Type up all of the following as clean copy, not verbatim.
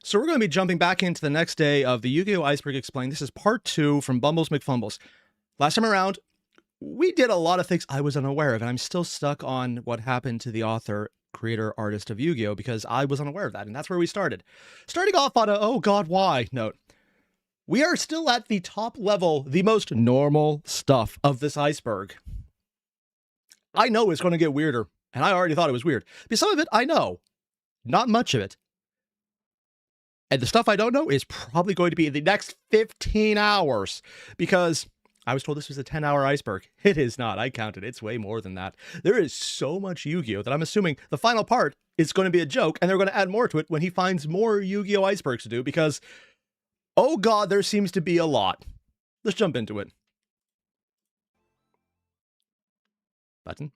So we're going to be jumping back into the next day of the YuGiOh Iceberg Explained. This is part 2 from Bumbles McFumbles. Last time around, we did a lot of things I was unaware of, and I'm still stuck on what happened to the author, creator, artist of Yu-Gi-Oh! Because I was unaware of that, and that's where we started. Starting off on a, oh god, why note. We are still at the top level, the most normal stuff of this iceberg. I know it's going to get weirder, and I already thought it was weird. Because some of it, I know. Not much of it. And the stuff I don't know is probably going to be in the next 15 hours. Because I was told this was a 10-hour iceberg. It is not. I counted. It's way more than that. There is so much Yu-Gi-Oh! That I'm assuming the final part is going to be a joke, and they're going to add more to it when he finds more Yu-Gi-Oh! Icebergs to do, because, oh god, there seems to be a lot. Let's jump into it. Button?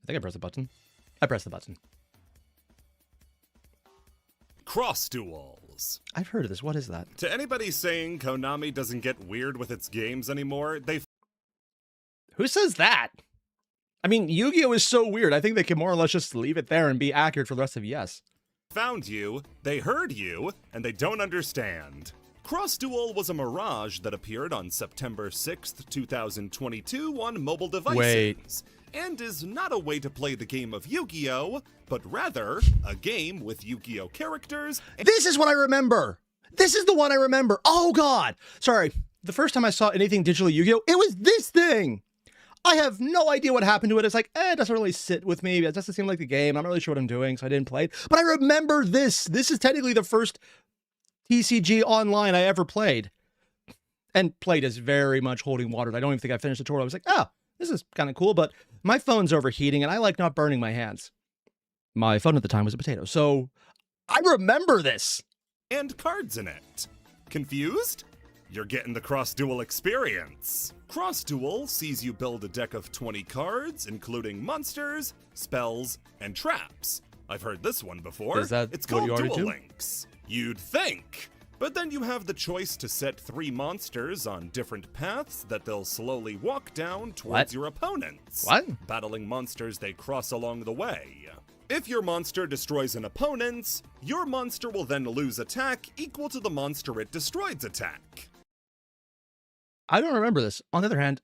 I think I pressed the button. I pressed the button. Cross duels. I've heard of this. What is that? To anybody saying Konami doesn't get weird with its games anymore, they Who says that? I mean, Yu-Gi-Oh! Is so weird. I think they can more or less just leave it there and be accurate for the rest of yes. found you, they heard you, and they don't understand. Cross Duel was a mirage that appeared on September 6th, 2022 on mobile devices. And is not a way to play the game of Yu-Gi-Oh!, but rather a game with Yu-Gi-Oh! Characters. This is what I remember. This is the one I remember. Oh god. Sorry. The first time I saw anything digitally Yu-Gi-Oh!, it was this thing. I have no idea what happened to it. It's like, it doesn't really sit with me. It doesn't seem like the game. I'm not really sure what I'm doing, so I didn't play it. But I remember this. This is technically the first TCG online I ever played. And played is very much holding water. I don't even think I finished the tutorial. I was like, oh, this is kind of cool, but my phone's overheating and I like not burning my hands. My phone at the time was a potato, so I remember this. And cards in it. Confused? You're getting the Cross Duel experience. Cross Duel sees you build a deck of 20 cards, including monsters, spells, and traps. I've heard this one before. Is that it's what called you already Duel do? Links. You'd think. But then you have the choice to set 3 monsters on different paths that they'll slowly walk down towards What? your opponents. What? Battling monsters they cross along the way. If your monster destroys an opponent's, your monster will then lose attack equal to the monster it destroyed's attack. I don't remember this. On the other hand,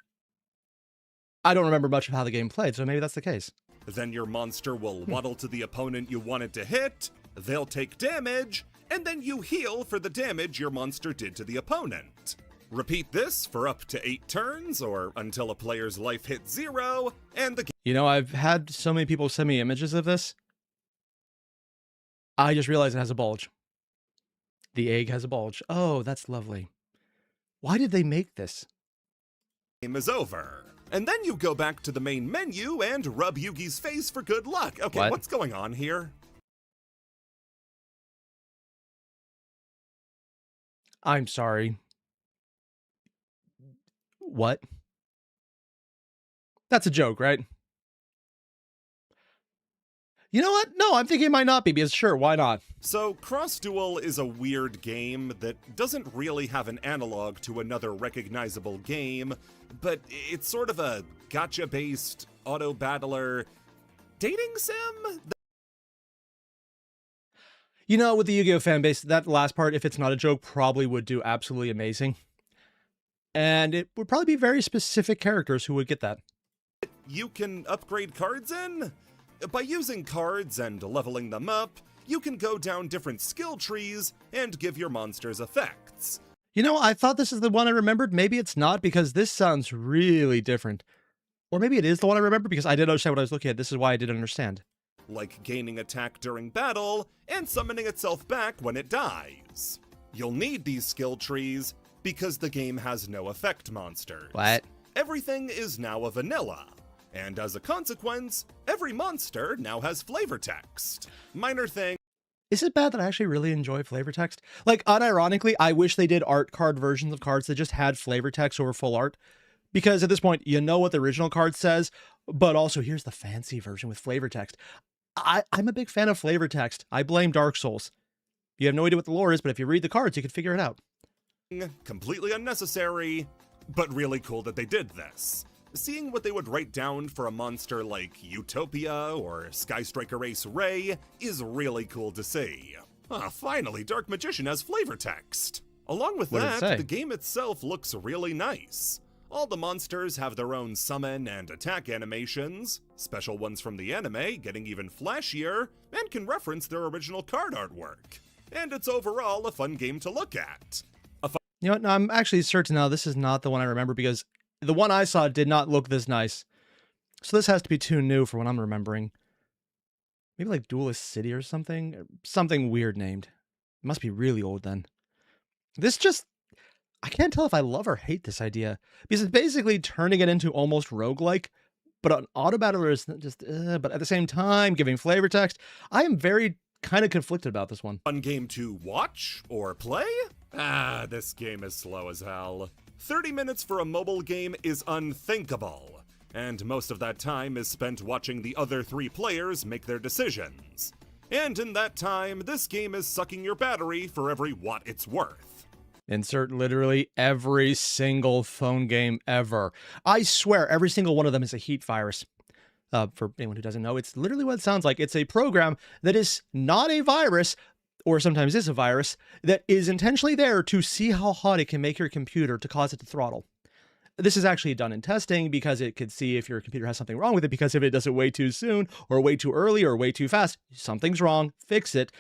I don't remember much of how the game played, so maybe that's the case. Then your monster will waddle to the opponent you wanted to hit, they'll take damage, and then you heal for the damage your monster did to the opponent. Repeat this for up to 8 turns, or until a player's life hits 0, and the You know, I've had so many people send me images of this. I just realized it has a bulge. The egg has a bulge. Oh, that's lovely. Why did they make this? game is over. And then you go back to the main menu and rub Yugi's face for good luck. Okay, What? what's going on here? I'm sorry. What? That's a joke, right? You know what? No, I'm thinking it might not be, because sure, why not? So, Cross Duel is a weird game that doesn't really have an analog to another recognizable game, but it's sort of a gacha-based auto-battler dating sim? You know, with the Yu-Gi-Oh fan base, that last part, if it's not a joke, probably would do absolutely amazing. And it would probably be very specific characters who would get that. You can upgrade cards in? By using cards and leveling them up, you can go down different skill trees and give your monsters effects. You know, I thought this is the one I remembered. Maybe it's not, because this sounds really different. Or maybe it is the one I remember, because I didn't understand what I was looking at. This is why I didn't understand. Like gaining attack during battle and summoning itself back when it dies. You'll need these skill trees because the game has no effect monsters. What? Everything is now a vanilla. And as a consequence, every monster now has flavor text. Minor thing. Is it bad that I actually really enjoy flavor text? Like, unironically, I wish they did art card versions of cards that just had flavor text over full art. Because at this point, you know what the original card says, but also here's the fancy version with flavor text. I'm a big fan of flavor text. I blame Dark Souls. You have no idea what the lore is, but if you read the cards, you can figure it out. Completely unnecessary, but really cool that they did this. Seeing what they would write down for a monster like Utopia or Sky Striker Ace Ray is really cool to see. Ah, finally, Dark Magician has flavor text. Along with What did it say? that, the game itself looks really nice. All the monsters have their own summon and attack animations, special ones from the anime getting even flashier, and can reference their original card artwork. And it's overall a fun game to look at. You know what? No, I'm actually certain now this is not the one I remember because the one I saw did not look this nice. So this has to be too new for what I'm remembering. Maybe like Duelist City or something? Something weird named. It must be really old then. This just... I can't tell if I love or hate this idea. Because it's basically turning it into almost roguelike. But an auto battler is just... but at the same time, giving flavor text. I am very kind of conflicted about this one. Fun game to watch or play? Ah, this game is slow as hell. 30 minutes for a mobile game is unthinkable. And most of that time is spent watching the other 3 players make their decisions. And in that time, this game is sucking your battery for every watt it's worth. Insert literally every single phone game ever. I swear every single one of them is a heat virus. For anyone who doesn't know, it's literally what it sounds like. It's a program that is not a virus, or sometimes is a virus, that is intentionally there to see how hot it can make your computer to cause it to throttle. This is actually done in testing because it could see if your computer has something wrong with it, because if it does it way too soon or way too early or way too fast, something's wrong, fix it.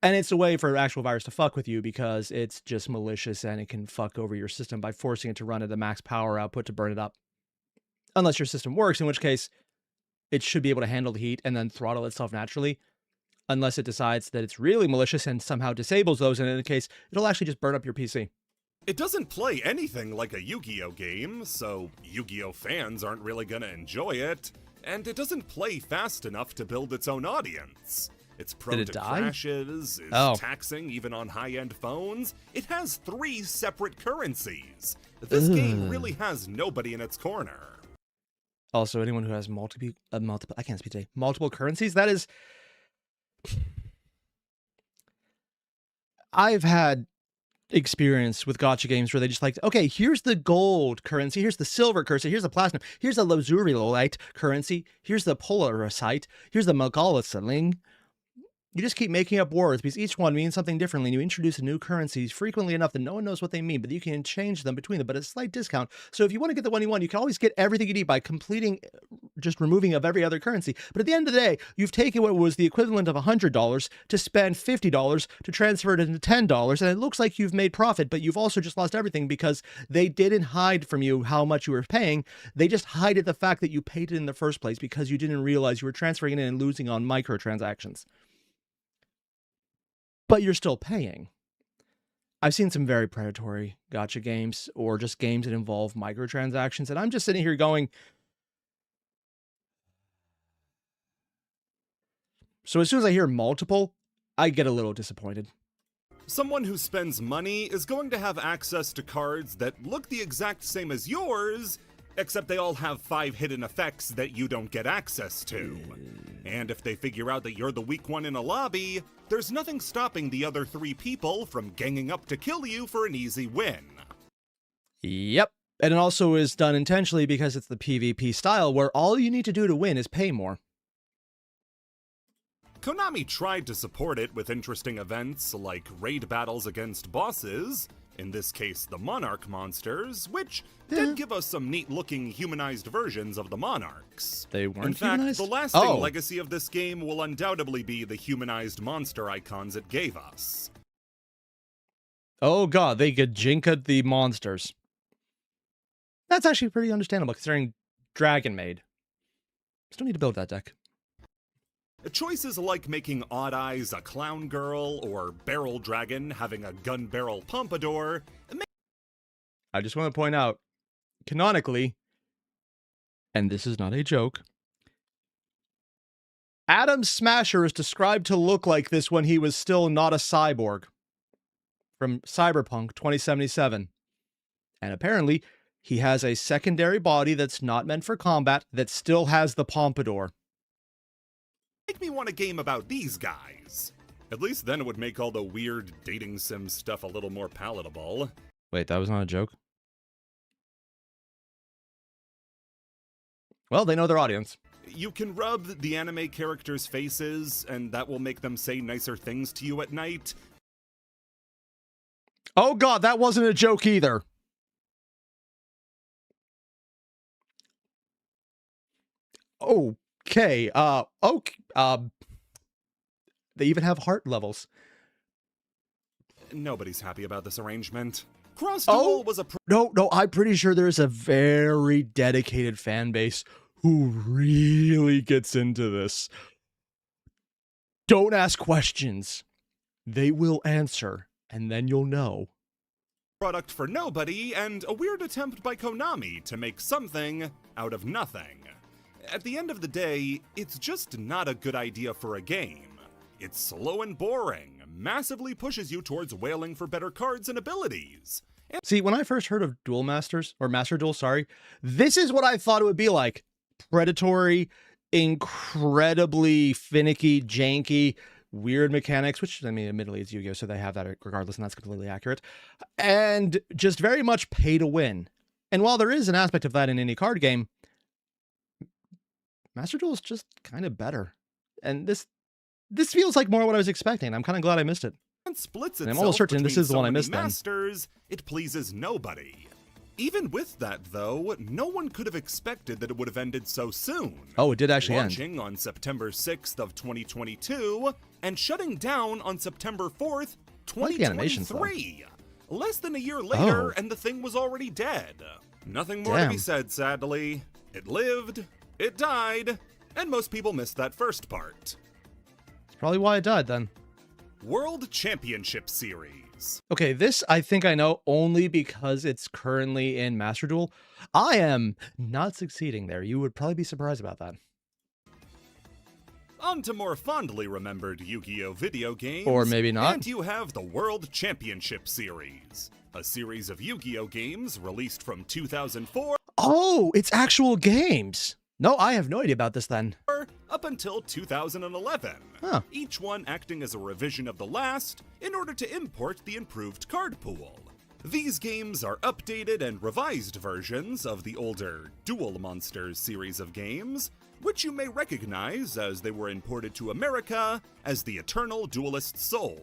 And it's a way for an actual virus to fuck with you because it's just malicious and it can fuck over your system by forcing it to run at the max power output to burn it up. Unless your system works, in which case it should be able to handle the heat and then throttle itself naturally. Unless it decides that it's really malicious and somehow disables those, and in the case, it'll actually just burn up your PC. It doesn't play anything like a Yu-Gi-Oh game, so Yu-Gi-Oh fans aren't really gonna enjoy it, and it doesn't play fast enough to build its own audience. It's prone to crashes, is taxing even on high-end phones. It has 3 separate currencies. This game really has nobody in its corner. Also, anyone who has multiple currencies, that is... I've had experience with gacha games where they just like, okay, here's the gold currency, here's the silver currency, here's the platinum, here's the lazulite currency, here's the polarisite, here's the megalithic. You just keep making up words because each one means something differently, and you introduce new currencies frequently enough that no one knows what they mean, but you can change them between them, but at a slight discount. So if you want to get the one you want, you can always get everything you need by completing, just removing of every other currency. But at the end of the day, you've taken what was the equivalent of $100 to spend $50 to transfer it into $10, and it looks like you've made profit, but you've also just lost everything because they didn't hide from you how much you were paying. They just hid the fact that you paid it in the first place because you didn't realize you were transferring it in and losing on microtransactions. But you're still paying. I've seen some very predatory gacha games or just games that involve microtransactions, and I'm just sitting here going, so as soon as I hear multiple, I get a little disappointed. Someone who spends money is going to have access to cards that look the exact same as yours, except they all have 5 hidden effects that you don't get access to. And if they figure out that you're the weak one in a lobby, there's nothing stopping the other 3 people from ganging up to kill you for an easy win. Yep. And it also is done intentionally because it's the PvP style where all you need to do to win is pay more. Konami tried to support it with interesting events like raid battles against bosses, in this case the Monarch monsters, which did give us some neat-looking humanized versions of the Monarchs. They weren't In fact, humanized? the lasting legacy of this game will undoubtedly be the humanized monster icons it gave us. Oh god, they gajinka the monsters. That's actually pretty understandable considering Dragon Maid. Still need to build that deck. Choices like making Odd Eyes a clown girl or Barrel Dragon having a gun barrel pompadour. I just want to point out, canonically, and this is not a joke, Adam Smasher is described to look like this when he was still not a cyborg. From Cyberpunk 2077. And apparently, he has a secondary body that's not meant for combat that still has the pompadour. Make me want a game about these guys. At least then it would make all the weird dating sim stuff a little more palatable. Wait, that was not a joke? Well, they know their audience. You can rub the anime characters' faces, and that will make them say nicer things to you at night. Oh god, that wasn't a joke either. Okay, they even have heart levels. Nobody's happy about this arrangement. Cross Duel was a No, I'm pretty sure there's a very dedicated fan base who really gets into this. Don't ask questions. They will answer, and then you'll know. Product for nobody, and a weird attempt by Konami to make something out of nothing. At the end of the day, it's just not a good idea for a game. It's slow and boring, massively pushes you towards wailing for better cards and abilities. See, when I first heard of Duel Masters, or Master Duel, sorry, this is what I thought it would be like. Predatory, incredibly finicky, janky, weird mechanics, which, I mean, admittedly, it's Yu-Gi-Oh!, so they have that regardless, and that's completely accurate. And just very much pay to win. And while there is an aspect of that in any card game, Master Duel is just kind of better. And this feels like more what I was expecting. I'm kind of glad I missed it. And splits itself and I'm almost certain this is the one I missed then. Masters, it pleases nobody. Even with that, though, no one could have expected that it would have ended so soon. Oh, it did actually end. Launching on September 6th of 2022 and shutting down on September 4th, 2023. Less than a year later, and the thing was already dead. Nothing more to be said, sadly. It lived, it died, and most people missed that first part. That's probably why it died then. World Championship Series. Okay, this I think I know only because it's currently in Master Duel. I am not succeeding there. You would probably be surprised about that. On to more fondly remembered Yu-Gi-Oh! Video games. Or maybe not. And you have the World Championship Series, a series of Yu-Gi-Oh! Games released from 2004. Oh, it's actual games. No, I have no idea about this then. Up until 2011, each one acting as a revision of the last in order to import the improved card pool. These games are updated and revised versions of the older Duel Monsters series of games, which you may recognize as they were imported to America as the Eternal Duelist Soul.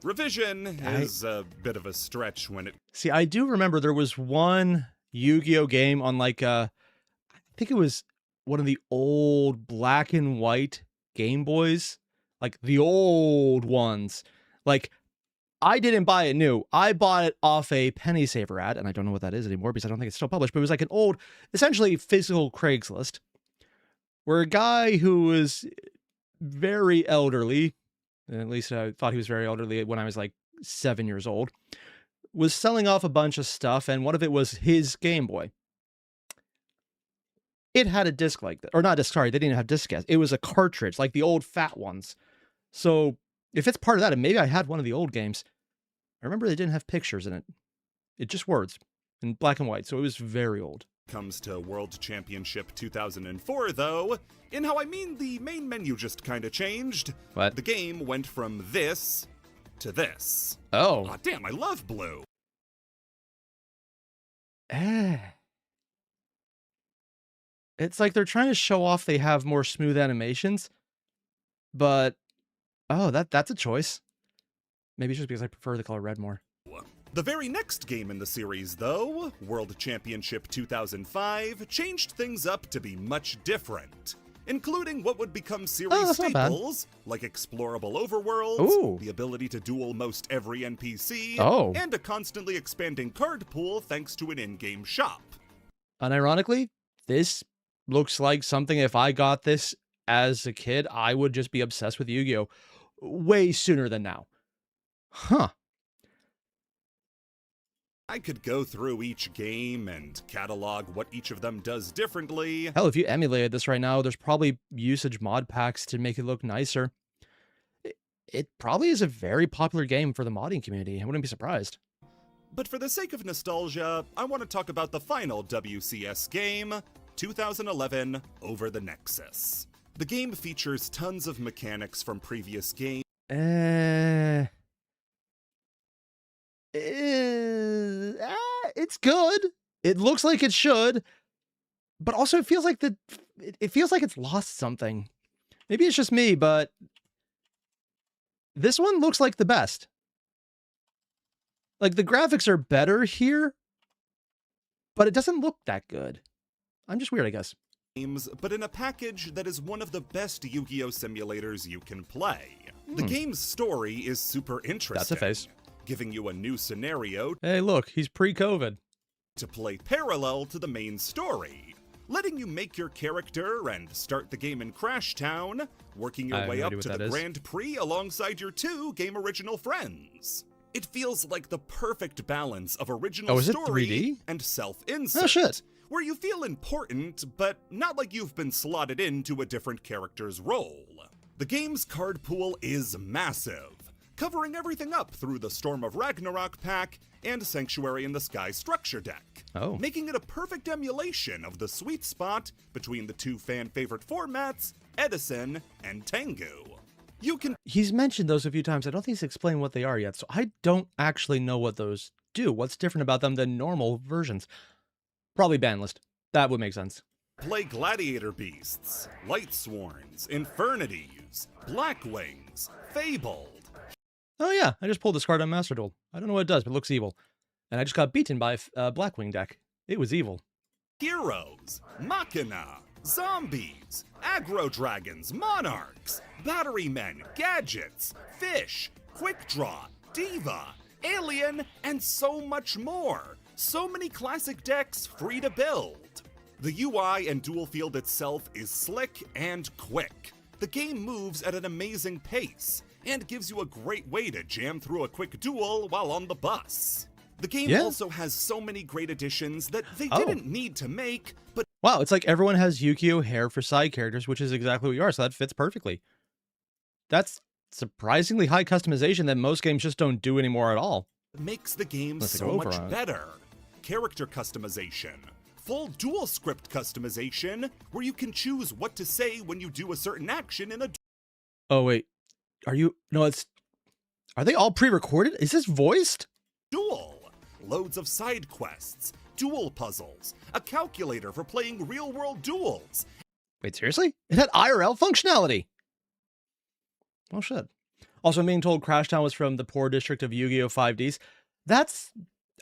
Revision is a bit of a stretch when it... See, I do remember there was one Yu-Gi-Oh! Game on I think it was one of the old black and white Game Boys, like the old ones. Like, I didn't buy it new. I bought it off a Penny Saver ad, and I don't know what that is anymore because I don't think it's still published, but it was like an old, essentially physical Craigslist, where a guy who was very elderly, at least I thought he was very elderly when I was like 7 years old, was selling off a bunch of stuff, and one of it was his Game Boy. It had a disc like that, or not disc, sorry, they didn't have discs. It was a cartridge, like the old fat ones. So if it's part of that, and maybe I had one of the old games, I remember they didn't have pictures in it. It just words in black and white, so it was very old. Comes to World Championship 2004, though, in how I mean the main menu just kind of changed. What? The game went from this to this. Oh. Aw, damn, I love blue. It's like they're trying to show off they have more smooth animations, but that's a choice. Maybe it's just because I prefer the color red more. The very next game in the series, though, World Championship 2005, changed things up to be much different, including what would become series staples, like explorable overworlds, the ability to duel most every NPC, and a constantly expanding card pool thanks to an in-game shop. Unironically, this looks like something, if I got this as a kid, I would just be obsessed with Yu-Gi-Oh! Way sooner than now. Huh. I could go through each game and catalog what each of them does differently. Hell, if you emulated this right now, there's probably usage mod packs to make it look nicer. It probably is a very popular game for the modding community. I wouldn't be surprised. But for the sake of nostalgia, I want to talk about the final WCS game, 2011 Over the Nexus. The game features tons of mechanics from previous games. It's good. It looks like it should, but also it feels like the it feels like it's lost something. Maybe it's just me, but this one looks like the best. Like, the graphics are better here, but it doesn't look that good. I'm just weird, I guess. But in a package that is one of the best Yu-Gi-Oh simulators you can play. The game's story is super interesting. That's a face. Giving you a new scenario. Hey, look, he's pre-COVID. To play parallel to the main story, letting you make your character and start the game in Crash Town, working your way up to the Grand Prix alongside your 2 game original friends. It feels like the perfect balance of original story 3D? And self-insert. Oh, shit. Where you feel important, but not like you've been slotted into a different character's role. The game's card pool is massive, covering everything up through the Storm of Ragnarok pack and Sanctuary in the Sky structure deck, making it a perfect emulation of the sweet spot between the 2 fan-favorite formats, Edison and Tengu. He's mentioned those a few times. I don't think he's explained what they are yet, so I don't actually know what those do. What's different about them than normal versions? Probably ban list. That would make sense. Play Gladiator Beasts, Lightsworns, Infernities, Blackwings, Fabled. Oh yeah, I just pulled this card on Master Duel. I don't know what it does, but it looks evil. And I just got beaten by a Blackwing deck. It was evil. Heroes, Machina, Zombies, Aggro Dragons, Monarchs, Battery Men, Gadgets, Fish, Quick Draw, Diva, Alien, and so much more. So many classic decks free to build. The UI and duel field itself is slick and quick. The game moves at an amazing pace and gives you a great way to jam through a quick duel while on the bus. The game also has so many great additions that they didn't need to make, but wow, it's like everyone has YuGiOh hair for side characters, which is exactly what you are, so that fits perfectly. That's surprisingly high customization that most games just don't do anymore at all. Makes the game so much better. Character customization, full duel script customization, where you can choose what to say when you do a certain action in a oh wait, are they all pre-recorded? Is this voiced? Duel, loads of side quests, duel puzzles, a calculator for playing real-world duels. Wait, seriously? It had IRL functionality. Oh shit. Also, I'm being told Crash Town was from the poor district of Yu-Gi-Oh 5Ds.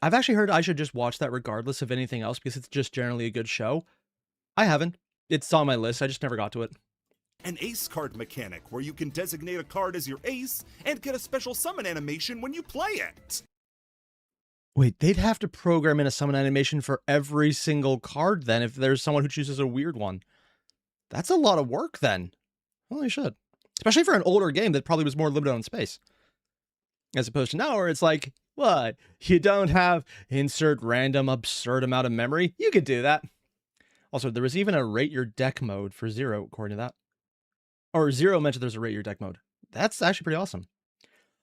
I've actually heard I should just watch that regardless of anything else because it's just generally a good show. I haven't. It's on my list. I just never got to it. An ace card mechanic where you can designate a card as your ace and get a special summon animation when you play it. Wait, they'd have to program in a summon animation for every single card then if there's someone who chooses a weird one. That's a lot of work then. Well, they should. Especially for an older game that probably was more limited on space. As opposed to now where it's like, what? You don't have insert random absurd amount of memory? You could do that. Also, there was even a rate your deck mode for Zero, according to that. Or Zero mentioned there's a rate your deck mode. That's actually pretty awesome.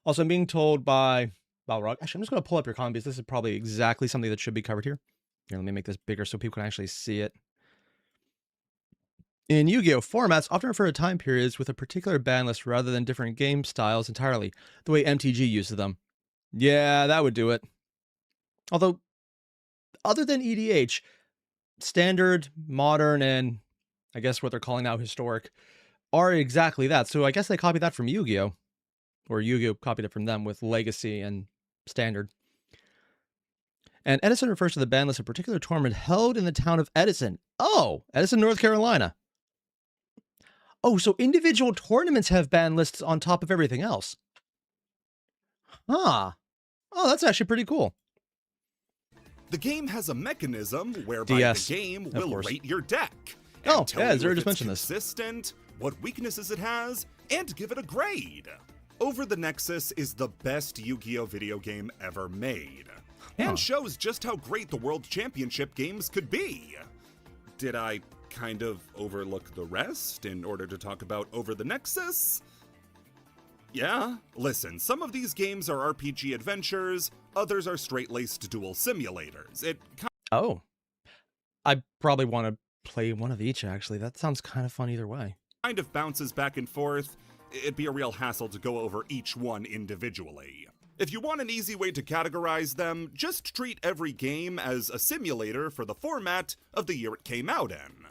Also, I'm being told by Balrog. Actually, I'm just going to pull up your comment because this is probably exactly something that should be covered here. Here, let me make this bigger so people can actually see it. In Yu-Gi-Oh, formats often refer to time periods with a particular ban list rather than different game styles entirely, the way MTG uses them. Yeah, that would do it. Although, other than EDH, standard, modern, and I guess what they're calling now historic, are exactly that. So I guess they copied that from Yu-Gi-Oh! Or Yu-Gi-Oh! Copied it from them with Legacy and Standard. And Edison refers to the ban list of a particular tournament held in the town of Edison. Oh, Edison, North Carolina. Oh, so individual tournaments have ban lists on top of everything else. Huh. Oh, that's actually pretty cool. The game has a mechanism whereby the game will rate your deck. Oh, yeah, Zero just mentioned this. Consistent, what weaknesses it has, and give it a grade. Over the Nexus is the best Yu-Gi-Oh video game ever made, and shows just how great the World Championship games could be. Did I kind of overlook the rest in order to talk about Over the Nexus? Yeah, listen, some of these games are RPG adventures, others are straight-laced duel simulators. Oh. I probably want to play one of each, actually. That sounds kind of fun either way. Kind of bounces back and forth. It'd be a real hassle to go over each one individually. If you want an easy way to categorize them, just treat every game as a simulator for the format of the year it came out in.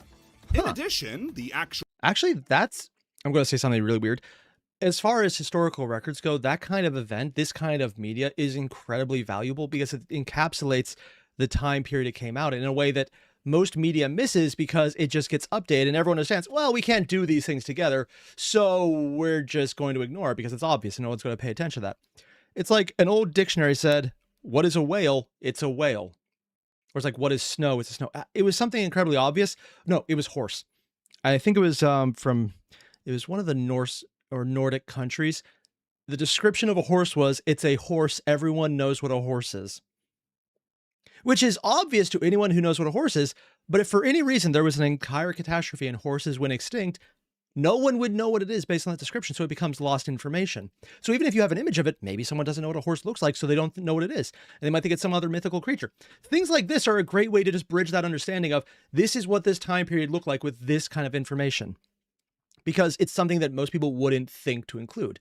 In addition, the Actually, I'm going to say something really weird. As far as historical records go, that kind of event, this kind of media is incredibly valuable because it encapsulates the time period it came out in a way that most media misses because it just gets updated and everyone understands, well, we can't do these things together, so we're just going to ignore it because it's obvious and no one's going to pay attention to that. It's like an old dictionary said, what is a whale? It's a whale. Or it's like, what is snow? It's a snow. It was something incredibly obvious. No, it was horse. I think it was it was one of the Norse or Nordic countries. The description of a horse was, it's a horse. Everyone knows what a horse is. Which is obvious to anyone who knows what a horse is, but if for any reason there was an entire catastrophe and horses went extinct, no one would know what it is based on that description, so it becomes lost information. So even if you have an image of it, maybe someone doesn't know what a horse looks like, so they don't know what it is. And they might think it's some other mythical creature. Things like this are a great way to just bridge that understanding of, this is what this time period looked like with this kind of information. Because it's something that most people wouldn't think to include.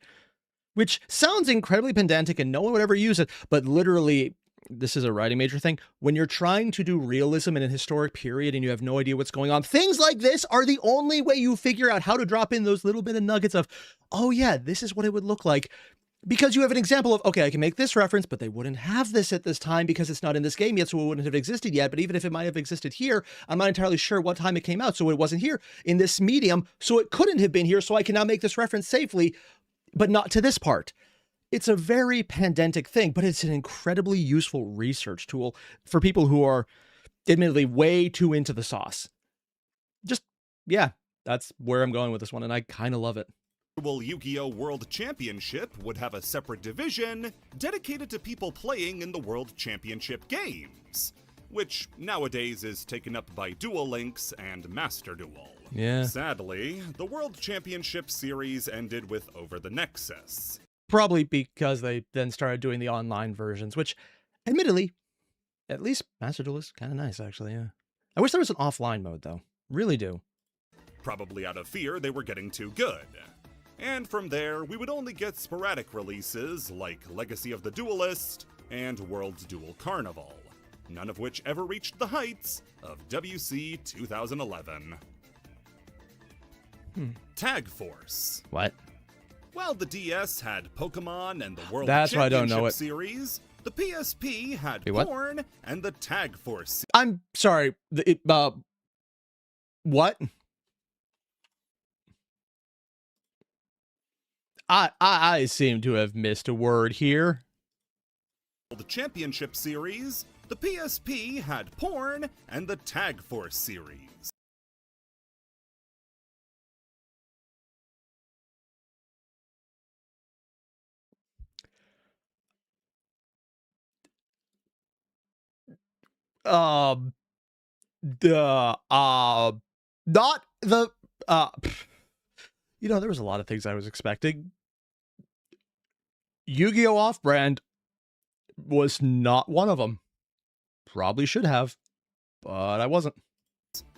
Which sounds incredibly pedantic and no one would ever use it, but literally, this is a writing major thing. When you're trying to do realism in a historic period and you have no idea what's going on, things like this are the only way you figure out how to drop in those little bit of nuggets of, oh yeah, this is what it would look like. Because you have an example of, okay, I can make this reference, but they wouldn't have this at this time because it's not in this game yet, so it wouldn't have existed yet. But even if it might have existed here, I'm not entirely sure what time it came out, so it wasn't here in this medium, so it couldn't have been here, so I can now make this reference safely, but not to this part. It's a very pedantic thing, but it's an incredibly useful research tool for people who are admittedly way too into the sauce. Just, yeah, that's where I'm going with this one, and I kind of love it. Yu-Gi-Oh! World Championship would have a separate division dedicated to people playing in the World Championship games, which nowadays is taken up by Duel Links and Master Duel. Yeah. Sadly, the World Championship series ended with Over the Nexus. Probably because they then started doing the online versions, which, admittedly, at least Master Duel is kind of nice, actually, yeah. I wish there was an offline mode, though. Really do. Probably out of fear they were getting too good. And from there, we would only get sporadic releases like Legacy of the Duelist and World Duel Carnival, none of which ever reached the heights of WC 2011. Tag Force. What? While the DS had Pokemon and the World That's why I don't know Championship it. series, the PSP had Wait, what? Porn and the Tag Force. I'm sorry. What? I seem to have missed a word here. The Championship series, the PSP had Porn and the Tag Force series. Not the, there was a lot of things I was expecting. Yu-Gi-Oh! Off-brand was not one of them. Probably should have, but I wasn't.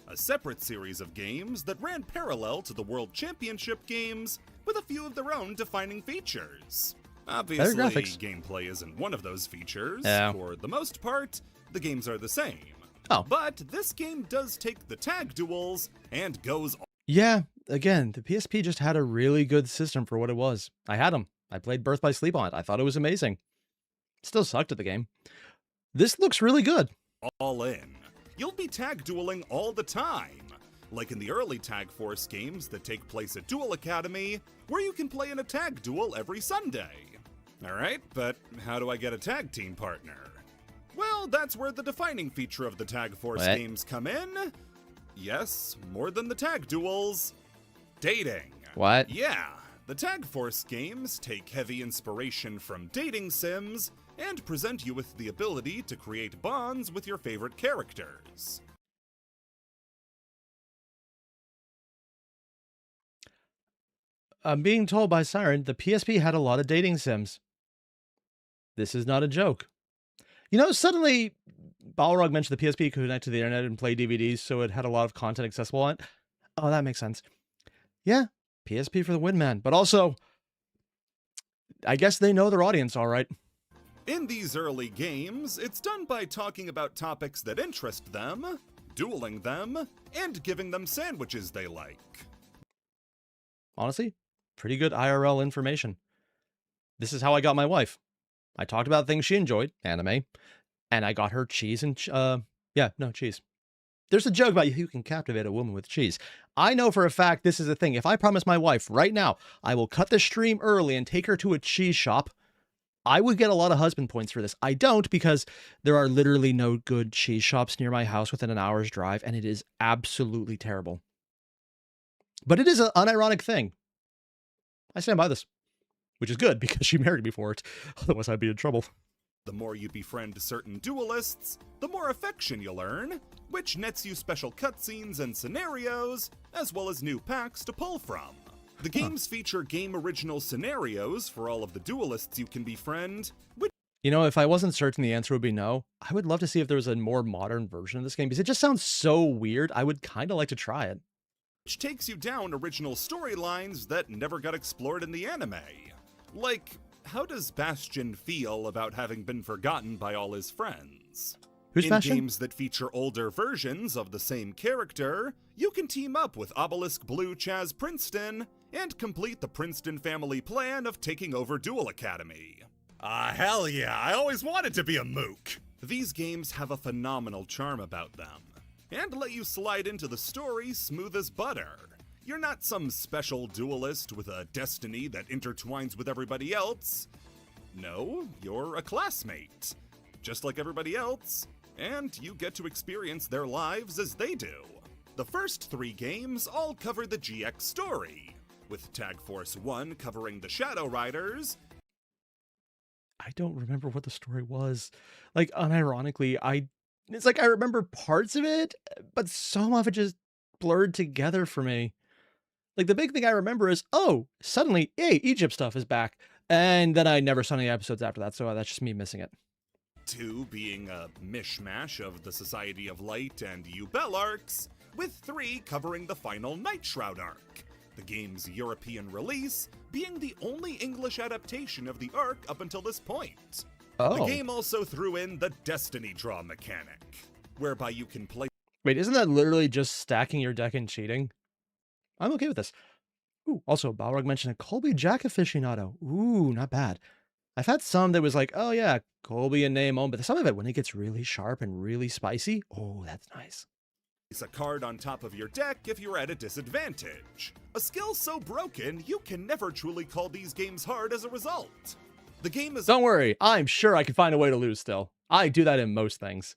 A separate series of games that ran parallel to the World Championship games with a few of their own defining features. Obviously, gameplay isn't one of those features. Yeah. For the most part, the games are the same. Oh. But this game does take the tag duels and goes all Yeah, again, the PSP just had a really good system for what it was. I had them. I played Birth by Sleep on it. I thought it was amazing. Still sucked at the game. This looks really good. in. You'll be tag dueling all the time, like in the early Tag Force games that take place at Duel Academy, where you can play in a tag duel every Sunday. Alright, but how do I get a tag team partner? Well, that's where the defining feature of the Tag Force games come in. Yes, more than the tag duels. Dating. What? Yeah, the Tag Force games take heavy inspiration from dating sims and present you with the ability to create bonds with your favorite characters. I'm being told by Siren, the PSP had a lot of dating sims. This is not a joke. Suddenly, Balrog mentioned the PSP could connect to the internet and play DVDs, so it had a lot of content accessible on it. Oh, that makes sense. Yeah, PSP for the win, man. But also, I guess they know their audience all right. In these early games, it's done by talking about topics that interest them, dueling them, and giving them sandwiches they like. Honestly, pretty good IRL information. This is how I got my wife. I talked about things she enjoyed, anime, and I got her cheese and, cheese. There's a joke about you can captivate a woman with cheese. I know for a fact this is a thing. If I promise my wife right now, I will cut the stream early and take her to a cheese shop, I would get a lot of husband points for this. I don't, because there are literally no good cheese shops near my house within an hour's drive, and it is absolutely terrible. But it is an unironic thing. I stand by this, which is good because she married me for it. Otherwise, I'd be in trouble. The more you befriend certain duelists, the more affection you'll earn, which nets you special cutscenes and scenarios, as well as new packs to pull from. The games feature game original scenarios for all of the duelists you can befriend, which, you know, if I wasn't certain the answer would be no, I would love to see if there was a more modern version of this game, because it just sounds so weird. I would kind of like to try it. which takes you down original storylines that never got explored in the anime. Like, how does Bastion feel about having been forgotten by all his friends? Who's In Bastion? games that feature older versions of the same character, you can team up with Obelisk Blue Chaz Princeton and complete the Princeton family plan of taking over Duel Academy. Hell yeah, I always wanted to be a mook! These games have a phenomenal charm about them, and let you slide into the story smooth as butter. You're not some special duelist with a destiny that intertwines with everybody else. No, you're a classmate, just like everybody else, and you get to experience their lives as they do. The first 3 games all cover the GX story, with Tag Force 1 covering the Shadow Riders. I don't remember what the story was. Like, unironically, it's like I remember parts of it, but some of it just blurred together for me. Like, the big thing I remember is, oh, suddenly, hey, Egypt stuff is back. And then I never saw any episodes after that, so that's just me missing it. 2 being a mishmash of the Society of Light and Ubel arcs, with 3 covering the final Night Shroud arc, the game's European release being the only English adaptation of the arc up until this point. Oh. The game also threw in the Destiny Draw mechanic, whereby you can play... Wait, isn't that literally just stacking your deck and cheating? I'm okay with this. Ooh, also, Balrog mentioned a Colby Jack aficionado. Ooh, not bad. I've had some that was like, oh yeah, Colby and Namon, but some of it, when it gets really sharp and really spicy, oh, that's nice. Place a card on top of your deck if you're at a disadvantage. A skill so broken, you can never truly call these games hard as a result. The game is Don't worry, I'm sure I can find a way to lose still. I do that in most things.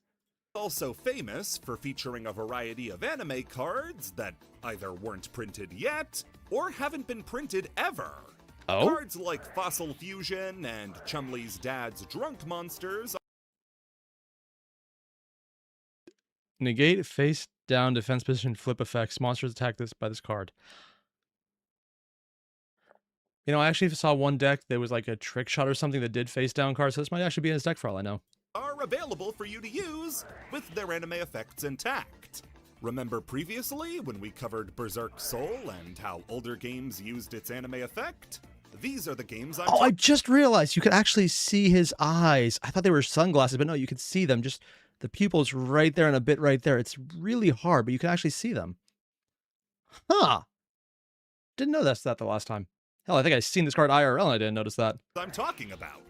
also famous for featuring a variety of anime cards that either weren't printed yet or haven't been printed ever. Oh? Cards like Fossil Fusion and Chumley's Dad's Drunk Monsters. Negate face down defense position flip effects. Monsters attack this by this card. You know, I actually saw one deck that was like a trick shot or something that did face down cards, so this might actually be in his deck for all I know. Are available for you to use with their anime effects intact. Remember previously when we covered Berserk Soul and how older games used its anime effect? These are the games I'm I just realized you could actually see his eyes. I thought they were sunglasses, but no, you could see them. Just the pupils right there and a bit right there. It's really hard, but you can actually see them. Huh. Didn't know that the last time. Hell, I think I've seen this card IRL and I didn't notice that. I'm talking about.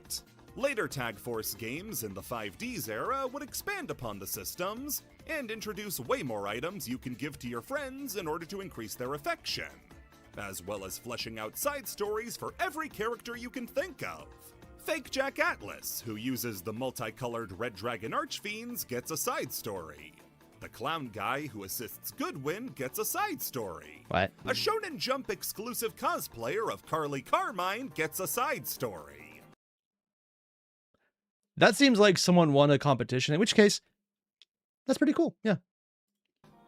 Later Tag Force games in the 5Ds era would expand upon the systems and introduce way more items you can give to your friends in order to increase their affection, as well as fleshing out side stories for every character you can think of. Fake Jack Atlas, who uses the multicolored Red Dragon Archfiends, gets a side story. The clown guy who assists Goodwin gets a side story. What? A Shonen Jump exclusive cosplayer of Carly Carmine gets a side story. That seems like someone won a competition, in which case, that's pretty cool, yeah.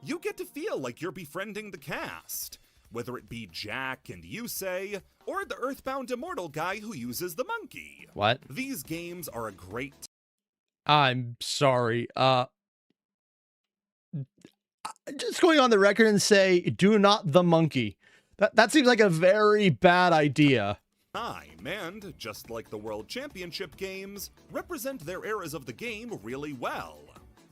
You get to feel like you're befriending the cast, whether it be Jack and Yusei, or the Earthbound Immortal guy who uses the monkey. What? These games are a great... I'm sorry. Just going on the record and say, do not the monkey. That seems like a very bad idea. time, and, just like the World Championship games, represent their eras of the game really well.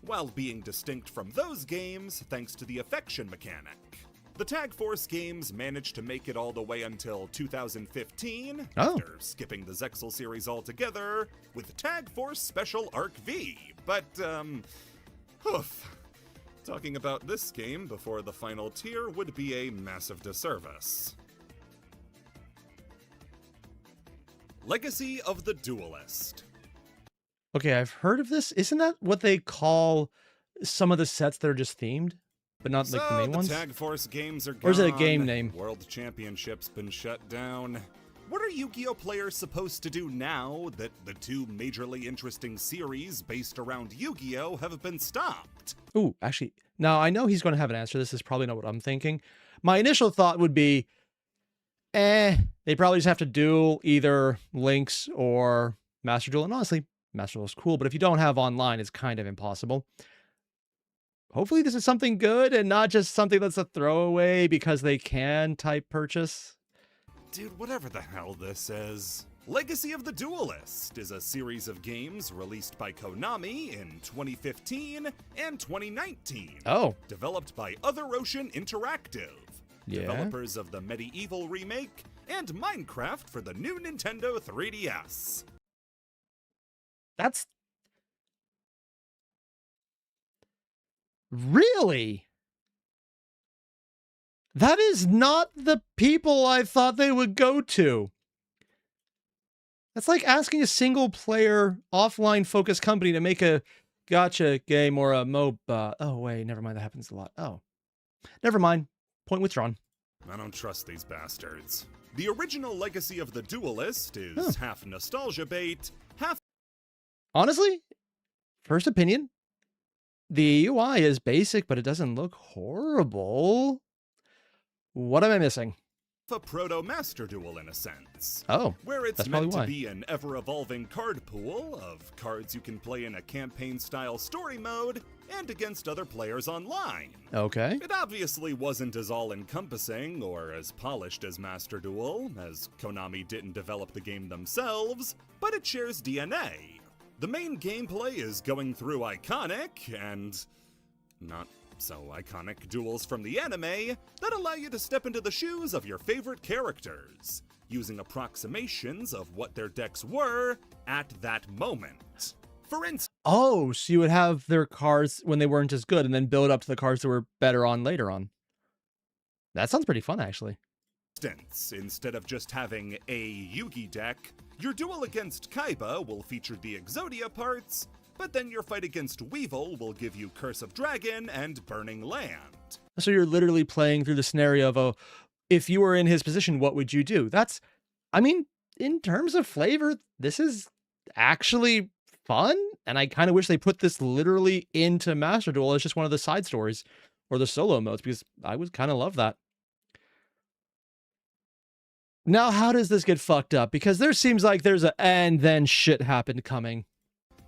while being distinct from those games thanks to the affection mechanic. The Tag Force games managed to make it all the way until 2015, after skipping the Zexal series altogether, with Tag Force Special Arc V, but, talking about this game before the final tier would be a massive disservice. Legacy of the Duelist. Okay, I've heard of this. Isn't that what they call some of the sets that are just themed? But not like the main ones? Tag Force games are gone. Or is it a game name? World Championship's been shut down. What are Yu-Gi-Oh players supposed to do now that the two majorly interesting series based around Yu-Gi-Oh have been stopped? Ooh, actually, now I know he's going to have an answer. This is probably not what I'm thinking. My initial thought would be, they probably just have to duel either Lynx or Master Duel. And honestly, Master Duel is cool, but if you don't have online, it's kind of impossible. Hopefully this is something good and not just something that's a throwaway because they can type purchase. Dude, whatever the hell this is. Legacy of the Duelist is a series of games released by Konami in 2015 and 2019. Oh. Developed by Other Ocean Interactive, Yeah. developers of the Medieval remake and Minecraft for the new Nintendo 3DS. That's... Really? That is not the people I thought they would go to. That's like asking a single-player, offline-focused company to make a gacha game or a MOBA. Oh, wait, never mind. That happens a lot. Oh. Never mind. Point withdrawn. I don't trust these bastards. The original Legacy of the Duelist is half nostalgia bait, half... Honestly, first opinion, the UI is basic, but it doesn't look horrible. What am I missing? a proto-Master Duel in a sense. Oh, where it's that's meant probably to why. be an ever-evolving card pool of cards you can play in a campaign-style story mode and against other players online. Okay. It obviously wasn't as all-encompassing or as polished as Master Duel, as Konami didn't develop the game themselves, but it shares DNA. The main gameplay is going through iconic and not so iconic duels from the anime that allow you to step into the shoes of your favorite characters, using approximations of what their decks were at that moment. For instance, Oh, so you would have their cards when they weren't as good and then build up to the cards that were better on later on. That sounds pretty fun, actually. instead of just having a Yugi deck, your duel against Kaiba will feature the Exodia parts, but then your fight against Weevil will give you Curse of Dragon and Burning Land. So you're literally playing through the scenario of, if you were in his position, what would you do? That's, I mean, in terms of flavor, this is actually fun. And I kind of wish they put this literally into Master Duel as just one of the side stories or the solo modes, because I would kind of love that. Now, how does this get fucked up? Because there seems like there's a and then shit happened coming.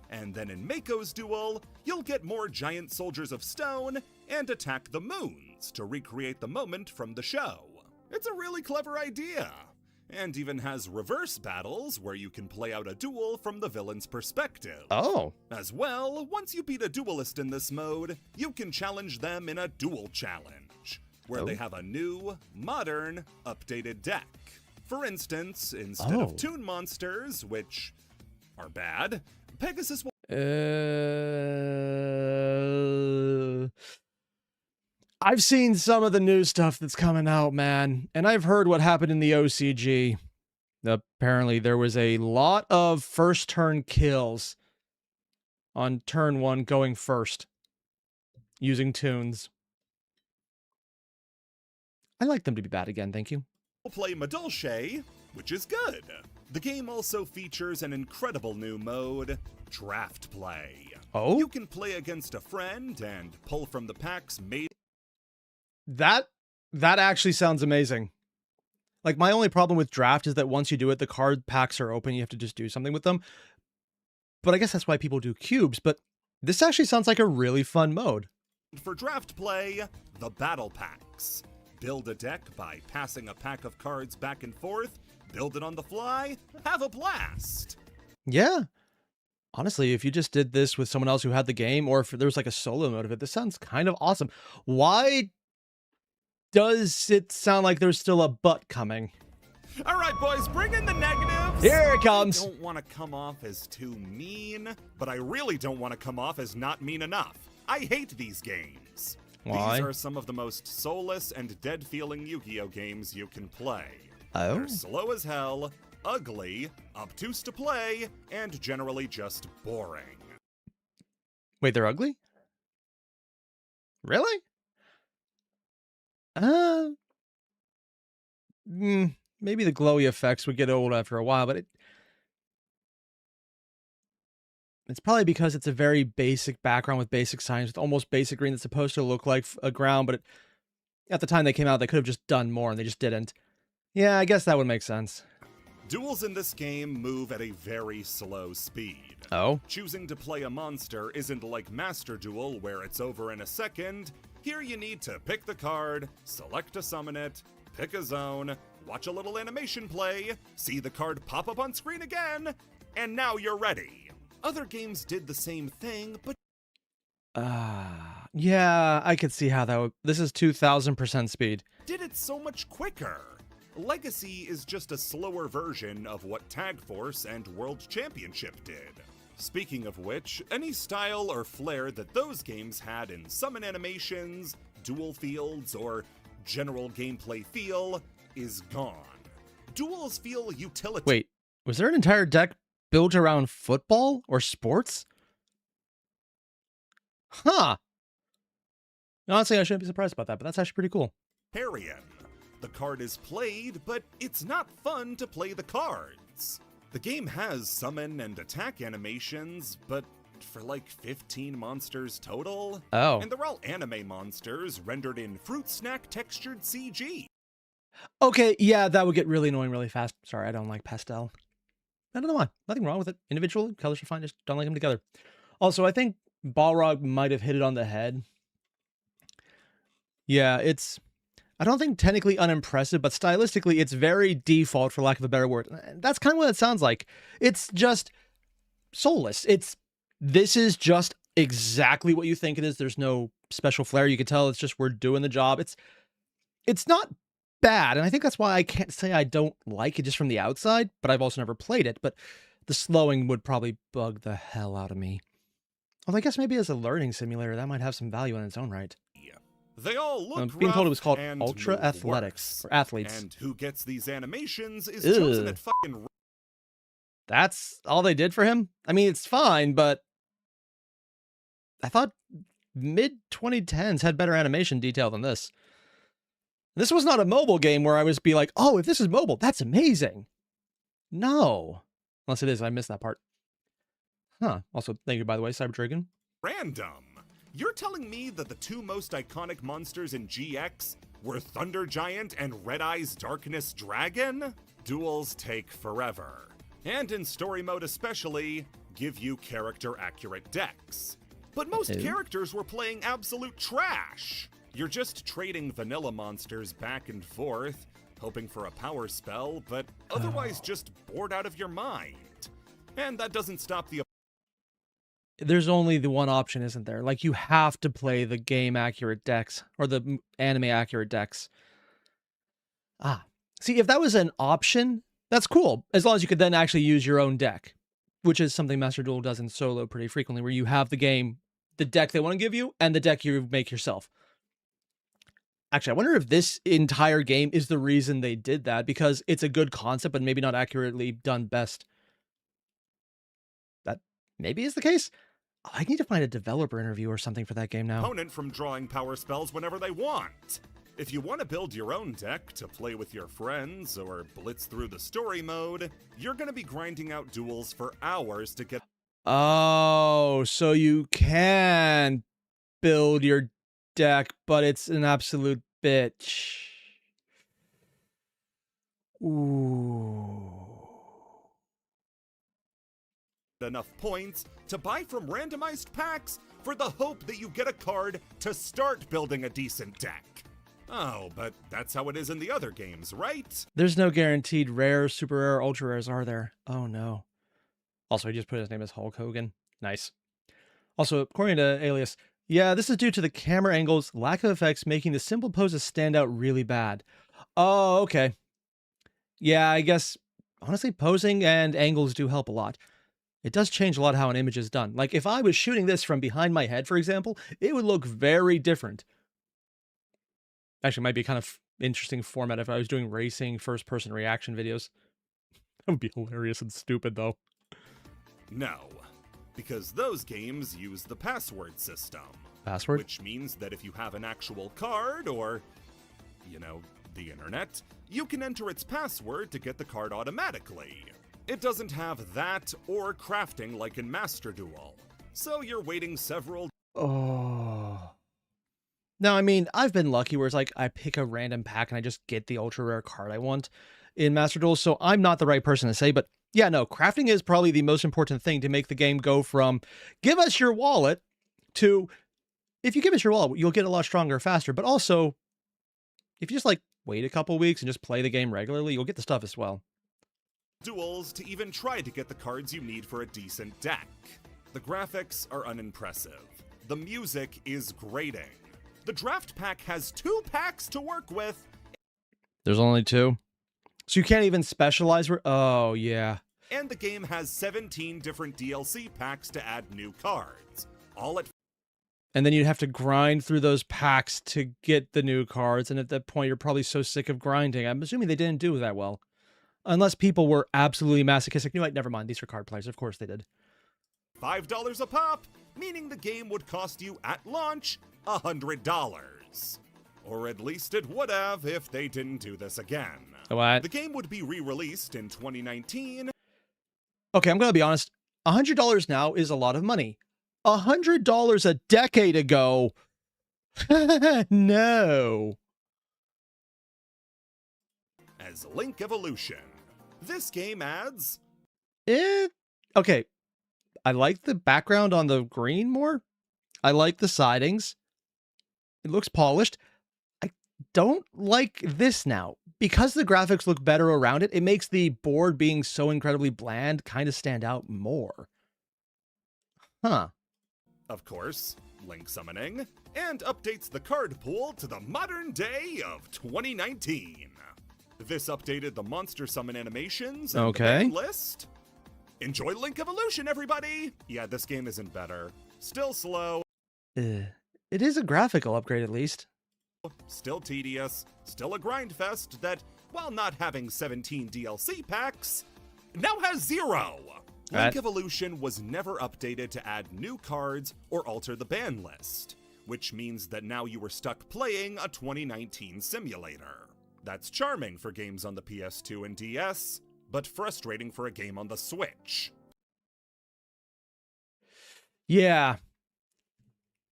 And then in Mako's Duel, you'll get more giant soldiers of stone and attack the moons to recreate the moment from the show. It's a really clever idea, and even has reverse battles where you can play out a duel from the villain's perspective. Oh. As well, once you beat a duelist in this mode, you can challenge them in a duel challenge, where they have a new, modern, updated deck. For instance, instead of Toon Monsters, which are bad, Pegasus will... I've seen some of the new stuff that's coming out, man, and I've heard what happened in the OCG. Apparently, there was a lot of first turn kills on turn one going first, using tunes. I like them to be bad again, thank you. play Madolche, which is good. The game also features an incredible new mode, Draft Play. Oh? You can play against a friend and pull from the packs made... That actually sounds amazing. Like, my only problem with draft is that once you do it, the card packs are open. You have to just do something with them. But I guess that's why people do cubes. But this actually sounds like a really fun mode. For Draft Play, the Battle Packs. Build a deck by passing a pack of cards back and forth, build it on the fly, have a blast. Yeah. Honestly, if you just did this with someone else who had the game, or if there was like a solo mode of it, this sounds kind of awesome. Why does it sound like there's still a but coming? All right, boys, bring in the negatives. Here it comes. I don't want to come off as too mean, but I really don't want to come off as not mean enough. I hate these games. Why? These are some of the most soulless and dead-feeling Yu-Gi-Oh games you can play. Oh? They're slow as hell, ugly, obtuse to play, and generally just boring. Wait, they're ugly? Really? Maybe the glowy effects would get old after a while, but it's probably because it's a very basic background with basic science, with almost basic green that's supposed to look like a ground, but at the time they came out, they could have just done more, and they just didn't. Yeah, I guess that would make sense. Duels in this game move at a very slow speed. Oh? Choosing to play a monster isn't like Master Duel, where it's over in a second. Here you need to pick the card, select to summon it, pick a zone, watch a little animation play, see the card pop up on screen again, and now you're ready. Other games did the same thing, but yeah, I could see how that would... This is 2,000% speed. did it so much quicker. Legacy is just a slower version of what Tag Force and World Championship did. Speaking of which, any style or flair that those games had in summon animations, duel fields, or general gameplay feel is gone. Duels feel utilitarian. Wait, was there an entire deck built around football or sports? Huh. Honestly, I shouldn't be surprised about that, but that's actually pretty cool. The card is played, but it's not fun to play the cards. The game has summon and attack animations, but for like 15 monsters total. Oh. And they're all anime monsters rendered in fruit snack textured CG. Okay, yeah, that would get really annoying really fast. Sorry, I don't like pastel. I don't know why. Nothing wrong with it. Individually, colors are fine, just don't like them together. Also, I think Balrog might have hit it on the head. Yeah, it's... I don't think technically unimpressive, but stylistically, it's very default, for lack of a better word. That's kind of what it sounds like. It's just soulless. This is just exactly what you think it is. There's no special flair. You can tell it's just we're doing the job. It's not bad, and I think that's why I can't say I don't like it just from the outside, but I've also never played it. But the slowing would probably bug the hell out of me. Although I guess maybe as a learning simulator, that might have some value in its own right. They all look I'm being told it was called and Ultra Athletics, or Athletes. And who gets these animations is Ugh. chosen at fucking... That's all they did for him? I mean, it's fine, but I thought mid-2010s had better animation detail than this. This was not a mobile game where I was be like, oh, if this is mobile, that's amazing. No. Unless it is, I missed that part. Huh. Also, thank you, by the way, Cyberdragon. Random. You're telling me that the two most iconic monsters in GX were Thunder Giant and Red Eye's Darkness Dragon? Duels take forever. And in story mode especially, give you character-accurate decks. But most characters were playing absolute trash. You're just trading vanilla monsters back and forth, hoping for a power spell, but otherwise just bored out of your mind. And that doesn't stop the... There's only the one option, isn't there? Like, you have to play the game-accurate decks, or the anime-accurate decks. See, if that was an option, that's cool, as long as you could then actually use your own deck, which is something Master Duel does in solo pretty frequently, where you have the game, the deck they want to give you, and the deck you make yourself. Actually, I wonder if this entire game is the reason they did that, because it's a good concept, but maybe not accurately done best. That maybe is the case. Oh, I need to find a developer interview or something for that game now. Opponent from drawing power spells whenever they want. If you want to build your own deck to play with your friends or blitz through the story mode, you're going to be grinding out duels for hours to get... Oh, so you can build your deck, but it's an absolute bitch. Ooh. Enough points to buy from randomized packs for the hope that you get a card to start building a decent deck. Oh, but that's how it is in the other games, right? There's no guaranteed rare, super rare, ultra rares, are there? Oh no. Also, he just put his name as Hulk Hogan. Nice. Also, according to Alias, yeah, this is due to the camera angles, lack of effects, making the simple poses stand out really bad. Oh, okay. Yeah, I guess, honestly, posing and angles do help a lot. It does change a lot how an image is done. Like, if I was shooting this from behind my head, for example, it would look very different. Actually, it might be kind of interesting format if I was doing racing first-person reaction videos. That would be hilarious and stupid, though. No, because those games use the password system. Password? Which means that if you have an actual card or, you know, the internet, you can enter its password to get the card automatically. It doesn't have that or crafting like in Master Duel, so you're waiting several... Oh. Now, I mean, I've been lucky where it's like I pick a random pack and I just get the ultra rare card I want in Master Duel, so I'm not the right person to say, but yeah, no, crafting is probably the most important thing to make the game go from give us your wallet to if you give us your wallet, you'll get a lot stronger faster, but also if you just like wait a couple weeks and just play the game regularly, you'll get the stuff as well. Duels to even try to get the cards you need for a decent deck. The graphics are unimpressive. The music is grating. The draft pack has 2 packs to work with. There's only 2? So you can't even specialize? Oh, yeah. And the game has 17 different DLC packs to add new cards. All at... And then you'd have to grind through those packs to get the new cards, and at that point you're probably so sick of grinding. I'm assuming they didn't do that well. Unless people were absolutely masochistic. You know what? Never mind. These are card players. Of course they did. $5 a pop, meaning the game would cost you at launch $100. Or at least it would have if they didn't do this again. What? The game would be re-released in 2019. Okay, I'm going to be honest. $100 now is a lot of money. $100 a decade ago? No. As Link Evolution. This game adds... Okay. I like the background on the green more. I like the sidings. It looks polished. I don't like this now. Because the graphics look better around it, it makes the board being so incredibly bland kind of stand out more. Huh. Of course, Link summoning, and updates the card pool to the modern day of 2019. This updated the monster summon animations and the band list. Enjoy Link Evolution, everybody! Yeah, this game isn't better. Still slow. It is a graphical upgrade, at least. Still tedious. Still a grind fest that, while not having 17 DLC packs, now has 0! Link Evolution was never updated to add new cards or alter the ban list, which means that now you were stuck playing a 2019 simulator. That's charming for games on the PS2 and DS, but frustrating for a game on the Switch. Yeah.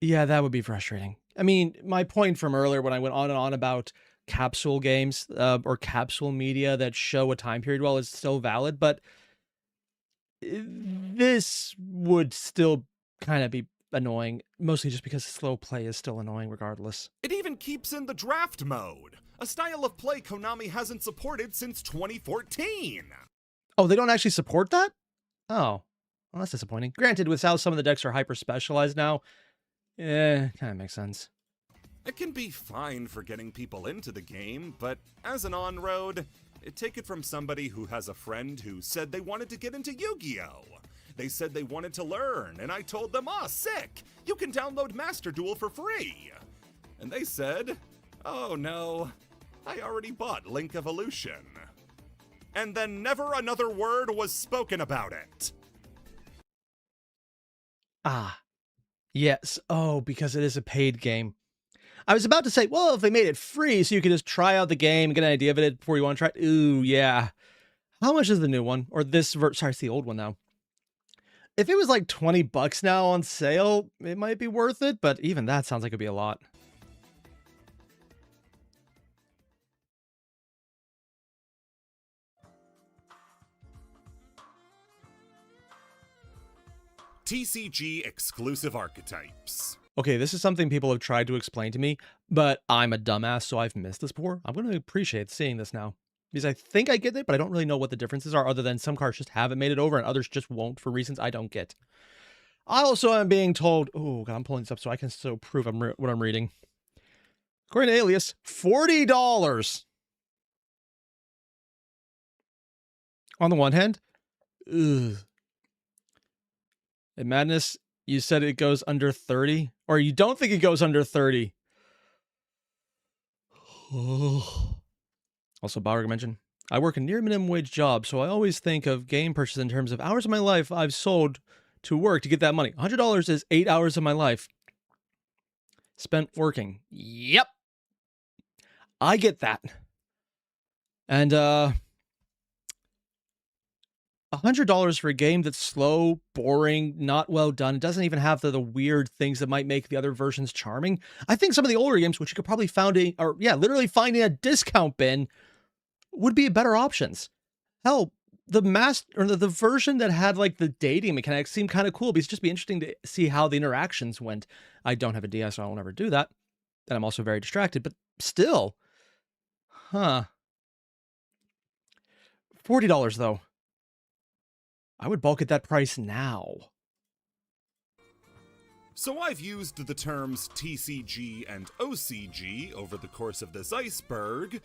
Yeah, that would be frustrating. I mean, my point from earlier when I went on and on about capsule games or capsule media that show a time period well is still valid, but this would still kind of be annoying, mostly just because slow play is still annoying regardless. It even keeps in the draft mode, a style of play Konami hasn't supported since 2014. Oh, they don't actually support that? Oh, well, that's disappointing. Granted, with how some of the decks are hyper-specialized now, kind of makes sense. It can be fine for getting people into the game, but as an on-road, take it from somebody who has a friend who said they wanted to get into Yu-Gi-Oh! They said they wanted to learn, and I told them, "Aw, sick! You can download Master Duel for free!" And they said, "Oh no, I already bought Link Evolution." And then never another word was spoken about it. Ah, yes. Oh, because it is a paid game. I was about to say, well, if they made it free so you could just try out the game and get an idea of it before you want to try it. Ooh, yeah. How much is the new one? Or this sorry, it's the old one now. If it was like $20 now on sale, it might be worth it, but even that sounds like it'd be a lot. TCG exclusive archetypes. Okay, this is something people have tried to explain to me, but I'm a dumbass, so I've missed this before. I'm going to appreciate seeing this now. Because I think I get it, but I don't really know what the differences are, other than some cards just haven't made it over and others just won't for reasons I don't get. I also am being told, oh God, I'm pulling this up so I can still prove what I'm reading. According to Alias, $40. On the one hand, ugh. In Madness, you said it goes under 30, or you don't think it goes under 30. Also, Bauer mentioned, I work a near minimum wage job, so I always think of game purchase in terms of hours of my life I've sold to work to get that money. $100 is 8 hours of my life spent working. Yep. I get that. And, $100 for a game that's slow, boring, not well done. It doesn't even have the weird things that might make the other versions charming. I think some of the older games, which you could probably literally find in a discount bin, would be better options. Hell, the version that had like the dating mechanics seemed kind of cool, because it'd just be interesting to see how the interactions went. I don't have a DS, so I won't ever do that. And I'm also very distracted, but still. Huh. $40 though. I would bulk at that price now. So I've used the terms TCG and OCG over the course of this iceberg,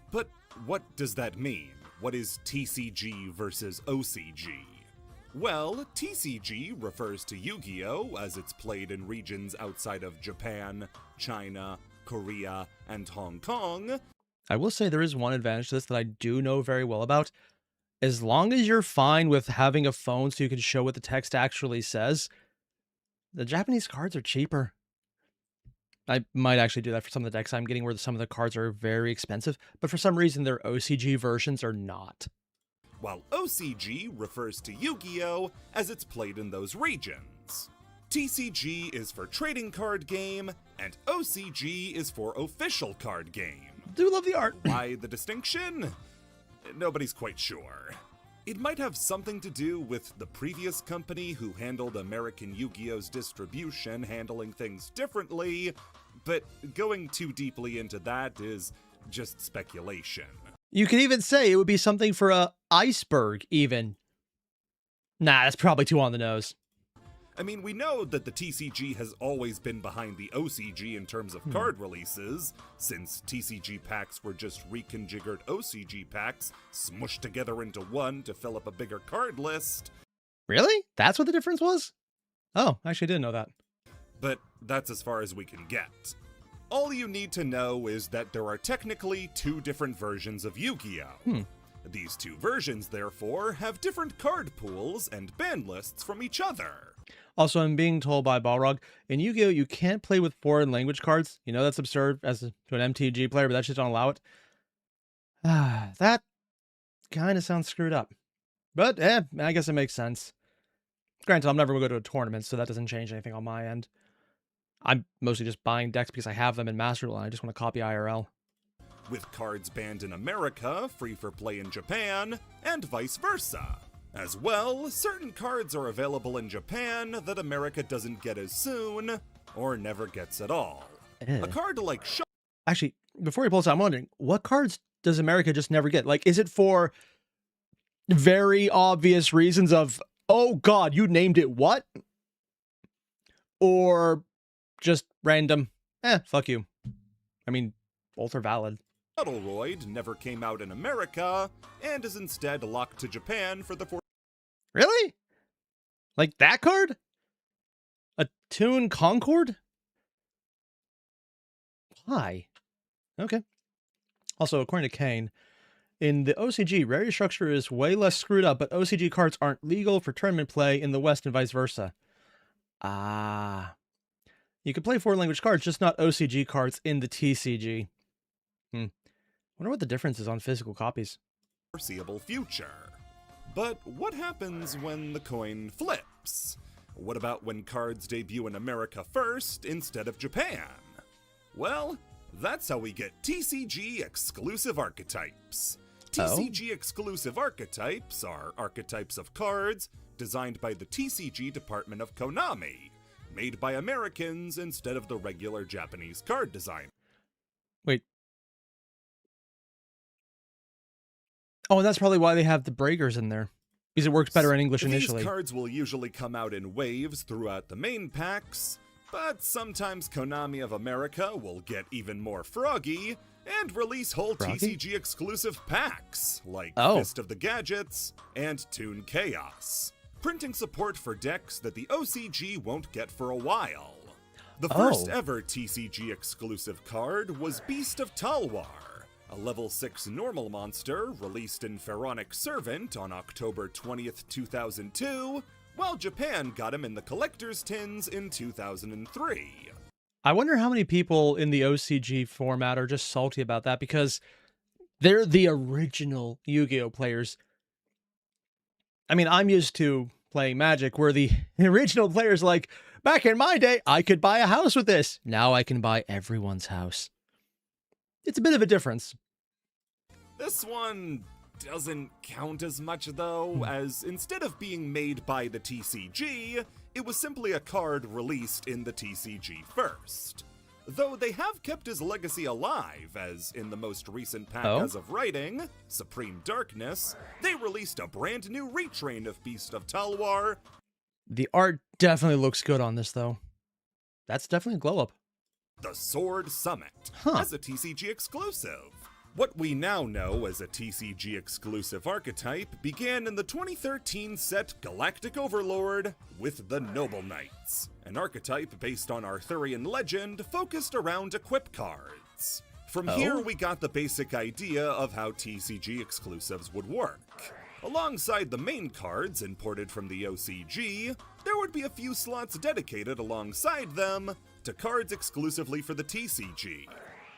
but what does that mean? What is TCG versus OCG? Well, TCG refers to Yu-Gi-Oh! As it's played in regions outside of Japan, China, Korea, and Hong Kong. I will say there is one advantage to this that I do know very well about. As long as you're fine with having a phone so you can show what the text actually says, the Japanese cards are cheaper. I might actually do that for some of the decks I'm getting where some of the cards are very expensive, but for some reason their OCG versions are not. While OCG refers to Yu-Gi-Oh! As it's played in those regions. TCG is for trading card game, and OCG is for official card game. Do love the art. Why the distinction? Nobody's quite sure. It might have something to do with the previous company who handled American Yu-Gi-Oh's distribution handling things differently, but going too deeply into that is just speculation. You could even say it would be something for a iceberg, even. Nah, that's probably too on the nose. I mean, we know that the TCG has always been behind the OCG in terms of card releases, since TCG packs were just reconfigured OCG packs, smushed together into one to fill up a bigger card list. Really? That's what the difference was? Oh, I actually didn't know that. But that's as far as we can get. All you need to know is that there are technically two different versions of Yu-Gi-Oh! These two versions, therefore, have different card pools and ban lists from each other. Also, I'm being told by Balrog, in Yu-Gi-Oh! You can't play with foreign language cards. You know that's absurd to an MTG player, but that just don't allow it. That kind of sounds screwed up. But, I guess it makes sense. Granted, I'm never going to go to a tournament, so that doesn't change anything on my end. I'm mostly just buying decks because I have them in Master Duel, and I just want to copy IRL. With cards banned in America, free for play in Japan, and vice versa. As well, certain cards are available in Japan that America doesn't get as soon, or never gets at all. A card like Actually, before he pulls out, I'm wondering, what cards does America just never get? Like, is it for very obvious reasons of, oh god, you named it what? Or just random, fuck you. I mean, both are valid. Shuttleroid never came out in America, and is instead locked to Japan for the Really? Like that card? A Toon Concord? Why? Okay. Also, according to Kane, in the OCG, rarity structure is way less screwed up, but OCG cards aren't legal for tournament play in the West and vice versa. Ah. You can play foreign language cards, just not OCG cards in the TCG. Wonder what the difference is on physical copies. Foreseeable future. But what happens when the coin flips? What about when cards debut in America first instead of Japan? Well, that's how we get TCG exclusive archetypes. TCG exclusive archetypes are archetypes of cards designed by the TCG department of Konami, made by Americans instead of the regular Japanese card design. Wait. Oh, and that's probably why they have the breakers in there. Because it works better in English initially. These cards will usually come out in waves throughout the main packs, but sometimes Konami of America will get even more froggy and release whole TCG exclusive packs, like Fist of the Gadgets and Toon Chaos, printing support for decks that the OCG won't get for a while. The first ever TCG exclusive card was Beast of Talwar, a level 6 normal monster released in Pharaonic Servant on October 20th, 2002, while Japan got him in the collector's tins in 2003. I wonder how many people in the OCG format are just salty about that, because they're the original Yu-Gi-Oh players. I mean, I'm used to playing Magic, where the original players like, back in my day, I could buy a house with this. Now I can buy everyone's house. It's a bit of a difference. This one doesn't count as much, though, as instead of being made by the TCG, it was simply a card released in the TCG first. Though they have kept his legacy alive, as in the most recent pack as of writing, Supreme Darkness, they released a brand new retrain of Beast of Talwar. The art definitely looks good on this, though. That's definitely a glow-up. The Sword Summit, as a TCG exclusive. What we now know as a TCG exclusive archetype began in the 2013 set Galactic Overlord with the Noble Knights, an archetype based on Arthurian legend focused around equip cards. From here we got the basic idea of how TCG exclusives would work. Alongside the main cards imported from the OCG, there would be a few slots dedicated alongside them to cards exclusively for the TCG.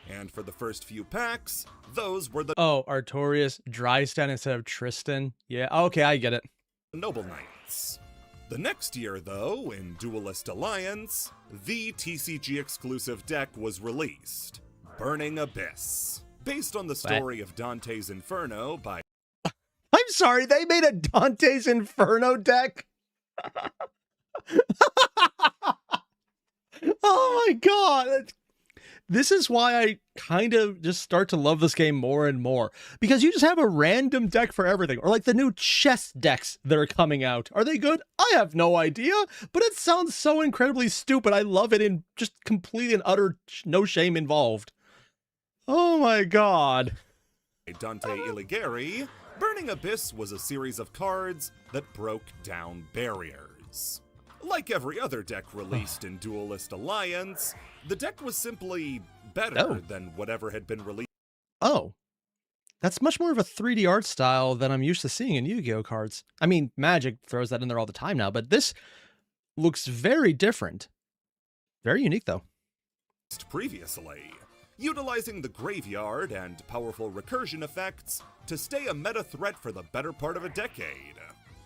And for the first few packs, those were the Artorias, Drystan instead of Tristan. Yeah, okay, I get it. Noble Knights. The next year, though, in Duelist Alliance, the TCG exclusive deck was released, Burning Abyss, based on the story of Dante's Inferno by... I'm sorry, they made a Dante's Inferno deck? Oh my god! This is why I kind of just start to love this game more and more. Because you just have a random deck for everything. Or like the new chess decks that are coming out. Are they good? I have no idea. But it sounds so incredibly stupid. I love it in just complete and utter no shame involved. Oh my god. Dante Alighieri, Burning Abyss was a series of cards that broke down barriers. Like every other deck released in Duelist Alliance, the deck was simply better than whatever had been released. Oh. That's much more of a 3D art style than I'm used to seeing in Yu-Gi-Oh cards. I mean, Magic throws that in there all the time now, but this looks very different. Very unique, though. Previously, utilizing the graveyard and powerful recursion effects to stay a meta threat for the better part of a decade.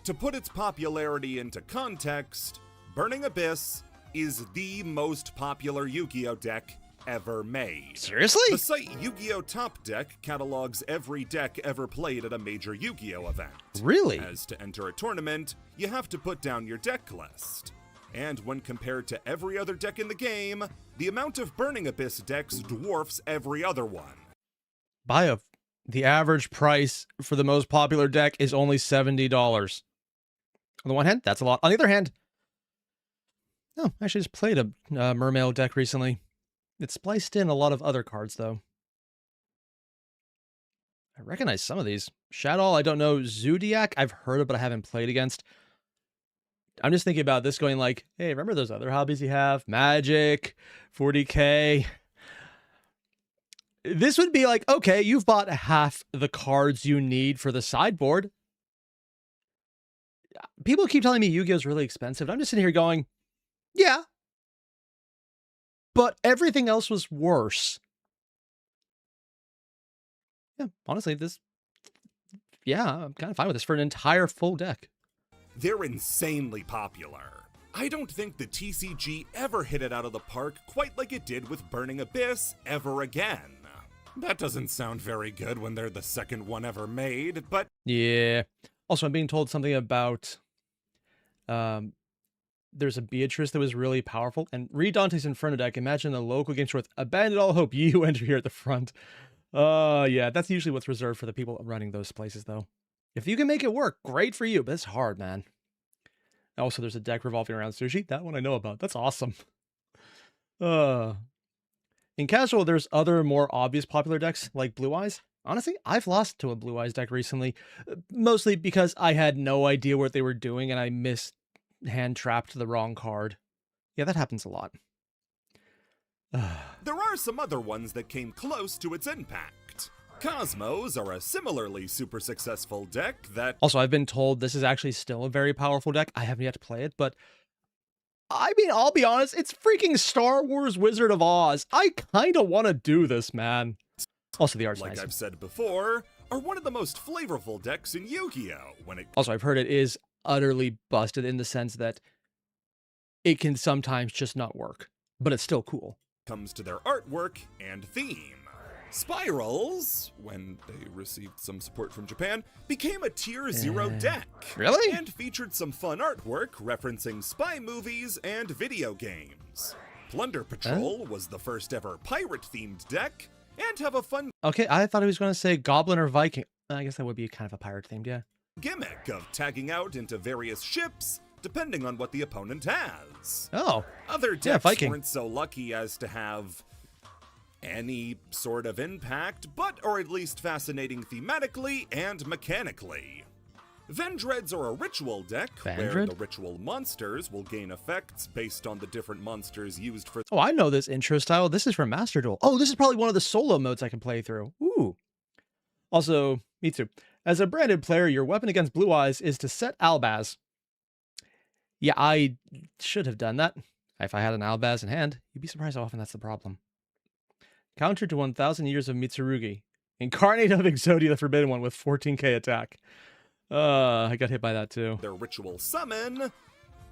To put its popularity into context, Burning Abyss is the most popular Yu-Gi-Oh deck ever made. Seriously? The site Yu-Gi-Oh Top Deck catalogs every deck ever played at a major Yu-Gi-Oh event. Really? As to enter a tournament, you have to put down your deck list. And when compared to every other deck in the game, the amount of Burning Abyss decks dwarfs every other one. The average price for the most popular deck is only $70. On the one hand, that's a lot. On the other hand, I actually just played a Mermail deck recently. It spliced in a lot of other cards, though. I recognize some of these. Shadow, I don't know. Zodiac, I've heard of, but I haven't played against. I'm just thinking about this going like, hey, remember those other hobbies you have? Magic, 40K. This would be like, okay, you've bought half the cards you need for the sideboard. People keep telling me Yu-Gi-Oh is really expensive. I'm just sitting here going, yeah. But everything else was worse. Yeah, honestly, I'm kind of fine with this for an entire full deck. They're insanely popular. I don't think the TCG ever hit it out of the park quite like it did with Burning Abyss ever again. That doesn't sound very good when they're the second one ever made, but... Yeah. Also, I'm being told something about... there's a Beatrice that was really powerful. And read Dante's Inferno deck. Imagine a local game store with abandon all hope. You enter here at the front. Yeah, that's usually what's reserved for the people running those places, though. If you can make it work, great for you, but it's hard, man. Also, there's a deck revolving around sushi. That one I know about. That's awesome. In casual, there's other more obvious popular decks like Blue Eyes. Honestly, I've lost to a Blue Eyes deck recently, mostly because I had no idea what they were doing and I hand trapped the wrong card. Yeah, that happens a lot. There are some other ones that came close to its impact. Cosmos are a similarly super successful deck that... Also, I've been told this is actually still a very powerful deck. I haven't yet to play it, but... I mean, I'll be honest, it's freaking Star Wars Wizard of Oz. I kind of want to do this, man. Also, the art's like nice. I've said before, are one of the most flavorful decks in Yu-Gi-Oh! Also, I've heard it is utterly busted in the sense that it can sometimes just not work, but it's still cool. Comes to their artwork and theme. Spirals, when they received some support from Japan, became a Tier 0 deck. Really? And featured some fun artwork referencing spy movies and video games. Plunder Patrol was the first ever pirate-themed deck, and have a fun... Okay, I thought he was going to say Goblin or Viking. I guess that would be kind of a pirate-themed, yeah. Gimmick of tagging out into various ships, depending on what the opponent has. Oh. Other decks weren't so lucky as to have any sort of impact, but are at least fascinating thematically and mechanically. Vendreads are a ritual deck where the ritual monsters will gain effects based on the different monsters used for... Oh, I know this intro style. This is from Master Duel. Oh, this is probably one of the solo modes I can play through. Ooh. Also, me too. As a branded player, your weapon against Blue Eyes is to set Albaz. Yeah, I should have done that. If I had an Albaz in hand, you'd be surprised how often that's the problem. Counter to 1,000 years of Mitsurugi. Incarnate of Exodia, the Forbidden One, with 14k attack. I got hit by that too. Their ritual summon,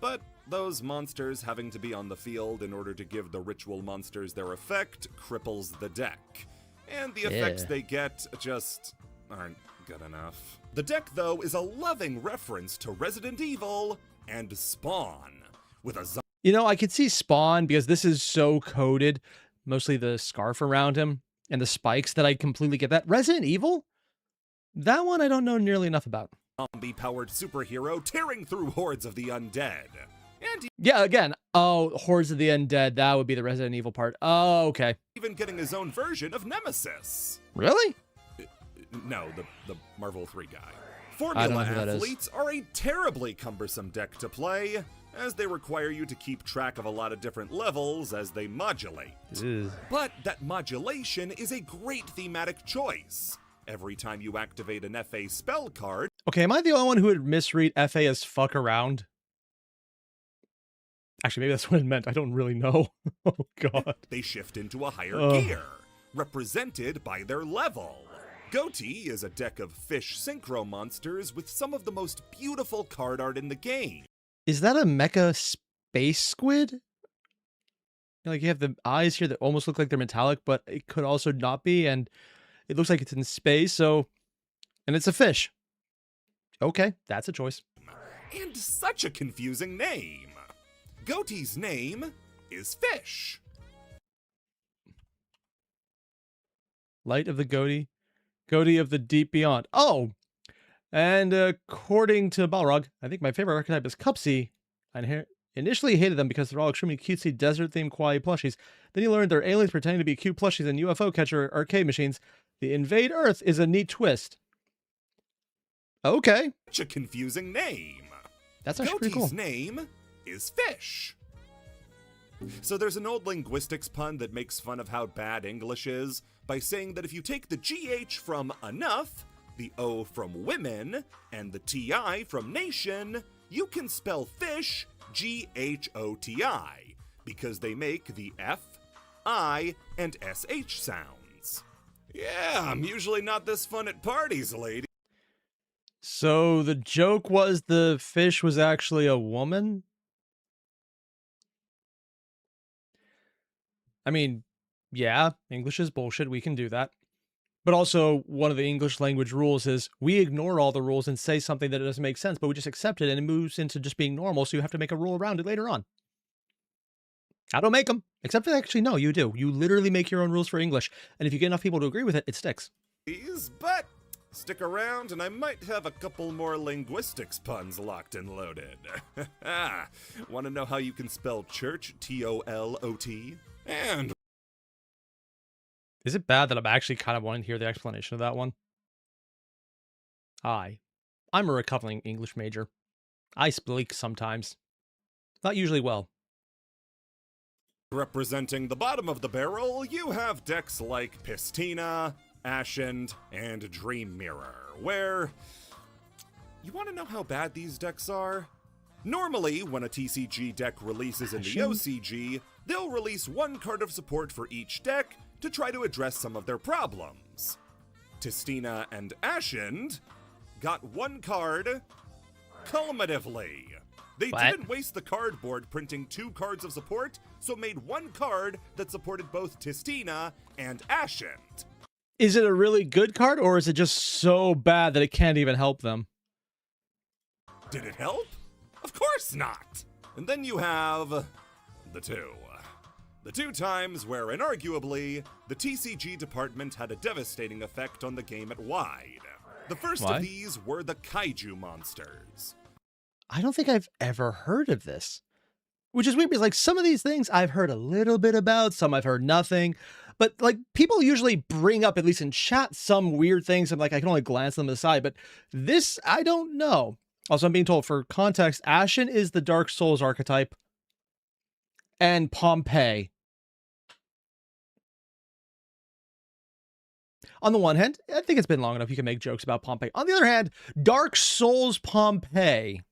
but those monsters having to be on the field in order to give the ritual monsters their effect cripples the deck. And the effects they get just aren't good enough. The deck, though, is a loving reference to Resident Evil and Spawn, with a... You know, I could see Spawn because this is so coded. Mostly the scarf around him and the spikes that I completely get that. Resident Evil? That one I don't know nearly enough about. Zombie-powered superhero tearing through hordes of the undead. And yeah, again, hordes of the undead, that would be the Resident Evil part. Oh, okay. Even getting his own version of Nemesis. Really? No, the Marvel 3 guy. Formula athletes are a terribly cumbersome deck to play, as they require you to keep track of a lot of different levels as they modulate. But that modulation is a great thematic choice. Every time you activate an FA spell card... Okay, am I the only one who would misread FA as fuck around? Actually, maybe that's what it meant. I don't really know. Oh, God. They shift into a higher gear, represented by their level. Goatee is a deck of fish synchro monsters with some of the most beautiful card art in the game. Is that a mecha space squid? Like, you have the eyes here that almost look like they're metallic, but it could also not be, and it looks like it's in space, so... And it's a fish. Okay, that's a choice. And such a confusing name. Goatee's name is Fish. Light of the Goatee. Goatee of the Deep Beyond. Oh! And according to Balrog, I think my favorite archetype is Cupsy. I initially hated them because they're all extremely cutesy desert-themed kawaii plushies. Then you learned they're aliens pretending to be cute plushies and UFO catcher arcade machines. The Invade Earth is a neat twist. Okay. Such a confusing name. That's actually pretty cool. Goatee's name is Fish. So there's an old linguistics pun that makes fun of how bad English is by saying that if you take the GH from enough, the O from women, and the TI from nation, you can spell fish GHOTI, because they make the F, I, and SH sounds. Yeah, I'm usually not this fun at parties, lady. So the joke was the fish was actually a woman? I mean, yeah, English is bullshit. We can do that. But also, one of the English language rules is we ignore all the rules and say something that doesn't make sense, but we just accept it and it moves into just being normal, so you have to make a rule around it later on. I don't make them. Except for actually, no, you do. You literally make your own rules for English. And if you get enough people to agree with it, it sticks. But stick around and I might have a couple more linguistics puns locked and loaded. Want to know how you can spell church, T-O-L-O-T? And is it bad that I'm actually kind of wanting to hear the explanation of that one? Hi, I'm a recovering English major. I speak sometimes. Not usually well. representing the bottom of the barrel, you have decks like Pistina, Ascend, and Dream Mirror, where... You want to know how bad these decks are? Normally, when a TCG deck releases in the OCG, they'll release one card of support for each deck to try to address some of their problems. Tistina and Ascend got one card cumulatively. They didn't waste the cardboard printing two cards of support, so made one card that supported both Tistina and Ascend. Is it a really good card, or is it just so bad that it can't even help them? Did it help? Of course not! And then you have the two. The two times where, inarguably, the TCG department had a devastating effect on the game at wide. The first of these were the Kaiju Monsters. I don't think I've ever heard of this. Which is weird, because like some of these things I've heard a little bit about, some I've heard nothing. But like people usually bring up, at least in chat, some weird things. I'm like, I can only glance them aside. But this, I don't know. Also, I'm being told, for context, Ashen is the Dark Souls archetype. And Pompeii. On the one hand, I think it's been long enough you can make jokes about Pompeii. On the other hand, Dark Souls Pompeii.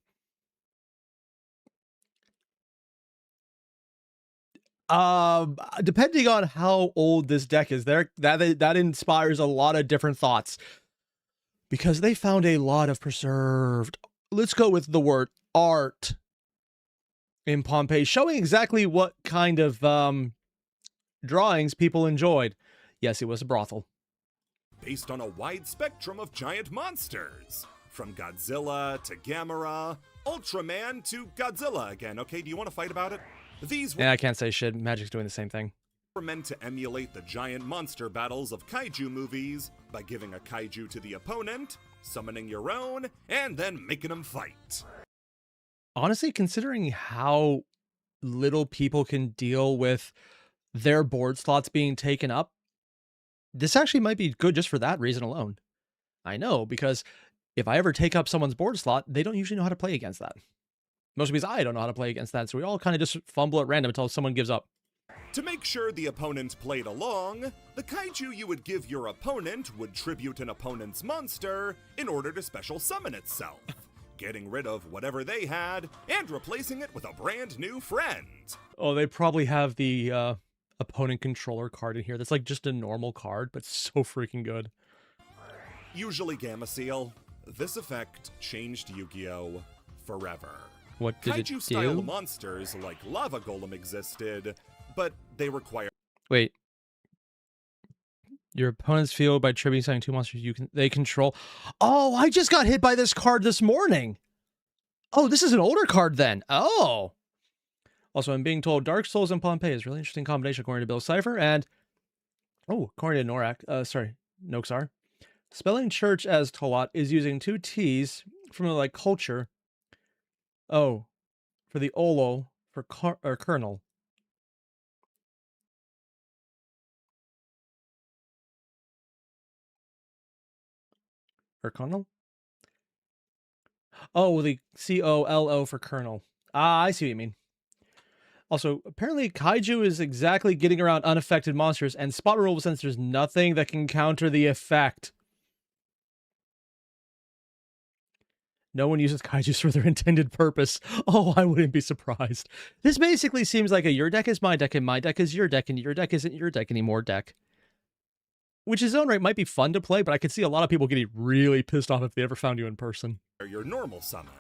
Depending on how old this deck is, that inspires a lot of different thoughts. Because they found a lot of preserved, let's go with the word art in Pompeii, showing exactly what kind of drawings people enjoyed. Yes, it was a brothel. Based on a wide spectrum of giant monsters. From Godzilla to Gamera, Ultraman to Godzilla again. Okay, do you want to fight about it? These I can't say shit. Magic's doing the same thing. Were meant to emulate the giant monster battles of kaiju movies by giving a kaiju to the opponent, summoning your own, and then making them fight. Honestly, considering how little people can deal with their board slots being taken up, this actually might be good just for that reason alone. I know, because if I ever take up someone's board slot, they don't usually know how to play against that. Mostly because I don't know how to play against that, so we all kind of just fumble at random until someone gives up. To make sure the opponent played along, the kaiju you would give your opponent would tribute an opponent's monster in order to special summon itself, getting rid of whatever they had and replacing it with a brand new friend. Oh, they probably have the opponent controller card in here that's like just a normal card, but so freaking good. Usually Gamma Seal, this effect changed Yu-Gi-Oh! Forever. What did it do? Kaiju-style monsters like Lava Golem existed, but they require... Wait. Your opponent's field by tributing two monsters they control. Oh, I just got hit by this card this morning. Oh, this is an older card then. Oh. Also, I'm being told Dark Souls and Pompeii is a really interesting combination according to Bill Cipher, and according to Noxar. Spelling church as Talat is using two T's from the culture. Oh, for the Olo for kernel. Or kernel? Oh, the COLO for kernel. Ah, I see what you mean. Also, apparently Kaiju is exactly getting around unaffected monsters, and spot removal since there's nothing that can counter the effect. No one uses Kaijus for their intended purpose. Oh, I wouldn't be surprised. This basically seems like a your deck is my deck, and my deck is your deck, and your deck isn't your deck anymore deck. Which in its own right might be fun to play, but I could see a lot of people getting really pissed off if they ever found you in person. Your normal summon.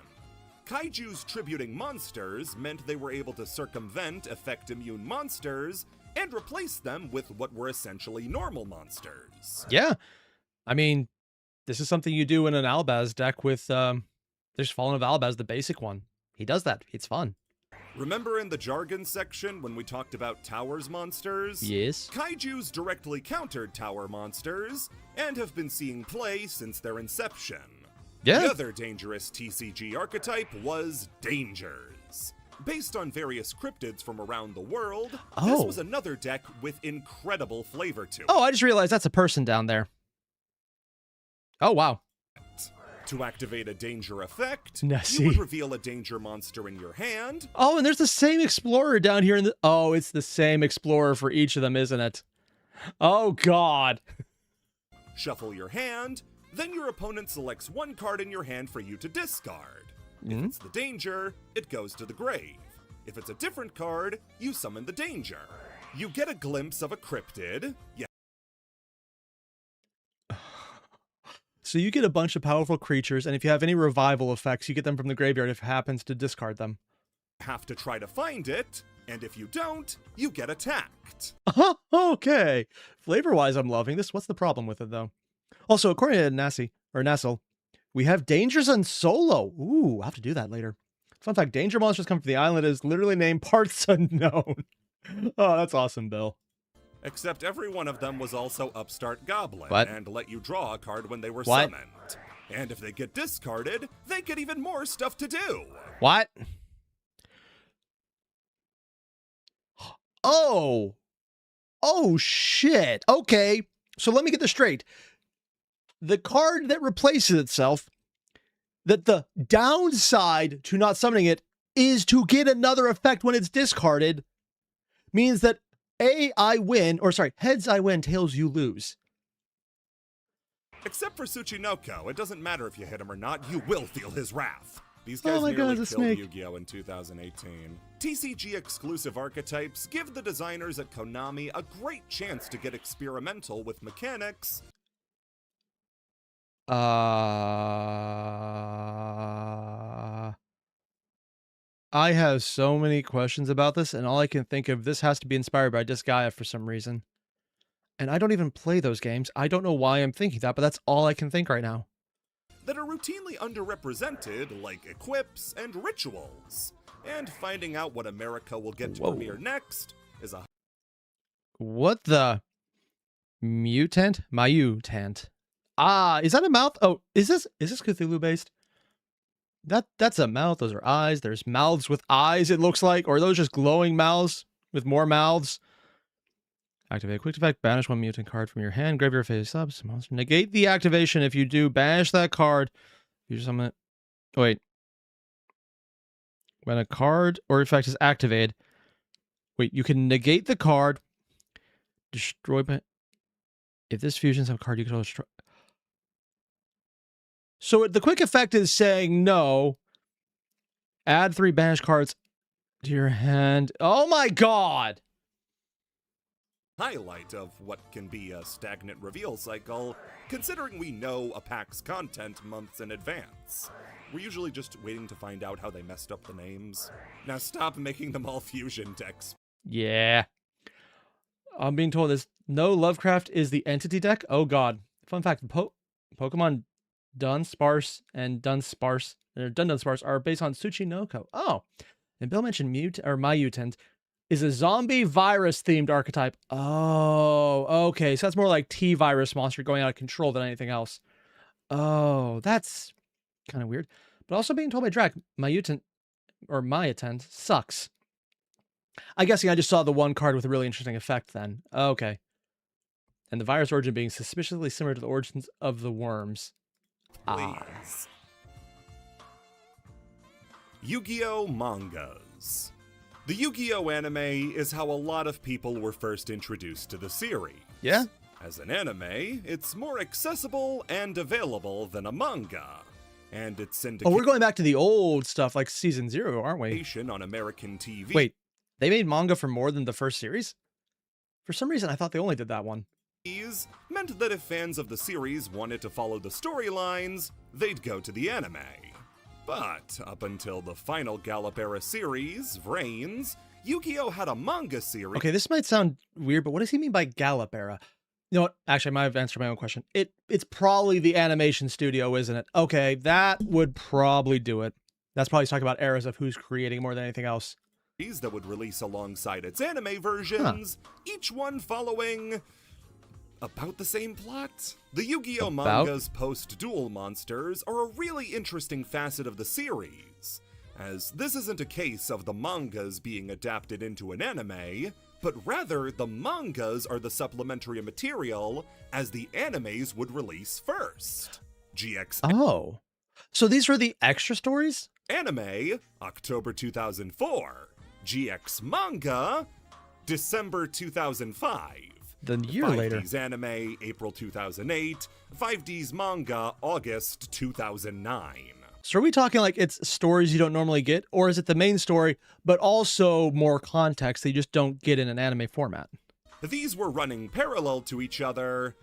Kaijus tributing monsters meant they were able to circumvent effect-immune monsters and replace them with what were essentially normal monsters. Yeah. I mean, this is something you do in an Albaz deck with... There's Fallen of Albaz, the basic one. He does that. It's fun. Remember in the jargon section when we talked about towers monsters? Yes. Kaijus directly countered tower monsters and have been seeing play since their inception. Yeah. The other dangerous TCG archetype was Dangers. Based on various cryptids from around the world, this was another deck with incredible flavor to it. Oh, I just realized that's a person down there. Oh, wow. To activate a danger effect, Nessie. you would reveal a danger monster in your hand. Oh, and there's the same explorer down here in the... Oh, it's the same explorer for each of them, isn't it? Oh, God. Shuffle your hand, then your opponent selects one card in your hand for you to discard. If it's the danger, it goes to the grave. If it's a different card, you summon the danger. You get a glimpse of a cryptid. So you get a bunch of powerful creatures, and if you have any revival effects, you get them from the graveyard if it happens to discard them. Have to try to find it, and if you don't, you get attacked. Okay. Flavor-wise, I'm loving this. What's the problem with it, though? Also, according to Nassel, we have dangers on solo. Ooh, I'll have to do that later. Fun fact, danger monsters come from the island is literally named Parts Unknown. Oh, that's awesome, Bill. Except every one of them was also Upstart Goblin and let you draw a card when they were summoned. And if they get discarded, they get even more stuff to do. What? Oh. Oh, shit. Okay. So let me get this straight. The card that replaces itself, that the downside to not summoning it is to get another effect when it's discarded, means that I win, or sorry, heads I win, tails you lose. Except for Tsuchinoko, it doesn't matter if you hit him or not, you will feel his wrath. These guys Oh my nearly God, killed snake. Yu-Gi-Oh! In 2018. TCG exclusive archetypes give the designers at Konami a great chance to get experimental with mechanics. I have so many questions about this, and all I can think of, this has to be inspired by Disgaea for some reason. And I don't even play those games. I don't know why I'm thinking that, but that's all I can think right now. That are routinely underrepresented, like equips and rituals. And finding out what America will get to premiere next is a... What the? Mutant? Mayutant. Ah, is that a mouth? Oh, is this Cthulhu based? That's a mouth. Those are eyes. There's mouths with eyes, it looks like. Or are those just glowing mouths with more mouths? Activate quick effect. Banish one mutant card from your hand. Graveyard face up. Monster. Negate the activation. If you do, banish that card. You summon it. Oh, wait. When a card or effect is activated. Wait, you can negate the card. Destroy. If this fusions have a card, you can destroy. So the quick effect is saying no. Add 3 banished cards to your hand. Oh my God! highlight of what can be a stagnant reveal cycle, considering we know a pack's content months in advance. We're usually just waiting to find out how they messed up the names. Now stop making them all fusion decks. Yeah. I'm being told this. No, Lovecraft is the entity deck. Oh God. Fun fact, Pokemon Dunsparce and Dunsparce are based on Tsuchinoko. Oh. And Bill mentioned Mayutant is a zombie virus themed archetype. Oh, okay. So that's more like T-virus monster going out of control than anything else. Oh, that's kind of weird. But also being told by Drac, Mayutant sucks. I guess I just saw the one card with a really interesting effect then. Okay. And the virus origin being suspiciously similar to the origins of the worms. Please. Yu-Gi-Oh! Mangas. The Yu-Gi-Oh! Anime is how a lot of people were first introduced to the series. Yeah? As an anime, it's more accessible and available than a manga. And it's syndication. Oh, we're going back to the old stuff, like Season 0, aren't we? On American TV. Wait, they made manga for more than the first series? For some reason, I thought they only did that one. Meant that if fans of the series wanted to follow the storylines, they'd go to the anime. But up until the final Gallop Era series, Vrains, Yu-Gi-Oh! Had a manga series. Okay, this might sound weird, but what does he mean by Gallop Era? You know what? Actually, I might have answered my own question. It's probably the animation studio, isn't it? Okay, that would probably do it. That's probably talking about eras of who's creating more than anything else. that would release alongside its anime versions, each one following about the same plot. The Yu-Gi-Oh mangas post-Duel Monsters are a really interesting facet of the series, as this isn't a case of the mangas being adapted into an anime, but rather the mangas are the supplementary material as the animes would release first. GX. Oh, so these were the extra stories? Anime, October 2004. GX manga, December 2005. The year 5D's later. anime, April 2008. 5D's manga, August 2009. So are we talking like it's stories you don't normally get, or is it the main story, but also more context that you just don't get in an anime format? These were running parallel to each other,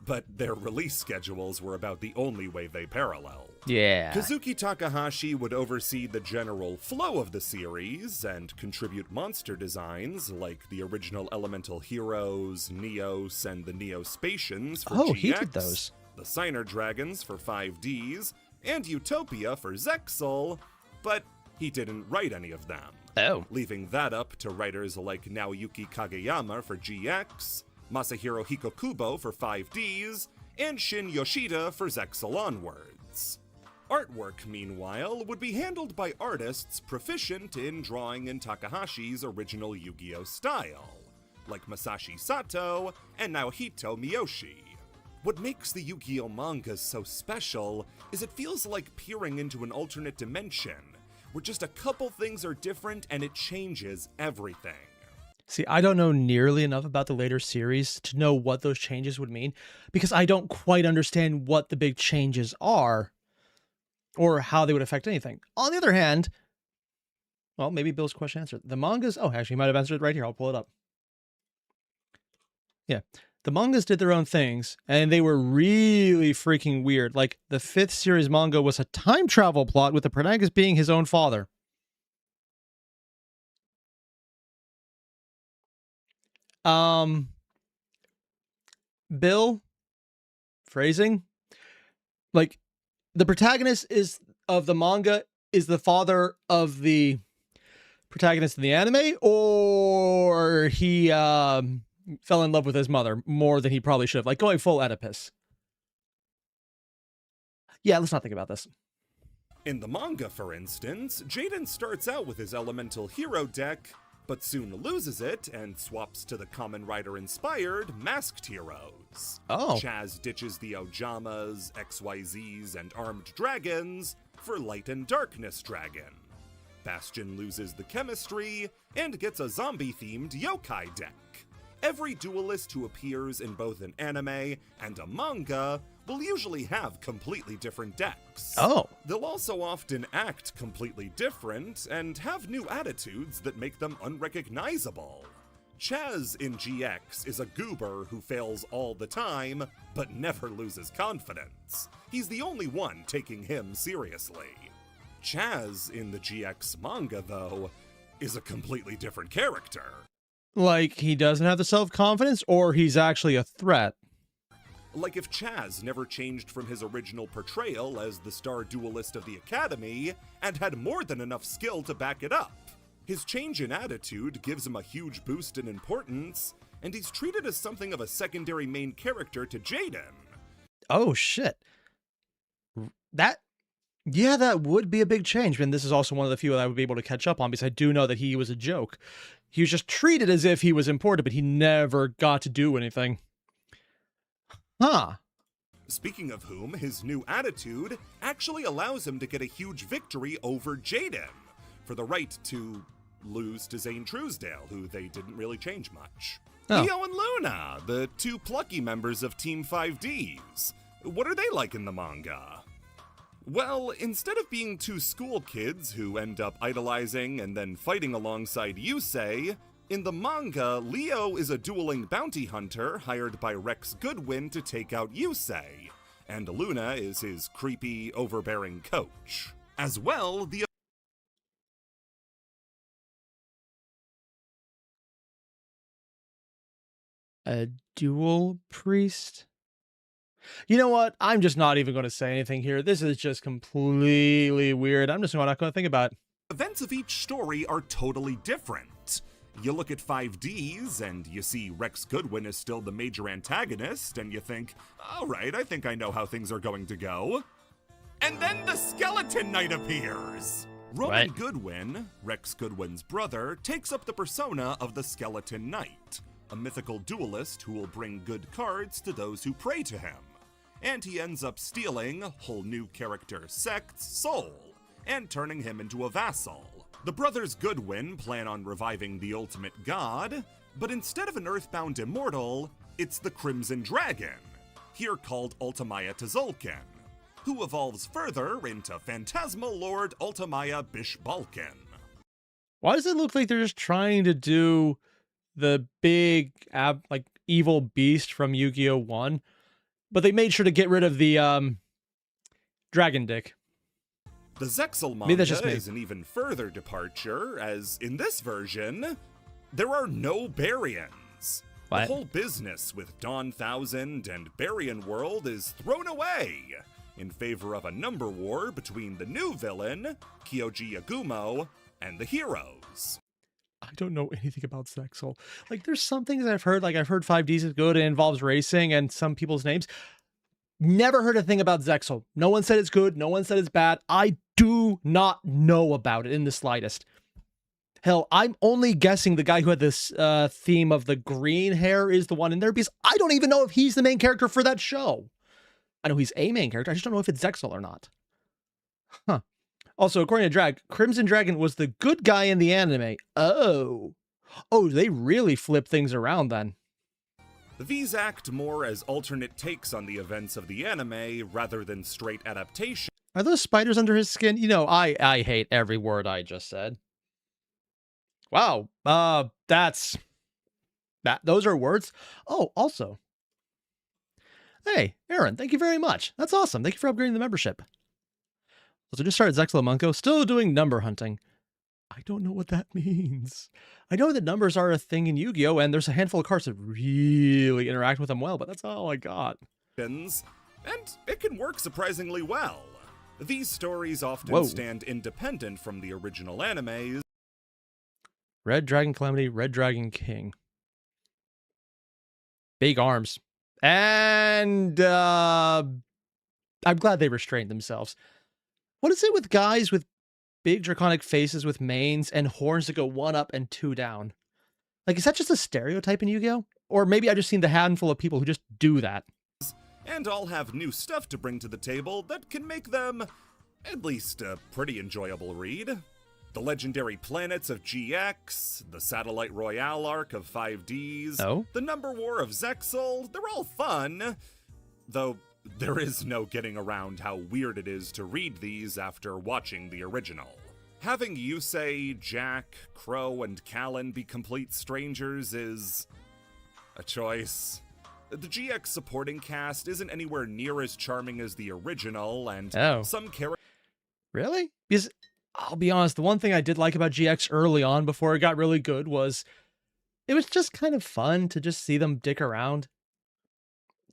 but their release schedules were about the only way they parallel. Yeah. Kazuki Takahashi would oversee the general flow of the series and contribute monster designs like the original Elemental Heroes, Neos, and the Neospatians for GX, he did those. the Signer Dragons for 5Ds, and Utopia for Zexal, but he didn't write any of them. Oh. Leaving that up to writers like Naoyuki Kageyama for GX, Masahiro Hikokubo for 5Ds, and Shin Yoshida for Zexal onwards. Artwork, meanwhile, would be handled by artists proficient in drawing in Takahashi's original Yu-Gi-Oh style, like Masashi Sato and Naohito Miyoshi. What makes the Yu-Gi-Oh mangas so special is it feels like peering into an alternate dimension, where just a couple things are different and it changes everything. See, I don't know nearly enough about the later series to know what those changes would mean, because I don't quite understand what the big changes are or how they would affect anything. On the other hand, well, maybe Bill's question answered. The mangas, oh, actually, he might have answered it right here. I'll pull it up. Yeah. The mangas did their own things, and they were really freaking weird. Like, the 5th series manga was a time travel plot with the protagonist being his own father. Bill, phrasing, like, the protagonist of the manga is the father of the protagonist in the anime, or he fell in love with his mother more than he probably should have, like going full Oedipus. Yeah, let's not think about this. In the manga, for instance, Jaden starts out with his Elemental Hero deck, but soon loses it and swaps to the Kamen Rider-inspired Masked Heroes. Oh. Chaz ditches the Ojamas, XYZs, and Armed Dragons for Light and Darkness Dragon. Bastion loses the chemistry and gets a zombie-themed yokai deck. Every duelist who appears in both an anime and a manga will usually have completely different decks. Oh. They'll also often act completely different and have new attitudes that make them unrecognizable. Chaz in GX is a goober who fails all the time, but never loses confidence. He's the only one taking him seriously. Chaz in the GX manga, though, is a completely different character. Like, he doesn't have the self-confidence, or he's actually a threat. Like if Chaz never changed from his original portrayal as the star duelist of the Academy and had more than enough skill to back it up. His change in attitude gives him a huge boost in importance, and he's treated as something of a secondary main character to Jaden. Oh, shit. That would be a big change, and this is also one of the few that I would be able to catch up on, because I do know that he was a joke. He was just treated as if he was important, but he never got to do anything. Huh. Speaking of whom, his new attitude actually allows him to get a huge victory over Jaden, for the right to lose to Zane Truesdale, who they didn't really change much. Oh. Leo and Luna, the two plucky members of Team 5Ds. What are they like in the manga? Well, instead of being two school kids who end up idolizing and then fighting alongside Yusei, in the manga, Leo is a dueling bounty hunter hired by Rex Goodwin to take out Yusei, and Luna is his creepy, overbearing coach. As well, the A dual priest? You know what? I'm just not even going to say anything here. This is just completely weird. I'm just not going to think about it. Events of each story are totally different. You look at 5Ds and you see Rex Goodwin is still the major antagonist, and you think, all right, I think I know how things are going to go. And then the Skeleton Knight appears! Roman Goodwin, Rex Goodwin's brother, takes up the persona of the Skeleton Knight, a mythical duelist who will bring good cards to those who pray to him. And he ends up stealing whole new character Sect's soul, and turning him into a vassal. The brothers Goodwin plan on reviving the ultimate god, but instead of an earthbound immortal, it's the Crimson Dragon, here called Ultimaya Tzolk'in, who evolves further into Phantasmal Lord Ultimaya Bishbalkin. Why does it look like they're just trying to do the big, evil beast from Yu-Gi-Oh! 1, but they made sure to get rid of the, dragon dick? The Zexal manga is an even further departure, as in this version, there are no Baryons. The whole business with Dawn Thousand and Baryon World is thrown away in favor of a number war between the new villain, Kyoji Yagumo, and the heroes. I don't know anything about Zexal. There's some things I've heard, I've heard 5Ds is good and involves racing and some people's names. Never heard a thing about Zexal. No one said it's good. No one said it's bad. I do not know about it in the slightest. Hell, I'm only guessing the guy who had this theme of the green hair is the one in there, because I don't even know if he's the main character for that show. I know he's a main character. I just don't know if it's Zexal or not. Huh. Also, according to Drag, Crimson Dragon was the good guy in the anime. Oh, they really flip things around then. These act more as alternate takes on the events of the anime rather than straight adaptation. Are those spiders under his skin? You know, I hate every word I just said. Wow. Those are words. Oh, also. Hey, Aaron, thank you very much. That's awesome. Thank you for upgrading the membership. So just started Zexal Munko, still doing number hunting. I don't know what that means. I know that numbers are a thing in Yu-Gi-Oh! And there's a handful of cards that really interact with them well, but that's all I got. And it can work surprisingly well. These stories often stand independent from the original animes. Red Dragon Calamity, Red Dragon King. Big arms. And I'm glad they restrained themselves. What is it with guys with big draconic faces with manes and horns that go 1 up and 2 down? Is that just a stereotype in Yu-Gi-Oh? Or maybe I've just seen the handful of people who just do that. And all have new stuff to bring to the table that can make them at least a pretty enjoyable read. The legendary planets of GX, the Satellite Royale arc of 5Ds, the Number War of Zexal, they're all fun. Though there is no getting around how weird it is to read these after watching the original. Having Yusei, Jack, Crow, and Callan be complete strangers is a choice. The GX supporting cast isn't anywhere near as charming as the original, and some characters... Really? Because, I'll be honest, the one thing I did like about GX early on before it got really good was it was just kind of fun to just see them dick around.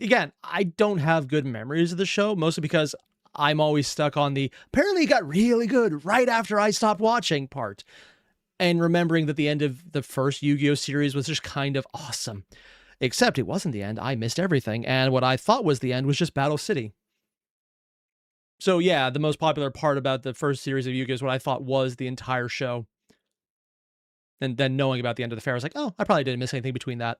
Again, I don't have good memories of the show, mostly because I'm always stuck on the apparently it got really good right after I stopped watching part. And remembering that the end of the first Yu-Gi-Oh! Series was just kind of awesome. Except it wasn't the end. I missed everything. And what I thought was the end was just Battle City. So yeah, the most popular part about the first series of Yu-Gi-Oh! Is what I thought was the entire show. And then knowing about the end of the fair, I was like, oh, I probably didn't miss anything between that.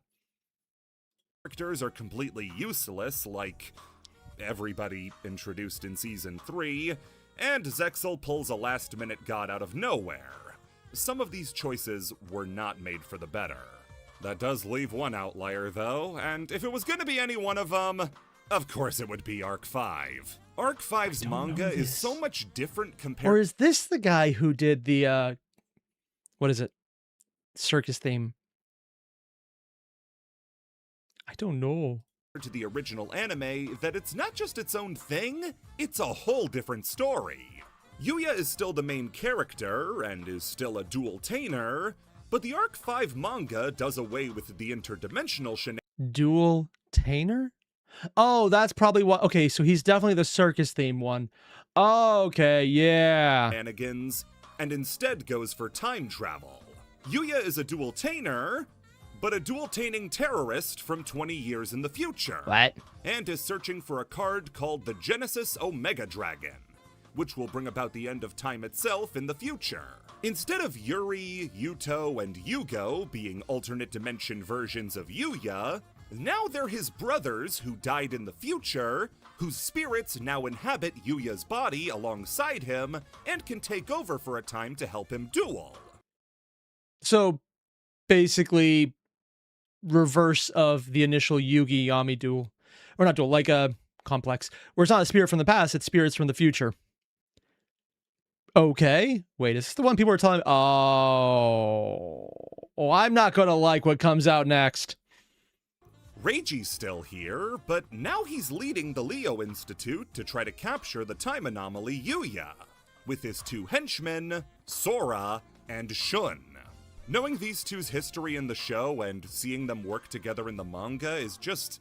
Characters are completely useless, like everybody introduced in Season 3, and Zexal pulls a last-minute god out of nowhere. Some of these choices were not made for the better. That does leave one outlier, though, and if it was gonna be any one of them, of course it would be Arc 5. Arc 5's manga is so much different compared... Or is this the guy who did the, what is it? Circus theme? I don't know. To the original anime, that it's not just its own thing, it's a whole different story. Yuya is still the main character, and is still a dual-tainer, but the Arc 5 manga does away with the interdimensional Dual-tainer? Oh, that's probably what... Okay, so he's definitely the circus theme one. Oh, okay, yeah. Shenanigans, and instead goes for time travel. YuGiOh is a dual-tainer, but a dual-taining terrorist from 20 years in the future. What? And is searching for a card called the Genesis Omega Dragon, which will bring about the end of time itself in the future. Instead of Yuri, Yuto, and YuGiOh being alternate dimension versions of YuGiOh, now they're his brothers who died in the future, whose spirits now inhabit YuGiOh's body alongside him and can take over for a time to help him duel. So, basically, reverse of the initial Yugi Yami duel. Or not duel, like a complex. Where it's not a spirit from the past, it's spirits from the future. Okay. Wait, is this the one people are telling me? Oh, I'm not going to like what comes out next. Reiji's still here, but now he's leading the Leo Institute to try to capture the time anomaly YuGiOh, with his two henchmen, Sora and Shun. Knowing these two's history in the show and seeing them work together in the manga is just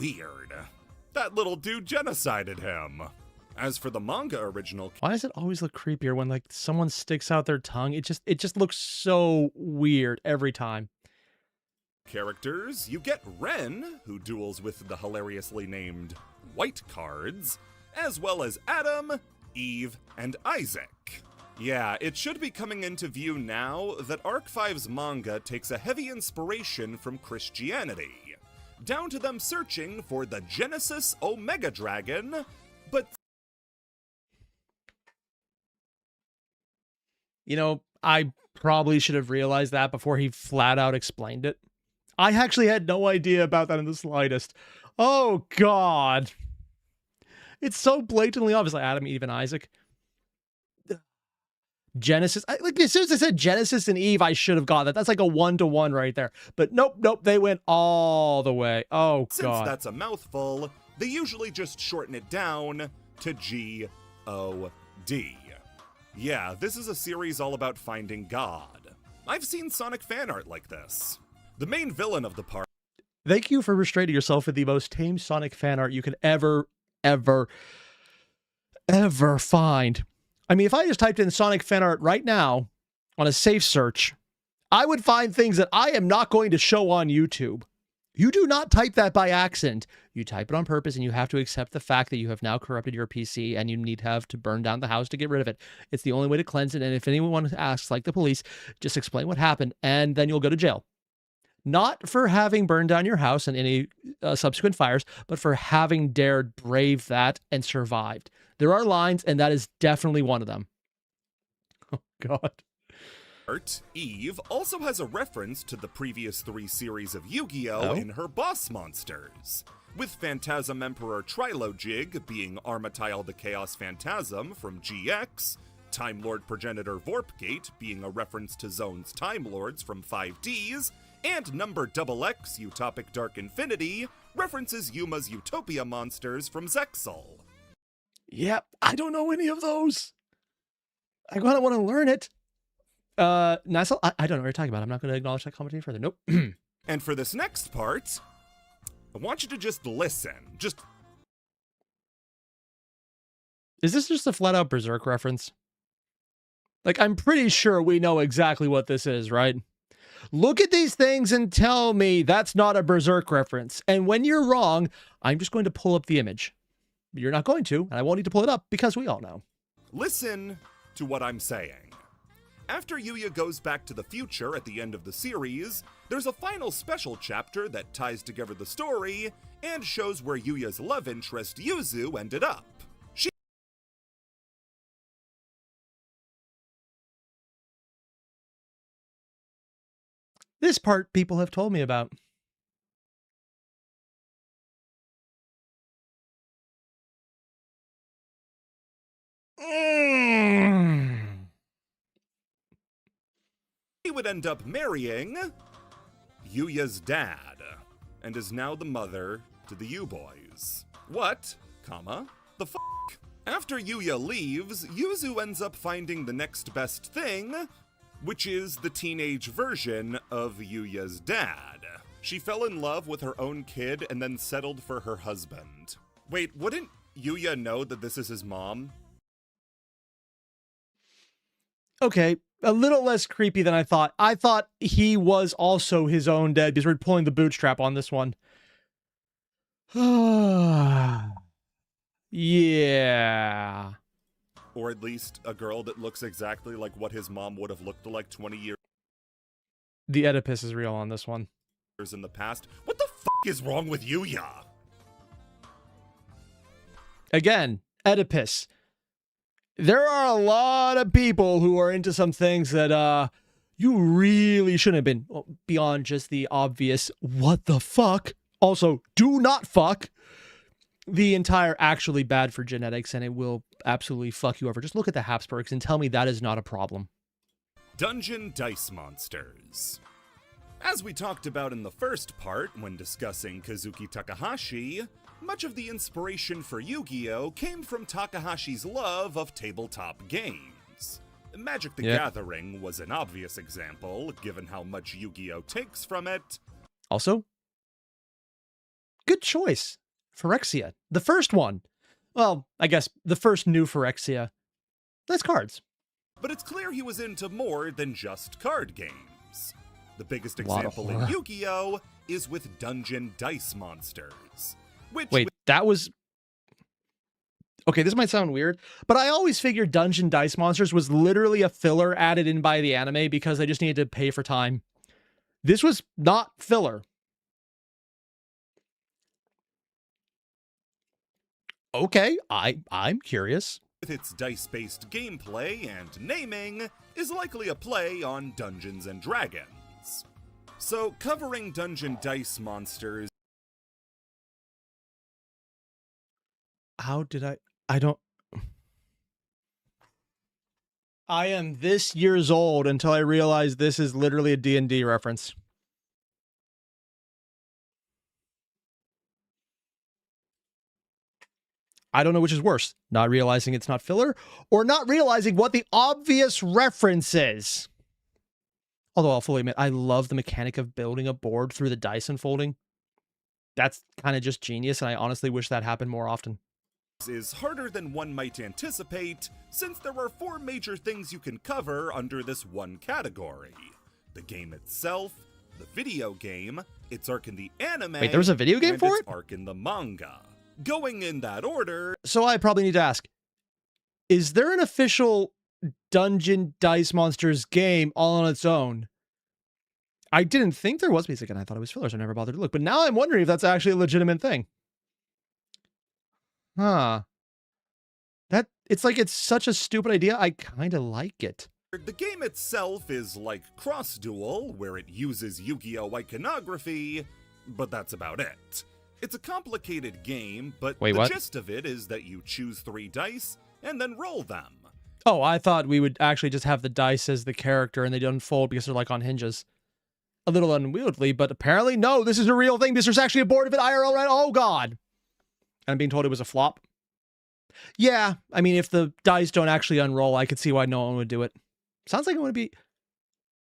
weird. That little dude genocided him. As for the manga original... Why does it always look creepier when, like, someone sticks out their tongue? It just looks so weird every time. Characters, you get Ren, who duels with the hilariously named White Cards, as well as Adam, Eve, and Isaac. Yeah, it should be coming into view now that Arc 5's manga takes a heavy inspiration from Christianity, down to them searching for the Genesis Omega Dragon, but... You know, I probably should have realized that before he flat out explained it. I actually had no idea about that in the slightest. Oh, God. It's so blatantly obvious. Like Adam, Eve, and Isaac. Genesis. Like, as soon as I said Genesis and Eve, I should have got that. That's like a 1-to-1 right there. But nope. They went all the way. Oh, God. Since that's a mouthful, they usually just shorten it down to G-O-D. Yeah, this is a series all about finding God. I've seen Sonic fan art like this. The main villain of the part... Thank you for restraining yourself with the most tame Sonic fan art you could ever find. I mean, if I just typed in Sonic fan art right now on a safe search, I would find things that I am not going to show on YouTube. You do not type that by accident. You type it on purpose, and you have to accept the fact that you have now corrupted your PC and you need to have to burn down the house to get rid of it. It's the only way to cleanse it. And if anyone asks, like the police, just explain what happened, and then you'll go to jail. Not for having burned down your house and any subsequent fires, but for having dared brave that and survived. There are lines, and that is definitely one of them. Oh, God. Eve also has a reference to the previous 3 series of YuGiOh in her Boss Monsters, with Phantasm Emperor Trilojig being Archetypal the Chaos Phantasm from GX, Time Lord Progenitor Vorpgate being a reference to Zone's Time Lords from 5Ds, and Number XX Utopic Dark Infinity references Yuma's Utopia monsters from Zexal. Yep, I don't know any of those. I want to learn it. Nassel, I don't know what you're talking about. I'm not going to acknowledge that comment any further. Nope. And for this next part, I want you to just listen. Is this just a flat-out Berserk reference? Like, I'm pretty sure we know exactly what this is, right? Look at these things and tell me that's not a Berserk reference. And when you're wrong, I'm just going to pull up the image. You're not going to, and I won't need to pull it up because we all know. Listen to what I'm saying. After YuGiOh goes back to the future at the end of the series, there's a final special chapter that ties together the story and shows where YuGiOh's love interest Yuzu ended up. This part people have told me about. He would end up marrying YuGiOh's dad, and is now the mother to the U-boys. What, the f***? After YuGiOh leaves, Yuzu ends up finding the next best thing, which is the teenage version of YuGiOh's dad. She fell in love with her own kid and then settled for her husband. Wait, wouldn't YuGiOh know that this is his mom? Okay, a little less creepy than I thought. I thought he was also his own dead because we're pulling the bootstrap on this one. Yeah. Or at least a girl that looks exactly like what his mom would have looked like 20 years The Oedipus is real on this one. in the past. What the fuck is wrong with YuGiOh? Again, Oedipus. There are a lot of people who are into some things that you really shouldn't have been, beyond just the obvious what the fuck. Also, do not fuck. The entire actually bad for genetics, and it will absolutely fuck you over. Just look at the Habsburgs and tell me that is not a problem. Dungeon Dice Monsters. As we talked about in the first part when discussing Kazuki Takahashi, much of the inspiration for Yu-Gi-Oh! Came from Takahashi's love of tabletop games. Magic the Gathering was an obvious example, given how much Yu-Gi-Oh! Takes from it. Also, good choice. Phyrexia. The first one. Well, I guess the first new Phyrexia. Nice cards. But it's clear he was into more than just card games. The biggest example in Yu-Gi-Oh! Is with Dungeon Dice Monsters. Wait, that was... Okay, this might sound weird, but I always figured Dungeon Dice Monsters was literally a filler added in by the anime because they just needed to pay for time. This was not filler. Okay, I'm curious. With its dice-based gameplay and naming, is likely a play on Dungeons and Dragons. So, covering Dungeon Dice Monsters... How did I don't... I am this years old until I realize this is literally a D&D reference. I don't know which is worse, not realizing it's not filler, or not realizing what the obvious reference is. Although I'll fully admit, I love the mechanic of building a board through the dice unfolding. That's kind of just genius, and I honestly wish that happened more often. Is harder than one might anticipate, since there are 4 major things you can cover under this one category. The game itself, the video game, its arc in the anime, wait, there was a video game for it? Arc in the manga. Going in that order... So I probably need to ask, is there an official Dungeon Dice Monsters game all on its own? I didn't think there was, because again, I thought it was fillers. I never bothered to look. But now I'm wondering if that's actually a legitimate thing. Huh. It's like it's such a stupid idea. I kind of like it. The game itself is like Cross Duel, where it uses Yu-Gi-Oh! Iconography, but that's about it. It's a complicated game, but the gist of it is that you choose 3 dice and then roll them. Oh, I thought we would actually just have the dice as the character and they don't fold because they're like on hinges. A little unwieldy, but apparently, no, this is a real thing. This is actually a board of it IRL, right? Oh, God. I'm being told it was a flop. Yeah, I mean, if the dice don't actually unroll, I could see why no one would do it. Sounds like it would be...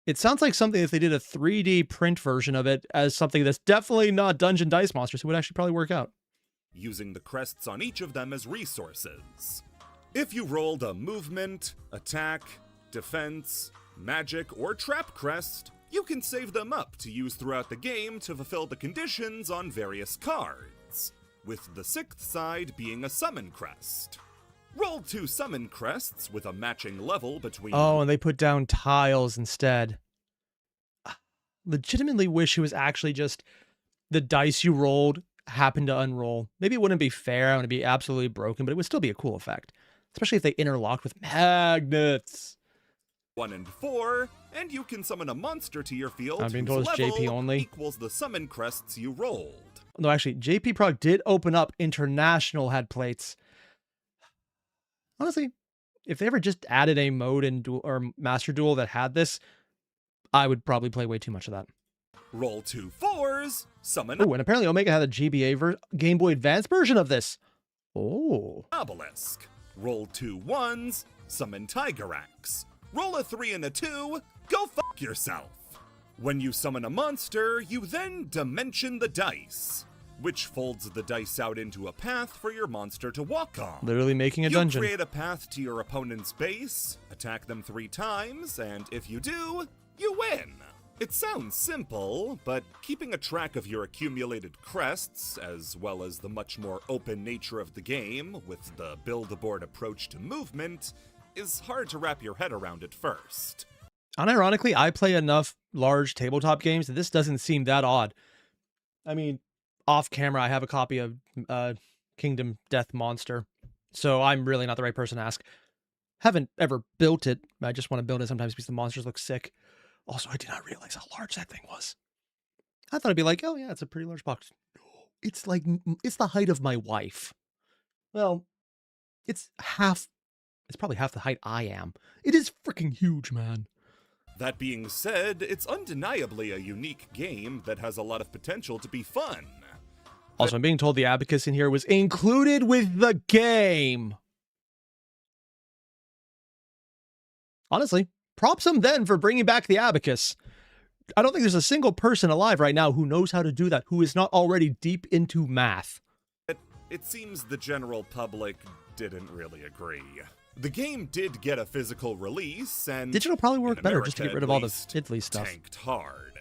It sounds like something if they did a 3D print version of it as something that's definitely not Dungeon Dice Monsters, it would actually probably work out. Using the crests on each of them as resources. If you rolled a movement, attack, defense, magic, or trap crest, you can save them up to use throughout the game to fulfill the conditions on various cards, with the 6th side being a summon crest. Roll 2 summon crests with a matching level between... Oh, and they put down tiles instead. Legitimately wish it was actually just the dice you rolled happened to unroll. Maybe it wouldn't be fair, it would be absolutely broken, but it would still be a cool effect. Especially if they interlocked with magnets. 1 and 4, and you can summon a monster to your field I'm being whose told it's level JP only. equals the summon crests you rolled. No, actually, JP Prog did open up International had plates. Honestly, if they ever just added a mode in Duel or Master Duel that had this, I would probably play way too much of that. Roll 2 4s, summon... Oh, and apparently Omega had a GBA Game Boy Advance version of this. Oh. Obelisk. Roll 2 1s, summon Tigerax. Roll a 3 and a 2, go fuck yourself. When you summon a monster, you then dimension the dice. which folds the dice out into a path for your monster to walk on. Literally making a dungeon. You create a path to your opponent's base, attack them 3 times, and if you do, you win. It sounds simple, but keeping a track of your accumulated crests, as well as the much more open nature of the game, with the build-a-board approach to movement, is hard to wrap your head around at first. Unironically, I play enough large tabletop games that this doesn't seem that odd. I mean, off camera, I have a copy of Kingdom Death Monster, so I'm really not the right person to ask. Haven't ever built it. I just want to build it sometimes because the monsters look sick. Also, I did not realize how large that thing was. I thought it'd be like, oh yeah, it's a pretty large box. It's the height of my wife. Well, it's probably half the height I am. It is freaking huge, man. That being said, it's undeniably a unique game that has a lot of potential to be fun. Also, I'm being told the abacus in here was included with the game. Honestly, props them then for bringing back the abacus. I don't think there's a single person alive right now who knows how to do that, who is not already deep into math. It seems the general public didn't really agree. The game did get a physical release, and digital probably worked better just to get rid of all the fiddly stuff. Tanked hard.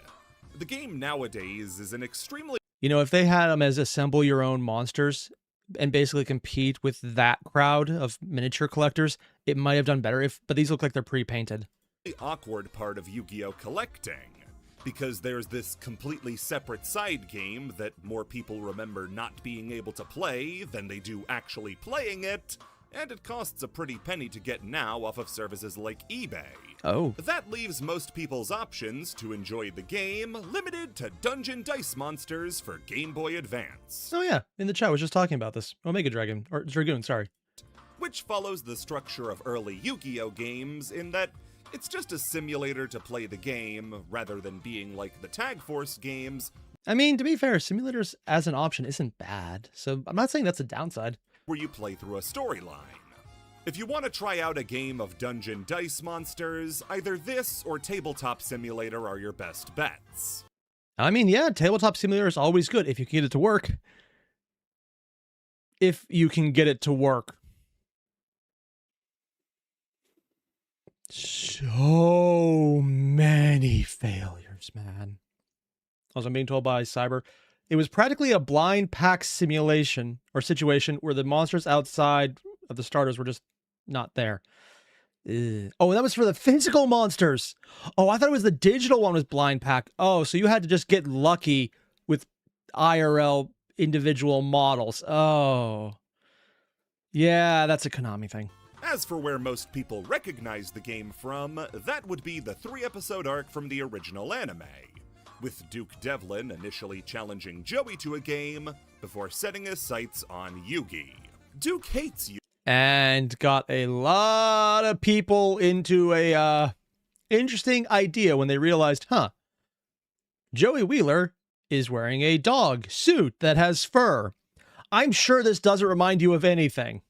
The game nowadays is an extremely... You know, if they had them as assemble your own monsters and basically compete with that crowd of miniature collectors, it might have done better. But these look like they're pre-painted. The awkward part of Yu-Gi-Oh! Collecting, because there's this completely separate side game that more people remember not being able to play than they do actually playing it, and it costs a pretty penny to get now off of services like eBay. Oh. That leaves most people's options to enjoy the game limited to Dungeon Dice Monsters for Game Boy Advance. Oh yeah, in the chat I was just talking about this. Omega Dragon, or Dragoon, sorry. Which follows the structure of early Yu-Gi-Oh! Games in that it's just a simulator to play the game, rather than being like the Tag Force games. I mean, to be fair, simulators as an option isn't bad, so I'm not saying that's a downside. Where you play through a storyline. If you want to try out a game of Dungeon Dice Monsters, either this or Tabletop Simulator are your best bets. I mean, yeah, Tabletop Simulator is always good if you can get it to work. If you can get it to work. So many failures, man. Also, I'm being told by Cyber, it was practically a blind pack simulation or situation where the monsters outside of the starters were just not there. Ugh. Oh, that was for the physical monsters. Oh, I thought it was the digital one was blind pack. Oh, so you had to just get lucky with IRL individual models. Oh. Yeah, that's a Konami thing. As for where most people recognize the game from, that would be the 3-episode arc from the original anime, with Duke Devlin initially challenging Joey to a game before setting his sights on Yugi. Duke hates you. And got a lot of people into a interesting idea when they realized, Joey Wheeler is wearing a dog suit that has fur. I'm sure this doesn't remind you of anything.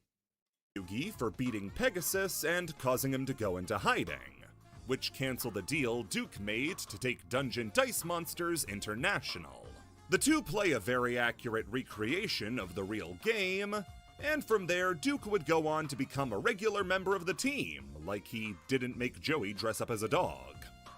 Yugi for beating Pegasus and causing him to go into hiding, which canceled a deal Duke made to take Dungeon Dice Monsters international. The two play a very accurate recreation of the real game, and from there, Duke would go on to become a regular member of the team, like he didn't make Joey dress up as a dog.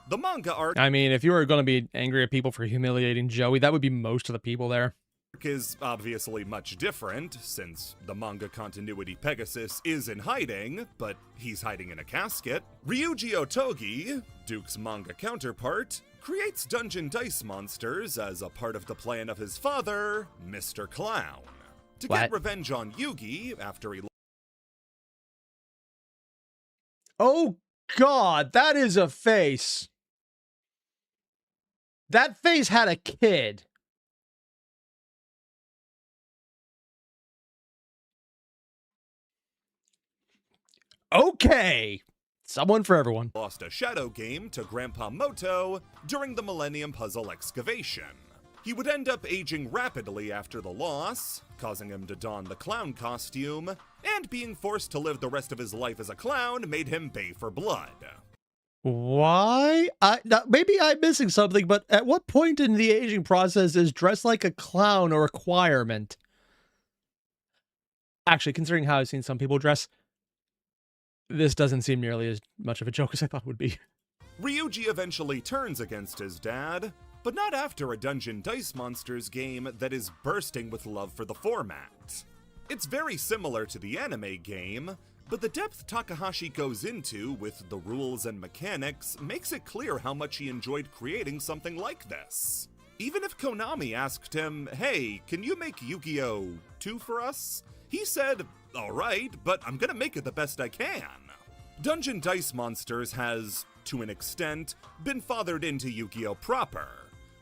The manga arc... I mean, if you were going to be angry at people for humiliating Joey, that would be most of the people there. ...is obviously much different, since the manga continuity Pegasus is in hiding, but he's hiding in a casket. Ryuji Otogi, Duke's manga counterpart, creates Dungeon Dice Monsters as a part of the plan of his father, Mr. Clown, to get revenge on Yugi after he... Oh God, that is a face. That face had a kid. Okay. Someone for everyone. Lost a shadow game to Grandpa Moto during the Millennium Puzzle excavation. He would end up aging rapidly after the loss, causing him to don the clown costume, and being forced to live the rest of his life as a clown made him bay for blood. Why? Maybe I'm missing something, but at what point in the aging process is dress like a clown a requirement? Actually, considering how I've seen some people dress, this doesn't seem nearly as much of a joke as I thought it would be. Ryuji eventually turns against his dad, but not after a Dungeon Dice Monsters game that is bursting with love for the format. It's very similar to the anime game, but the depth Takahashi goes into with the rules and mechanics makes it clear how much he enjoyed creating something like this. Even if Konami asked him, hey, can you make Yu-Gi-Oh! 2 for us? He said, alright, but I'm gonna make it the best I can. Dungeon Dice Monsters has, to an extent, been fathered into Yu-Gi-Oh! Proper,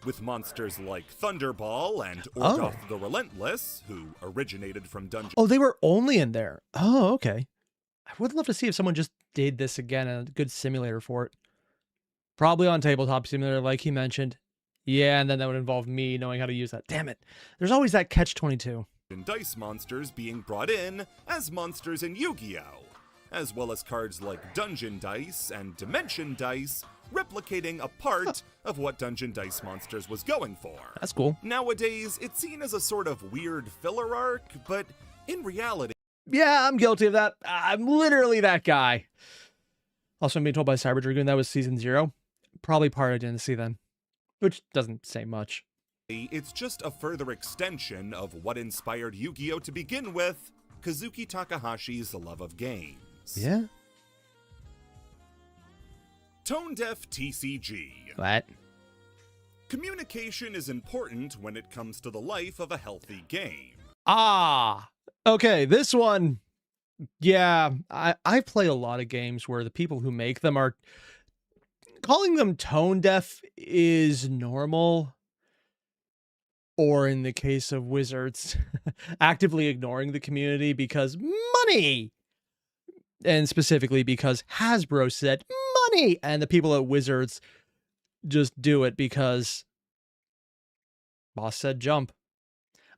with monsters like Thunderball and Orgoth the Relentless, who originated from Dungeon... Oh, they were only in there. Oh, okay. I would love to see if someone just did this again, a good simulator for it. Probably on Tabletop Simulator, like he mentioned. Yeah, and then that would involve me knowing how to use that. Damn it. There's always that catch-22. Dice monsters being brought in as monsters in Yu-Gi-Oh!, as well as cards like Dungeon Dice and Dimension Dice, replicating a part of what Dungeon Dice Monsters was going for. That's cool. Nowadays, it's seen as a sort of weird filler arc, but in reality... Yeah, I'm guilty of that. I'm literally that guy. Also, I'm being told by Cyber Dragoon that was Season 0. Probably part I didn't see then, which doesn't say much. It's just a further extension of what inspired Yu-Gi-Oh! To begin with, Kazuki Takahashi's love of games. Yeah? Tone-deaf TCG. What? Communication is important when it comes to the life of a healthy game. Ah! Okay, this one... Yeah, I play a lot of games where the people who make them are... Calling them tone-deaf is normal. Or in the case of Wizards, actively ignoring the community because money! And specifically because Hasbro said money! And the people at Wizards just do it because boss said jump.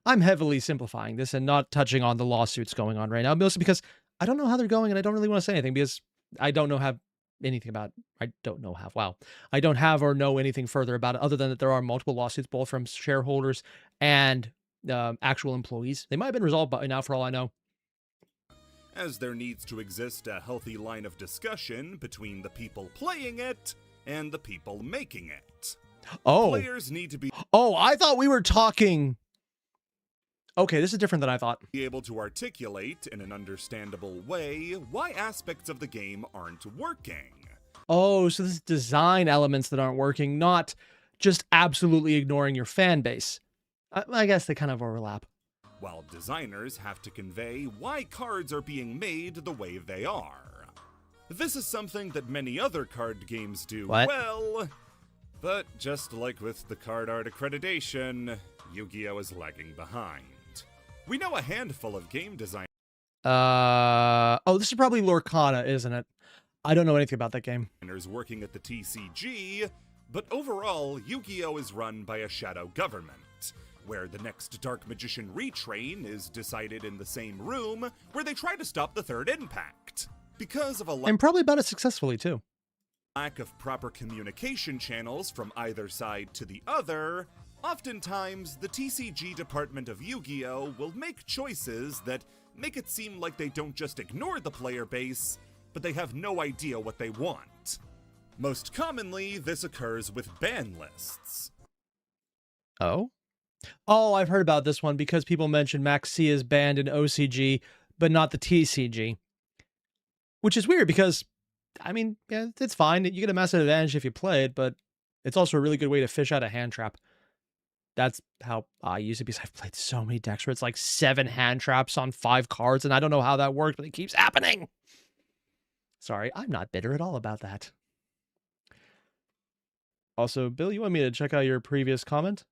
I'm heavily simplifying this and not touching on the lawsuits going on right now, mostly because I don't know how they're going and I don't really want to say anything because I don't know anything about I don't have or know anything further about it other than that there are multiple lawsuits both from shareholders and actual employees. They might have been resolved by now for all I know. As there needs to exist a healthy line of discussion between the people playing it and the people making it. Oh. Players need to be I thought we were talking. Okay, this is different than I thought. Be able to articulate in an understandable way why aspects of the game aren't working. Oh, so this is design elements that aren't working, not just absolutely ignoring your fan base. I guess they kind of overlap. While designers have to convey why cards are being made the way they are. This is something that many other card games do well, but just like with the card art accreditation, Yu-Gi-Oh! Is lagging behind. We know a handful of game designers. This is probably Lorcana, isn't it? I don't know anything about that game. Working at the TCG, but overall, Yu-Gi-Oh! Is run by a shadow government, where the next Dark Magician retrain is decided in the same room where they try to stop the third impact. Because of and probably about it successfully, too. Lack of proper communication channels from either side to the other, oftentimes, the TCG department of Yu-Gi-Oh! Will make choices that make it seem like they don't just ignore the player base, but they have no idea what they want. Most commonly, this occurs with ban lists. Oh, I've heard about this one because people mentioned Maxi is banned in OCG, but not the TCG. Which is weird because, I mean, yeah, it's fine. You get a massive advantage if you play it, but it's also a really good way to fish out a hand trap. That's how I use it because I've played so many decks where it's like 7 hand traps on 5 cards, and I don't know how that works, but it keeps happening. Sorry, I'm not bitter at all about that. Also, Bill, you want me to check out your previous comment?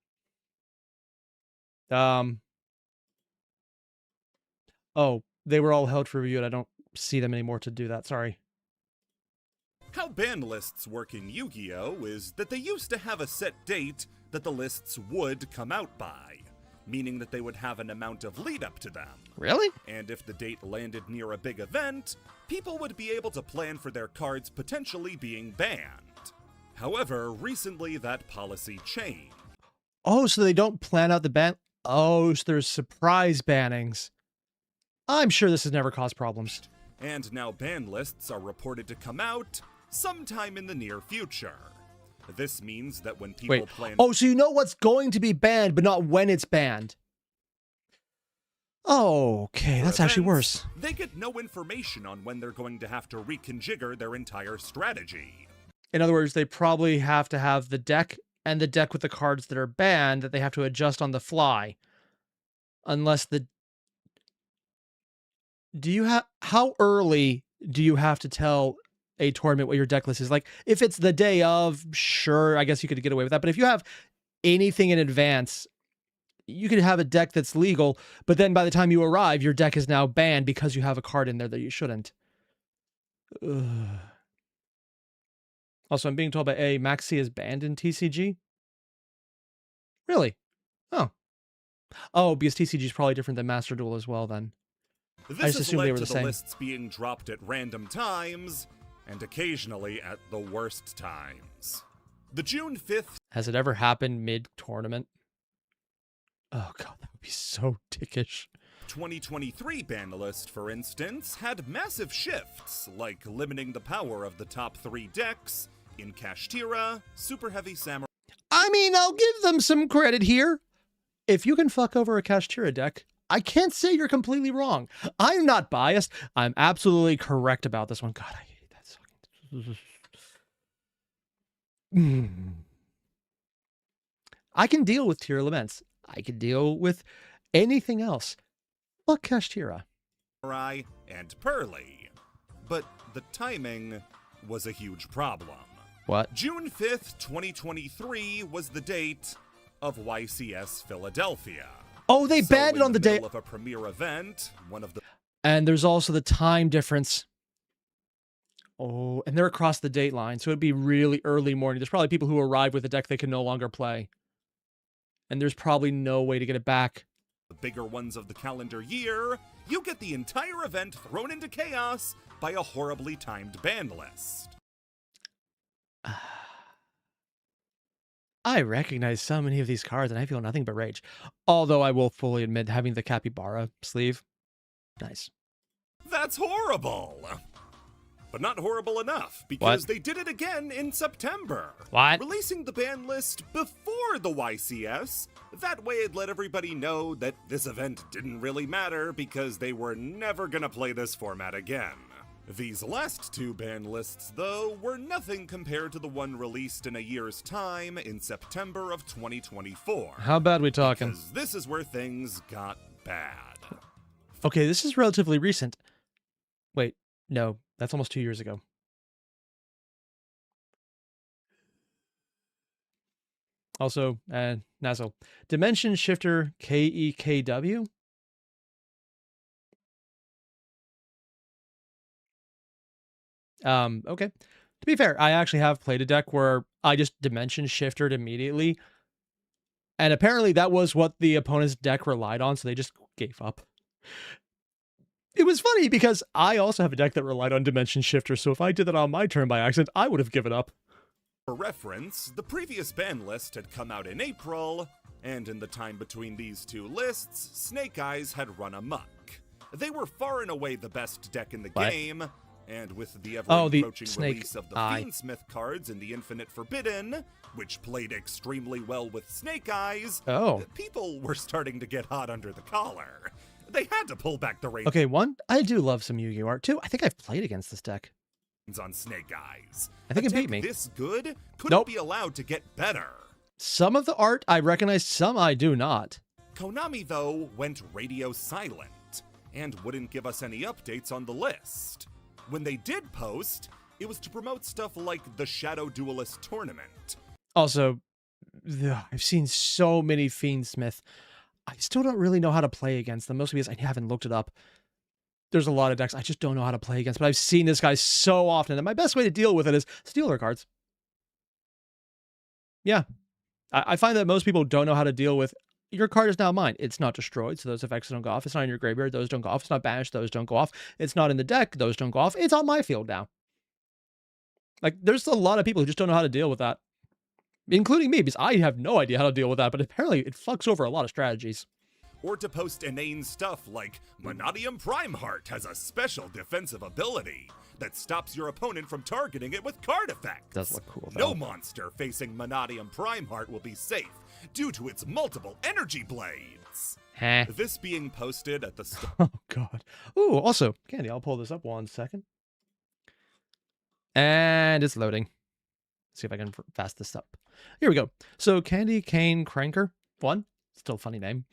Oh, they were all held for review, and I don't see them anymore to do that. Sorry. How ban lists work in Yu-Gi-Oh! Is that they used to have a set date that the lists would come out by. meaning that they would have an amount of lead up to them. Really? And if the date landed near a big event, people would be able to plan for their cards potentially being banned. However, recently that policy changed. Oh, so they don't plan out the ban? Oh, so there's surprise bannings. I'm sure this has never caused problems. And now ban lists are reported to come out sometime in the near future. This means that when people plan... Oh, so you know what's going to be banned, but not when it's banned. Oh, okay, that's actually worse. They get no information on when they're going to have to reconfigure their entire strategy. In other words, they probably have to have the deck and the deck with the cards that are banned that they have to adjust on the fly. Unless the... How early do you have to tell a tournament what your deck list is? Like, if it's the day of, sure, I guess you could get away with that. But if you have anything in advance, you could have a deck that's legal, but then by the time you arrive, your deck is now banned because you have a card in there that you shouldn't. Ugh. Also, I'm being told by A, Maxi is banned in TCG. Really? Oh. Oh, because TCG is probably different than Master Duel as well, then. This I just has assumed led they were to the same. Lists being dropped at random times, and occasionally at the worst times. The June 5th... Has it ever happened mid-tournament? Oh god, that would be so dickish. 2023 ban list, for instance, had massive shifts, like limiting the power of the top 3 decks in Kashtira, Super Heavy Samurai... I mean, I'll give them some credit here. If you can fuck over a Kashtira deck, I can't say you're completely wrong. I'm not biased. I'm absolutely correct about this one. God, I hate that fucking... I can deal with tier laments. I can deal with anything else. Fuck Kashtira. And Pearly. But the timing was a huge problem. What? June 5th, 2023 was the date of YCS Philadelphia. Oh, they banned it on the day of a premiere event, one of the... And there's also the time difference. Oh, and they're across the date line, so it'd be really early morning. There's probably people who arrive with a deck they can no longer play. And there's probably no way to get it back. The bigger ones of the calendar year, you get the entire event thrown into chaos by a horribly timed ban list. I recognize so many of these cards, and I feel nothing but rage. Although I will fully admit having the capybara sleeve, nice. That's horrible! But not horrible enough, because they did it again in September. What? Releasing the ban list before the YCS. That way it let everybody know that this event didn't really matter because they were never gonna play this format again. These last 2 ban lists, though, were nothing compared to the one released in a year's time in September of 2024. How bad we talking? Because this is where things got bad. Okay, this is relatively recent. Wait, no, that's almost 2 years ago. Also, Nazo. Dimension Shifter KEKW? Okay. To be fair, I actually have played a deck where I just dimension shifted immediately. And apparently that was what the opponent's deck relied on, so they just gave up. It was funny because I also have a deck that relied on dimension shifter, so if I did that on my turn by accident, I would have given up. For reference, the previous ban list had come out in April, and in the time between these 2 lists, Snake Eyes had run amok. They were far and away the best deck in the game, and with the ever-approaching release of the Fiendsmith cards in the Infinite Forbidden, which played extremely well with Snake Eyes, people were starting to get hot under the collar. They had to pull back the reins. Okay, one, I do love some Yu-Gi-Oh art. 2, I think I've played against this deck. On Snake Eyes. I think it beat me. This good couldn't be allowed to get better. Some of the art I recognize, some I do not. Konami, though, went radio silent and wouldn't give us any updates on the list. When they did post, it was to promote stuff like the Shadow Duelist tournament. Also, I've seen so many Fiendsmith. I still don't really know how to play against them, mostly because I haven't looked it up. There's a lot of decks I just don't know how to play against, but I've seen this guy so often, and my best way to deal with it is steal their cards. Yeah. I find that most people don't know how to deal with your card is now mine. It's not destroyed, so those effects don't go off. It's not in your graveyard, those don't go off. It's not banished, those don't go off. It's not in the deck, those don't go off. It's on my field now. Like, there's a lot of people who just don't know how to deal with that, including me, because I have no idea how to deal with that, but apparently it fucks over a lot of strategies. Or to post inane stuff like Monadium Primeheart has a special defensive ability that stops your opponent from targeting it with card effects. Does look cool, though. No monster facing Monadium Primeheart will be safe due to its multiple energy blades. Huh. This being posted at the start. Oh, God. Ooh, also, Candy, I'll pull this up 1 second. And it's loading. See if I can fast this up. Here we go. So, Candy Cane Cranker 1. Still a funny name.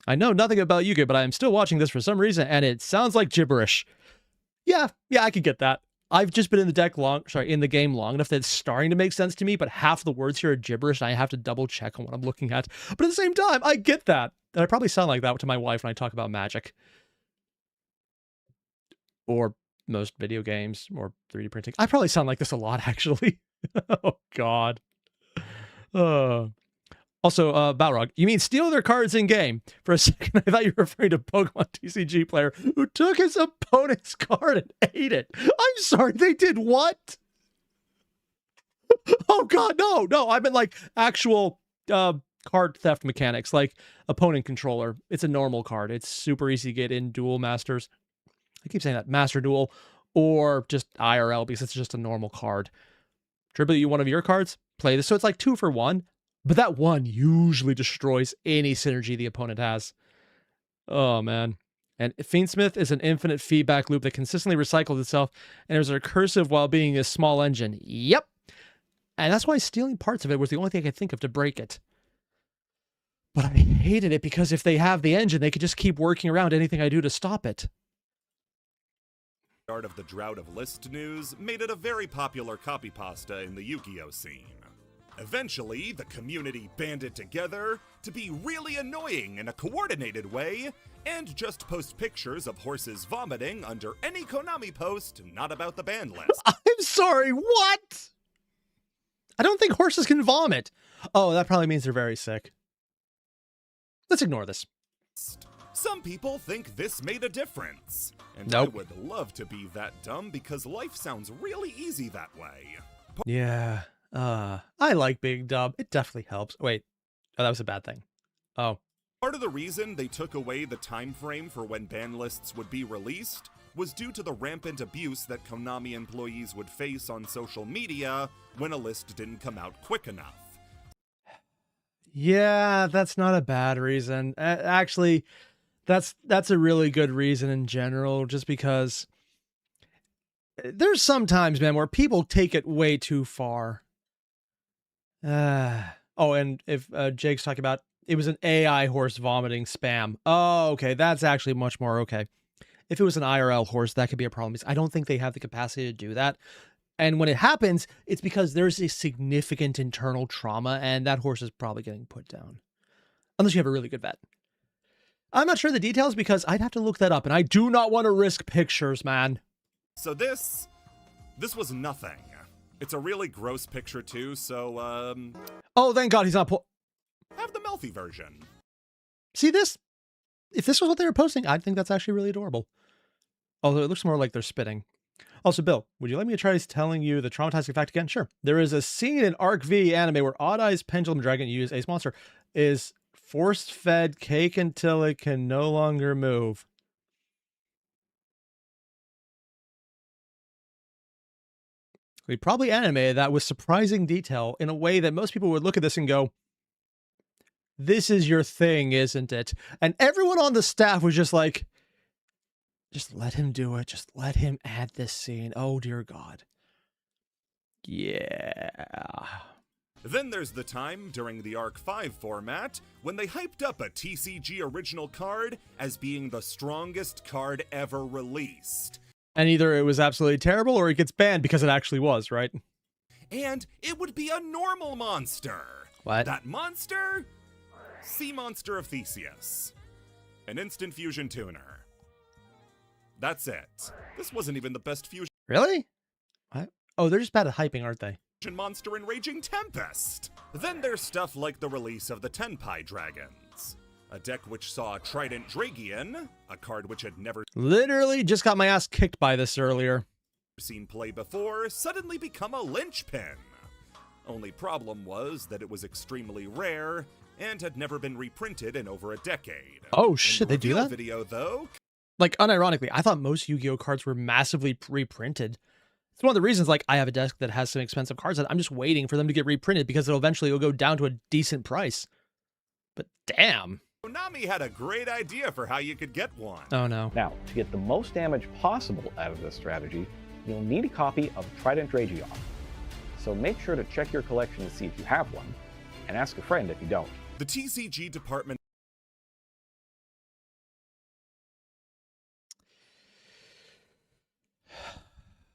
I know nothing about Yu-Gi-Oh, but I am still watching this for some reason, and it sounds like gibberish. Yeah, I could get that. I've just been in the game long enough that it's starting to make sense to me, but half the words here are gibberish, and I have to double check on what I'm looking at. But at the same time, I get that. And I probably sound like that to my wife when I talk about magic. Or most video games, or 3D printing. I probably sound like this a lot, actually. Oh, God. Also, Balrog, you mean steal their cards in-game? For a second, I thought you were referring to Pokemon TCG player who took his opponent's card and ate it. I'm sorry, they did what? Oh, God, no. I meant like actual card theft mechanics, like opponent controller. It's a normal card. It's super easy to get in Duel Masters. I keep saying that, Master Duel, or just IRL because it's just a normal card. Tribute you one of your cards, play this. So it's like 2 for 1. But that 1 usually destroys any synergy the opponent has. Oh, man. And Fiendsmith is an infinite feedback loop that consistently recycles itself, and there's a recursive while being a small engine. Yep. And that's why stealing parts of it was the only thing I could think of to break it. But I hated it because if they have the engine, they could just keep working around anything I do to stop it. Start of the drought of list news made it a very popular copy pasta in the Yu-Gi-Oh scene. Eventually, the community banded together to be really annoying in a coordinated way and just post pictures of horses vomiting under any Konami post not about the ban list. I'm sorry, what? I don't think horses can vomit. Oh, that probably means they're very sick. Let's ignore this. Some people think this made a difference, and nope. I would love to be that dumb because life sounds really easy that way. Yeah. I like being dumb. It definitely helps. Wait. Oh, that was a bad thing. Oh. Part of the reason they took away the time frame for when ban lists would be released was due to the rampant abuse that Konami employees would face on social media when a list didn't come out quick enough. Yeah, that's not a bad reason. Actually, that's a really good reason in general, just because there's sometimes, man, where people take it way too far. Oh, and if Jake's talking about it was an AI horse vomiting spam. Oh, okay, that's actually much more okay. If it was an IRL horse, that could be a problem. I don't think they have the capacity to do that. And when it happens, it's because there's a significant internal trauma, and that horse is probably getting put down. Unless you have a really good vet. I'm not sure the details because I'd have to look that up, and I do not want to risk pictures, man. So this was nothing. It's a really gross picture too, so, Oh, thank God he's not have the Melfi version. See this? If this was what they were posting, I'd think that's actually really adorable. Although it looks more like they're spitting. Also, Bill, would you like me to try telling you the traumatizing fact again? Sure. There is a scene in Arc V anime where Odd Eye's Pendulum Dragon, use Ace Monster, is force-fed cake until it can no longer move. We probably animated that with surprising detail in a way that most people would look at this and go, this is your thing, isn't it? And everyone on the staff was just like, just let him do it. Just let him add this scene. Oh, dear God. Yeah. Then there's the time during the Arc 5 format when they hyped up a TCG original card as being the strongest card ever released. And either it was absolutely terrible or it gets banned because it actually was, right? And it would be a normal monster. What? That monster? Sea Monster of Theseus. An instant fusion tuner. That's it. This wasn't even the best fusion. Really? What? Oh, they're just bad at hyping, aren't they? Monster in Raging Tempest. Then there's stuff like the release of the Tenpai dragons. a deck which saw Trident Dragian, a card which had never Literally just got my ass kicked by this earlier. seen play before, suddenly become a linchpin. Only problem was that it was extremely rare and had never been reprinted in over a decade. Oh shit, they do that? Video, though, Like, unironically, I thought most Yu-Gi-Oh cards were massively reprinted. It's one of the reasons, like, I have a desk that has some expensive cards that I'm just waiting for them to get reprinted because it'll go down to a decent price. But damn. Konami had a great idea for how you could get one. Oh no. Now, to get the most damage possible out of this strategy, you'll need a copy of Trident Dragion. So make sure to check your collection to see if you have one, and ask a friend if you don't. The TCG department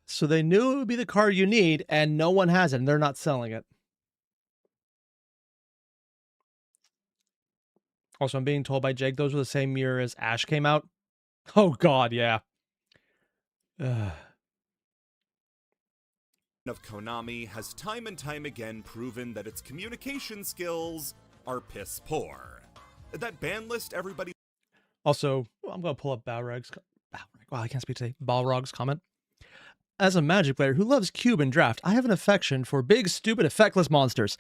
So they knew it would be the card you need, and no one has it, and they're not selling it. Also, I'm being told by Jake those were the same year as Ash came out. Oh god, yeah. Ugh. of Konami has time and time again proven that its communication skills are piss poor. That ban list everybody Also, I'm going to pull up Balrog's. Wow, I can't speak today. Balrog's comment. As a Magic player who loves Cube and Draft, I have an affection for big, stupid, effectless monsters.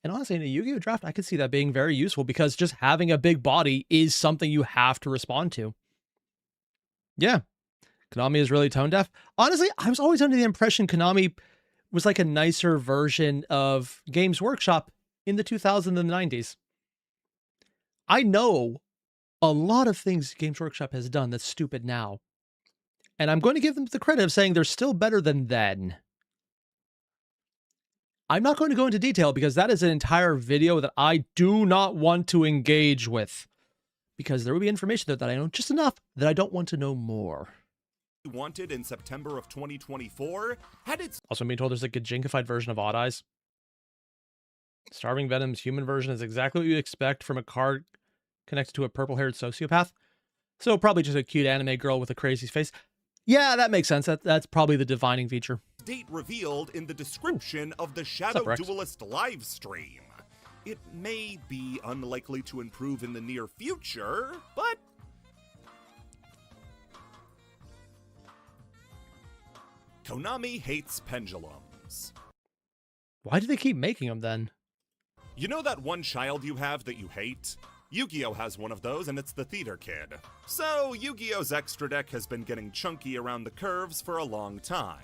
And honestly, in a Yu-Gi-Oh! Draft, I could see that being very useful because just having a big body is something you have to respond to. Yeah. Konami is really tone deaf. Honestly, I was always under the impression Konami was like a nicer version of Games Workshop in the 2000s and the 90s. I know a lot of things Games Workshop has done that's stupid now. And I'm going to give them the credit of saying they're still better than then. I'm not going to go into detail because that is an entire video that I do not want to engage with. Because there will be information there that I know just enough that I don't want to know more. wanted in September of 2024 had its Also, I'm being told there's a Gajinkified version of Odd Eyes. Starving Venom's human version is exactly what you expect from a card connected to a purple-haired sociopath. So probably just a cute anime girl with a crazy face. Yeah, that makes sense. That's probably the divining feature. date revealed in the description of the Shadow Rex? Duelist live stream. It may be unlikely to improve in the near future, but Konami hates pendulums. Why do they keep making them then? You know that one child you have that you hate? Yu-Gi-Oh has one of those, and it's the theater kid. So, Yu-Gi-Oh's extra deck has been getting chunky around the curves for a long time.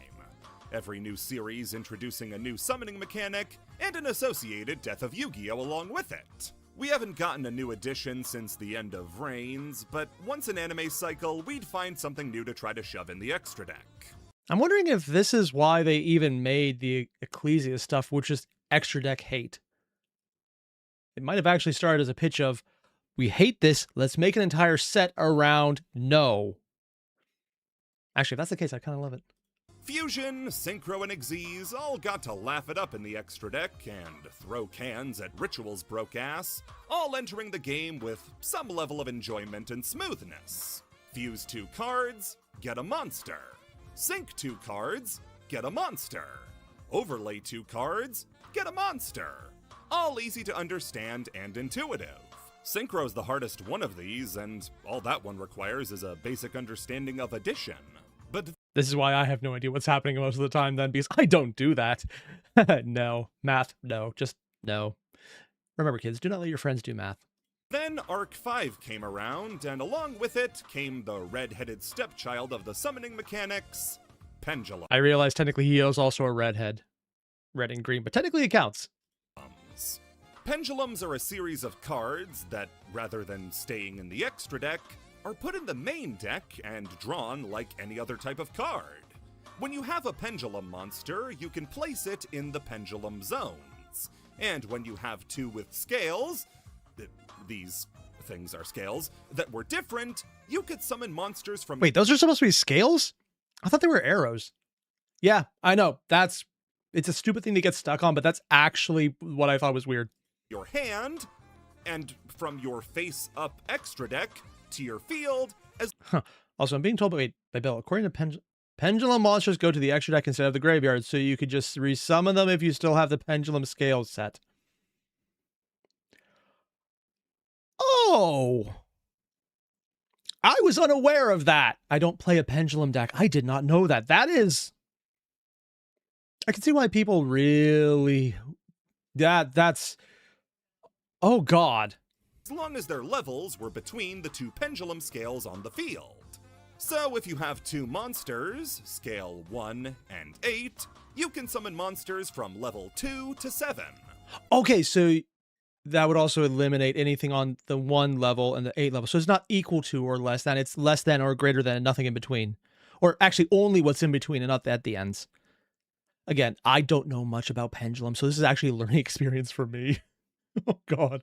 Every new series introducing a new summoning mechanic, and an associated Death of Yu-Gi-Oh along with it. We haven't gotten a new edition since the end of Reigns, but once an anime cycle, we'd find something new to try to shove in the extra deck. I'm wondering if this is why they even made the Ecclesia stuff, which is extra deck hate. It might have actually started as a pitch of, we hate this, let's make an entire set around no. Actually, if that's the case, I kind of love it. Fusion, Synchro, and Xyz all got to laugh it up in the extra deck and throw cans at Ritual's broke ass, all entering the game with some level of enjoyment and smoothness. Fuse 2 cards, get a monster. Sync 2 cards, get a monster. Overlay 2 cards, get a monster. All easy to understand and intuitive. Synchro's the hardest one of these, and all that one requires is a basic understanding of addition. But This is why I have no idea what's happening most of the time then, because I don't do that. No. Math, no. Just no. Remember, kids, do not let your friends do math. then Arc 5 came around, and along with it came the red-headed stepchild of the summoning mechanics, Pendulum. I realize technically he is also a redhead. Red and green, but technically it counts. Pendulums are a series of cards that, rather than staying in the extra deck, are put in the main deck and drawn like any other type of card. When you have a pendulum monster, you can place it in the pendulum zones. And when you have 2 with scales, these things are scales, that were different, you could summon monsters from— Wait, those are supposed to be scales? I thought they were arrows. Yeah, I know. It's a stupid thing to get stuck on, but that's actually what I thought was weird. your hand, and from your face-up extra deck to your field, as Also, I'm being told by Bill, according to Pendulum monsters go to the extra deck instead of the graveyard, so you could just resummon them if you still have the Pendulum scales set. Oh! I was unaware of that. I don't play a Pendulum deck. I did not know that. That is... I can see why people really... That's... Oh, God. As long as their levels were between the two pendulum scales on the field. So if you have two monsters, scale 1 and 8, you can summon monsters from level 2 to 7. Okay, so that would also eliminate anything on the 1 level and the 8 level. So it's not equal to or less than. It's less than or greater than and nothing in between. Or actually only what's in between and not at the ends. Again, I don't know much about Pendulum, so this is actually a learning experience for me. Oh, God.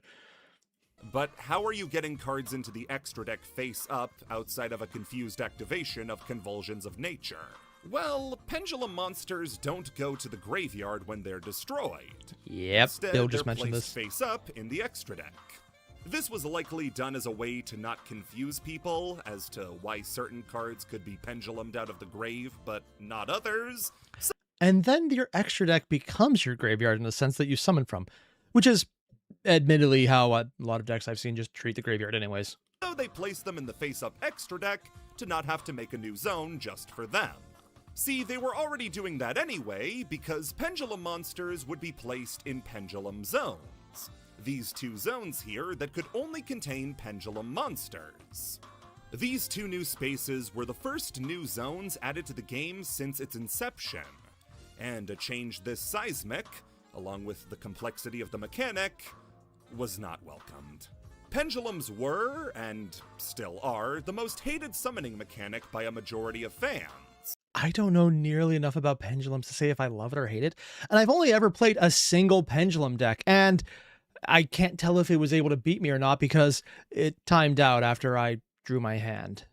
But how are you getting cards into the extra deck face up outside of a confused activation of Convulsions of Nature? Well, Pendulum monsters don't go to the graveyard when they're destroyed. Yep, Instead, Bill just they're mentioned placed this. face up in the extra deck. This was likely done as a way to not confuse people as to why certain cards could be pendulumed out of the grave, but not others. And then your extra deck becomes your graveyard in the sense that you summon from, which is admittedly how a lot of decks I've seen just treat the graveyard anyways. So they placed them in the face-up extra deck to not have to make a new zone just for them. See, they were already doing that anyway because pendulum monsters would be placed in pendulum zones. These two zones here that could only contain pendulum monsters. These two new spaces were the first new zones added to the game since its inception. And a change this seismic, along with the complexity of the mechanic, was not welcomed. Pendulums were, and still are, the most hated summoning mechanic by a majority of fans. I don't know nearly enough about Pendulums to say if I love it or hate it, and I've only ever played a single Pendulum deck, and I can't tell if it was able to beat me or not because it timed out after I drew my hand.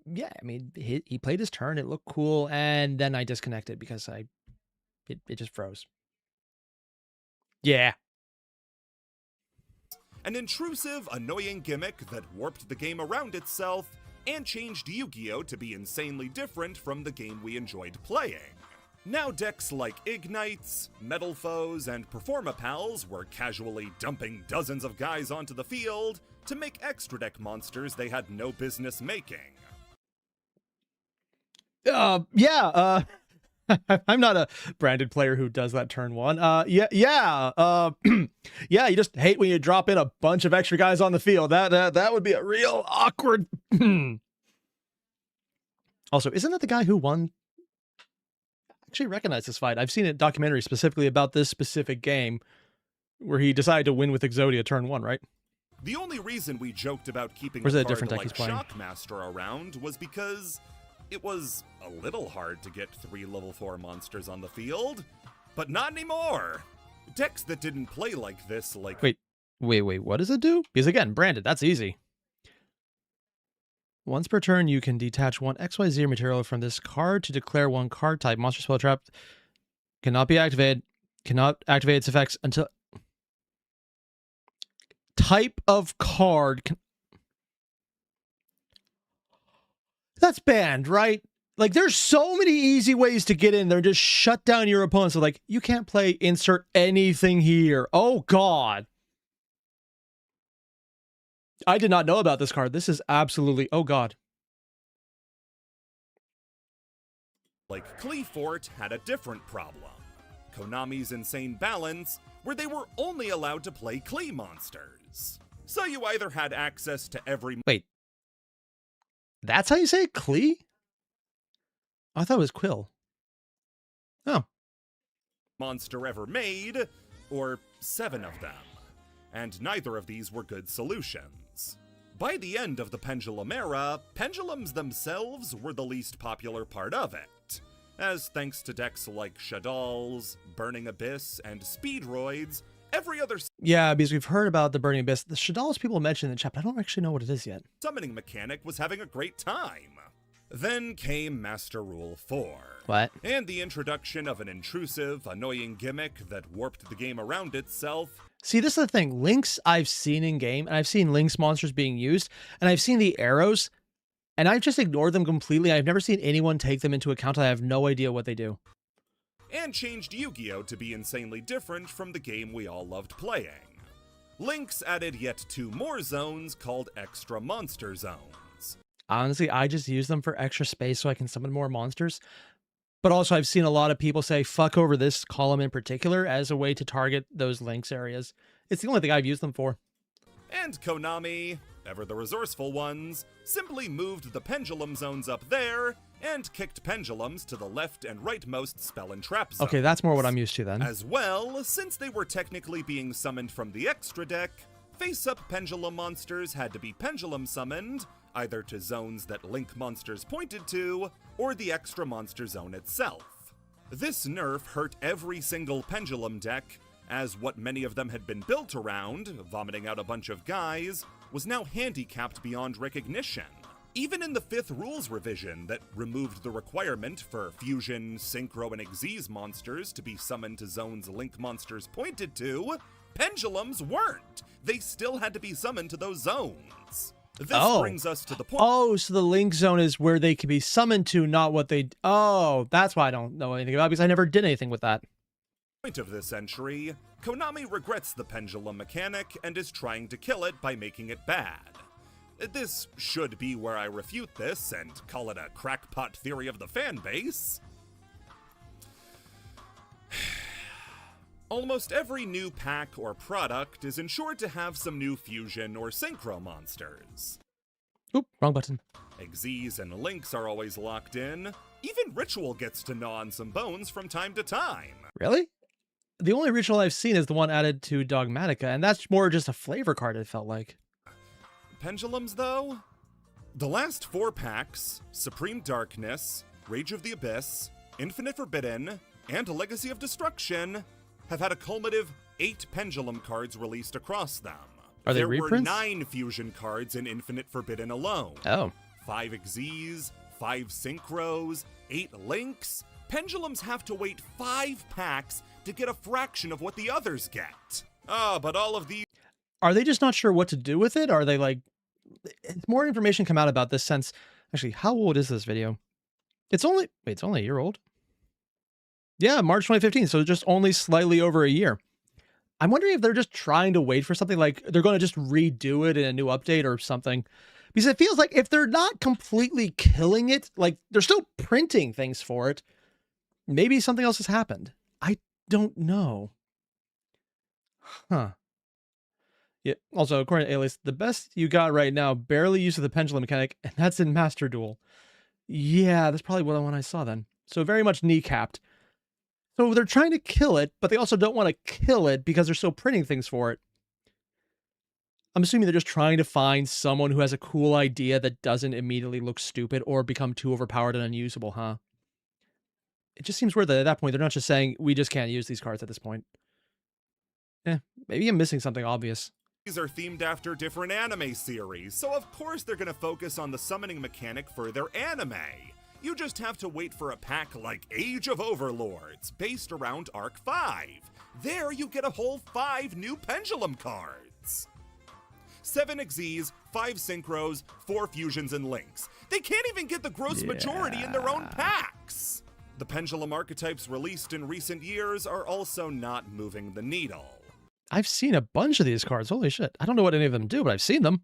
Yeah, I mean, he played his turn, it looked cool, and then I disconnected because it just froze. Yeah. An intrusive, annoying gimmick that warped the game around itself and changed Yu-Gi-Oh! To be insanely different from the game we enjoyed playing. Now decks like Ignites, Metal Foes, and Performapals were casually dumping dozens of guys onto the field to make extra deck monsters they had no business making. Yeah, I'm not a branded player who does that turn one. Yeah, you just hate when you drop in a bunch of extra guys on the field. That would be a real awkward. Also, isn't that the guy who won? I actually recognize this fight. I've seen a documentary specifically about this specific game where he decided to win with Exodia turn 1, right? The only reason we joked about keeping Or is it a a card different deck like he's playing? Shockmaster around was because it was a little hard to get 3 level 4 monsters on the field, but not anymore. Decks that didn't play like this, like... Wait, what does it do? Because again, branded, that's easy. Once per turn, you can detach one XYZ material from this card to declare one card type. Monster spell trap cannot be activated. Cannot activate its effects until... Type of card... That's banned, right? Like, there's so many easy ways to get in there and just shut down your opponent. So, like, you can't play insert anything here. Oh, God. I did not know about this card. This is absolutely... Oh, God. Like Cleefort had a different problem. Konami's insane balance, where they were only allowed to play Klee monsters. So you either had access to every... Wait. That's how you say it? Klee? I thought it was Quill. Oh. monster ever made, or 7 of them. And neither of these were good solutions. By the end of the Pendulum era, pendulums themselves were the least popular part of it, as thanks to decks like Shadal's, Burning Abyss, and Speedroids, every other Yeah, because we've heard about the Burning Abyss. The Shadal's people mentioned in the chat, but I don't actually know what it is yet. summoning mechanic was having a great time. Then came Master Rule 4. What? And the introduction of an intrusive, annoying gimmick that warped the game around itself. See, this is the thing. Links I've seen in game, and I've seen Links monsters being used, and I've seen the arrows, and I've just ignored them completely. I've never seen anyone take them into account. I have no idea what they do. And changed Yu-Gi-Oh! To be insanely different from the game we all loved playing. Lynx added yet 2 more zones called Extra Monster Zones. Honestly, I just use them for extra space so I can summon more monsters. But also, I've seen a lot of people say, fuck over this column in particular as a way to target those Lynx areas. It's the only thing I've used them for. And Konami, ever the resourceful ones, simply moved the Pendulum zones up there and kicked Pendulums to the left and rightmost spell and trap zones. Okay, that's more what I'm used to then. As well, since they were technically being summoned from the extra deck, face-up Pendulum monsters had to be Pendulum summoned, either to zones that Link monsters pointed to, or the extra monster zone itself. This nerf hurt every single Pendulum deck, as what many of them had been built around, vomiting out a bunch of guys, was now handicapped beyond recognition. Even in the 5th rules revision that removed the requirement for Fusion, Synchro, and Xyz monsters to be summoned to zones Link monsters pointed to, Pendulums weren't. They still had to be summoned to those zones. This brings us to the point. Oh, so the Link zone is where they can be summoned to, not what they... Oh, that's why I don't know anything about it, because I never did anything with that. Point of this entry, Konami regrets the Pendulum mechanic and is trying to kill it by making it bad. This should be where I refute this and call it a crackpot theory of the fanbase. Almost every new pack or product is ensured to have some new Fusion or Synchro monsters. Oop, wrong button. Xyz and Lynx are always locked in. Even Ritual gets to gnaw on some bones from time to time. Really? The only ritual I've seen is the one added to Dogmatica, and that's more just a flavor card, it felt like. Pendulums, though? The last 4 packs, Supreme Darkness, Rage of the Abyss, Infinite Forbidden, and Legacy of Destruction, have had a cumulative 8 Pendulum cards released across them. Are they there reprints? There were 9 Fusion cards in Infinite Forbidden alone. Oh. 5 Xyz, 5 Synchros, 8 Lynx. Pendulums have to wait 5 packs to get a fraction of what the others get. But all of these... Are they just not sure what to do with it? Are they like... More information come out about this since... Actually, how old is this video? It's only... Wait, it's only a year old? Yeah, March 2015, so just only slightly over a year. I'm wondering if they're just trying to wait for something, like they're going to just redo it in a new update or something. Because it feels like if they're not completely killing it, like they're still printing things for it, maybe something else has happened. I don't know. Huh. Yeah. Also, according to Alias, the best you got right now barely uses the pendulum mechanic, and that's in Master Duel. Yeah, that's probably what one I saw then. So very much kneecapped. So they're trying to kill it, but they also don't want to kill it because they're still printing things for it. I'm assuming they're just trying to find someone who has a cool idea that doesn't immediately look stupid or become too overpowered and unusable, huh? It just seems weird that at that point, they're not just saying, we just can't use these cards at this point. Maybe I'm missing something obvious. These are themed after different anime series, so of course they're going to focus on the summoning mechanic for their anime. You just have to wait for a pack like Age of Overlords, based around Arc 5. There you get a whole 5 new Pendulum cards. 7 Xyz, 5 Synchros, 4 Fusions and Lynx. They can't even get the gross majority in their own packs. The Pendulum archetypes released in recent years are also not moving the needle. I've seen a bunch of these cards. Holy shit. I don't know what any of them do, but I've seen them.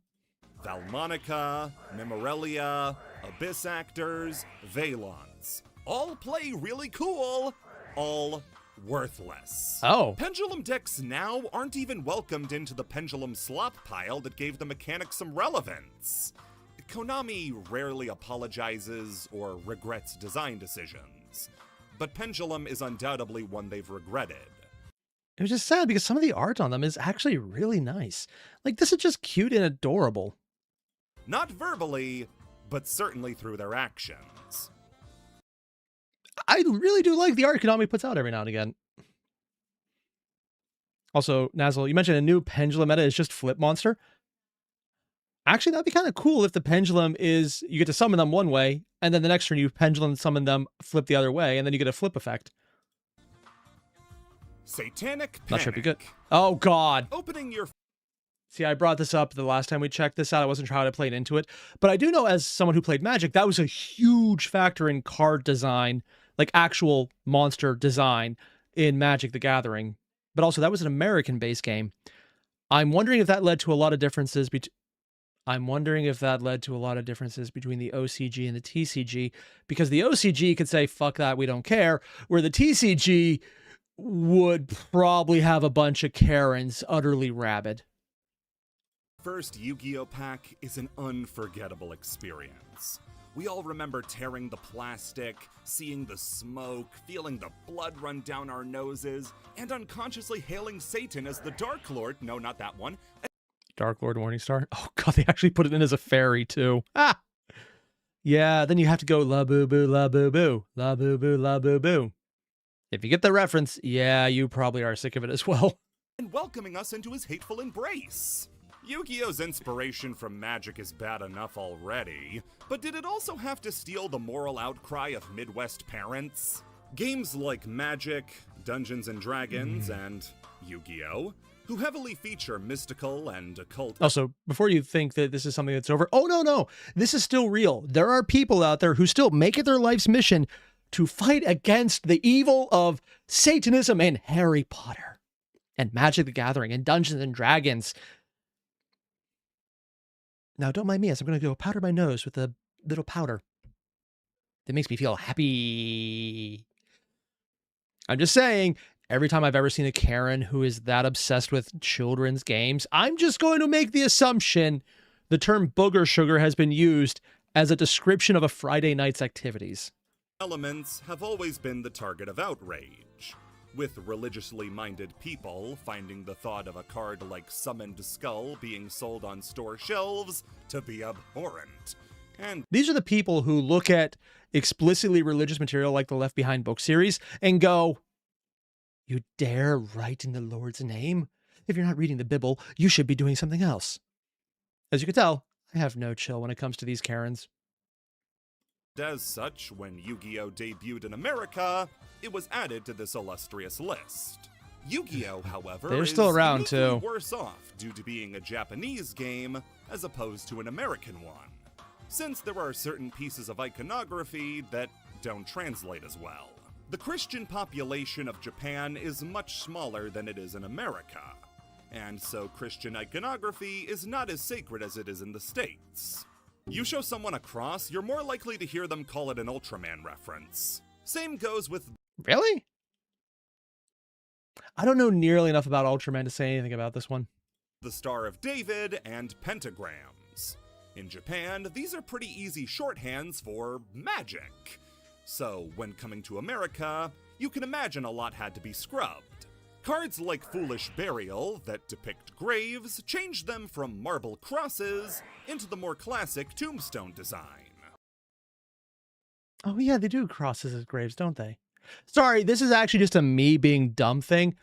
Valmonica, Memorelia, Abyss Actors, Valons. All play really cool, all worthless. Oh. Pendulum decks now aren't even welcomed into the Pendulum slop pile that gave the mechanic some relevance. Konami rarely apologizes or regrets design decisions, but Pendulum is undoubtedly one they've regretted. It was just sad because some of the art on them is actually really nice. Like, this is just cute and adorable. Not verbally, but certainly through their actions. I really do like the art Konami puts out every now and again. Also, Nazzle, you mentioned a new Pendulum meta is just Flip Monster. Actually, that'd be kind of cool if the Pendulum is, you get to summon them one way, and then the next turn you Pendulum summon them, flip the other way, and then you get a flip effect. Satanic Panic. Not sure it'd be good. Oh, God. Opening your... See, I brought this up the last time we checked this out. I wasn't sure how to play into it. But I do know, as someone who played Magic, that was a huge factor in card design, like actual monster design in Magic the Gathering. But also, that was an American-based game. I'm wondering if that led to a lot of differences between the OCG and the TCG, because the OCG could say, fuck that, we don't care, where the TCG would probably have a bunch of Karens utterly rabid. First Yu-Gi-Oh pack is an unforgettable experience. We all remember tearing the plastic, seeing the smoke, feeling the blood run down our noses, and unconsciously hailing Satan as the Dark Lord, no, not that one, Dark Lord Morningstar? Oh god, they actually put it in as a fairy too. Ah! Yeah, then you have to go la boo boo, la boo boo, la boo boo, la boo boo. If you get the reference, yeah, you probably are sick of it as well. and welcoming us into his hateful embrace. Yu-Gi-Oh's inspiration from magic is bad enough already, but did it also have to steal the moral outcry of Midwest parents? Games like Magic, Dungeons & Dragons, and Yu-Gi-Oh! Who heavily feature mystical and occult... Also, before you think that this is something that's over, oh no, this is still real. There are people out there who still make it their life's mission to fight against the evil of Satanism and Harry Potter, and Magic the Gathering, and Dungeons & Dragons. Now, don't mind me as I'm going to go powder my nose with a little powder. That makes me feel happy. I'm just saying, every time I've ever seen a Karen who is that obsessed with children's games, I'm just going to make the assumption the term booger sugar has been used as a description of a Friday night's activities. Elements have always been the target of outrage, with religiously minded people finding the thought of a card like Summoned Skull being sold on store shelves to be abhorrent. And these are the people who look at explicitly religious material like the Left Behind book series and go, you dare write in the Lord's name? If you're not reading the Bible, you should be doing something else. As you can tell, I have no chill when it comes to these Karens. as such, when Yu-Gi-Oh! Debuted in America, it was added to this illustrious list. Yu-Gi-Oh!, however, They're is still around, uniquely too. worse off due to being a Japanese game as opposed to an American one, since there are certain pieces of iconography that don't translate as well. The Christian population of Japan is much smaller than it is in America, and so Christian iconography is not as sacred as it is in the States. You show someone a cross, you're more likely to hear them call it an Ultraman reference. Same goes with... Really? I don't know nearly enough about Ultraman to say anything about this one. the Star of David and pentagrams. In Japan, these are pretty easy shorthands for magic. So, when coming to America, you can imagine a lot had to be scrubbed. Cards like Foolish Burial, that depict graves, change them from marble crosses into the more classic tombstone design. Oh yeah, they do crosses as graves, don't they? Sorry, this is actually just a me being dumb thing.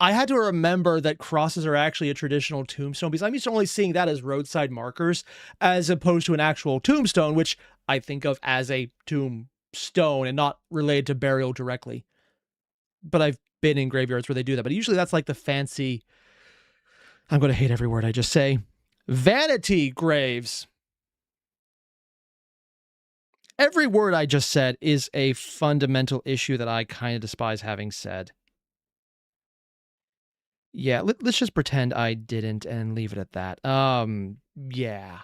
I had to remember that crosses are actually a traditional tombstone because I'm used to only seeing that as roadside markers as opposed to an actual tombstone, which I think of as a tombstone and not related to burial directly. But I've been in graveyards where they do that. But usually that's like the fancy, I'm going to hate every word I just say, vanity graves. Every word I just said is a fundamental issue that I kind of despise having said. Yeah, let's just pretend I didn't and leave it at that. Yeah.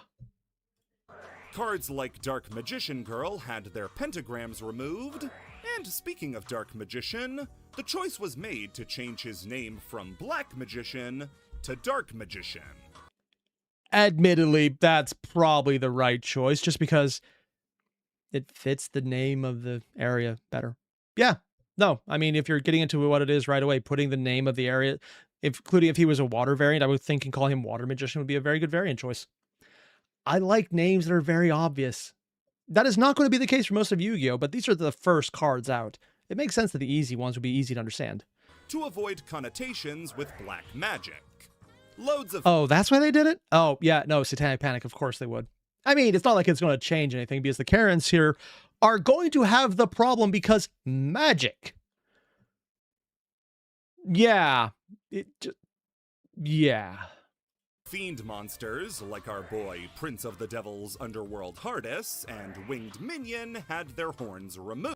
Cards like Dark Magician Girl had their pentagrams removed, and speaking of Dark Magician, the choice was made to change his name from Black Magician to Dark Magician. Admittedly, that's probably the right choice, just because it fits the name of the area better. Yeah, no, I mean, if you're getting into what it is right away, putting the name of the area, including if he was a water variant, I would think and calling him Water Magician would be a very good variant choice. I like names that are very obvious. That is not going to be the case for most of Yu-Gi-Oh!, but these are the first cards out. It makes sense that the easy ones would be easy to understand. To avoid connotations with black magic. Loads of... Oh, that's why they did it? Oh, yeah, no, Satanic Panic, of course they would. I mean, it's not like it's going to change anything because the Karens here are going to have the problem because magic. Yeah. Yeah. Fiend monsters, like our boy Prince of the Devil's Underworld Hardus and Winged Minion, had their horns removed.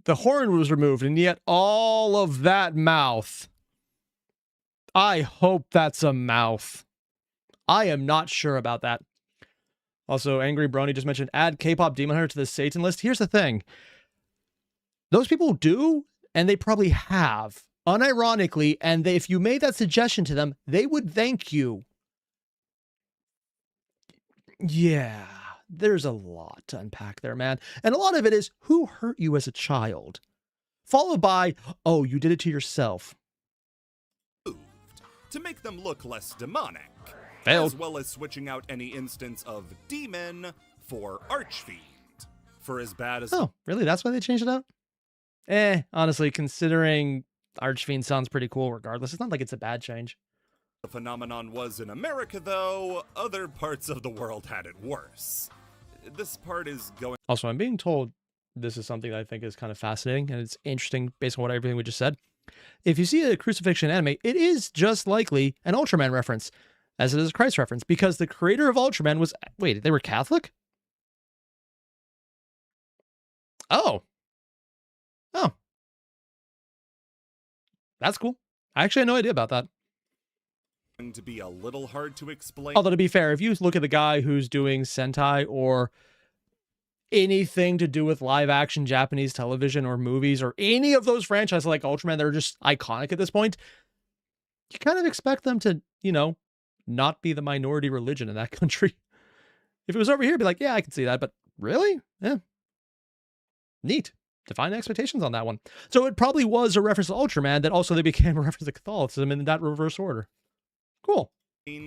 The horn was removed, and yet all of that mouth. I hope that's a mouth. I am not sure about that. Also, Angry Brony just mentioned add K-pop Demon Hunter to the Satan list. Here's the thing. Those people do, and they probably have, unironically, and if you made that suggestion to them, they would thank you. Yeah, there's a lot to unpack there, man. And a lot of it is, who hurt you as a child? Followed by, oh, you did it to yourself. To make them look less demonic. Failed. As well as switching out any instance of demon for archfiend. For as bad as... Oh, really? That's why they changed it out? Honestly, considering Archfiend sounds pretty cool regardless. It's not like it's a bad change. The phenomenon was in America, though, other parts of the world had it worse. This part is going... Also, I'm being told this is something that I think is kind of fascinating, and it's interesting based on everything we just said. If you see a crucifixion anime, it is just likely an Ultraman reference, as it is a Christ reference, because the creator of Ultraman was... Wait, they were Catholic? Oh. Oh. That's cool. I actually had no idea about that. To be a little hard to explain. Although, to be fair, if you look at the guy who's doing Sentai or anything to do with live action Japanese television or movies or any of those franchises like Ultraman that are just iconic at this point, you kind of expect them to, you know, not be the minority religion in that country. If it was over here, it'd be like, yeah, I can see that, but really? Yeah. Neat. Define expectations on that one. So it probably was a reference to Ultraman that also they became a reference to Catholicism in that reverse order. Cool.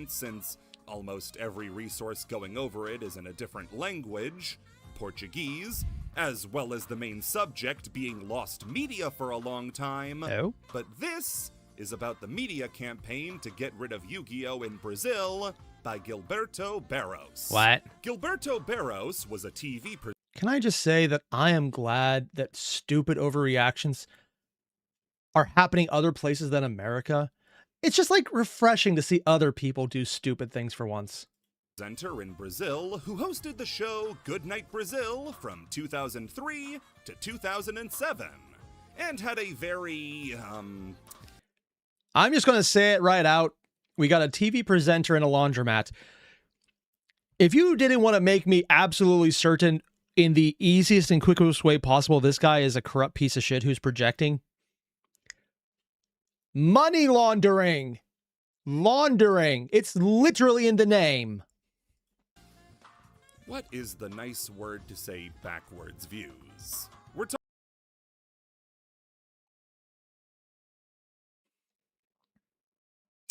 Since almost every resource going over it is in a different language, Portuguese, as well as the main subject being lost media for a long time. Oh. But this is about the media campaign to get rid of Yu-Gi-Oh! In Brazil by Gilberto Barros. What? Gilberto Barros was a TV Can I just say that I am glad that stupid overreactions are happening other places than America? It's just like refreshing to see other people do stupid things for once. presenter in Brazil who hosted the show Good Night Brazil from 2003 to 2007 and had a very, I'm just going to say it right out. We got a TV presenter in a laundromat. If you didn't want to make me absolutely certain in the easiest and quickest way possible this guy is a corrupt piece of shit who's projecting, money laundering. Laundering. It's literally in the name. what is the nice word to say backwards views? We're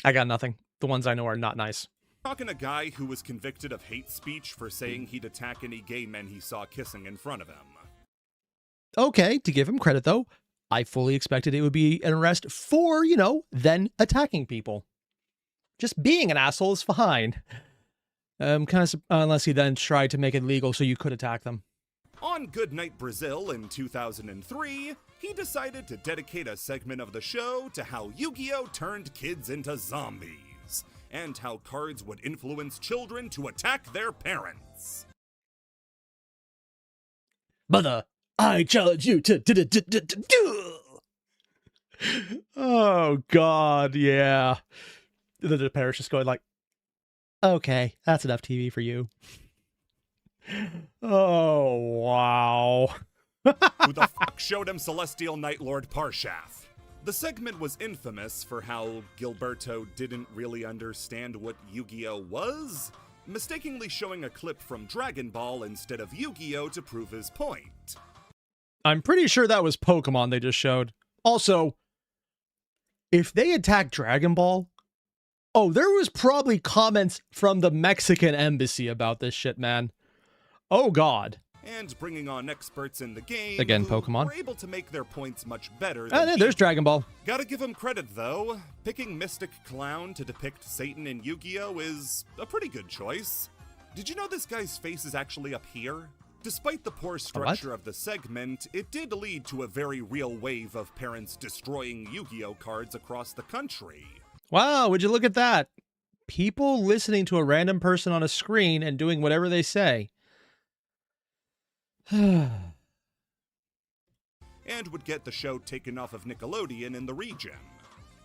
I got nothing. The ones I know are not nice. talking a guy who was convicted of hate speech for saying he'd attack any gay men he saw kissing in front of him. Okay, to give him credit though, I fully expected it would be an arrest for, you know, then attacking people. Just being an asshole is fine. Unless he then tried to make it legal so you could attack them. On Good Night Brazil in 2003, he decided to dedicate a segment of the show to how Yu-Gi-Oh! Turned kids into zombies, and how cards would influence children to attack their parents. Mother, I challenge you to duel. Oh, God, yeah. The parents just going like, okay, that's enough TV for you. Oh, wow. Who the fuck showed him Celestial Night Lord Parshath? The segment was infamous for how Gilberto didn't really understand what Yu-Gi-Oh! Was, mistakenly showing a clip from Dragon Ball instead of Yu-Gi-Oh! To prove his point. I'm pretty sure that was Pokemon they just showed. Also, if they attacked Dragon Ball, oh, there was probably comments from the Mexican embassy about this shit, man. Oh, God. And bringing on experts in the game Again, who Pokemon. were able to make their points much better And than there's Dragon Ball. Gotta give him credit, though. Picking Mystic Clown to depict Satan in Yu-Gi-Oh! Is a pretty good choice. Did you know this guy's face is actually up here? Despite the poor structure of the segment, it did lead to a very real wave of parents destroying Yu-Gi-Oh! Cards across the country. Wow, would you look at that? People listening to a random person on a screen and doing whatever they say. And would get the show taken off of Nickelodeon in the region.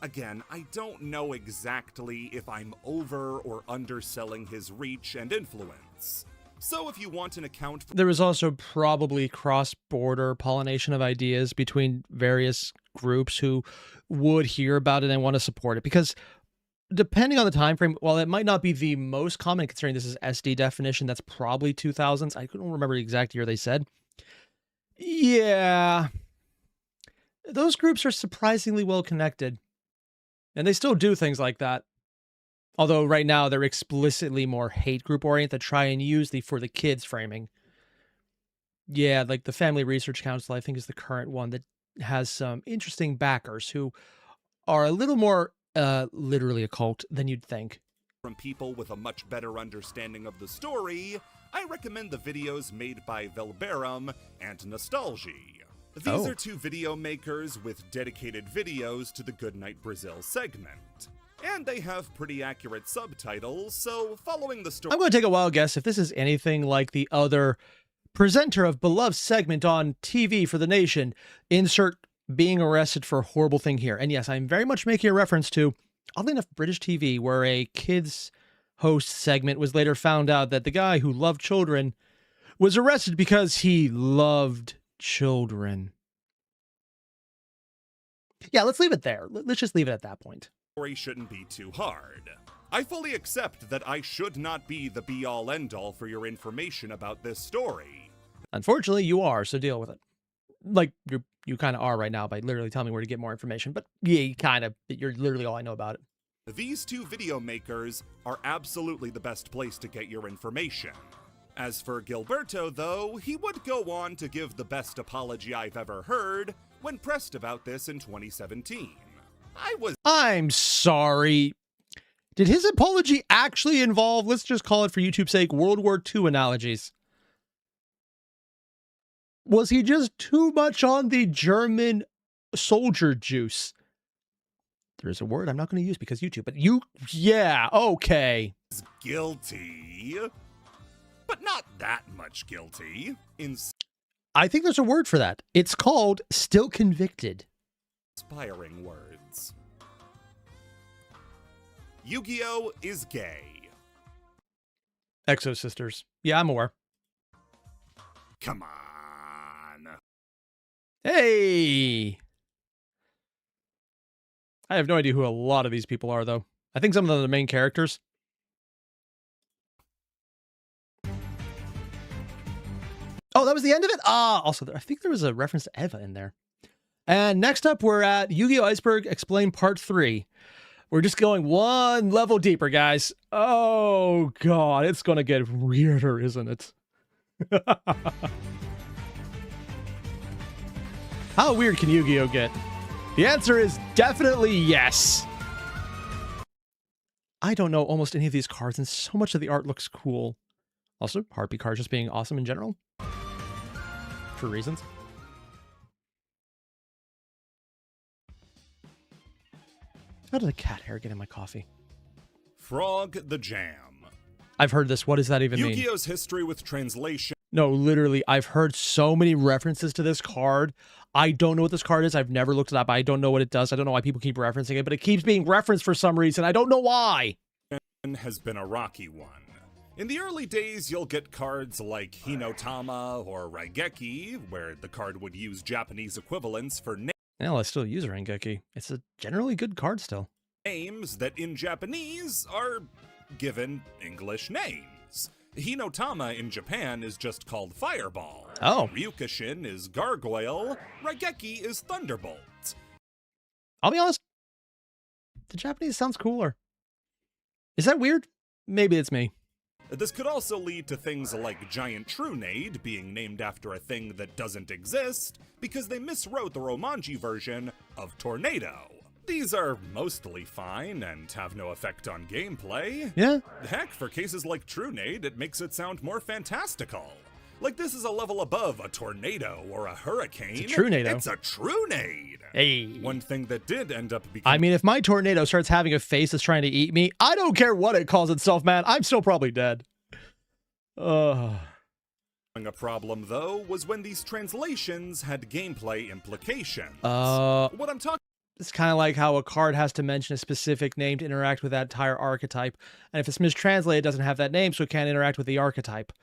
Again, I don't know exactly if I'm over or underselling his reach and influence. So if you want an account for— There was also probably cross-border pollination of ideas between various groups who would hear about it and want to support it, because depending on the time frame, while it might not be the most common, considering this is SD definition, that's probably 2000s. I couldn't remember the exact year they said. Yeah, those groups are surprisingly well connected, and they still do things like that. Although right now they're explicitly more hate group oriented, try and use the for the kids framing. Yeah, like the Family Research Council, I think, is the current one that has some interesting backers who are a little more literally occult than you'd think. From people with a much better understanding of the story, I recommend the videos made by Velberum and Nostalgie. These are two video makers with dedicated videos to the Goodnight Brazil segment. And they have pretty accurate subtitles, so following the story— I'm going to take a wild guess if this is anything like the other presenter of beloved segment on TV for the nation. Insert being arrested for a horrible thing here. And yes, I'm very much making a reference to, oddly enough, British TV, where a kids host segment was later found out that the guy who loved children was arrested because he loved children. Yeah, let's leave it there. Let's just leave it at that point. Story shouldn't be too hard. I fully accept that I should not be the be-all end-all for your information about this story. Unfortunately, you are, so deal with it. Like, you kind of are right now by literally telling me where to get more information, but yeah, you're literally all I know about it. These two video makers are absolutely the best place to get your information. As for Gilberto, though, he would go on to give the best apology I've ever heard when pressed about this in 2017. I'm sorry. Did his apology actually involve, let's just call it for YouTube's sake, World War II analogies? Was he just too much on the German soldier juice? There is a word I'm not going to use because YouTube, but yeah, okay. Guilty, but not that much guilty. I think there's a word for that. It's called still convicted. Inspiring words. YuGiOh is gay. Exo Sisters. Yeah, I'm aware. Come on. Hey! I have no idea who a lot of these people are, though. I think some of them are the main characters. Oh, that was the end of it? Also, I think there was a reference to Eva in there. And next up, we're at YuGiOh Iceberg Explain Part 3. We're just going one level deeper, guys. Oh, God. It's going to get weirder, isn't it? How weird can YuGiOh get? The answer is definitely yes. I don't know almost any of these cards, and so much of the art looks cool. Also, Harpy cards just being awesome in general. For reasons. How did a cat hair get in my coffee? Frog the Jam. I've heard this. What does that even mean? YuGiOh's history with translation. No, literally, I've heard so many references to this card. I don't know what this card is. I've never looked it up. I don't know what it does. I don't know why people keep referencing it, but it keeps being referenced for some reason. I don't know why. Has been a rocky one. In the early days, you'll get cards like Hinotama or Raigeki, where the card would use Japanese equivalents for Well, I still use Raigeki. It's a generally good card still. Names that in Japanese are given English names. Hinotama in Japan is just called Fireball. Oh. Ryukushin is Gargoyle. Raigeki is Thunderbolt. I'll be honest, the Japanese sounds cooler. Is that weird? Maybe it's me. This could also lead to things like Giant Trunade being named after a thing that doesn't exist because they miswrote the Romanji version of Tornado. These are mostly fine and have no effect on gameplay. Yeah. Heck, for cases like Trunade, it makes it sound more fantastical. Like this is a level above a tornado or a hurricane. It's a Trunado. It's a Trunade. Hey. One thing that did end up becoming— I mean, if my tornado starts having a face that's trying to eat me, I don't care what it calls itself, man. I'm still probably dead. A problem, though, was when these translations had gameplay implications. What I'm talking— It's kind of like how a card has to mention a specific name to interact with that entire archetype. And if it's mistranslated, it doesn't have that name, so it can't interact with the archetype.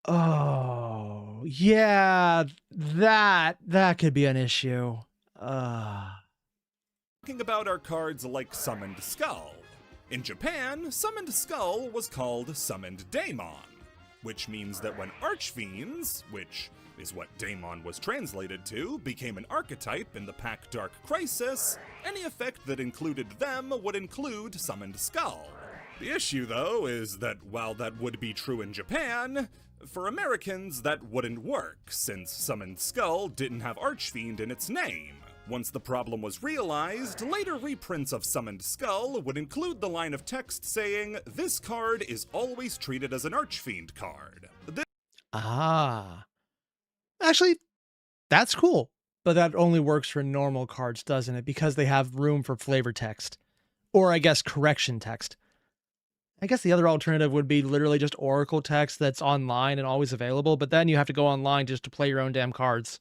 Oh, yeah, that could be an issue. Talking about our cards like Summoned Skull. In Japan, Summoned Skull was called Summoned Daemon, which means that when Archfiends, which is what Daemon was translated to, became an archetype in the pack Dark Crisis, any effect that included them would include Summoned Skull. The issue, though, is that while that would be true in Japan, for Americans that wouldn't work, since Summoned Skull didn't have Archfiend in its name. Once the problem was realized, later reprints of Summoned Skull would include the line of text saying, "This card is always treated as an Archfiend card." Actually, that's cool. But that only works for normal cards, doesn't it? Because they have room for flavor text. Or, I guess, correction text. I guess the other alternative would be literally just Oracle text that's online and always available, but then you have to go online just to play your own damn cards.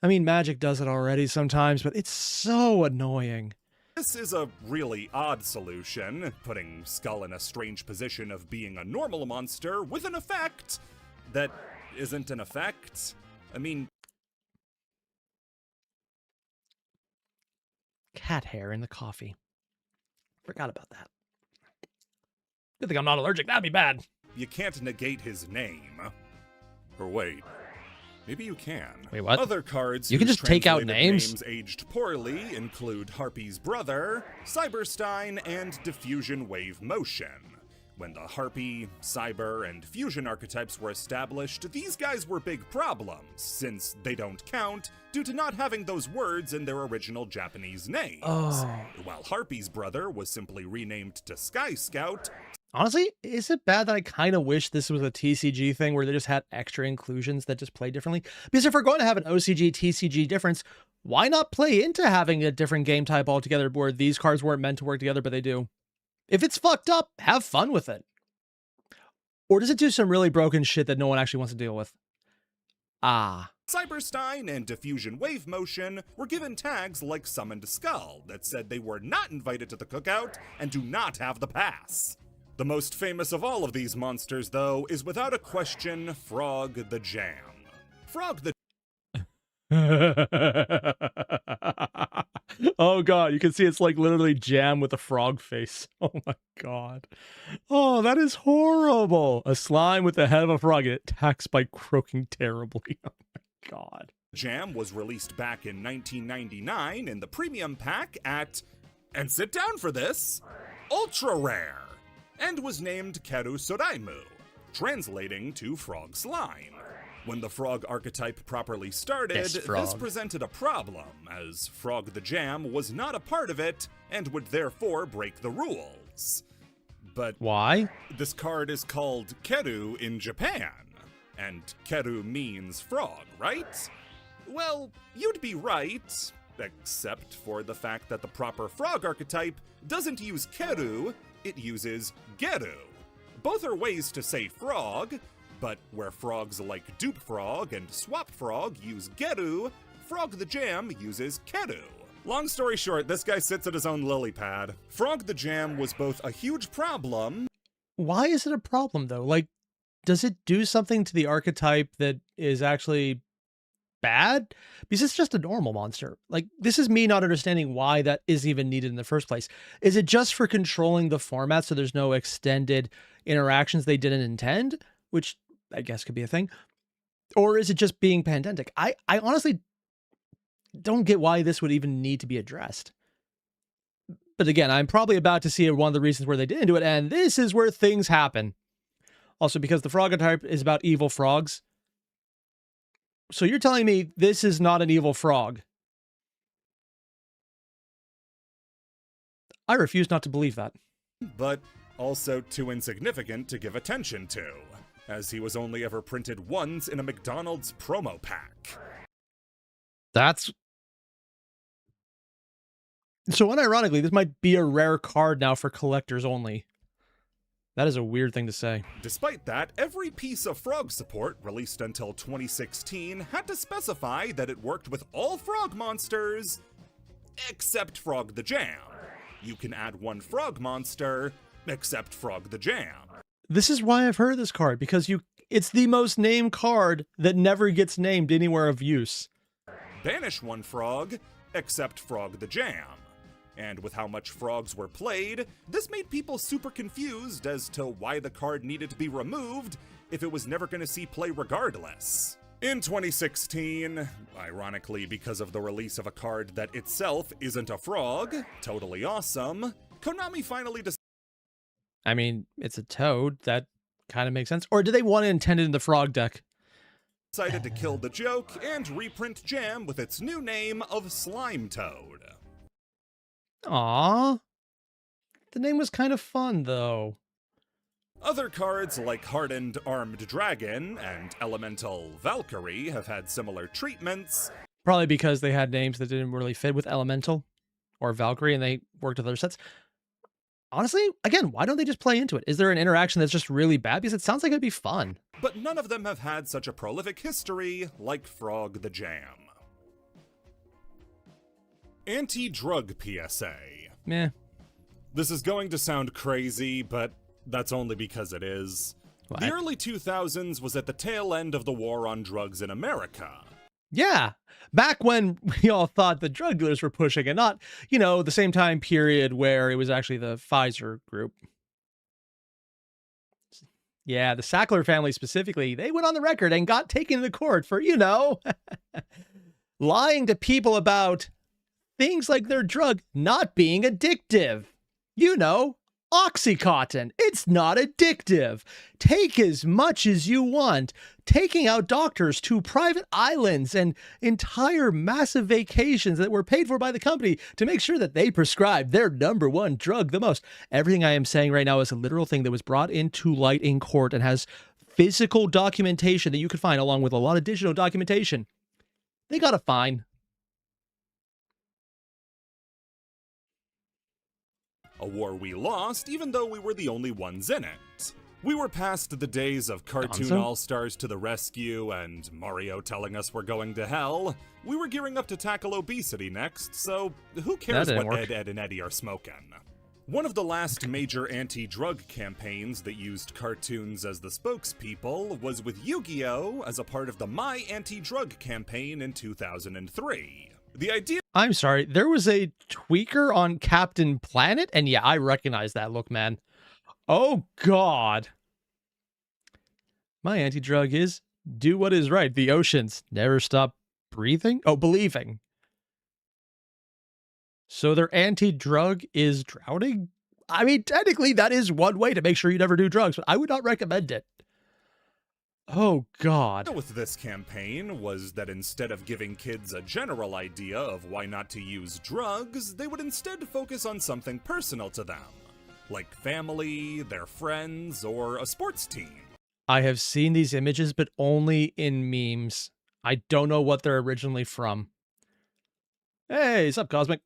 I mean, Magic does it already sometimes, but it's so annoying. This is a really odd solution, putting Skull in a strange position of being a normal monster with an effect that isn't an effect. I mean... Cat hair in the coffee. Forgot about that. Good thing I'm not allergic. That'd be bad. You can't negate his name. Or wait, maybe you can. Wait, what? Other cards you can whose just take out translated names aged poorly include Harpy's Brother, Cyberstein, and Diffusion Wave Motion. When the Harpy, Cyber, and Fusion archetypes were established, these guys were big problems, since they don't count due to not having those words in their original Japanese names. While Harpy's Brother was simply renamed to Sky Scout. Honestly, is it bad that I kind of wish this was a TCG thing where they just had extra inclusions that just play differently? Because if we're going to have an OCG, TCG difference, why not play into having a different game type altogether where these cards weren't meant to work together, but they do? If it's fucked up, have fun with it. Or does it do some really broken shit that no one actually wants to deal with? Cyberstein and Diffusion Wave Motion were given tags like Summoned Skull that said they were not invited to the cookout and do not have the pass. The most famous of all of these monsters, though, is without a question Frog the Jam. Frog the Oh god, you can see it's like literally jam with a frog face. Oh my god. Oh, that is horrible. A slime with the head of a frog. It attacks by croaking terribly. Oh my god. Jam was released back in 1999 in the premium pack at, and sit down for this, Ultra Rare, and was named Keru Soraimu, translating to Frog Slime. When the frog archetype properly started, this presented a problem, as Frog the Jam was not a part of it, and would therefore break the rules. But why? This card is called Keru in Japan, and Keru means frog, right? Well, you'd be right, except for the fact that the proper frog archetype doesn't use Keru, it uses Geru. Both are ways to say frog, but where frogs like Dupe Frog and Swap Frog use Geru, Frog the Jam uses Keru. Long story short, this guy sits at his own lily pad. Frog the Jam was both a huge problem. Why is it a problem, though? Like, does it do something to the archetype that is actually bad? Because it's just a normal monster. Like, this is me not understanding why that is even needed in the first place. Is it just for controlling the format so there's no extended interactions they didn't intend? Which I guess could be a thing. Or is it just being pandemic? I honestly don't get why this would even need to be addressed. But again, I'm probably about to see one of the reasons where they didn't do it, and this is where things happen. Also, because the frog type is about evil frogs. So you're telling me this is not an evil frog? I refuse not to believe that. But also too insignificant to give attention to, as he was only ever printed once in a McDonald's promo pack. That's... So unironically, this might be a rare card now for collectors only. That is a weird thing to say. Despite that, every piece of frog support released until 2016 had to specify that it worked with all frog monsters, except Frog the Jam. You can add one frog monster, except Frog the Jam. This is why I've heard of this card, because it's the most named card that never gets named anywhere of use. Banish one frog, except Frog the Jam. And with how much frogs were played, this made people super confused as to why the card needed to be removed if it was never going to see play regardless. In 2016, ironically because of the release of a card that itself isn't a frog, totally awesome, Konami finally decided. I mean, it's a toad. That kind of makes sense. Or did they want to intend it in the frog deck? Decided to kill the joke and reprint Jam with its new name of Slime Toad. Aww. The name was kind of fun, though. Other cards like Hardened Armed Dragon and Elemental Valkyrie have had similar treatments. Probably because they had names that didn't really fit with Elemental or Valkyrie, and they worked with other sets. Honestly, again, why don't they just play into it? Is there an interaction that's just really bad? Because it sounds like it'd be fun. But none of them have had such a prolific history like Frog the Jam. Anti-drug PSA. Meh. This is going to sound crazy, but that's only because it is. What? The early 2000s was at the tail end of the war on drugs in America. Yeah. Back when we all thought the drug dealers were pushing and not, the same time period where it was actually the Pfizer group. Yeah, the Sackler family specifically, they went on the record and got taken to court for, lying to people about things like their drug not being addictive. Oxycontin. It's not addictive. Take as much as you want. Taking out doctors to private islands and entire massive vacations that were paid for by the company to make sure that they prescribed their number one drug the most. Everything I am saying right now is a literal thing that was brought into light in court and has physical documentation that you could find along with a lot of digital documentation. They got a fine. A war we lost, even though we were the only ones in it. We were past the days of cartoon all-stars to the rescue and Mario telling us we're going to hell. We were gearing up to tackle obesity next, so who cares what Ed and Eddie are smoking? One of the last major anti-drug campaigns that used cartoons as the spokespeople was with Yu-Gi-Oh! As a part of the My Anti-Drug campaign in 2003. The idea— I'm sorry, there was a tweaker on Captain Planet? And yeah, I recognize that look, man. Oh, God. My anti-drug is do what is right. The oceans never stop breathing? Oh, believing. So their anti-drug is drowning? I mean, technically, that is one way to make sure you never do drugs, but I would not recommend it. Oh, God. With this campaign was that instead of giving kids a general idea of why not to use drugs, they would instead focus on something personal to them, like family, their friends, or a sports team. I have seen these images, but only in memes. I don't know what they're originally from. Hey, sup, Cosmic?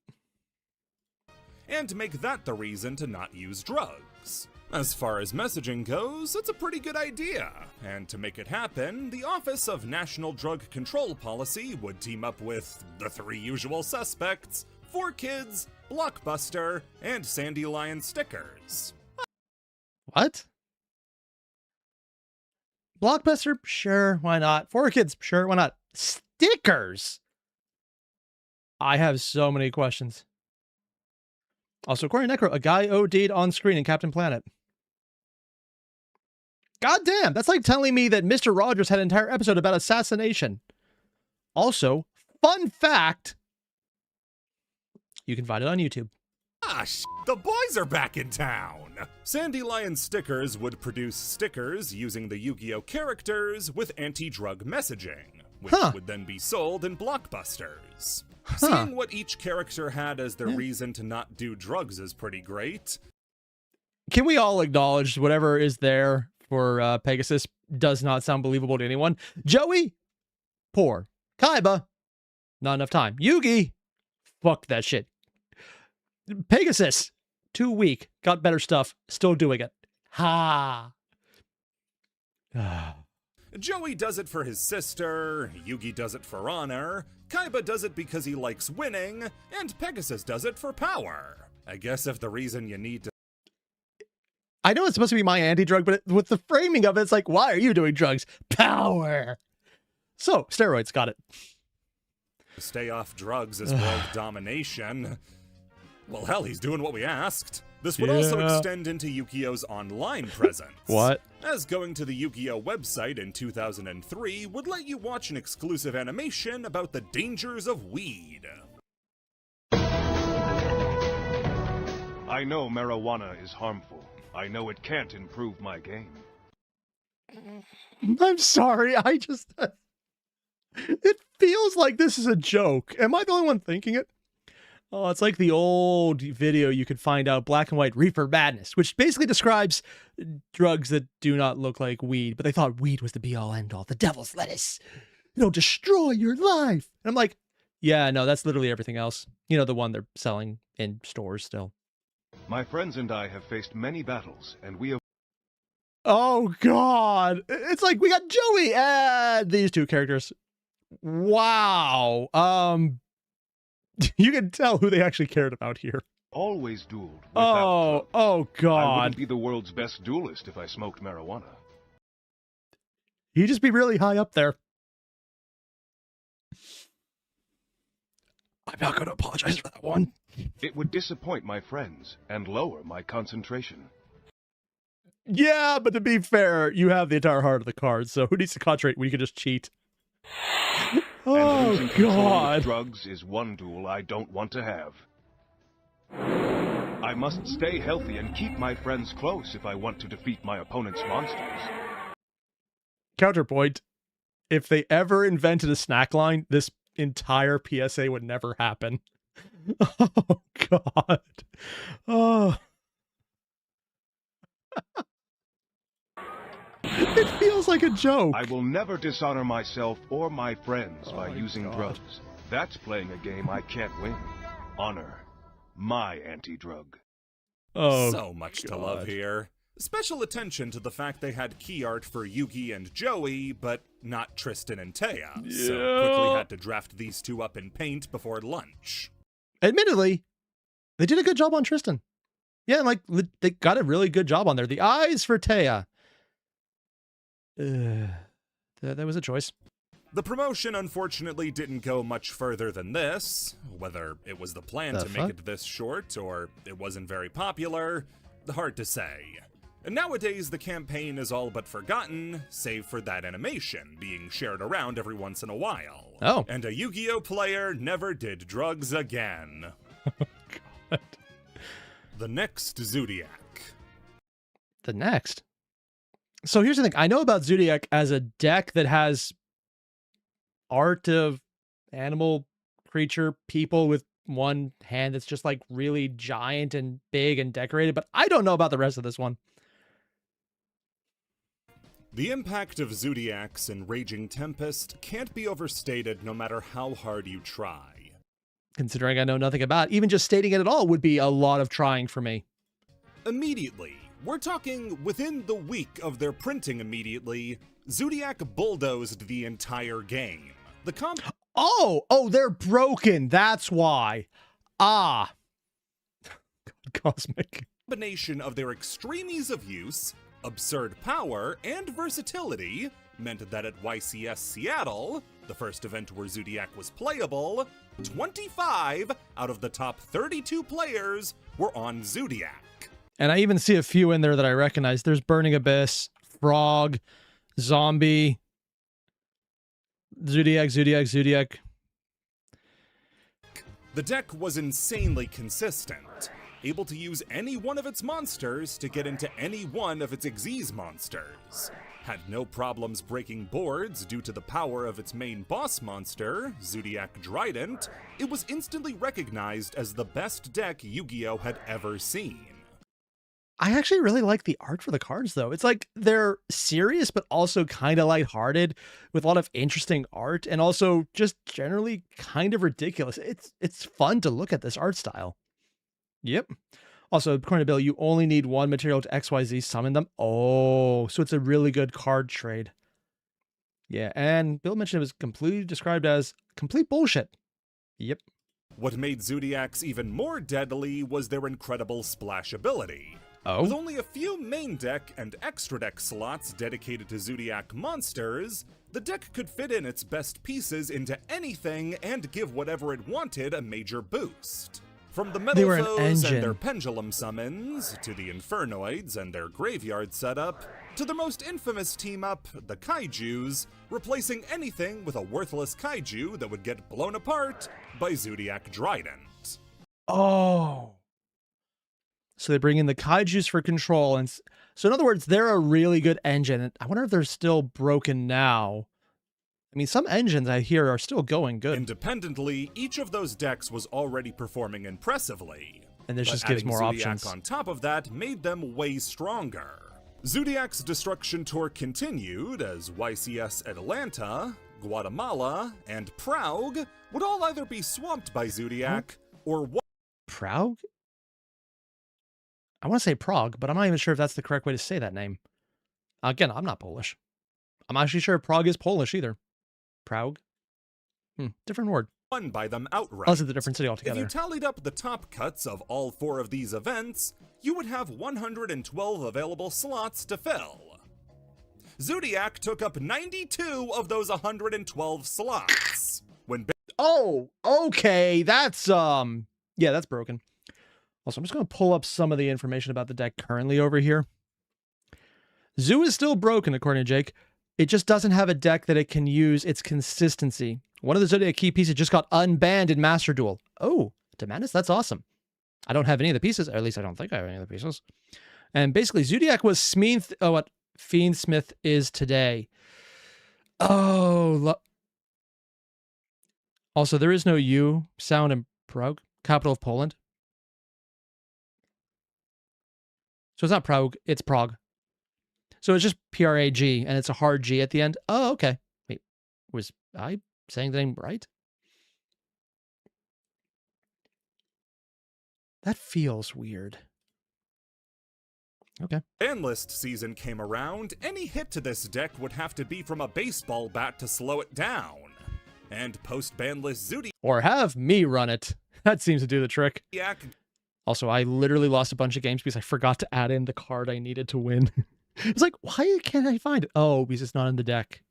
And make that the reason to not use drugs. As far as messaging goes, it's a pretty good idea, and to make it happen, the Office of National Drug Control Policy would team up with the three usual suspects, 4Kids, Blockbuster, and Sandy Lion Stickers. What? Blockbuster? Sure, why not? 4Kids? Sure, why not? Stickers? I have so many questions. Also, according to Necro, a guy OD'd on screen in Captain Planet. God damn, that's like telling me that Mr. Rogers had an entire episode about assassination. Also, fun fact, you can find it on YouTube. Ah, the boys are back in town! Sandy Lion Stickers would produce stickers using the Yu-Gi-Oh! Characters with anti-drug messaging, which would then be sold in Blockbusters. Seeing what each character had as their reason to not do drugs is pretty great. Can we all acknowledge whatever is there for Pegasus does not sound believable to anyone? Joey? Poor. Kaiba? Not enough time. Yugi? Fuck that shit. Pegasus? Too weak. Got better stuff. Still doing it. Ha! Joey does it for his sister, Yugi does it for honor, Kaiba does it because he likes winning, and Pegasus does it for power. I guess if the reason you need to I know it's supposed to be my anti-drug, but with the framing of it, it's like, why are you doing drugs? Power! So, steroids, got it. stay off drugs is world domination, well, hell, he's doing what we asked. This would also extend into YuGiOh's online presence. What? As going to the YuGiOh website in 2003 would let you watch an exclusive animation about the dangers of weed. I know marijuana is harmful. I know it can't improve my game. I'm sorry, it feels like this is a joke. Am I the only one thinking it? Oh, it's like the old video you could find out, black and white, Reefer Madness, which basically describes drugs that do not look like weed, but they thought weed was the be-all, end-all, the devil's lettuce. It'll destroy your life. And I'm like, yeah, no, that's literally everything else. You know, the one they're selling in stores still. My friends and I have faced many battles, and we have... Oh, God. It's like we got Joey and these two characters. Wow. You can tell who they actually cared about here. always dueled without drugs. Oh, I God. wouldn't be the world's best duelist if I smoked marijuana. He'd just be really high up there. I'm not going to apologize for that one. It would disappoint my friends and lower my concentration. Yeah, but to be fair, you have the entire heart of the cards, so who needs to concentrate when you can just cheat? And Oh, losing control God. with drugs is one duel I don't want to have. I must stay healthy and keep my friends close if I want to defeat my opponent's monsters. Counterpoint, if they ever invented a snack line, this entire PSA would never happen. Oh, God. Oh. It feels like a joke. I will never dishonor myself or my friends by my using God. drugs. That's playing a game I can't win. Honor. My anti-drug. Oh, So much to love God. here. Special attention to the fact they had key art for Yugi and Joey, but not Tristan and Taya, so quickly Yeah. had to draft these two up in paint before lunch. Admittedly, they did a good job on Tristan. Yeah, like, they got a really good job on there. The eyes for Taya. That was a choice. The promotion unfortunately didn't go much further than this. Whether it was the plan The to fuck? make it this short, or it wasn't very popular, hard to say. And nowadays, the campaign is all but forgotten, save for that animation being shared around every once in a while. Oh. And a Yu-Gi-Oh player never did drugs again. God. The next Zodiac. The next. So here's the thing. I know about Zodiac as a deck that has art of animal, creature, people with one hand that's just like really giant and big and decorated, but I don't know about the rest of this one. The impact of Zodiacs in Raging Tempest can't be overstated no matter how hard you try. Considering I know nothing about it, even just stating it at all would be a lot of trying for me. Immediately, we're talking within the week of their printing immediately, Zodiac bulldozed the entire game. The Oh, they're broken. That's why. Ah. Cosmic. combination of their extreme ease of use, absurd power, and versatility meant that at YCS Seattle, the first event where Zodiac was playable, 25 out of the top 32 players were on Zodiac. And I even see a few in there that I recognize. There's Burning Abyss, Frog, Zombie, Zodiac. The deck was insanely consistent, able to use any one of its monsters to get into any one of its Xyz monsters. Had no problems breaking boards due to the power of its main boss monster, Zodiac Trident. It was instantly recognized as the best deck Yu-Gi-Oh had ever seen. I actually really like the art for the cards, though. It's like they're serious, but also kind of lighthearted with a lot of interesting art and also just generally kind of ridiculous. It's fun to look at this art style. Yep. Also, according to Bill, you only need one material to XYZ summon them. Oh, so it's a really good card trade. Yeah, and Bill mentioned it was completely described as complete bullshit. Yep. What made Zodiacs even more deadly was their incredible splashability. Oh? With only a few main deck and extra deck slots dedicated to Zodiac monsters, the deck could fit in its best pieces into anything and give whatever it wanted a major boost. From the Metal Foes and their Pendulum summons, to the Infernoids and their graveyard setup, to the most infamous team-up, the kaijus, replacing anything with a worthless kaiju that would get blown apart by Zodiac Trident. Oh. So they bring in the kaijus for control, and so in other words, they're a really good engine. I wonder if they're still broken now. I mean, some engines I hear are still going good. Independently, each of those decks was already performing impressively. And this just gives more Zodiac options. On top of that made them way stronger. Zodiac's destruction tour continued as YCS Atlanta, Guatemala, and Prague would all either be swamped by Zodiac or Prague? I want to say Prague, but I'm not even sure if that's the correct way to say that name. Again, I'm not Polish. I'm actually sure Prague is Polish either. Prague? Different word. won by them outright. Also, the different city altogether. If you tallied up the top cuts of all 4 of these events, you would have 112 available slots to fill. Zodiac took up 92 of those 112 slots. Oh, okay. That's, yeah, that's broken. Also, I'm just going to pull up some of the information about the deck currently over here. Zoo is still broken, according to Jake. It just doesn't have a deck that it can use its consistency. One of the Zodiac key pieces just got unbanned in Master Duel. Oh, Demandus, that's awesome. I don't have any of the pieces, or at least I don't think I have any of the pieces. And basically, Zodiac was what Fiendsmith is today. Oh, also, there is no U sound in Prague, capital of Poland. So it's not Prague, it's Prague. So it's just P-R-A-G, and it's a hard G at the end. Oh, okay. Wait, was I saying the name right? That feels weird. Okay. Ban list season came around, any hit to this deck would have to be from a baseball bat to slow it down. And post-ban list Zodiac... Or have me run it. That seems to do the trick. Also, I literally lost a bunch of games because I forgot to add in the card I needed to win. It's like, why can't I find it? Oh, because it's not in the deck.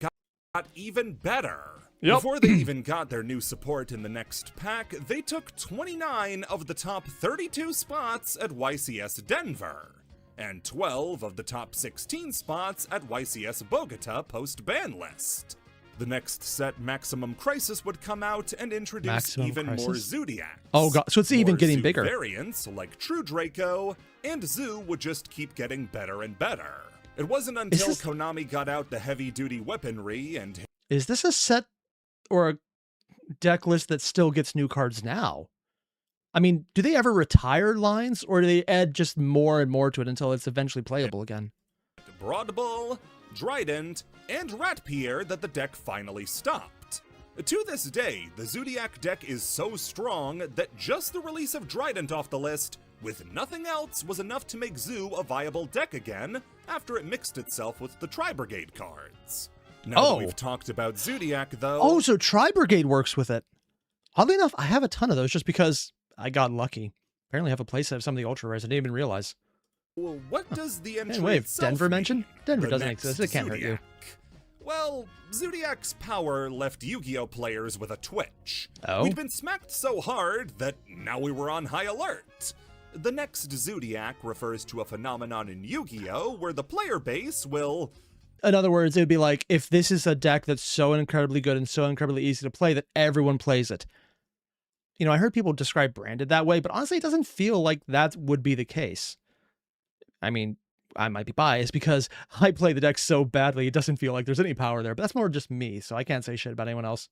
Got even better. Yep. Before they even got their new support in the next pack, they took 29 of the top 32 spots at YCS Denver, and 12 of the top 16 spots at YCS Bogota post-ban list. The next set, Maximum Crisis, would come out and introduce more Zodiacs. Oh god, so it's even getting Zoo bigger. Variants like True Draco, and Zoo would just keep getting better and better. It wasn't until Konami got out the heavy-duty weaponry and... Is this a set or a deck list that still gets new cards now? I mean, do they ever retire lines, or do they add just more and more to it until it's eventually playable again? Broadbull, Trident, and Ratpierre that the deck finally stopped. To this day, the Zodiac deck is so strong that just the release of Trident off the list, with nothing else, was enough to make Zoo a viable deck again after it mixed itself with the Tri-Brigade cards. Now that we've talked about Zodiac, though... Oh, so Tri-Brigade works with it. Oddly enough, I have a ton of those just because I got lucky. Apparently I have a playset of some of the Ultra Rares I didn't even realize. Well, what does the entry anyway, itself Denver mean? mentioned? Denver The doesn't next exist. It can't hurt you. Zodiac. Well, Zodiac's power left Yu-Gi-Oh players with a twitch. Oh? We'd been smacked so hard that now we were on high alert. The next Zodiac refers to a phenomenon in Yu-Gi-Oh where the player base will... In other words, it would be like, if this is a deck that's so incredibly good and so incredibly easy to play that everyone plays it. You know, I heard people describe Branded that way, but honestly, it doesn't feel like that would be the case. I mean, I might be biased because I play the deck so badly, it doesn't feel like there's any power there, but that's more just me, so I can't say shit about anyone else.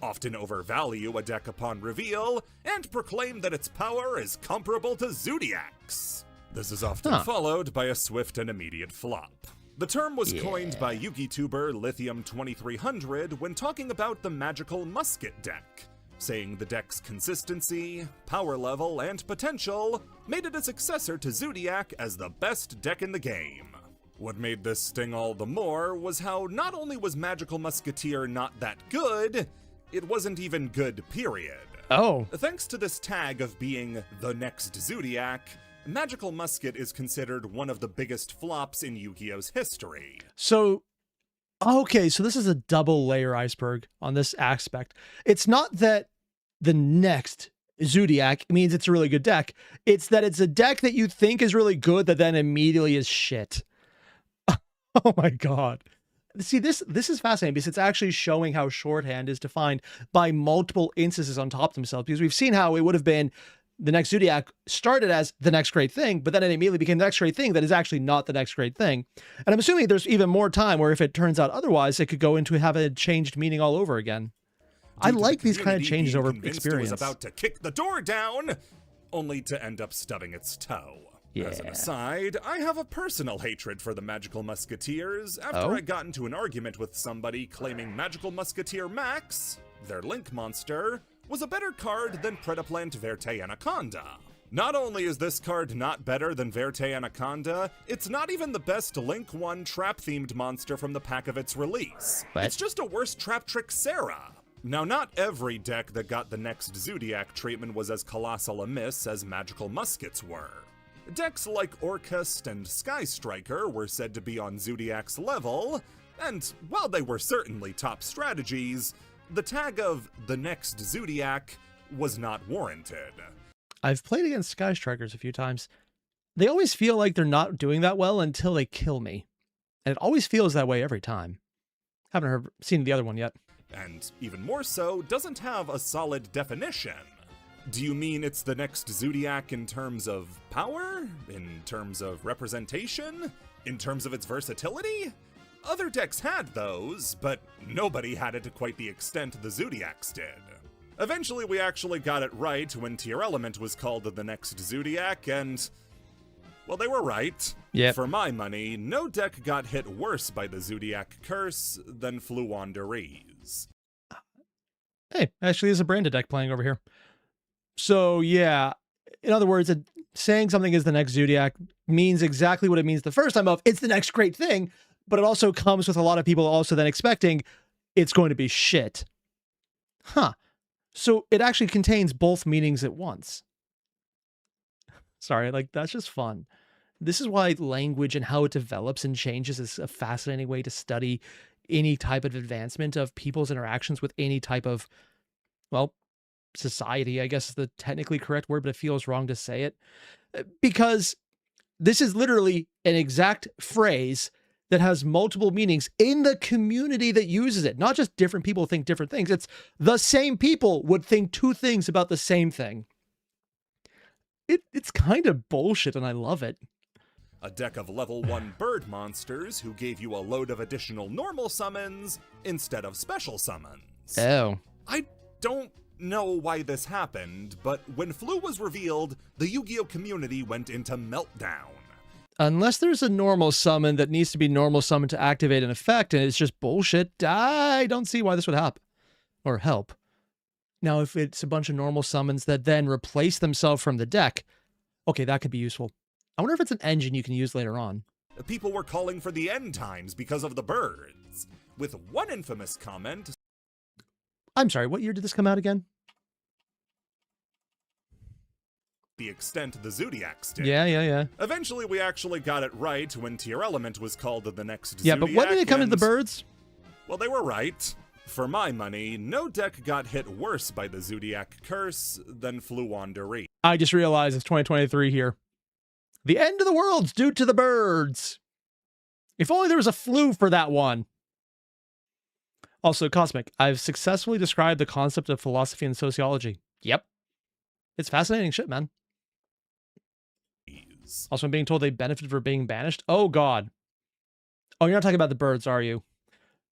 Often overvalue a deck upon reveal and proclaim that its power is comparable to Zodiac's. This is often followed by a swift and immediate flop. The term was coined by Yugi-tuber Lithium2300 when talking about the magical musket deck. saying the deck's consistency, power level, and potential made it a successor to Zodiac as the best deck in the game. What made this sting all the more was how not only was Magical Musketeer not that good, it wasn't even good, period. Oh. Thanks to this tag of being the next Zodiac, Magical Musket is considered one of the biggest flops in Yu-Gi-Oh's history. So, okay, so this is a double layer iceberg on this aspect. It's not that the next Zodiac means it's a really good deck. It's that it's a deck that you think is really good that then immediately is shit. Oh my God. See, this is fascinating because it's actually showing how shorthand is defined by multiple instances on top of themselves, because we've seen how it would have been the next Zodiac started as the next great thing, but then it immediately became the next great thing that is actually not the next great thing. And I'm assuming there's even more time where if it turns out otherwise, it could go into have a changed meaning all over again. I like these kind of changes over experience. It was about to kick the door down, only to end up stubbing its toe. Yeah. As an aside, I have a personal hatred for the Magical Musketeers after I got into an argument with somebody claiming Magical Musketeer Max, their Link monster, was a better card than Predaplant Verte Anaconda. Not only is this card not better than Verte Anaconda, it's not even the best Link 1 trap-themed monster from the pack of its release. What? It's just a worse Trap Trick Sarah. Now, not every deck that got the next Zodiac treatment was as colossal a miss as Magical Muskets were. Decks like Orcust and Sky Striker were said to be on Zodiac's level, and while they were certainly top strategies, the tag of the next Zodiac was not warranted. I've played against Sky Strikers a few times. They always feel like they're not doing that well until they kill me. And it always feels that way every time. Haven't seen the other one yet. And even more so, doesn't have a solid definition. Do you mean it's the next Zodiac in terms of power? In terms of representation? In terms of its versatility? Other decks had those, but nobody had it to quite the extent the Zodiacs did. Eventually we actually got it right when Tier Element was called the next Zodiac, and well, they were right. Yep. For my money, no deck got hit worse by the Zodiac curse than Fluwanderees. Hey, actually there's a branded deck playing over here. So yeah, in other words, saying something is the next Zodiac means exactly what it means the first time of it's the next great thing, but it also comes with a lot of people also then expecting it's going to be shit. Huh. So it actually contains both meanings at once. Sorry, like that's just fun. This is why language and how it develops and changes is a fascinating way to study any type of advancement of people's interactions with any type of, well, society, I guess is the technically correct word, but it feels wrong to say it. Because this is literally an exact phrase that has multiple meanings in the community that uses it. Not just different people think different things. It's the same people would think two things about the same thing. It's kind of bullshit and I love it. A deck of level 1 bird monsters who gave you a load of additional normal summons instead of special summons. Oh. I don't know why this happened, but when Flu was revealed, the Yu-Gi-Oh community went into meltdown. Unless there's a normal summon that needs to be normal summoned to activate an effect and it's just bullshit, I don't see why this would happen or help. Now, if it's a bunch of normal summons that then replace themselves from the deck, okay, that could be useful. I wonder if it's an engine you can use later on. People were calling for the end times because of the birds, with one infamous comment. I'm sorry, what year did this come out again? The extent the Zodiacs did. Yeah. Eventually, we actually got it right when Tier Element was called the next Yeah, Zodiac. but when did it come to the birds? Well, they were right. For my money, no deck got hit worse by the Zodiac curse than Fluwanderees. I just realized it's 2023 here. The end of the world's due to the birds. If only there was a flu for that one. Also, Cosmic, I've successfully described the concept of philosophy and sociology. Yep. It's fascinating shit, man. Also, I'm being told they benefited for being banished. Oh, God. Oh, you're not talking about the birds, are you?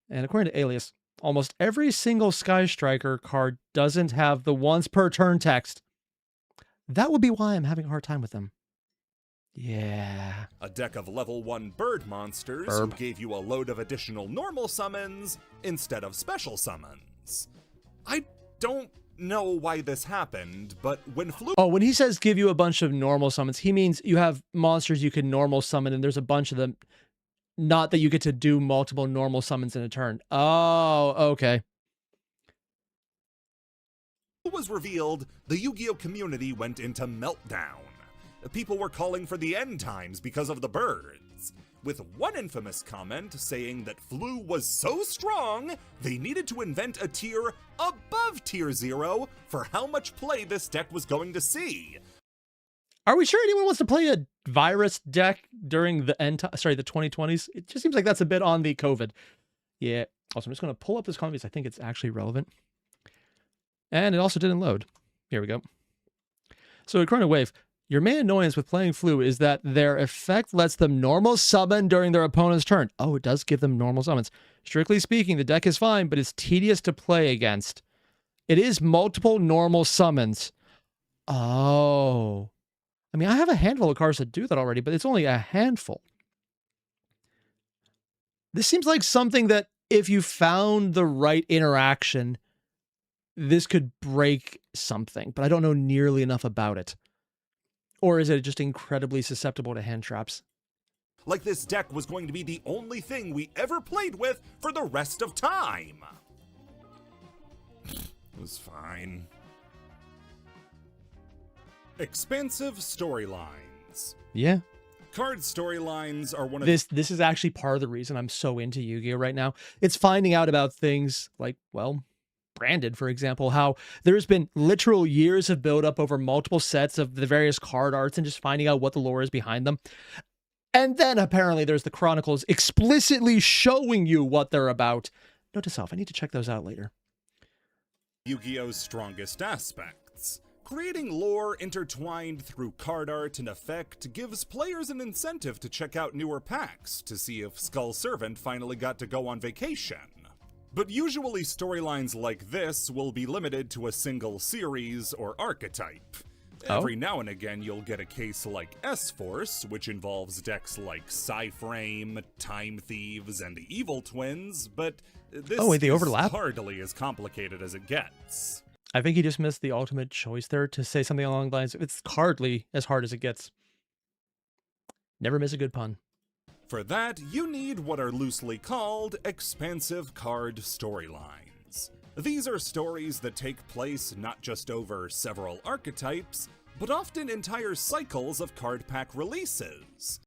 And according to Alias, almost every single Sky Striker card doesn't have the once per turn text. That would be why I'm having a hard time with them. Yeah. A deck of level 1 bird monsters who gave you a load of additional normal summons instead of special summons. I don't know why this happened, but when Flu Oh, when he says give you a bunch of normal summons, he means you have monsters you can normal summon, and there's a bunch of them. Not that you get to do multiple normal summons in a turn. Oh, okay. was revealed, the Yu-Gi-Oh community went into meltdown. People were calling for the end times because of the birds, with one infamous comment saying that Flu was so strong, they needed to invent a tier above tier 0 for how much play this deck was going to see. Are we sure anyone wants to play a virus deck during the the 2020s? It just seems like that's a bit on the COVID. Yeah. Also, I'm just going to pull up this comment because I think it's actually relevant. And it also didn't load. Here we go. So, Chrono Wave, your main annoyance with playing Flu is that their effect lets them normal summon during their opponent's turn. Oh, it does give them normal summons. Strictly speaking, the deck is fine, but it's tedious to play against. It is multiple normal summons. Oh. I mean, I have a handful of cards that do that already, but it's only a handful. This seems like something that if you found the right interaction, this could break something, but I don't know nearly enough about it. Or is it just incredibly susceptible to hand traps? Like this deck was going to be the only thing we ever played with for the rest of time. It was fine. Expansive storylines. Yeah. Card storylines are one of this is actually part of the reason I'm so into Yu-Gi-Oh right now. It's finding out about things like, well, Branded, for example, how there's been literal years of build up over multiple sets of the various card arts and just finding out what the lore is behind them. And then apparently there's the chronicles explicitly showing you what they're about. Note to self, I need to check those out later. Yu-Gi-Oh's strongest aspects. Creating lore intertwined through card art and effect gives players an incentive to check out newer packs to see if Skull Servant finally got to go on vacation. But usually storylines like this will be limited to a single series or archetype. Every now and again you'll get a case like S-Force, which involves decks like Psy-Frame, Time Thieves, and Evil Twins, but this they overlap? is hardly as complicated as it gets. I think he just missed the ultimate choice there to say something along the lines of, it's hardly as hard as it gets. Never miss a good pun. For that, you need what are loosely called expansive card storylines. These are stories that take place not just over several archetypes, but often entire cycles of card pack releases.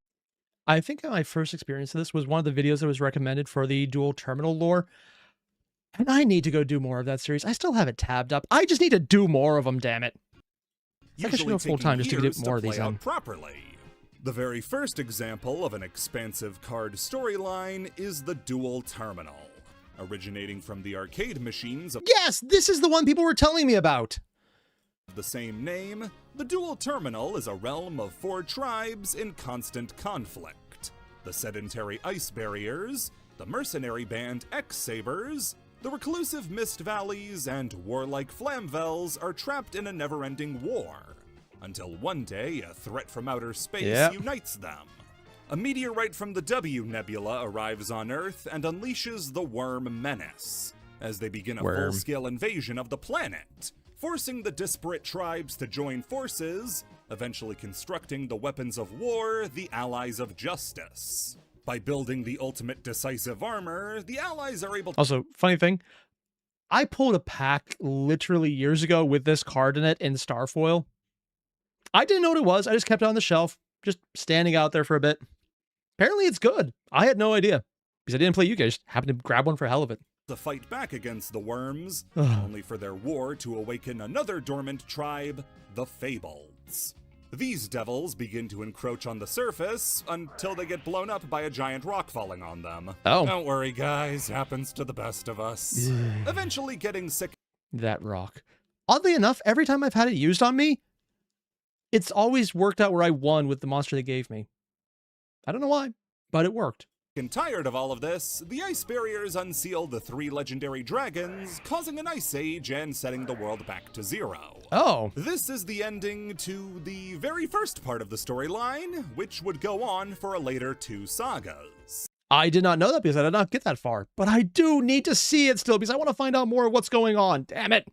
I think my first experience of this was one of the videos that was recommended for the Duel Terminal lore. And I need to go do more of that series. I still have it tabbed up. I just need to do more of them, damn it. I should go full time just to get more of these in. Properly. The very first example of an expansive card storyline is the Duel Terminal, originating from the arcade machines of Yes, this is the one people were telling me about. the same name. The Duel Terminal is a realm of 4 tribes in constant conflict. The sedentary Ice Barriers, the mercenary band X-Sabers, the reclusive Mist Valleys, and warlike Flamvels are trapped in a never-ending war, until one day a threat from outer space unites them. A meteorite from the W Nebula arrives on Earth and unleashes the Worm Menace, as they begin a full-scale invasion of the planet, forcing the disparate tribes to join forces, eventually constructing the weapons of war, the Allies of Justice. By building the ultimate decisive armor, the Allies are able to... Also, funny thing, I pulled a pack literally years ago with this card in it in Starfoil. I didn't know what it was. I just kept it on the shelf, just standing out there for a bit. Apparently it's good. I had no idea, because I didn't play Yu-Gi-Oh! I just happened to grab one for hell of it. To fight back against the worms, only for their war to awaken another dormant tribe, the Fables. These devils begin to encroach on the surface until they get blown up by a giant rock falling on them. Oh. Don't worry, guys. Happens to the best of us. Eventually getting sick. That rock. Oddly enough, every time I've had it used on me, it's always worked out where I won with the monster they gave me. I don't know why, but it worked. And tired of all of this, the Ice Barriers unseal the 3 legendary dragons, causing an ice age and setting the world back to 0. Oh. This is the ending to the very first part of the storyline, which would go on for a later 2 sagas. I did not know that because I did not get that far, but I do need to see it still because I want to find out more of what's going on. Damn it.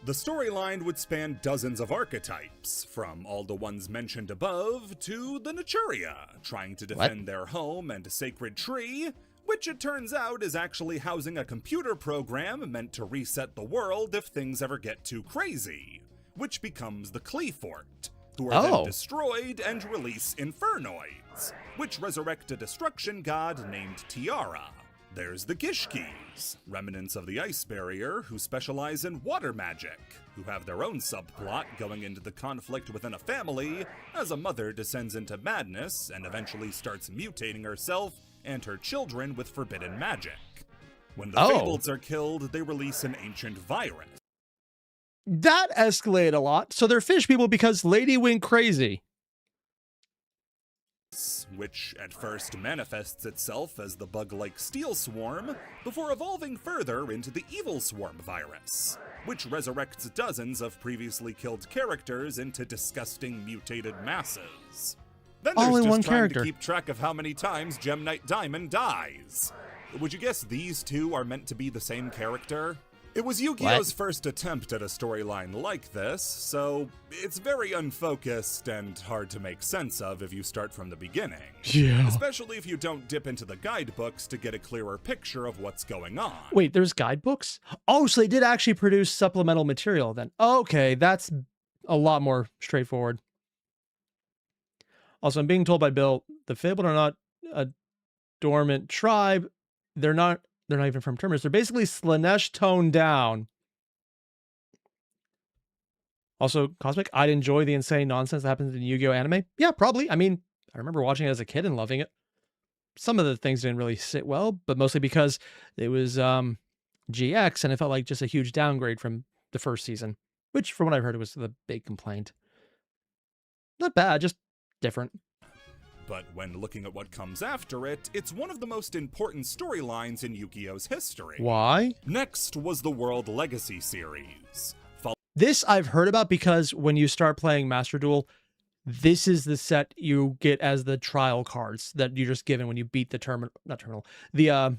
The storyline would span dozens of archetypes, from all the ones mentioned above to the Naturia, trying to defend their home and sacred tree, which it turns out is actually housing a computer program meant to reset the world if things ever get too crazy, which becomes the Cleefort, who are then destroyed and release Infernoids, which resurrect a destruction god named Tiara. There's the Gishkis, remnants of the ice barrier who specialize in water magic, who have their own subplot going into the conflict within a family as a mother descends into madness and eventually starts mutating herself and her children with forbidden magic. When the Fableds are killed, they release an ancient virus. That escalated a lot. So they're fish people because Lady went crazy. Which at first manifests itself as the bug-like Steel Swarm, before evolving further into the Evil Swarm virus, which resurrects dozens of previously killed characters into disgusting mutated masses. Then All there's in just one trying character. to keep track of how many times Gem Knight Diamond dies. Would you guess these two are meant to be the same character? It was Yu-Gi-Oh's first attempt at a storyline like this, so it's very unfocused and hard to make sense of if you start from the beginning. Yeah. Especially if you don't dip into the guidebooks to get a clearer picture of what's going on. Wait, there's guidebooks? Oh, so they did actually produce supplemental material then. Okay, that's a lot more straightforward. Also, I'm being told by Bill, the Fabled are not a dormant tribe. They're not even from Terminus. They're basically Slanesh toned down. Also, Cosmic, I'd enjoy the insane nonsense that happens in Yu-Gi-Oh! Anime. Yeah, probably. I mean, I remember watching it as a kid and loving it. Some of the things didn't really sit well, but mostly because it was GX and it felt like just a huge downgrade from the first season, which from what I've heard was the big complaint. Not bad, just different. But when looking at what comes after it, it's one of the most important storylines in Yu-Gi-Oh's history. Why? Next was the World Legacy series. This I've heard about because when you start playing Master Duel, this is the set you get as the trial cards that you're just given when you beat the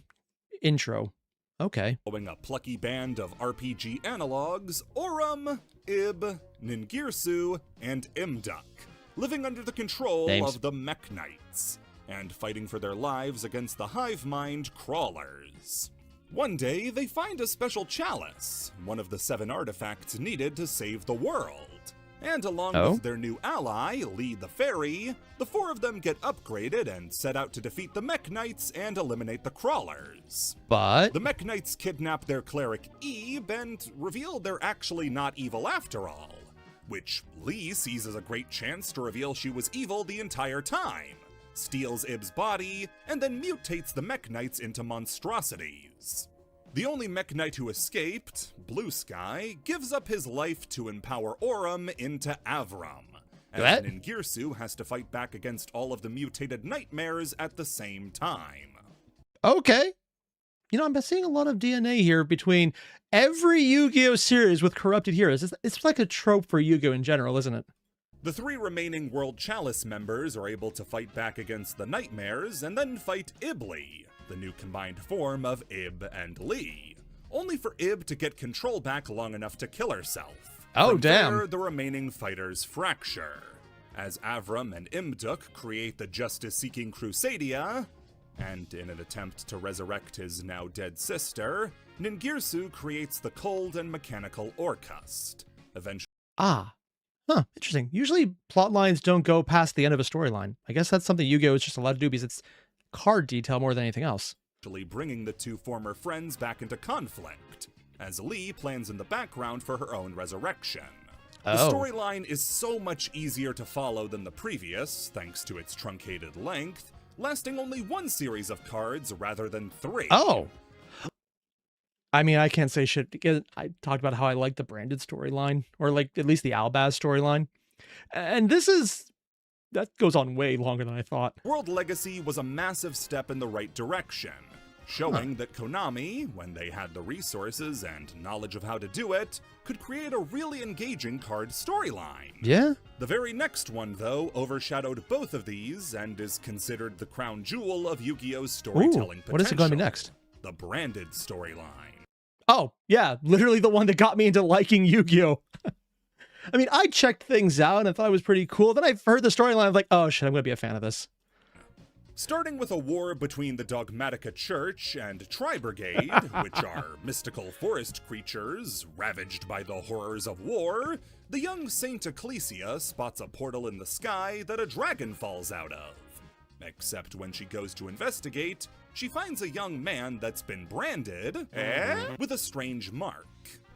intro. Okay. Following a plucky band of RPG analogs, Aurum, Ib, Ningirsu, and Imduk, living under the control of the Mech Knights, and fighting for their lives against the hive mind Crawlers. One day, they find a special chalice, one of the 7 artifacts needed to save the world. And along with their new ally, Lee the Fairy, the 4 of them get upgraded and set out to defeat the Mech Knights and eliminate the Crawlers. But the Mech Knights kidnap their cleric Ebe and reveal they're actually not evil after all, which Lee sees as a great chance to reveal she was evil the entire time, steals Ib's body, and then mutates the Mech Knights into monstrosities. The only Mech Knight who escaped, Blue Sky, gives up his life to empower Aurum into Avram, as Ningirsu has to fight back against all of the mutated nightmares at the same time. Okay. You know, I'm seeing a lot of DNA here between every Yu-Gi-Oh! Series with corrupted heroes. It's like a trope for Yu-Gi-Oh! In general, isn't it? The 3 remaining World Chalice members are able to fight back against the Nightmares and then fight Ibli, the new combined form of Ib and Lee, only for Ib to get control back long enough to kill herself. Oh, From damn. there, the remaining fighters fracture, as Avram and Imduk create the justice-seeking Crusadia, and in an attempt to resurrect his now-dead sister, Ningirsu creates the cold and mechanical Orcust. Eventually, interesting. Usually plot lines don't go past the end of a storyline. I guess that's something Yu-Gi-Oh! Is just allowed to do because it's card detail more than anything else. bringing the 2 former friends back into conflict, as Lee plans in the background for her own resurrection. The storyline is so much easier to follow than the previous, thanks to its truncated length, lasting only 1 series of cards rather than 3. I mean, I can't say shit because I talked about how I like the branded storyline, or like at least the Albaz storyline. And that goes on way longer than I thought. World Legacy was a massive step in the right direction, showing that Konami, when they had the resources and knowledge of how to do it, could create a really engaging card storyline. Yeah? The very next one, though, overshadowed both of these and is considered the crown jewel of Yu-Gi-Oh's storytelling potential. What is it going to be next? The branded storyline. Oh, yeah, literally the one that got me into liking Yu-Gi-Oh! I mean, I checked things out and I thought it was pretty cool. Then I heard the storyline. I'm like, oh shit, I'm going to be a fan of this. Starting with a war between the Dogmatica Church and Tri-Brigade, which are mystical forest creatures ravaged by the horrors of war, the young Saint Ecclesia spots a portal in the sky that a dragon falls out of. Except when she goes to investigate, she finds a young man that's been branded with a strange mark.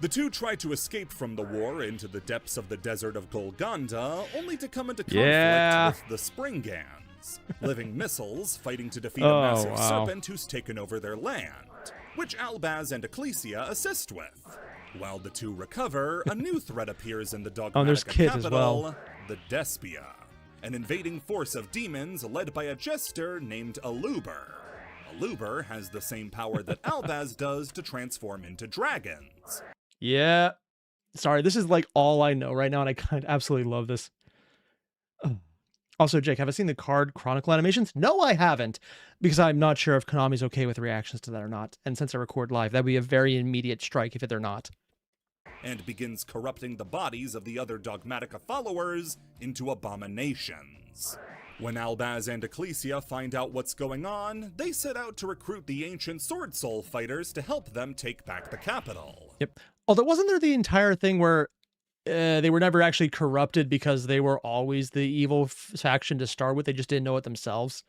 The two try to escape from the war into the depths of the desert of Golganda, only to come into conflict with the Springans, living missiles fighting to defeat a massive serpent who's taken over their land, which Albaz and Ecclesia assist with. While the two recover, a new threat appears in the Dogmatica capital, the Despia, an invading force of demons led by a jester named Aluber. Aluber has the same power that Albaz does to transform into dragons. Yeah. Sorry, this is like all I know right now, and I absolutely love this. Also, Jake, have I seen the card Chronicle animations? No, I haven't, because I'm not sure if Konami's okay with reactions to that or not. And since I record live, that'd be a very immediate strike if they're not. And begins corrupting the bodies of the other Dogmatica followers into abominations. When Albaz and Ecclesia find out what's going on, they set out to recruit the ancient Sword Soul fighters to help them take back the capital. Yep. Although, wasn't there the entire thing where they were never actually corrupted because they were always the evil faction to start with? They just didn't know it themselves.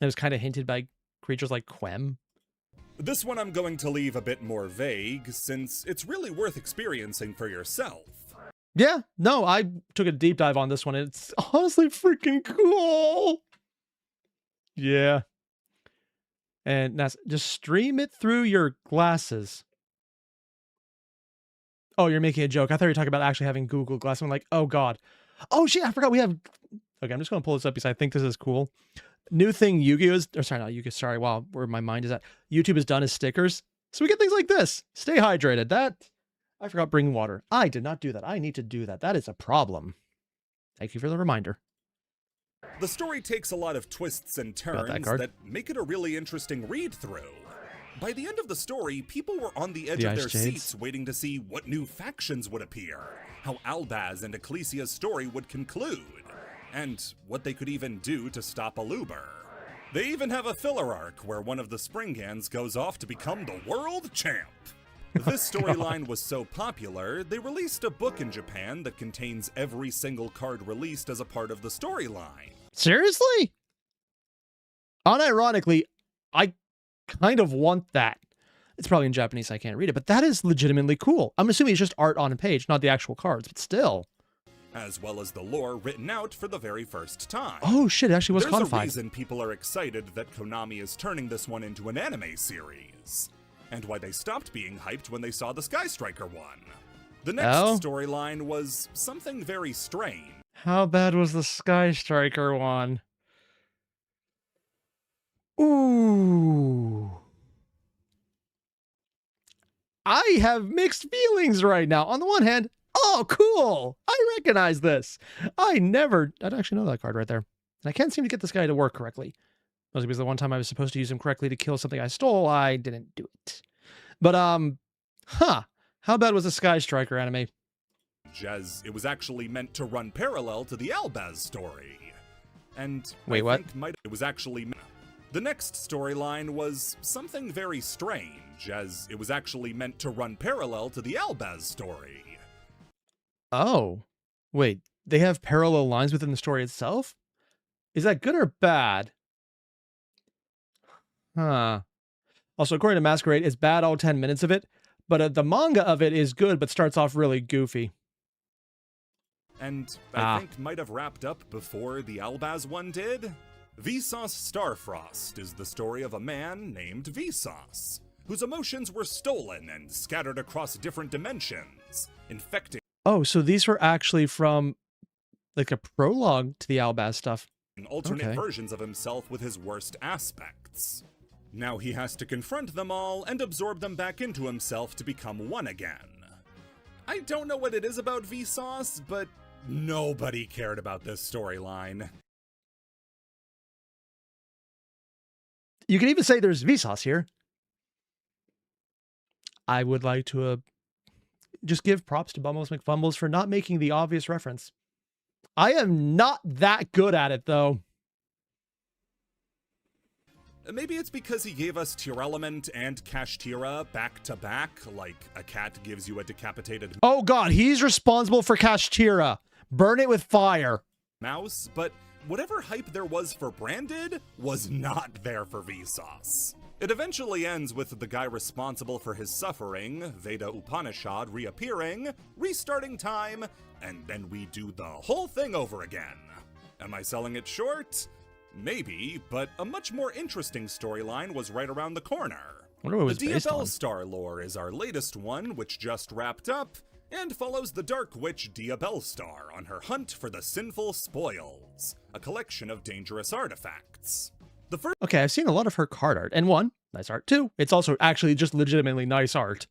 And it was kind of hinted by creatures like Quem. This one I'm going to leave a bit more vague, since it's really worth experiencing for yourself. Yeah, no, I took a deep dive on this one. It's honestly freaking cool. Yeah. And that's just stream it through your glasses. Oh, you're making a joke. I thought you were talking about actually having Google Glass. I'm like, oh God. Oh shit, I forgot we have... Okay, I'm just going to pull this up because I think this is cool. New thing Yu-Gi-Oh is... Or sorry, not Yu-Gi-Oh. Sorry, wow, where my mind is at. YouTube has done is stickers. So we get things like this. Stay hydrated. That... I forgot bringing water. I did not do that. I need to do that. That is a problem. Thank you for the reminder. The story takes a lot of twists and turns that make it a really interesting read-through. By the end of the story, people were on the edge of their seats waiting to see what new factions would appear, how Albaz and Ecclesia's story would conclude, and what they could even do to stop Aluber. They even have a filler arc where one of the Springans goes off to become the world champ. This storyline was so popular, they released a book in Japan that contains every single card released as a part of the storyline. Seriously? Unironically, I kind of want that. It's probably in Japanese, I can't read it, but that is legitimately cool. I'm assuming it's just art on a page, not the actual cards, but still. As well as the lore written out for the very first time. Oh shit, it actually was codified. There's a reason people are excited that Konami is turning this one into an anime series. And why they stopped being hyped when they saw the Sky Striker one. The next storyline was something very strange. How bad was the Sky Striker one? Ooh. I have mixed feelings right now. On the one hand, oh, cool. I recognize this. I'd actually know that card right there. And I can't seem to get this guy to work correctly. Mostly because the one time I was supposed to use him correctly to kill something I stole, I didn't do it. But, how bad was the Sky Striker anime? As it was actually meant to run parallel to the Albaz story. And wait, what? It was actually... The next storyline was something very strange, as it was actually meant to run parallel to the Albaz story. Oh. Wait, they have parallel lines within the story itself? Is that good or bad? Huh. Also, according to Masquerade, it's bad all 10 minutes of it, but the manga of it is good, but starts off really goofy. And I think might have wrapped up before the Albaz one did? Vsauce Starfrost is the story of a man named Vsauce, whose emotions were stolen and scattered across different dimensions, infecting... Oh, so these were actually from, like, a prologue to the Albaz stuff. Alternate versions of himself with his worst aspects. Now he has to confront them all and absorb them back into himself to become one again. I don't know what it is about Vsauce, but nobody cared about this storyline. You can even say there's Vsauce here. I would like to just give props to Bumbles McFumbles for not making the obvious reference. I am not that good at it, though. Maybe it's because he gave us Tier Element and Kashtira back to back, like a cat gives you a decapitated Oh god, he's responsible for Kashtira. Burn it with fire. mouse, but whatever hype there was for Branded was not there for Vsauce. It eventually ends with the guy responsible for his suffering, Veda Upanishad, reappearing, restarting time, and then we do the whole thing over again. Am I selling it short? Maybe, but a much more interesting storyline was right around the corner. I wonder what it was The based on. Diabellstar lore is our latest one, which just wrapped up, and follows the Dark Witch Diabellstar on her hunt for the Sinful Spoils, a collection of dangerous artifacts. The Okay, I've seen a lot of her card art, and one, nice art. Two, it's also actually just legitimately nice art.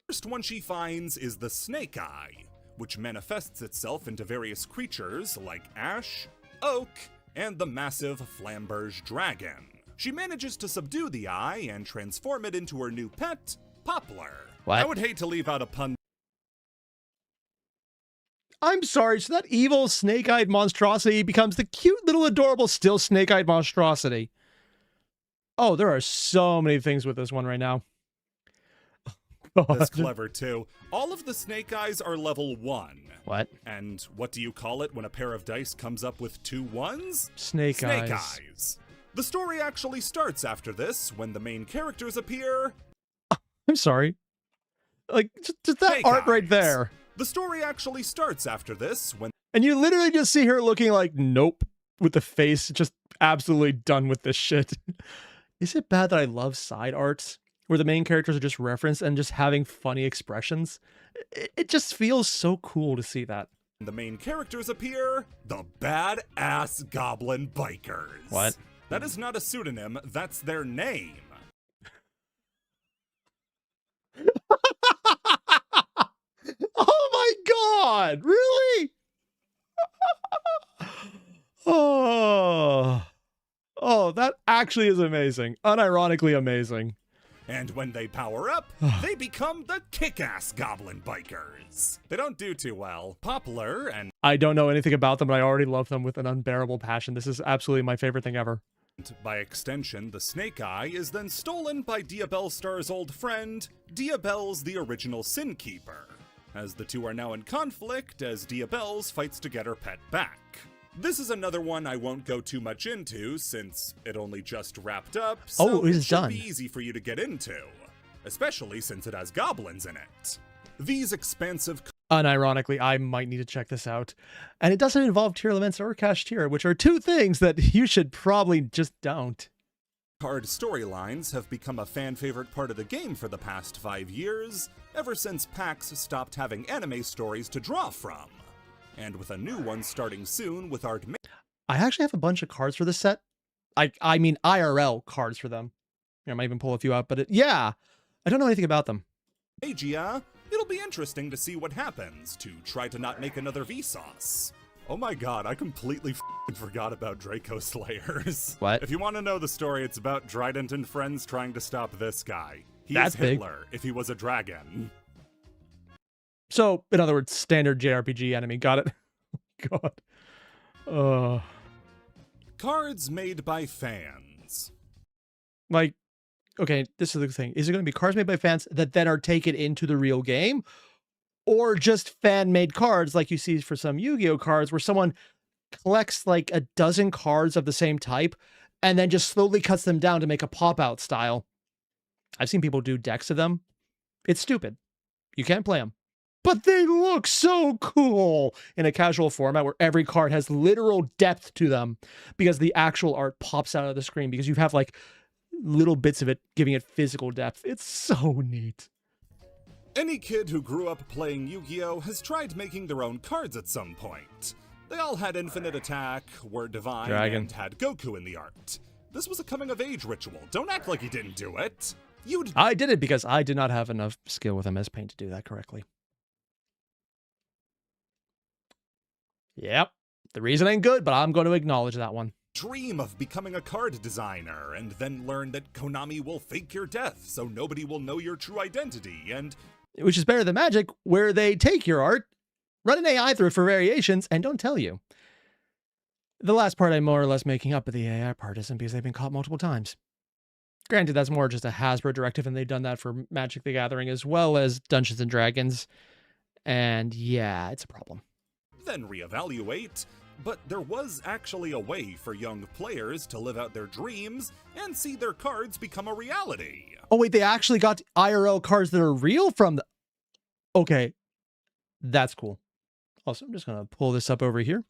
first one she finds is the Snake Eye, which manifests itself into various creatures like Ash, Oak, and the massive Flamberge Dragon. She manages to subdue the eye and transform it into her new pet, Poplar. What? I would hate to leave out a pun. I'm sorry, so that evil snake-eyed monstrosity becomes the cute little adorable still snake-eyed monstrosity. Oh, there are so many things with this one right now. That's clever too. All of the Snake Eyes are level 1. What? And what do you call it when a pair of dice comes up with 2 1s? Snake Snake eyes. Eyes. The story actually starts after this, when the main characters appear. I'm sorry. Like, just that Snake art right eyes. there. The story actually starts after this, when And you literally just see her looking like, nope, with the face just absolutely done with this shit. Is it bad that I love side arts where the main characters are just referenced and just having funny expressions? It just feels so cool to see that. the main characters appear, the Badass Goblin Bikers. What? That is not a pseudonym, that's their name. Oh my god! Really? Oh, that actually is amazing. Unironically amazing. And when they power up, they become the Kick-Ass Goblin Bikers. They don't do too well. Poplar and I don't know anything about them, but I already love them with an unbearable passion. This is absolutely my favorite thing ever. by extension, the Snake Eye is then stolen by Diabellstar's old friend, Diabell's the original Sin Keeper, as the two are now in conflict as Diabell's fights to get her pet back. This is another one I won't go too much into since it only just wrapped up, so it is it should done. be easy for you to get into, especially since it has goblins in it. These expansive Unironically, I might need to check this out. And it doesn't involve tier elements or Kashtira, which are two things that you should probably just don't. card storylines have become a fan favorite part of the game for the past 5 years, ever since PAX stopped having anime stories to draw from. And with a new one starting soon with Art I actually have a bunch of cards for this set. I mean IRL cards for them. I might even pull a few out, but yeah, I don't know anything about them. Magia, it'll be interesting to see what happens to try to not make another Vsauce. Oh my god, I completely forgot about Draco Slayers. What? If you want to know the story, it's about Trident and friends trying to stop this guy. He That's is big. Hitler if he was a dragon. So, in other words, standard JRPG enemy. Got it? God. Cards made by fans. Like, okay, this is the thing. Is it going to be cards made by fans that then are taken into the real game? Or just fan-made cards like you see for some Yu-Gi-Oh cards where someone collects like a dozen cards of the same type and then just slowly cuts them down to make a pop-out style. I've seen people do decks of them. It's stupid. You can't play them. But they look so cool in a casual format where every card has literal depth to them because the actual art pops out of the screen because you have like little bits of it giving it physical depth. It's so neat. Any kid who grew up playing Yu-Gi-Oh! Has tried making their own cards at some point. They all had infinite attack, were divine, Dragon. and had Goku in the art. This was a coming-of-age ritual. Don't act like you didn't do it. You'd I did it because I did not have enough skill with MS Paint to do that correctly. Yep. The reason ain't good, but I'm going to acknowledge that one. dream of becoming a card designer and then learn that Konami will fake your death so nobody will know your true identity, and which is better than Magic, where they take your art, run an AI through it for variations, and don't tell you. The last part I'm more or less making up, but the AI part isn't because they've been caught multiple times. Granted, that's more just a Hasbro directive, and they've done that for Magic the Gathering as well as Dungeons & Dragons. And yeah, it's a problem. then reevaluate. But there was actually a way for young players to live out their dreams and see their cards become a reality. Oh wait, they actually got IRL cards that are real from the... Okay, that's cool. Also, I'm just going to pull this up over here.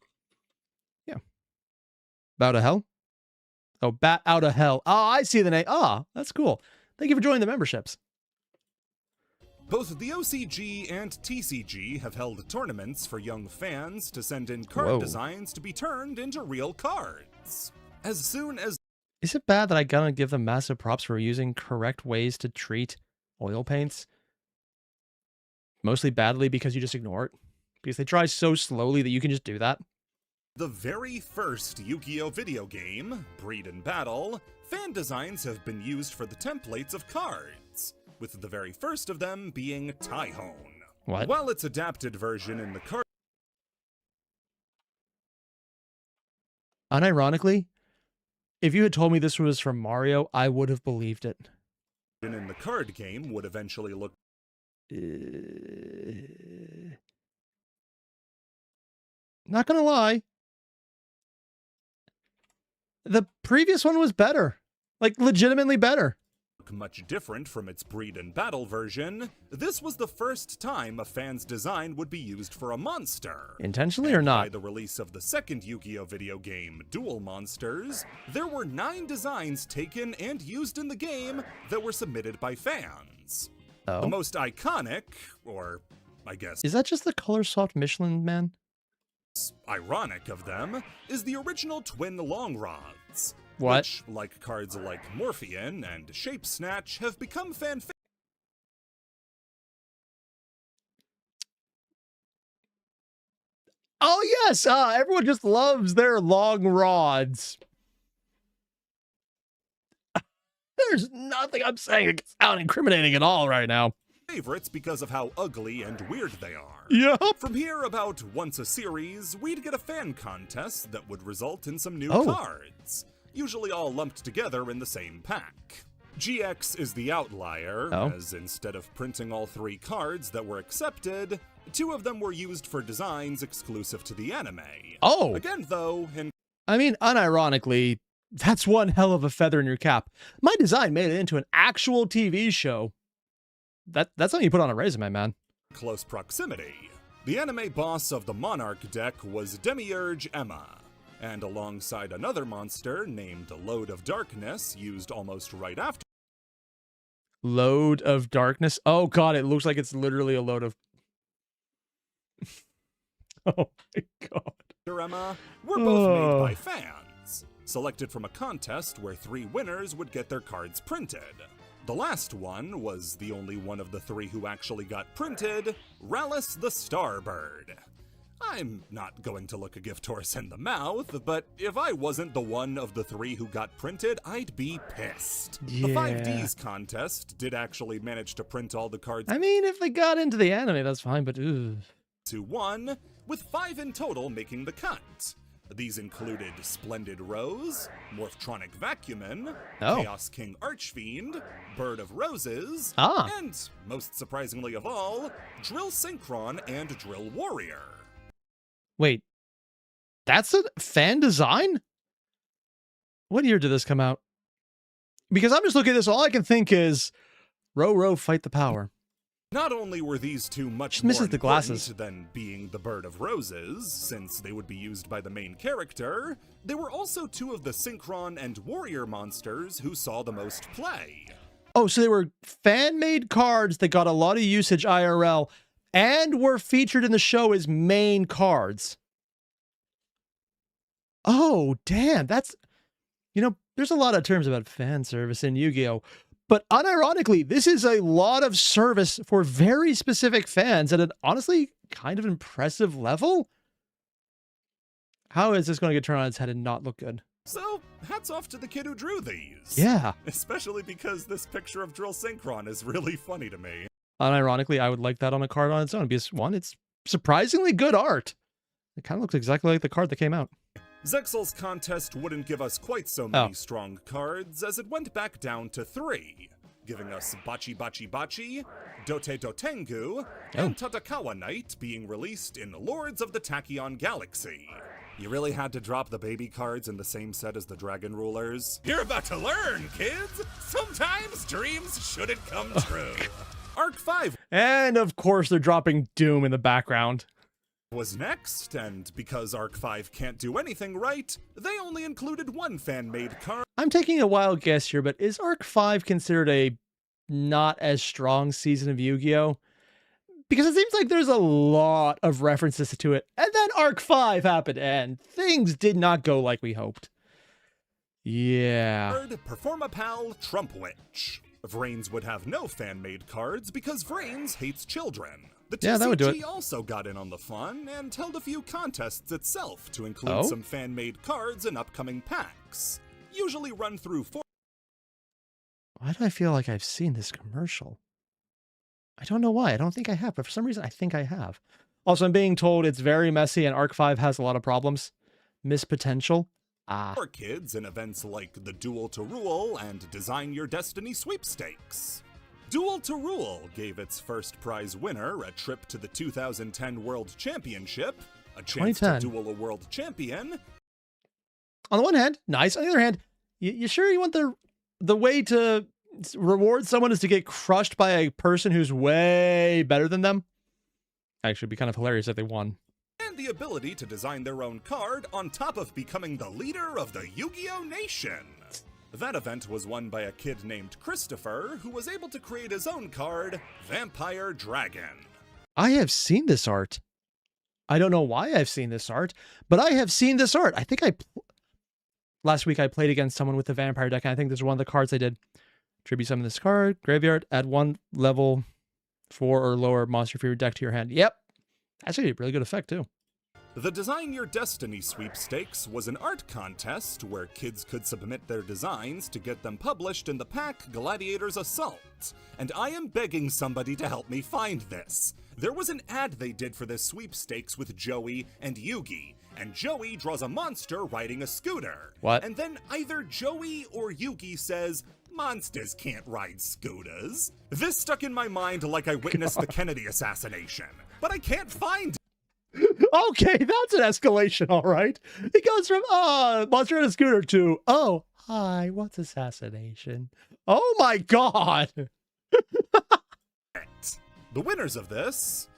Yeah. Bout of Hell? Oh, Bat Out of Hell. Oh, I see the name. Ah, that's cool. Thank you for joining the memberships. Both the OCG and TCG have held tournaments for young fans to send in card designs to be turned into real cards. As soon as... Is it bad that I gotta give them massive props for using correct ways to treat oil paints? Mostly badly because you just ignore it. Because they try so slowly that you can just do that. The very first Yu-Gi-Oh video game, Breed and Battle, fan designs have been used for the templates of cards, with the very first of them being Tyhone. What? While its adapted version in the card... Unironically, if you had told me this was from Mario, I would have believed it. in the card game would eventually look... Not gonna lie. The previous one was better. Like, legitimately better. much different from its Breed and Battle version. This was the first time a fan's design would be used for a monster. Intentionally or not? By the release of the second Yu-Gi-Oh video game, Duel Monsters, there were 9 designs taken and used in the game that were submitted by fans. Oh. The most iconic, or I guess Is that just the color soft Michelin man? ironic of them, is the original twin long rods. What? Which, like cards like Morpheon and Shape Snatch, have become fan favorites. Oh yes, everyone just loves their long rods. There's nothing I'm saying that sounds incriminating at all right now. Favorites because of how ugly and weird they are. Yep. From here, about once a series, we'd get a fan contest that would result in some new Oh. cards, usually all lumped together in the same pack. GX is the outlier, Oh. as instead of printing all 3 cards that were accepted, 2 of them were used for designs exclusive to the anime. Oh. Again, though, in I mean, unironically, that's one hell of a feather in your cap. My design made it into an actual TV show. That's something you put on a resume, man. close proximity, the anime boss of the Monarch deck was Demiurge Emma, and alongside another monster named Load of Darkness, used almost right after Load of Darkness. Oh god, it looks like it's literally a load of... Oh my god. Emma, were both made by fans, selected from a contest where 3 winners would get their cards printed. The last one was the only one of the 3 who actually got printed, Rallis the Starbird. I'm not going to look a gift horse in the mouth, but if I wasn't the one of the 3 who got printed, I'd be pissed. The 5Ds contest did actually manage to print all the cards I mean, if they got into the anime, that's fine, but ugh. to 1, with 5 in total making the cut. These included Splendid Rose, Morphtronic Vacuuman, Oh. Chaos King Archfiend, Bird of Roses, Ah. and, most surprisingly of all, Drill Synchron and Drill Warrior. Wait, that's a fan design? What year did this come out? Because I'm just looking at this, all I can think is, row, row, fight the power. Not only were these 2 much Just more misses the glasses. important than being the Bird of Roses, since they would be used by the main character, they were also 2 of the Synchron and Warrior monsters who saw the most play. Oh, so they were fan-made cards that got a lot of usage IRL and were featured in the show as main cards. Oh, damn, that's... You know, there's a lot of terms about fan service in Yu-Gi-Oh! But unironically, this is a lot of service for very specific fans at an honestly kind of impressive level. How is this going to get turned on its head and not look good? So, hats off to the kid who drew these. Yeah. Especially because this picture of Drill Synchron is really funny to me. Unironically, I would like that on a card on its own because, one, it's surprisingly good art. It kind of looks exactly like the card that came out. Zexel's contest wouldn't give us quite so many strong cards, as it went back down to 3, giving us Bachi Bachi Bachi, Dote Dotengu, and Tatakawa Knight being released in Lords of the Tachyon Galaxy. You really had to drop the baby cards in the same set as the Dragon Rulers? You're about to learn, kids! Sometimes dreams shouldn't come true. Arc 5 And of course they're dropping Doom in the background. was next, and because Arc 5 can't do anything right, they only included one fan-made card. I'm taking a wild guess here, but is Arc 5 considered a not as strong season of Yu-Gi-Oh? Because it seems like there's a lot of references to it, and then Arc 5 happened, and things did not go like we hoped. Yeah. Performapal Trump Witch. Vrains would have no fan-made cards because Vrains hates children. The TCG that would do it. also got in on the fun and held a few contests itself to include some fan-made cards in upcoming packs. Usually run through 4. Why do I feel like I've seen this commercial? I don't know why. I don't think I have, but for some reason I think I have. Also, I'm being told it's very messy and Arc 5 has a lot of problems. Missed potential. For kids in events like the Duel to Rule and Design Your Destiny sweepstakes. Duel to Rule gave its first prize winner a trip to the 2010 World Championship, a chance to duel a world champion. On the one hand, nice. On the other hand, you sure you want the way to reward someone is to get crushed by a person who's way better than them? Actually, it'd be kind of hilarious if they won. And the ability to design their own card on top of becoming the leader of the Yu-Gi-Oh! Nation. That event was won by a kid named Christopher, who was able to create his own card, Vampire Dragon. I have seen this art. I don't know why I've seen this art, but I have seen this art. I think last week I played against someone with the Vampire deck, and I think this is one of the cards I did. Tribute summon this card, graveyard, add 1 level 4 or lower monster for your deck to your hand. Yep. That's actually a really good effect, too. The Design Your Destiny sweepstakes was an art contest where kids could submit their designs to get them published in the pack Gladiator's Assault. And I am begging somebody to help me find this. There was an ad they did for this sweepstakes with Joey and Yugi, and Joey draws a monster riding a scooter. What? And then either Joey or Yugi says, "Monsters can't ride scooters." This stuck in my mind like I witnessed the Kennedy assassination, but I can't find it. Okay, that's an escalation, all right. It goes from, monster on a scooter to, oh, hi, what's assassination? Oh my god! The winners of this...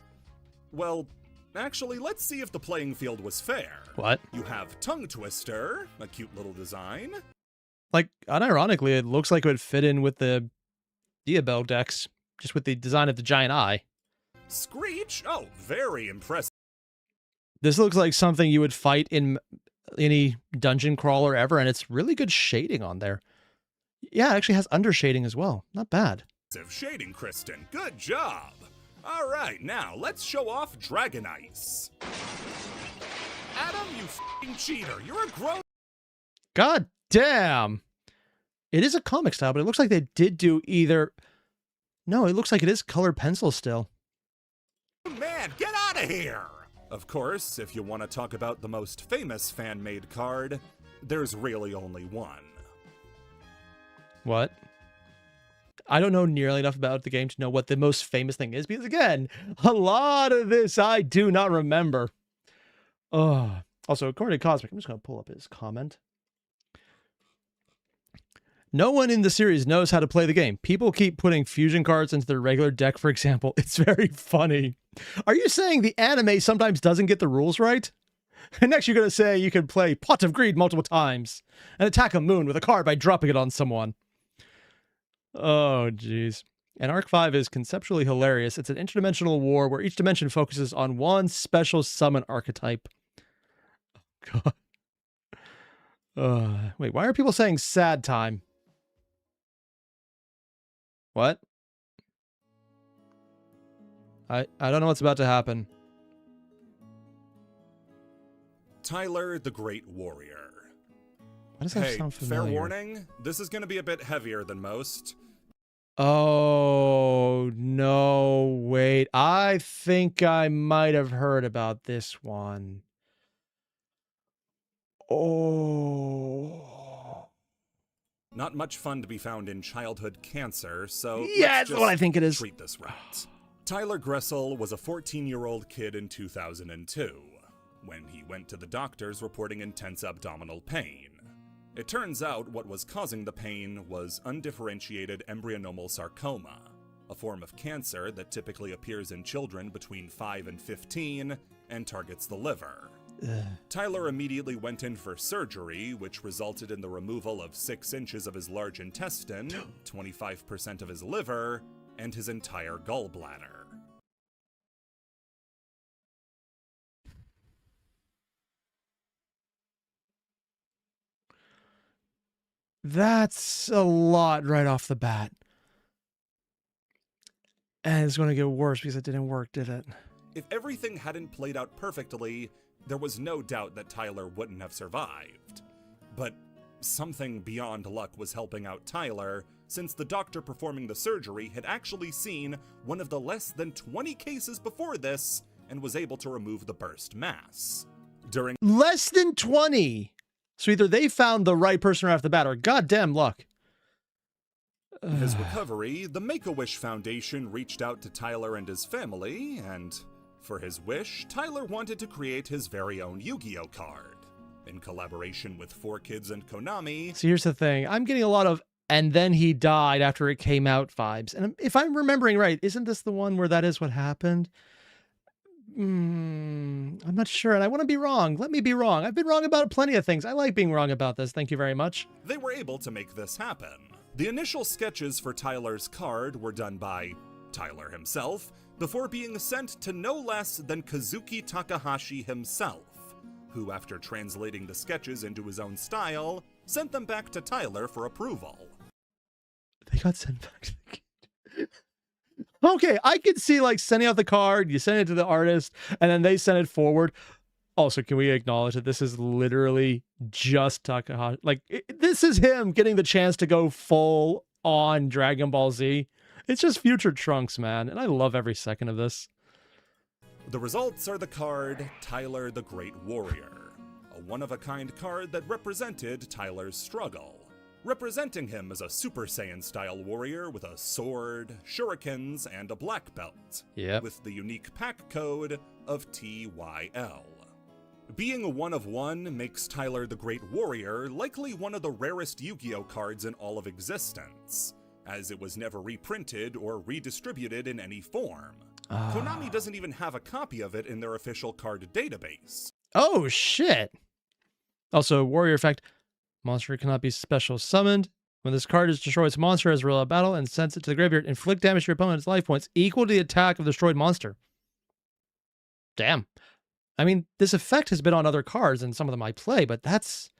Well, actually, let's see if the playing field was fair. What? You have Tongue Twister, a cute little design. Like, unironically, it looks like it would fit in with the Diabell decks, just with the design of the giant eye. Screech? Oh, very impressive. This looks like something you would fight in any dungeon crawler ever, and it's really good shading on there. Yeah, it actually has under shading as well. Not bad. Shading, Kristen. Good job. All right, now let's show off Dragon Ice. Adam, you f***ing cheater. You're a grown... God damn. It is a comic style, but it looks like they did do either... No, it looks like it is colored pencil still. Man, get out of here! Of course, if you want to talk about the most famous fan-made card, there's really only one. What? I don't know nearly enough about the game to know what the most famous thing is, because again, a lot of this I do not remember. Oh. Also, according to Cosmic, I'm just going to pull up his comment. No one in the series knows how to play the game. People keep putting fusion cards into their regular deck, for example. It's very funny. Are you saying the anime sometimes doesn't get the rules right? And next you're going to say you can play Pot of Greed multiple times and attack a moon with a card by dropping it on someone. Oh, jeez. And Arc 5 is conceptually hilarious. It's an interdimensional war where each dimension focuses on one special summon archetype. Oh, God. Wait, why are people saying sad time? What? I don't know what's about to happen. Tyler the Great Warrior. Why does that Hey, sound fair familiar? warning, this is going to be a bit heavier than most. Oh, no, wait. I think I might have heard about this one. Oh. Not much fun to be found in childhood cancer, so Yeah, let's that's just what I think it is. treat this right. Tyler Gressel was a 14-year-old kid in 2002 when he went to the doctors reporting intense abdominal pain. It turns out what was causing the pain was undifferentiated embryonal sarcoma, a form of cancer that typically appears in children between 5 and 15 and targets the liver. Tyler immediately went in for surgery, which resulted in the removal of 6 inches of his large intestine, 25% of his liver, and his entire gallbladder. That's a lot right off the bat. And it's going to get worse because it didn't work, did it? If everything hadn't played out perfectly, there was no doubt that Tyler wouldn't have survived. But something beyond luck was helping out Tyler, since the doctor performing the surgery had actually seen one of the less than 20 cases before this and was able to remove the burst mass. During Less than 20. So either they found the right person right off the bat or goddamn luck. his recovery, the Make-A-Wish Foundation reached out to Tyler and his family, and for his wish, Tyler wanted to create his very own Yu-Gi-Oh card. In collaboration with 4Kids and Konami, So here's the thing. I'm getting a lot of "and then he died after it came out" vibes. And if I'm remembering right, isn't this the one where that is what happened? I'm not sure, and I want to be wrong. Let me be wrong. I've been wrong about plenty of things. I like being wrong about this. Thank you very much. they were able to make this happen. The initial sketches for Tyler's card were done by Tyler himself, before being sent to no less than Kazuki Takahashi himself, who, after translating the sketches into his own style, sent them back to Tyler for approval. They got sent back to the kid. Okay, I could see like sending out the card, you send it to the artist, and then they send it forward. Also, can we acknowledge that this is literally just Takahashi? Like, this is him getting the chance to go full on Dragon Ball Z. It's just future Trunks, man, and I love every second of this. The results are the card Tyler the Great Warrior, a one-of-a-kind card that represented Tyler's struggle, representing him as a Super Saiyan-style warrior with a sword, shurikens, and a black belt, Yep. with the unique pack code of TYL. Being a one-of-one makes Tyler the Great Warrior likely one of the rarest Yu-Gi-Oh cards in all of existence, as it was never reprinted or redistributed in any form. Konami doesn't even have a copy of it in their official card database. Oh, shit. Also, warrior effect. Monster cannot be special summoned. When this card is destroyed, its monster has a roll of battle and sends it to the graveyard. Inflict damage to your opponent's life points equal to the attack of the destroyed monster. Damn. I mean, this effect has been on other cards and some of them I play, but that's...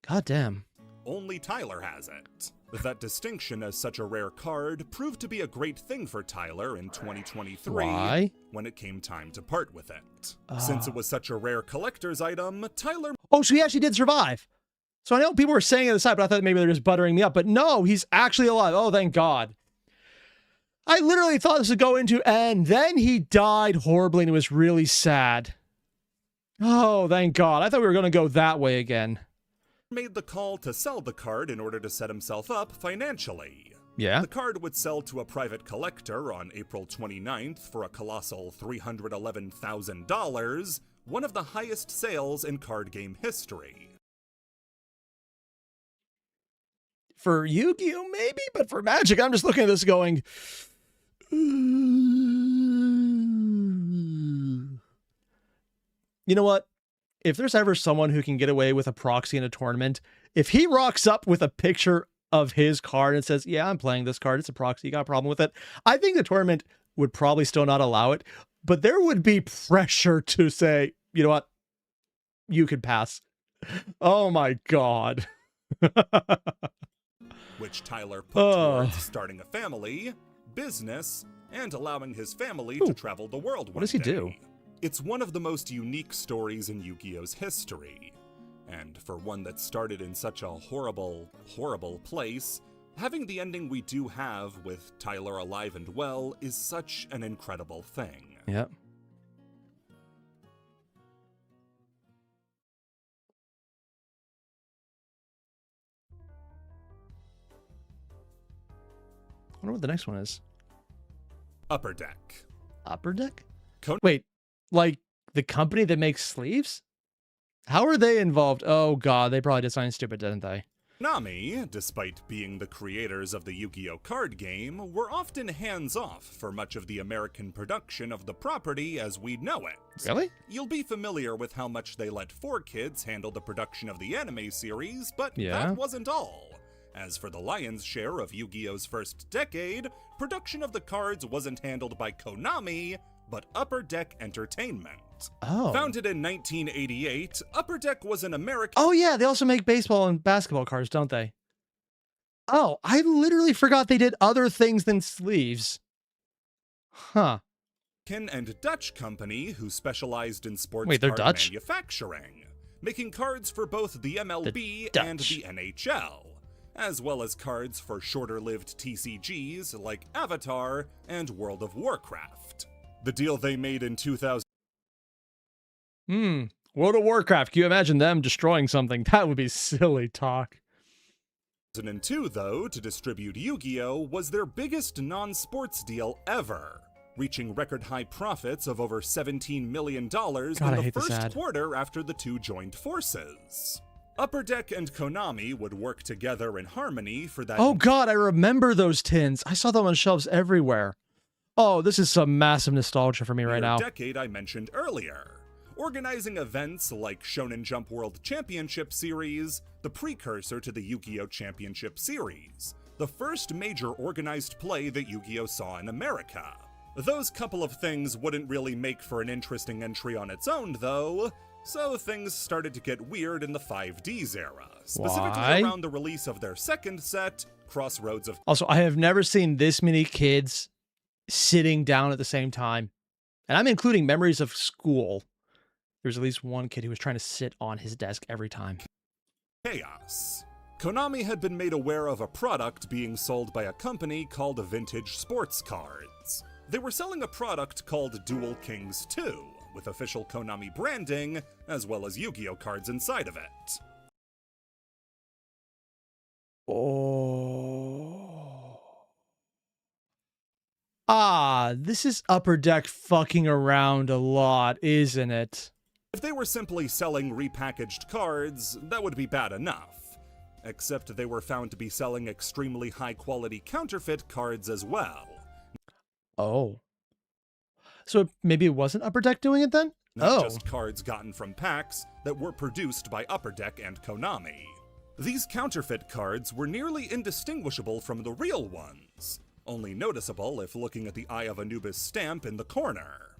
goddamn. Only Tyler has it. That distinction as such a rare card proved to be a great thing for Tyler in 2023 Why? when it came time to part with it. Since it was such a rare collector's item, Tyler Oh, so he actually did survive. So I know people were saying it on the side, but I thought maybe they're just buttering me up. But no, he's actually alive. Oh, thank God. I literally thought this would go into, and then he died horribly and it was really sad. Oh, thank God. I thought we were going to go that way again. made the call to sell the card in order to set himself up financially. Yeah? The card would sell to a private collector on April 29th for a colossal $311,000, one of the highest sales in card game history. For Yu-Gi-Oh, maybe, but for Magic, I'm just looking at this going... You know what? If there's ever someone who can get away with a proxy in a tournament, if he rocks up with a picture of his card and says, yeah, I'm playing this card, it's a proxy, you got a problem with it, I think the tournament would probably still not allow it, but there would be pressure to say, you know what? You could pass. Oh my God. Which Tyler put towards starting a family, business, and allowing his family to travel the world one day. What does he do? It's one of the most unique stories in Yu-Gi-Oh's history. And for one that started in such a horrible, horrible place, having the ending we do have with Tyler alive and well is such an incredible thing. Yep. I wonder what the next one is. Upper Deck. Upper Deck? Con- Wait, like the company that makes sleeves? How are they involved? Oh god, they probably designed stupid, didn't they? Konami, despite being the creators of the Yu-Gi-Oh card game, were often hands-off for much of the American production of the property as we know it. Really? You'll be familiar with how much they let 4Kids handle the production of the anime series, but Yeah. that wasn't all. As for the lion's share of Yu-Gi-Oh's first decade, production of the cards wasn't handled by Konami, but Upper Deck Entertainment. Oh. Founded in 1988, Upper Deck was an American... Oh yeah, they also make baseball and basketball cards, don't they? Oh, I literally forgot they did other things than sleeves. Huh. and Dutch company who specialized in sports Wait, they're card Dutch? manufacturing, making cards for both the MLB The and Dutch. the NHL, as well as cards for shorter-lived TCGs like Avatar and World of Warcraft. The deal they made in World of Warcraft. Can you imagine them destroying something? That would be silly talk. 2002, though, to distribute Yu-Gi-Oh! Was their biggest non-sports deal ever, reaching record-high profits of over $17 million God, I in the hate this first ad. quarter after the two joined forces. Upper Deck and Konami would work together in harmony for that. Oh god, I remember those tins. I saw them on shelves everywhere. Oh, this is some massive nostalgia for me right now. decade I mentioned earlier, organizing events like Shonen Jump World Championship Series, the precursor to the Yu-Gi-Oh! Championship Series, the first major organized play that Yu-Gi-Oh! Saw in America. Those couple of things wouldn't really make for an interesting entry on its own, though, so things started to get weird in the 5Ds era, specifically Why? around the release of their second set, Crossroads of... Also, I have never seen this many kids sitting down at the same time. And I'm including memories of school. There was at least one kid who was trying to sit on his desk every time. Chaos. Konami had been made aware of a product being sold by a company called Vintage Sports Cards. They were selling a product called Duel Kings 2, with official Konami branding, as well as Yu-Gi-Oh cards inside of it. Oh. Ah, this is Upper Deck fucking around a lot, isn't it? If they were simply selling repackaged cards, that would be bad enough. Except they were found to be selling extremely high-quality counterfeit cards as well. Oh. So maybe it wasn't Upper Deck doing it then? Not just cards gotten from packs that were produced by Upper Deck and Konami. These counterfeit cards were nearly indistinguishable from the real ones, only noticeable if looking at the Eye of Anubis stamp in the corner.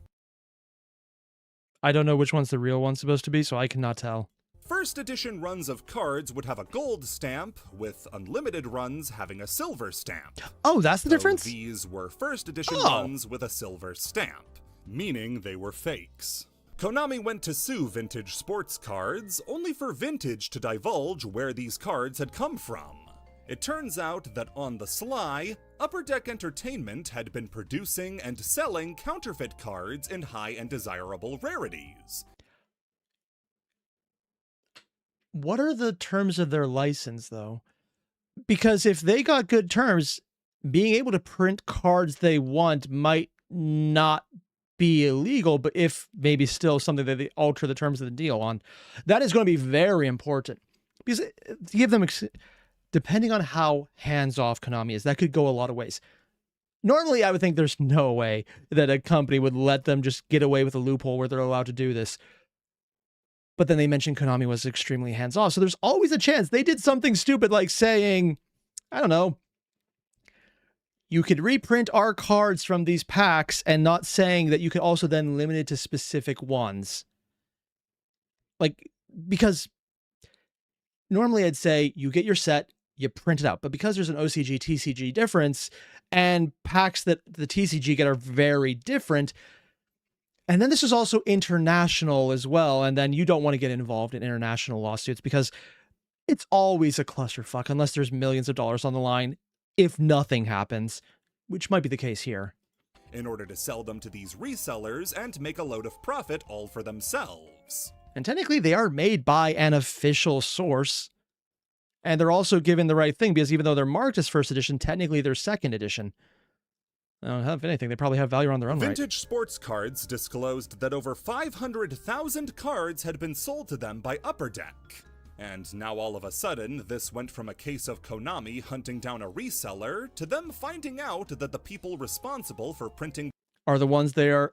I don't know which one's the real one supposed to be, so I cannot tell. First edition runs of cards would have a gold stamp, with unlimited runs having a silver stamp. Oh, that's the Though difference? These were first edition Oh. runs with a silver stamp, meaning they were fakes. Konami went to sue Vintage Sports Cards, only for Vintage to divulge where these cards had come from. It turns out that on the sly, Upper Deck Entertainment had been producing and selling counterfeit cards in high and desirable rarities. What are the terms of their license, though? Because if they got good terms, being able to print cards they want might not be illegal, but if maybe still something that they alter the terms of the deal on, that is going to be very important. Because to give them, depending on how hands-off Konami is, that could go a lot of ways. Normally, I would think there's no way that a company would let them just get away with a loophole where they're allowed to do this. But then they mentioned Konami was extremely hands-off, so there's always a chance they did something stupid like saying, I don't know, you could reprint our cards from these packs and not saying that you could also then limit it to specific ones. Like, because normally I'd say you get your set, you print it out. But because there's an OCG, TCG difference, and packs that the TCG get are very different, And then this is also international as well. And then you don't want to get involved in international lawsuits because it's always a clusterfuck unless there's millions of dollars on the line if nothing happens, which might be the case here. In order to sell them to these resellers and make a load of profit all for themselves. And technically they are made by an official source. And they're also given the right thing because even though they're marked as first edition, technically they're second edition. I don't have anything. They probably have value on their own right. Vintage Sports Cards disclosed that over 500,000 cards had been sold to them by Upper Deck. And now all of a sudden, this went from a case of Konami hunting down a reseller to them finding out that the people responsible for printing are the ones they are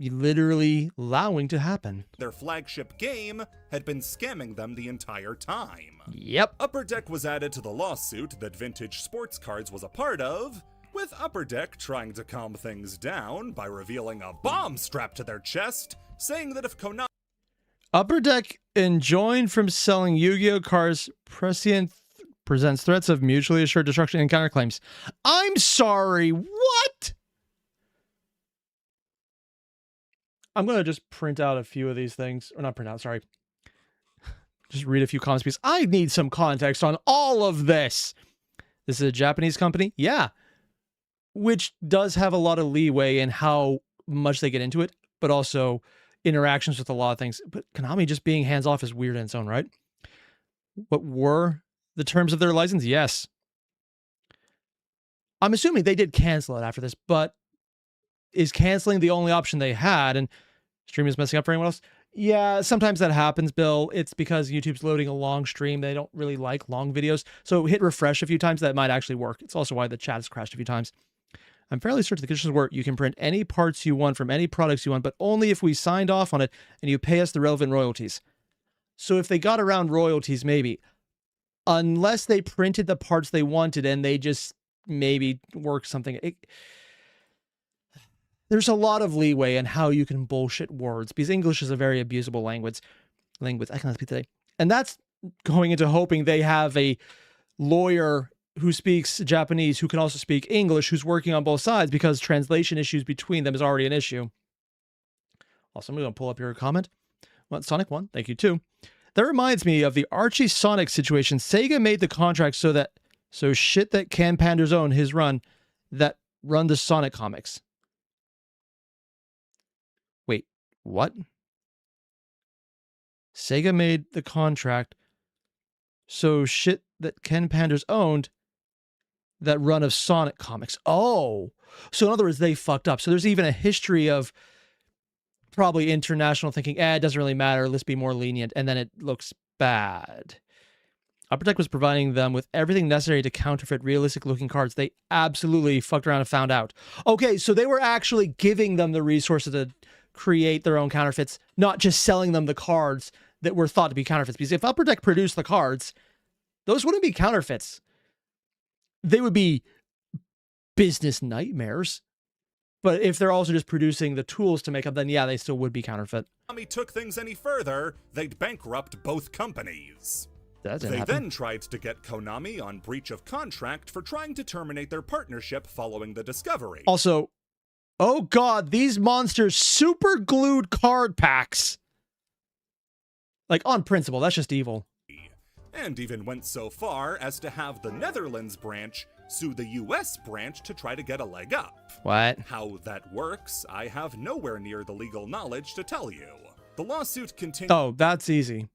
literally allowing to happen. Their flagship game had been scamming them the entire time. Yep. Upper Deck was added to the lawsuit that Vintage Sports Cards was a part of, with Upper Deck trying to calm things down by revealing a bomb strapped to their chest, saying that if Konami Upper Deck enjoined from selling Yu-Gi-Oh cards presents threats of mutually assured destruction and counterclaims. I'm sorry, what? I'm going to just print out a few of these things. Or not print out, sorry. Just read a few comments because I need some context on all of this. This is a Japanese company? Yeah. Which does have a lot of leeway in how much they get into it, but also interactions with a lot of things. But Konami just being hands-off is weird in its own right. What were the terms of their license? Yes. I'm assuming they did cancel it after this, but is canceling the only option they had? And stream is messing up for anyone else? Yeah, sometimes that happens, Bill. It's because YouTube's loading a long stream. They don't really like long videos. So hit refresh a few times. That might actually work. It's also why the chat has crashed a few times. I'm fairly certain the conditions were you can print any parts you want from any products you want, but only if we signed off on it and you pay us the relevant royalties. So if they got around royalties, maybe. Unless they printed the parts they wanted and they just maybe worked something. There's a lot of leeway in how you can bullshit words because English is a very abusable language. I cannot speak today. And that's going into hoping they have a lawyer who speaks Japanese, who can also speak English, who's working on both sides because translation issues between them is already an issue. Also, I'm going to pull up your comment. What, Sonic 1? Thank you, too. That reminds me of the Archie Sonic situation. Sega made the contract so shit that Ken Pander's own his run that run the Sonic comics. Wait, what? Sega made the contract so shit that Ken Pander's owned that run of Sonic comics. Oh, so in other words, they fucked up. So there's even a history of probably international thinking, it doesn't really matter. Let's be more lenient. And then it looks bad. Upper Deck was providing them with everything necessary to counterfeit realistic looking cards. They absolutely fucked around and found out. Okay, so they were actually giving them the resources to create their own counterfeits, not just selling them the cards that were thought to be counterfeits. Because if Upper Deck produced the cards, those wouldn't be counterfeits. They would be business nightmares. But if they're also just producing the tools to make them, then yeah, they still would be counterfeit. If Konami took things any further, they'd bankrupt both companies. That didn't They happen. then tried to get Konami on breach of contract for trying to terminate their partnership following the discovery. Also, oh god, these monsters super glued card packs. Like, on principle, that's just evil. And even went so far as to have the Netherlands branch sue the US branch to try to get a leg up. What? How that works, I have nowhere near the legal knowledge to tell you. The lawsuit continued. Oh, that's easy.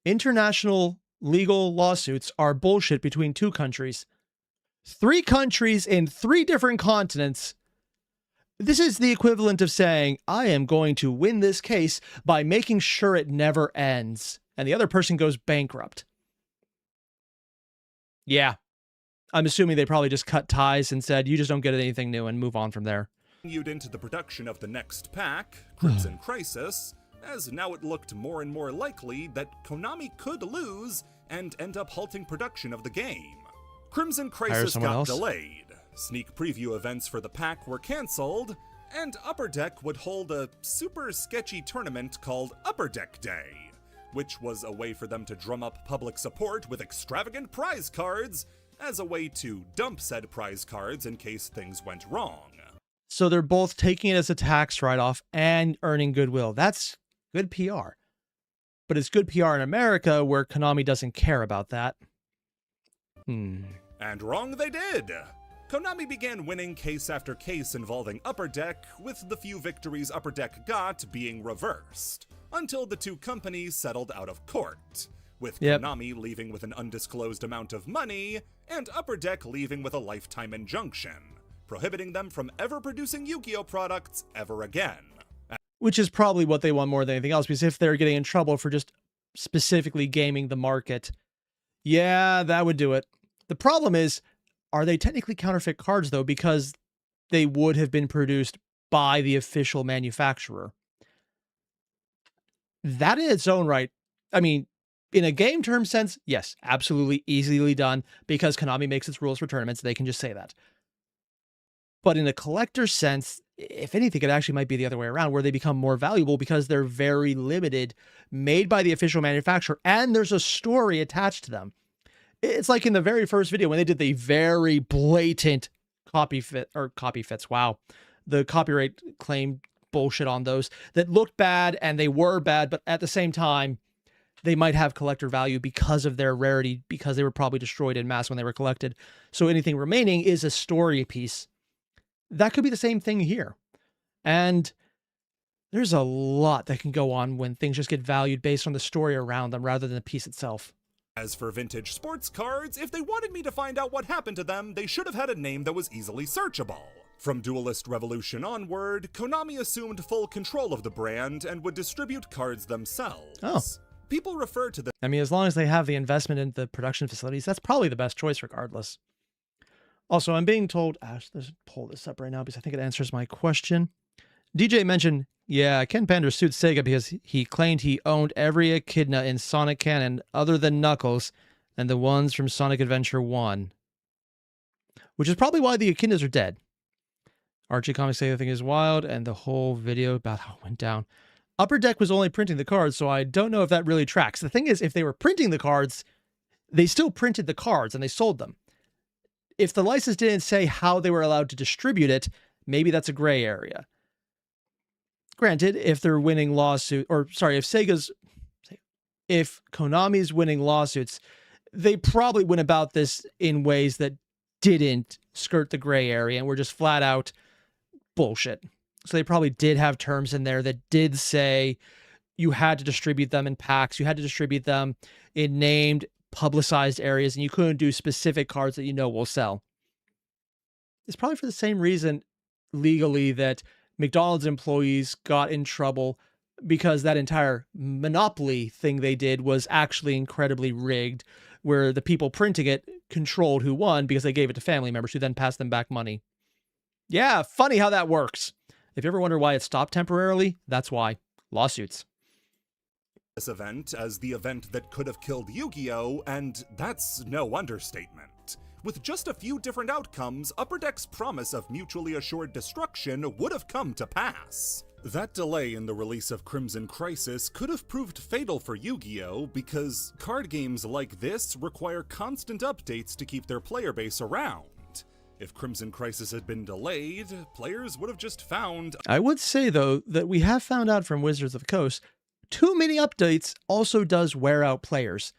International legal lawsuits are bullshit between two countries. 3 countries in 3 different continents. This is the equivalent of saying, I am going to win this case by making sure it never ends. And the other person goes bankrupt. Yeah. I'm assuming they probably just cut ties and said, you just don't get anything new and move on from there. Continued into the production of the next pack, Crimson Crisis, as now it looked more and more likely that Konami could lose and end up halting production of the game. Crimson Crisis got delayed, sneak preview events for the pack were cancelled, and Upper Deck would hold a super sketchy tournament called Upper Deck Day, which was a way for them to drum up public support with extravagant prize cards as a way to dump said prize cards in case things went wrong. So they're both taking it as a tax write-off and earning goodwill. That's good PR. But it's good PR in America where Konami doesn't care about that. And wrong they did. Konami began winning case after case involving Upper Deck, with the few victories Upper Deck got being reversed, until the two companies settled out of court, with Konami leaving with an undisclosed amount of money, and Upper Deck leaving with a lifetime injunction, prohibiting them from ever producing Yu-Gi-Oh products ever again. Which is probably what they want more than anything else, because if they're getting in trouble for just specifically gaming the market, yeah, that would do it. The problem is, are they technically counterfeit cards, though, because they would have been produced by the official manufacturer? That in its own right, I mean, in a game term sense, yes, absolutely easily done, because Konami makes its rules for tournaments. They can just say that. But in a collector sense, if anything, it actually might be the other way around, where they become more valuable because they're very limited, made by the official manufacturer, and there's a story attached to them. It's like in the very first video when they did the very blatant copyfits. Wow. The copyright claim bullshit on those that looked bad, and they were bad, but at the same time, they might have collector value because of their rarity, because they were probably destroyed en masse when they were collected. So anything remaining is a story piece. That could be the same thing here. And there's a lot that can go on when things just get valued based on the story around them rather than the piece itself. As for vintage sports cards, if they wanted me to find out what happened to them, they should have had a name that was easily searchable. From Duelist Revolution onward, Konami assumed full control of the brand and would distribute cards themselves. Oh. People refer to them. I mean, as long as they have the investment in the production facilities, that's probably the best choice regardless. Also, I'm being told, let's pull this up right now because I think it answers my question. DJ mentioned, yeah, Ken Pander sued Sega because he claimed he owned every echidna in Sonic canon other than Knuckles and the ones from Sonic Adventure 1. Which is probably why the echidnas are dead. Archie Comics say the thing is wild, and the whole video about how it went down. Upper Deck was only printing the cards, so I don't know if that really tracks. The thing is, if they were printing the cards, they still printed the cards and they sold them. If the license didn't say how they were allowed to distribute it, maybe that's a gray area. Granted, if they're winning if Konami's winning lawsuits, they probably went about this in ways that didn't skirt the gray area and were just flat out bullshit. So they probably did have terms in there that did say you had to distribute them in packs, you had to distribute them in named, publicized areas, and you couldn't do specific cards that you know will sell. It's probably for the same reason legally that McDonald's employees got in trouble, because that entire monopoly thing they did was actually incredibly rigged, where the people printing it controlled who won because they gave it to family members who then passed them back money. Yeah, funny how that works. If you ever wonder why it stopped temporarily, that's why. Lawsuits. This event as the event that could have killed Yu-Gi-Oh, and that's no understatement. With just a few different outcomes, Upper Deck's promise of mutually assured destruction would have come to pass. That delay in the release of Crimson Crisis could have proved fatal for Yu-Gi-Oh, because card games like this require constant updates to keep their player base around. If Crimson Crisis had been delayed, players would have just found... I would say, though, that we have found out from Wizards of the Coast, too many updates also does wear out players.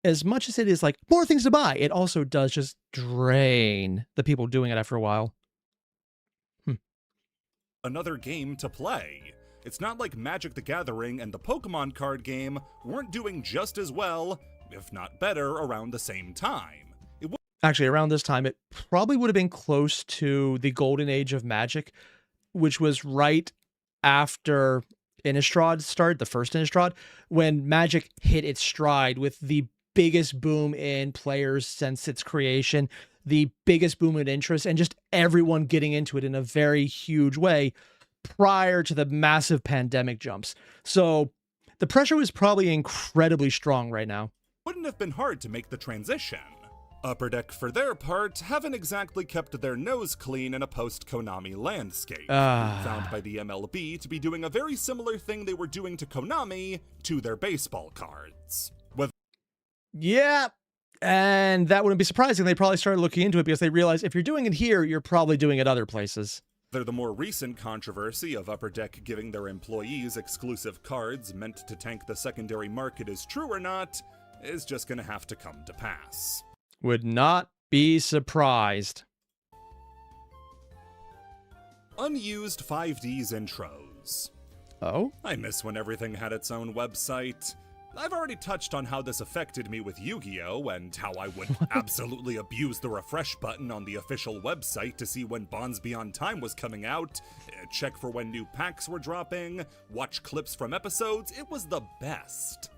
As much as it is like more things to buy, it also does just drain the people doing it after a while. Another game to play. It's not like Magic the Gathering and the Pokemon card game weren't doing just as well, if not better, around the same time. Actually, around this time, it probably would have been close to the golden age of Magic, which was right after Innistrad started, the first Innistrad, when Magic hit its stride with the biggest boom in players since its creation, the biggest boom in interest, and just everyone getting into it in a very huge way prior to the massive pandemic jumps. So the pressure was probably incredibly strong right now. Wouldn't have been hard to make the transition. Upper Deck, for their part, haven't exactly kept their nose clean in a post-Konami landscape, found by the MLB to be doing a very similar thing they were doing to Konami to their baseball cards. Yeah, and that wouldn't be surprising. They probably started looking into it because they realized if you're doing it here, you're probably doing it other places. Whether the more recent controversy of Upper Deck giving their employees exclusive cards meant to tank the secondary market is true or not, is just gonna have to come to pass. Would not be surprised. Unused 5Ds intros. Oh? I miss when everything had its own website. I've already touched on how this affected me with Yu-Gi-Oh! And how I would absolutely abuse the refresh button on the official website to see when Bonds Beyond Time was coming out, check for when new packs were dropping, watch clips from episodes. It was the best.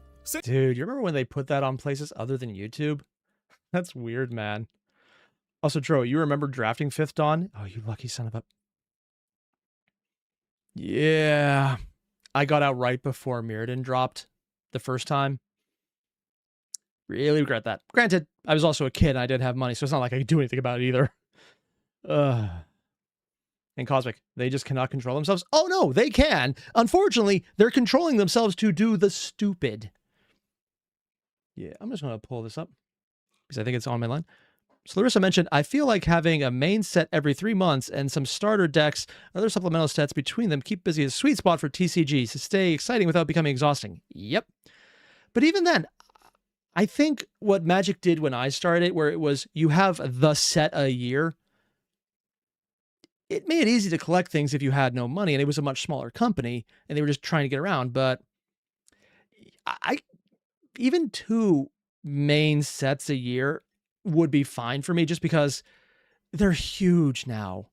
Dude, you remember when they put that on places other than YouTube? That's weird, man. Also, Tro, you remember drafting 5th Dawn? Oh, you lucky son of a... Yeah. I got out right before Mirrodin dropped the first time. Really regret that. Granted, I was also a kid and I didn't have money, so it's not like I could do anything about it either. And Cosmic, they just cannot control themselves? Oh no, they can. Unfortunately, they're controlling themselves to do the stupid. Yeah, I'm just going to pull this up because I think it's on my line. So Larissa mentioned, I feel like having a main set every 3 months and some starter decks, other supplemental sets between them keep busy as a sweet spot for TCGs to stay exciting without becoming exhausting. Yep. But even then, I think what Magic did when I started, where it was you have the set a year, it made it easy to collect things if you had no money, and it was a much smaller company, and they were just trying to get around. But even 2 main sets a year would be fine for me just because they're huge now.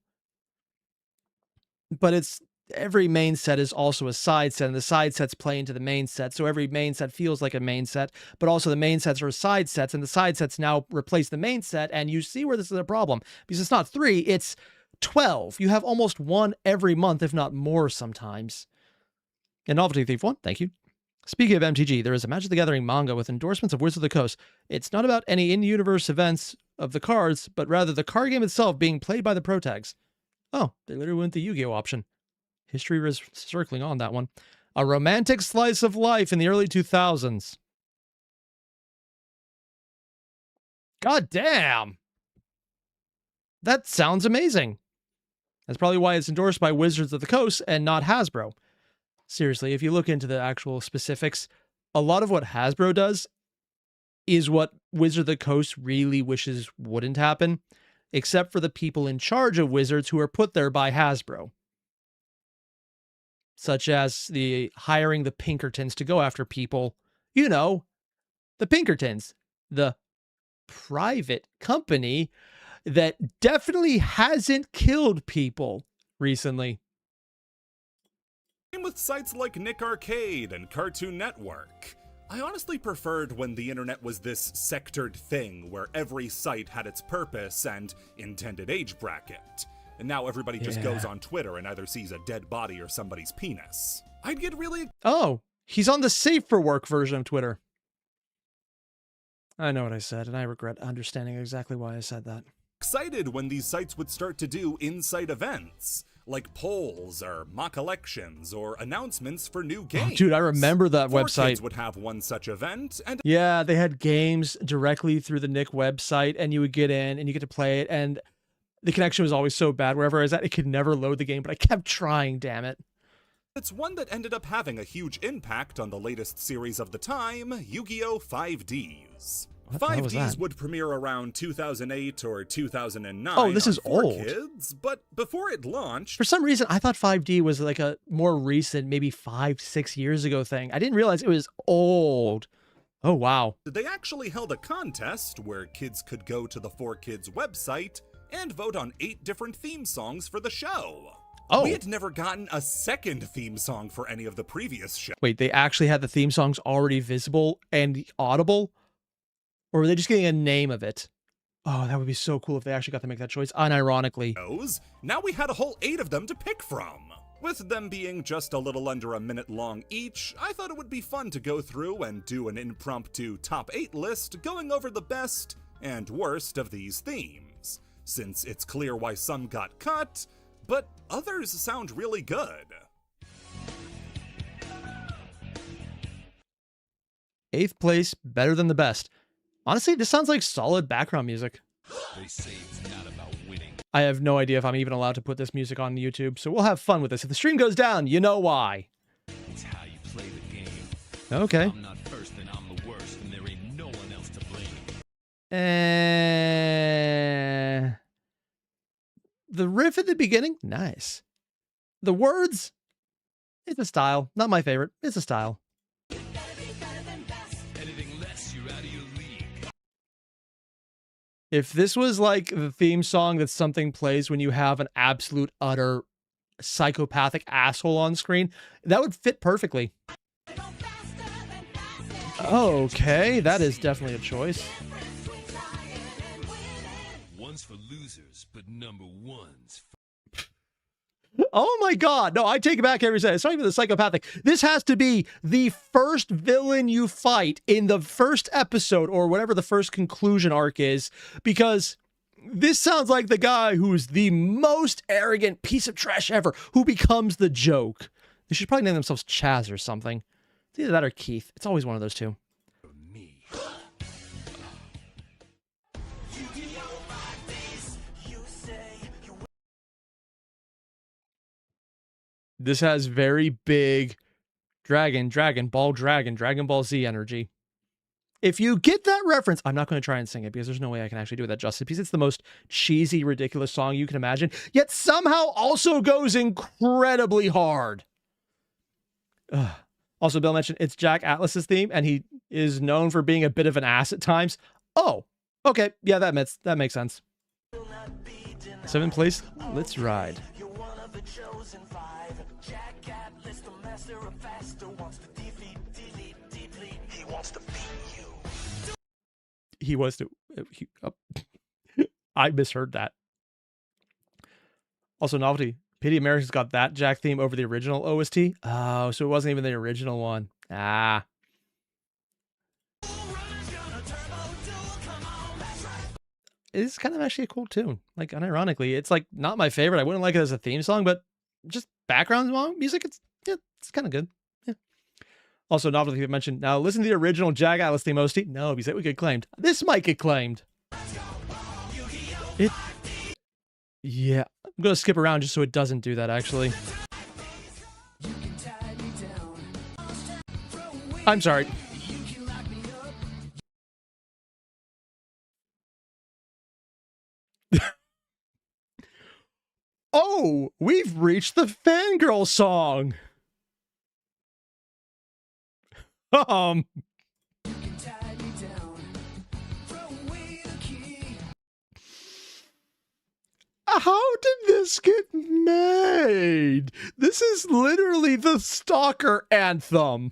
But it's every main set is also a side set, and the side sets play into the main set. So every main set feels like a main set, but also the main sets are side sets, and the side sets now replace the main set. And you see where this is a problem because it's not 3, it's 12. You have almost 1 every month, if not more sometimes. And Novelty Thief 1, thank you. Speaking of MTG, there is a Magic the Gathering manga with endorsements of Wizards of the Coast. It's not about any in-universe events of the cards, but rather the card game itself being played by the protags. Oh, they literally went the Yu-Gi-Oh option. History was circling on that one. A romantic slice of life in the early 2000s. God damn! That sounds amazing. That's probably why it's endorsed by Wizards of the Coast and not Hasbro. Seriously, if you look into the actual specifics, a lot of what Hasbro does is what Wizards of the Coast really wishes wouldn't happen, except for the people in charge of Wizards who are put there by Hasbro. Such as the hiring the Pinkertons to go after people. You know, the Pinkertons, the private company that definitely hasn't killed people recently. Same with sites like Nick Arcade and Cartoon Network. I honestly preferred when the internet was this sectored thing where every site had its purpose and intended age bracket. And now everybody just goes on Twitter and either sees a dead body or somebody's penis. I'd get really... Oh, he's on the safe for work version of Twitter. I know what I said, and I regret understanding exactly why I said that. Excited when these sites would start to do insight events, like polls or mock elections or announcements for new games. Oh, dude, I remember that 4Kids website. Would have one such event, and yeah, they had games directly through the Nick website, and you would get in and you get to play it, and the connection was always so bad wherever I was at, it could never load the game, but I kept trying, damn it. it's one that ended up having a huge impact on the latest series of the time, Yu-Gi-Oh! 5Ds. What the hell was 5Ds that? would premiere around 2008 or 2009 Oh, this is on 4 old. Kids, but before it launched, For some reason, I thought 5D was like a more recent, maybe 5-6 years ago thing. I didn't realize it was old. Oh, wow. they actually held a contest where kids could go to the 4Kids website and vote on 8 different theme songs for the show. Oh. We had never gotten a second theme song for any of the previous shows. Wait, they actually had the theme songs already visible and audible? Or were they just getting a name of it? Oh, that would be so cool if they actually got to make that choice, unironically. Now we had a whole 8 of them to pick from. With them being just a little under a minute long each, I thought it would be fun to go through and do an impromptu top 8 list going over the best and worst of these themes, since it's clear why some got cut, but others sound really good. 8th place, better than the best. Honestly, this sounds like solid background music. They say it's not about winning. I have no idea if I'm even allowed to put this music on YouTube, so we'll have fun with this. If the stream goes down, you know why. It's how you play the game. Okay. I'm not first, and I'm the worst, and there ain't no one else to blame. The riff at the beginning, nice. The words, it's a style. Not my favorite. It's a style. Anything less, you're out of your league. If this was like the theme song that something plays when you have an absolute, utter psychopathic asshole on screen, that would fit perfectly. Okay, that is definitely a choice. One's for losers, but number one's for... Oh my god, no, I take it back every second. It's not even the psychopathic. This has to be the first villain you fight in the first episode or whatever the first conclusion arc is, because this sounds like the guy who's the most arrogant piece of trash ever, who becomes the joke. They should probably name themselves Chaz or something. It's either that or Keith. It's always one of those two. me. This has very big Dragon Ball Z energy. If you get that reference, I'm not going to try and sing it because there's no way I can actually do that justice, because it's the most cheesy, ridiculous song you can imagine, yet somehow also goes incredibly hard. Ugh. Also, Bill mentioned it's Jack Atlas's theme, and he is known for being a bit of an ass at times. Oh, okay. Yeah, that makes sense. 7th place, let's ride. He was to... I misheard that. Also, novelty. Pity America's got that Jack theme over the original OST. Oh, so it wasn't even the original one. Ah. It's kind of actually a cool tune. Like, unironically, it's like not my favorite. I wouldn't like it as a theme song, but just background music, it's kind of good. Yeah. Also, novelty you mentioned. Now, listen to the original Jack Atlas theme OST. No, because it would get claimed. This might get claimed. Yeah. I'm going to skip around just so it doesn't do that, actually. I'm sorry. Oh, we've reached the fangirl song. How did this get made? This is literally the stalker anthem.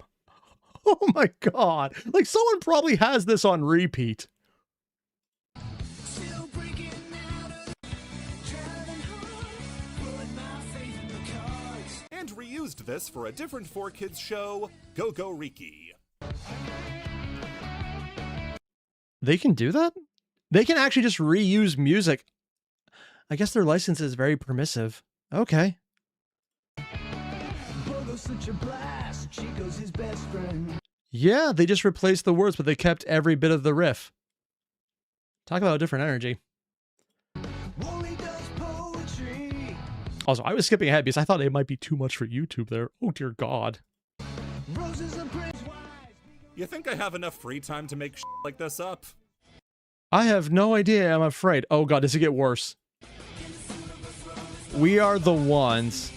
Oh my god. Like, someone probably has this on repeat. And reused this for a different 4Kids show, Go Go Riki. They can do that? They can actually just reuse music. I guess their license is very permissive. Okay. Yeah, they just replaced the words, but they kept every bit of the riff. Talk about a different energy. Also, I was skipping ahead because I thought it might be too much for YouTube there. Oh, dear God. You think I have enough free time to make shit like this up? I have no idea, I'm afraid. Oh, God, does it get worse? We are the ones.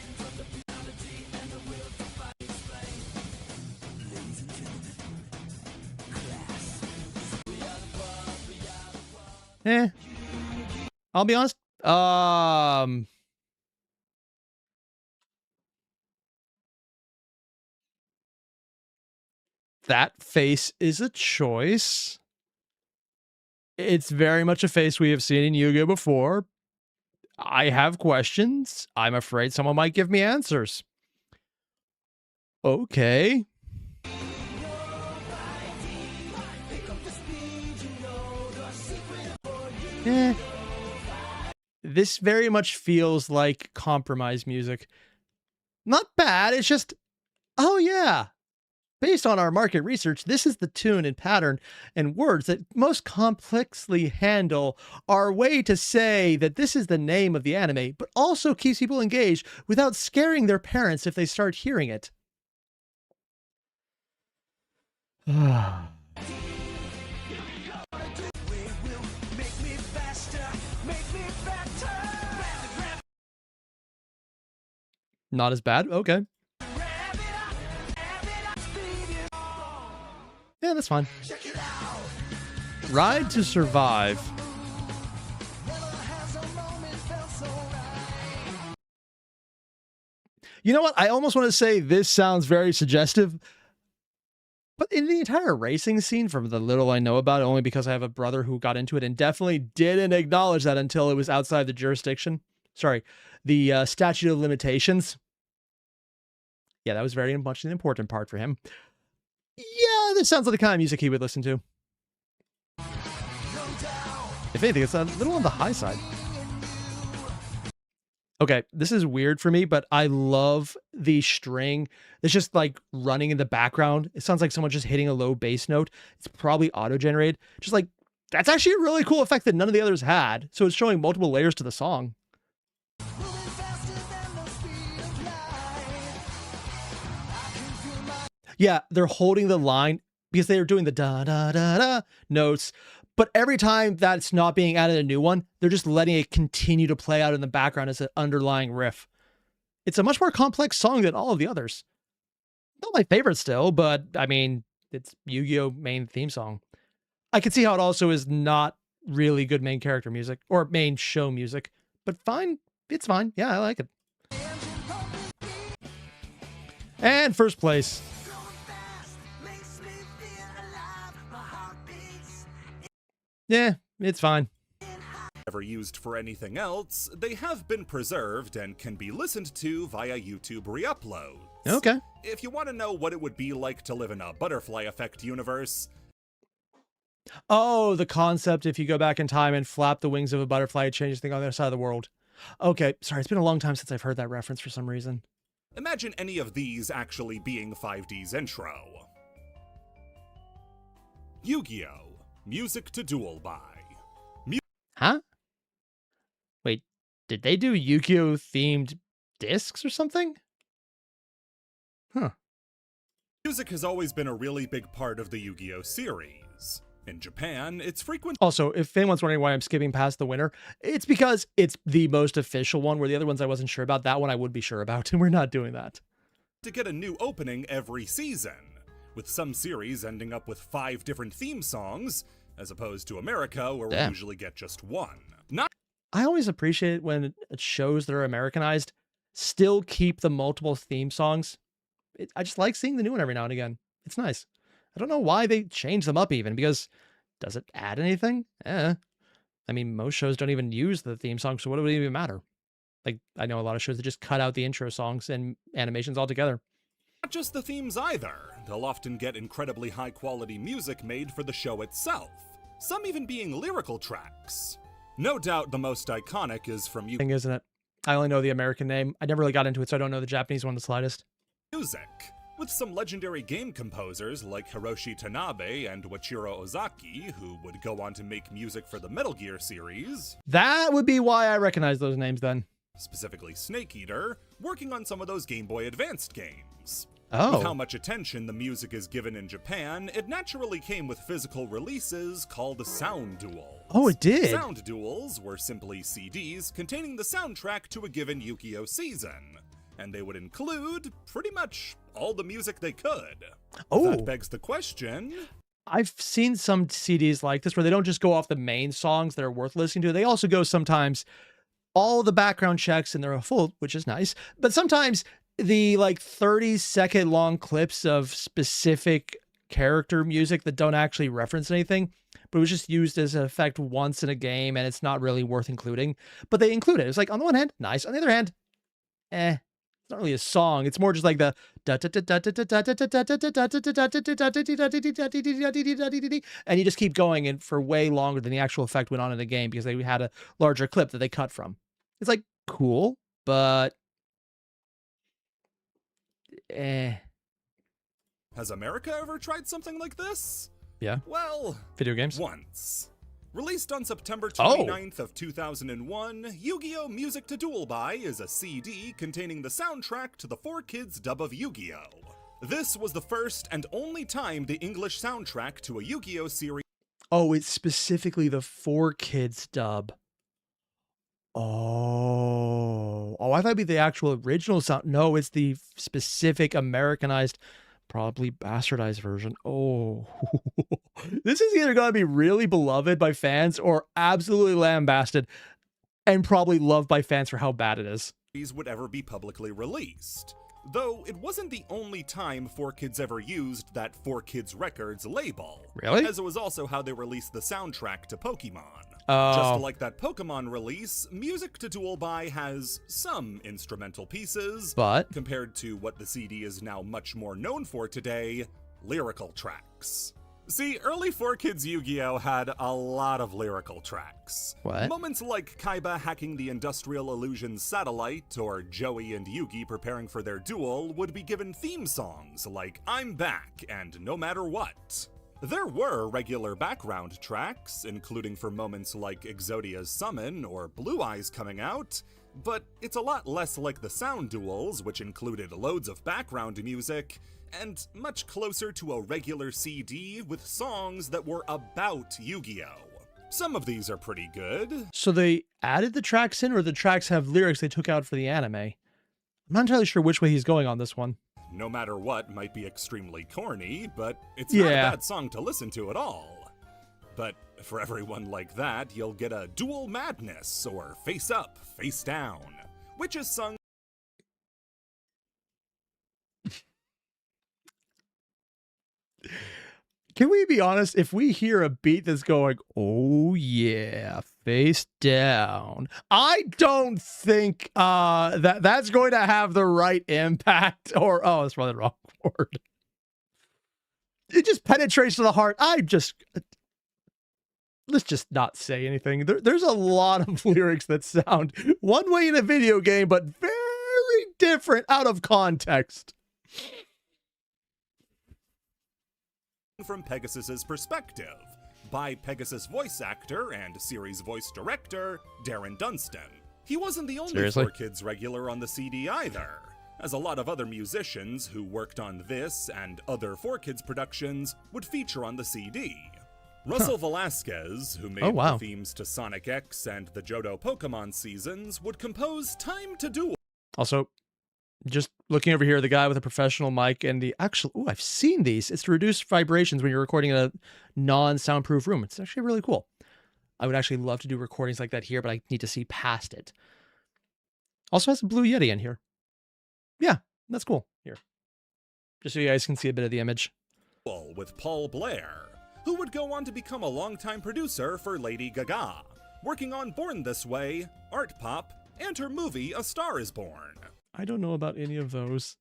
I'll be honest. That face is a choice. It's very much a face we have seen in Yu-Gi-Oh before. I have questions. I'm afraid someone might give me answers. Okay. This very much feels like compromise music. Not bad, it's just, oh yeah. Based on our market research, this is the tune and pattern and words that most complexly handle our way to say that this is the name of the anime, but also keeps people engaged without scaring their parents if they start hearing it. Not as bad? Okay. Yeah, that's fine. Ride to Survive. You know what? I almost want to say this sounds very suggestive, but in the entire racing scene, from the little I know about it, only because I have a brother who got into it and definitely didn't acknowledge that until it was outside the jurisdiction. Sorry, the statute of limitations. Yeah, that was very much an important part for him. Yeah, this sounds like the kind of music he would listen to. If anything, it's a little on the high side. Okay, this is weird for me, but I love the string. It's just like running in the background. It sounds like someone just hitting a low bass note. It's probably auto-generated. Just like, that's actually a really cool effect that none of the others had. So it's showing multiple layers to the song. Yeah, they're holding the line because they are doing the da-da-da-da notes. But every time that's not being added a new one, they're just letting it continue to play out in the background as an underlying riff. It's a much more complex song than all of the others. Not my favorite still, but I mean, it's Yu-Gi-Oh! Main theme song. I can see how it also is not really good main character music or main show music, but fine. It's fine. Yeah, I like it. And first place. Yeah, it's fine. Ever used for anything else, they have been preserved and can be listened to via YouTube re-uploads. Okay. If you want to know what it would be like to live in a butterfly effect universe... Oh, the concept if you go back in time and flap the wings of a butterfly, it changes things on the other side of the world. Okay, sorry, it's been a long time since I've heard that reference for some reason. Imagine any of these actually being 5D's intro. YuGiOh. Music to Duel by. Huh? Wait, did they do Yu-Gi-Oh! Themed discs or something? Huh. Music has always been a really big part of the Yu-Gi-Oh! Series. In Japan, it's frequent. Also, if anyone's wondering why I'm skipping past the winner, it's because it's the most official one, where the other ones I wasn't sure about. That one I would be sure about, and we're not doing that. To get a new opening every season, with some series ending up with 5 different theme songs, as opposed to America, where we usually get just one. I always appreciate when shows that are Americanized still keep the multiple theme songs. I just like seeing the new one every now and again. It's nice. I don't know why they change them up even, because does it add anything? I mean, most shows don't even use the theme song, so what would it even matter? Like, I know a lot of shows that just cut out the intro songs and animations altogether. Not just the themes either. They'll often get incredibly high-quality music made for the show itself, some even being lyrical tracks. No doubt the most iconic is from Thing, isn't it? I only know the American name. I never really got into it, so I don't know the Japanese one the slightest. Music, with some legendary game composers like Hiroshi Tanabe and Wachiro Ozaki, who would go on to make music for the Metal Gear series. That would be why I recognize those names then. Specifically Snake Eater, working on some of those Game Boy Advanced games. Oh. With how much attention the music is given in Japan, it naturally came with physical releases called sound duels. Oh, it did? Sound duels were simply CDs containing the soundtrack to a given Yu-Gi-Oh! Season, and they would include pretty much all the music they could. Oh. That begs the question... I've seen some CDs like this where they don't just go off the main songs that are worth listening to. They also go sometimes all the background checks and they're full, which is nice. But sometimes the like 30-second long clips of specific character music that don't actually reference anything, but it was just used as an effect once in a game and it's not really worth including. But they include it. It's like, on the one hand, nice. On the other hand, it's not really a song. It's more just like the and you just keep going and for way longer than the actual effect went on in the game because they had a larger clip that they cut from. It's like cool, but Has America ever tried something like this? Yeah. Well, Video games? once. Released on September 29th of 2001, Yu-Gi-Oh! Music to Duel By is a CD containing the soundtrack to the 4Kids dub of Yu-Gi-Oh! This was the first and only time the English soundtrack to a Yu-Gi-Oh! Series. Oh, it's specifically the 4Kids dub. Oh, I thought it'd be the actual original sound. No, it's the specific Americanized, probably bastardized version. Oh, this is either going to be really beloved by fans or absolutely lambasted and probably loved by fans for how bad it is. Would ever be publicly released. Though it wasn't the only time 4Kids ever used that 4Kids Records label. Really? As it was also how they released the soundtrack to Pokemon. Oh. Just like that Pokemon release, Music to Duel By has some instrumental pieces, But compared to what the CD is now much more known for today, lyrical tracks. See, early 4Kids Yu-Gi-Oh! Had a lot of lyrical tracks. What? Moments like Kaiba hacking the Industrial Illusions satellite, or Joey and Yugi preparing for their duel, would be given theme songs like I'm Back and No Matter What. There were regular background tracks, including for moments like Exodia's Summon or Blue Eyes coming out, but it's a lot less like the sound duels, which included loads of background music, and much closer to a regular CD with songs that were about Yu-Gi-Oh! Some of these are pretty good. So they added the tracks in, or the tracks have lyrics they took out for the anime? I'm not entirely sure which way he's going on this one. No Matter What might be extremely corny, but it's not a bad song to listen to at all. But for everyone like that, you'll get a Duel Madness, or Face Up, Face Down, which is sung. Can we be honest? If we hear a beat that's going, oh yeah, face down, I don't think that's going to have the right impact. Or, oh, that's probably the wrong word. It just penetrates to the heart. Let's just not say anything. There's a lot of lyrics that sound one way in a video game, but very different out of context. From Pegasus's perspective, by Pegasus voice actor and series voice director Darren Dunstan. He wasn't the only 4Kids regular on the CD either, as a lot of other musicians who worked on this and other 4Kids productions would feature on the CD. Russell Velasquez, who made the themes to Sonic X and the Johto Pokemon seasons, would compose Time to Duel. Also, just looking over here, the guy with a professional mic and the actual, oh, I've seen these. It's to reduce vibrations when you're recording in a non-soundproof room. It's actually really cool. I would actually love to do recordings like that here, but I need to see past it. Also has a Blue Yeti in here. Yeah, that's cool. Here, just so you guys can see a bit of the image. With Paul Blair, who would go on to become a longtime producer for Lady Gaga, working on Born This Way, Art Pop, and her movie A Star Is Born. I don't know about any of those.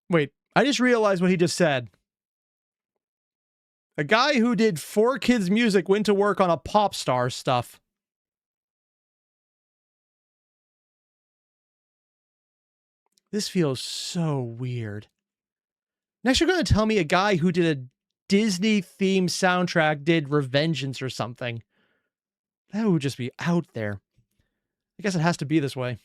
Wait, I just realized what he just said. A guy who did 4Kids music went to work on a pop star stuff. This feels so weird. Next, you're going to tell me a guy who did a Disney-themed soundtrack did Revengeance or something. That would just be out there. I guess it has to be this way.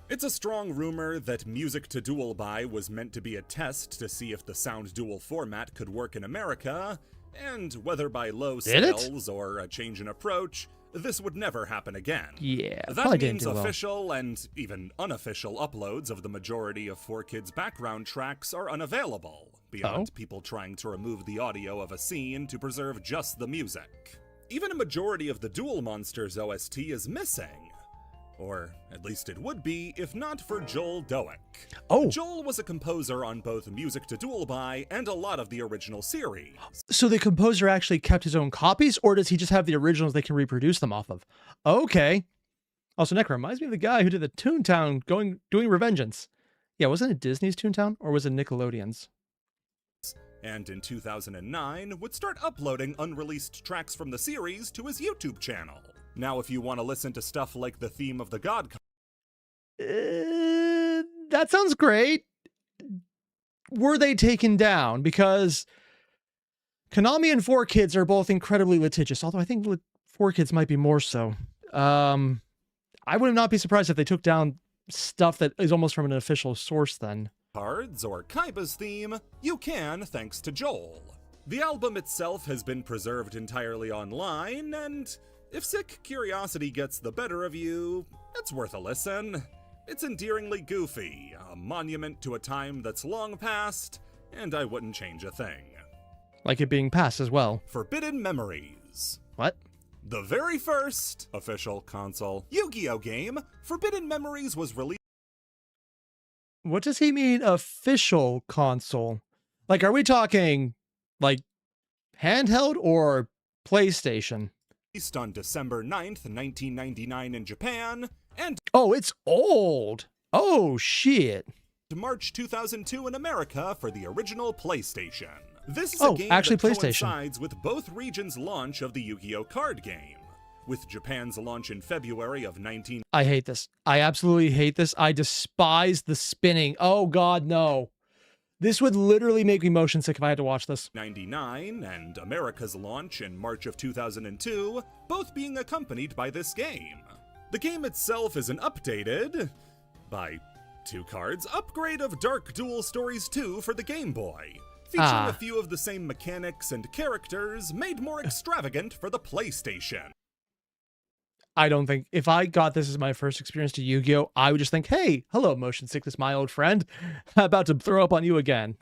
It's a strong rumor that Music to Duel By was meant to be a test to see if the sound duel format could work in America, and whether by low sales or a change in approach, this would never happen again. Yeah, that means official and even unofficial uploads of the majority of 4Kids background tracks are unavailable, beyond people trying to remove the audio of a scene to preserve just the music. Even a majority of the Duel Monsters OST is missing. Or at least it would be, if not for Joel Doak. Joel was a composer on both Music to Duel By and a lot of the original series. So the composer actually kept his own copies, or does he just have the originals they can reproduce them off of? Okay. Also, Necro reminds me of the guy who did the Toontown doing Revengeance. Yeah, wasn't it Disney's Toontown, or was it Nickelodeon's? And in 2009, would start uploading unreleased tracks from the series to his YouTube channel. Now, if you want to listen to stuff like the theme of the God... that sounds great. were they taken down? Because Konami and 4Kids are both incredibly litigious, although I think 4Kids might be more so. I would not be surprised if they took down stuff that is almost from an official source then. Cards or Kaiba's theme, you can thanks to Joel. The album itself has been preserved entirely online, and if sick curiosity gets the better of you, it's worth a listen. It's endearingly goofy, a monument to a time that's long past, and I wouldn't change a thing. Like it being passed as well. Forbidden Memories. What? The very first official console Yu-Gi-Oh game, Forbidden Memories, was released. What does he mean, official console? Like, are we talking, like, handheld or PlayStation? On December 9th, 1999 in Japan, and Oh, it's old. Oh, shit. March 2002 in America for the original PlayStation. This is Oh, a game actually that PlayStation. coincides with both regions' launch of the Yu-Gi-Oh card game, with Japan's launch in February of 1999 I hate this. I absolutely hate this. I despise the spinning. Oh, God, no. This would literally make me motion sick if I had to watch this. and America's launch in March of 2002, both being accompanied by this game. The game itself is an updated, by 2 cards, upgrade of Dark Duel Stories 2 for the Game Boy, featuring a few of the same mechanics and characters, made more extravagant for the PlayStation. I don't think, if I got this as my first experience to Yu-Gi-Oh, I would just think, hey, hello, motion sickness, my old friend. About to throw up on you again.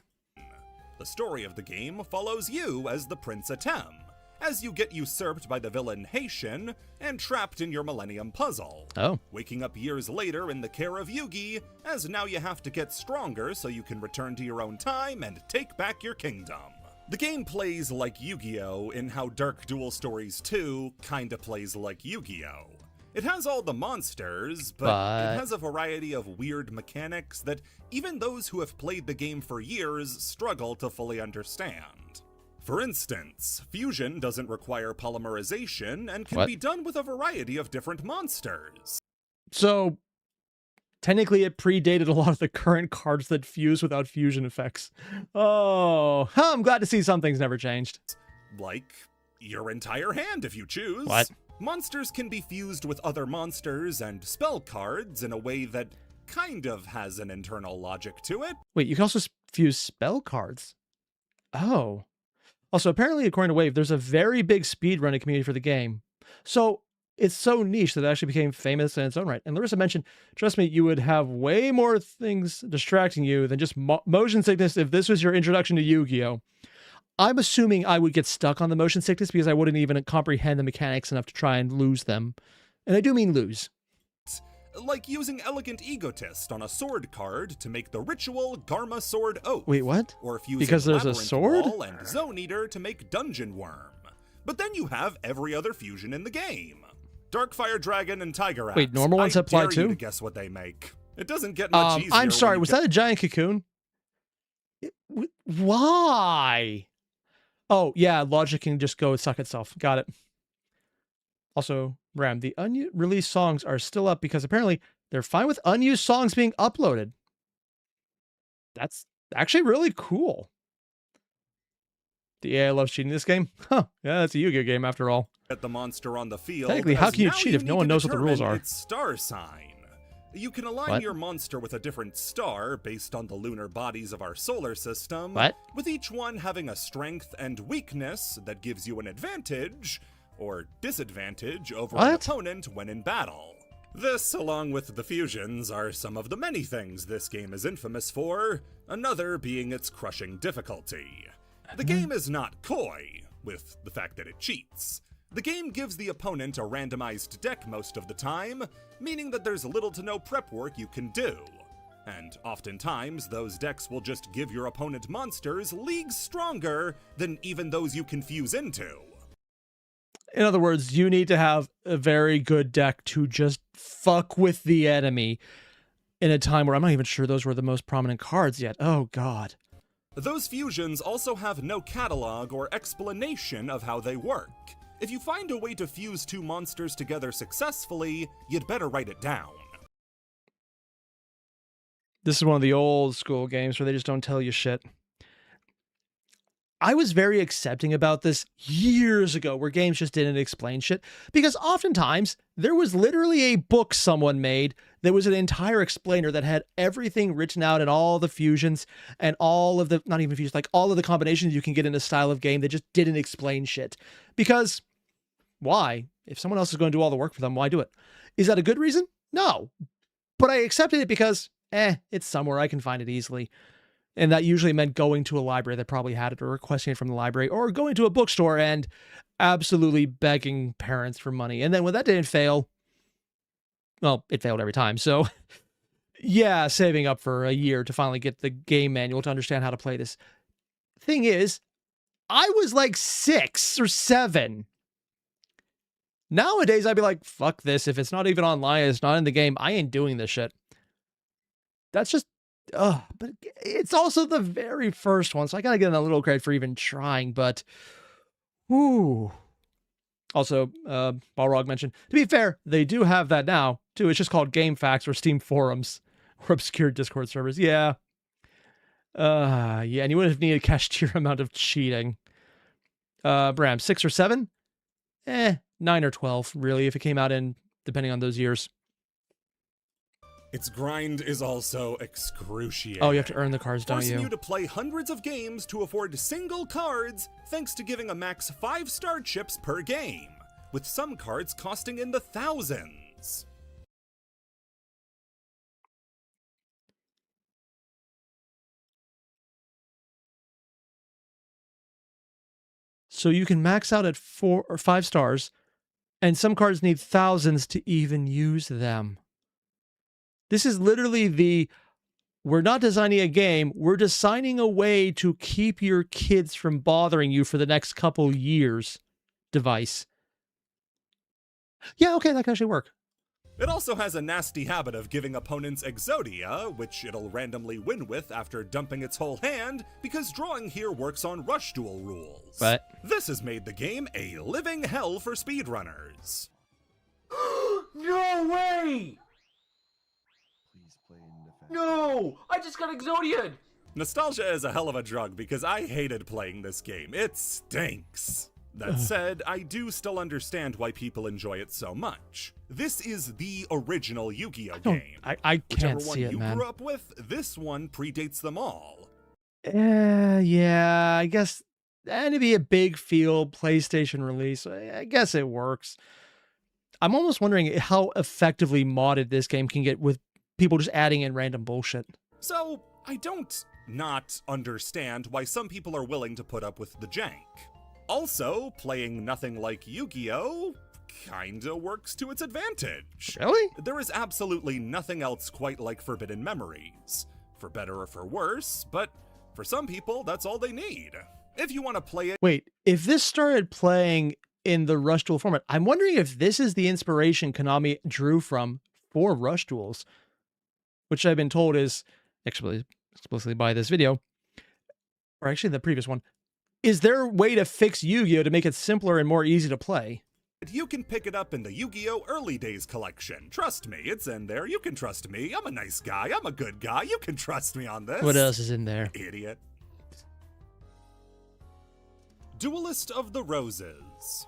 The story of the game follows you as the Prince Atem, as you get usurped by the villain Haitian and trapped in your Millennium Puzzle. Oh. Waking up years later in the care of Yugi, as now you have to get stronger so you can return to your own time and take back your kingdom. The game plays like Yu-Gi-Oh! In how Dark Duel Stories 2 kinda plays like Yu-Gi-Oh! It has all the monsters, but it has a variety of weird mechanics that even those who have played the game for years struggle to fully understand. For instance, fusion doesn't require polymerization and can be done with a variety of different monsters. So, technically it predated a lot of the current cards that fuse without fusion effects. Oh, I'm glad to see some things never changed. Like your entire hand if you choose. What? Monsters can be fused with other monsters and spell cards in a way that kind of has an internal logic to it. Wait, you can also fuse spell cards? Oh. Also, apparently, according to Wave, there's a very big speedrunning community for the game. So, it's so niche that it actually became famous in its own right. And Larissa mentioned, trust me, you would have way more things distracting you than just motion sickness if this was your introduction to Yu-Gi-Oh! I'm assuming I would get stuck on the motion sickness because I wouldn't even comprehend the mechanics enough to try and lose them. And I do mean lose. Like using Elegant Egotist on a sword card to make the ritual Garma Sword Oath. Wait, what? Or fusing Because there's a Labyrinth sword? Wall and Zone Eater to make Dungeon Worm. But then you have every other fusion in the game. Darkfire Dragon and Tiger Axe. Wait, normal ones apply I dare you too? to guess what they make. It doesn't get much easier. I'm sorry, when was that a giant cocoon? Why? Oh, yeah, logic can just go suck itself. Got it. Also, Ram, the unreleased songs are still up because apparently they're fine with unused songs being uploaded. That's actually really cool. The AI loves cheating this game? Huh, yeah, it's a Yu-Gi-Oh game after all. Get the monster on the field. Technically, how can you cheat if no one knows what the rules are? Its star sign. You can align your monster with a different star based on the lunar bodies of our solar system, with each one having a strength and weakness that gives you an advantage or disadvantage over an opponent when in battle. This, along with the fusions, are some of the many things this game is infamous for, another being its crushing difficulty. The game is not coy with the fact that it cheats. The game gives the opponent a randomized deck most of the time, meaning that there's little to no prep work you can do. And oftentimes, those decks will just give your opponent monsters leagues stronger than even those you can fuse into. In other words, you need to have a very good deck to just fuck with the enemy in a time where I'm not even sure those were the most prominent cards yet. Oh, God. Those fusions also have no catalog or explanation of how they work. If you find a way to fuse two monsters together successfully, you'd better write it down. This is one of the old school games where they just don't tell you shit. I was very accepting about this years ago where games just didn't explain shit, because oftentimes there was literally a book someone made that was an entire explainer that had everything written out and all the fusions and all of the, not even fusions, like all of the combinations you can get in a style of game that just didn't explain shit. Because why? If someone else is going to do all the work for them, why do it? Is that a good reason? No. But I accepted it because, it's somewhere I can find it easily. And that usually meant going to a library that probably had it, or requesting it from the library, or going to a bookstore and absolutely begging parents for money. And then when that didn't fail, well, it failed every time. So yeah, saving up for a year to finally get the game manual to understand how to play this. Thing is, I was like 6 or 7. Nowadays, I'd be like, fuck this. If it's not even online, it's not in the game, I ain't doing this shit. That's just, but it's also the very first one, so I gotta get a little credit for even trying, but whoo. Also, Balrog mentioned, to be fair, they do have that now, too. It's just called Game Facts or Steam Forums or obscure Discord servers. Yeah. Yeah, and you would have needed a cashier amount of cheating. Bram, 6 or 7? 9 or 12, really, if it came out in, depending on those years. Its grind is also excruciating. Oh, you have to earn the cards, don't you? Forcing you to play hundreds of games to afford single cards, thanks to giving a max 5-star chips per game, with some cards costing in the thousands. So you can max out at 4 or 5 stars, and some cards need thousands to even use them. This is literally we're not designing a game, we're designing a way to keep your kids from bothering you for the next couple years device. Yeah, okay, that can actually work. It also has a nasty habit of giving opponents Exodia, which it'll randomly win with after dumping its whole hand, because drawing here works on rush duel rules. But this has made the game a living hell for speedrunners. No way! No! I just got Exodia'd! Nostalgia is a hell of a drug because I hated playing this game. It stinks. That said, I do still understand why people enjoy it so much. This is the original Yu-Gi-Oh game. I can't see it, man. Whichever one you grew up with, this one predates them all. Yeah, I guess that'd be a big field PlayStation release. I guess it works. I'm almost wondering how effectively modded this game can get with people just adding in random bullshit. So, I don't not understand why some people are willing to put up with the jank. Also, playing nothing like Yu-Gi-Oh! Kinda works to its advantage. Really? There is absolutely nothing else quite like Forbidden Memories. For better or for worse, but for some people, that's all they need. If you want to play it... Wait, if this started playing in the Rush Duel format, I'm wondering if this is the inspiration Konami drew from for Rush Duels, which I've been told is, explicitly by this video, or actually the previous one, is there a way to fix Yu-Gi-Oh! To make it simpler and more easy to play? You can pick it up in the Yu-Gi-Oh! Early Days collection. Trust me, it's in there. You can trust me. I'm a nice guy. I'm a good guy. You can trust me on this. What else is in there? Idiot. Duelist of the Roses.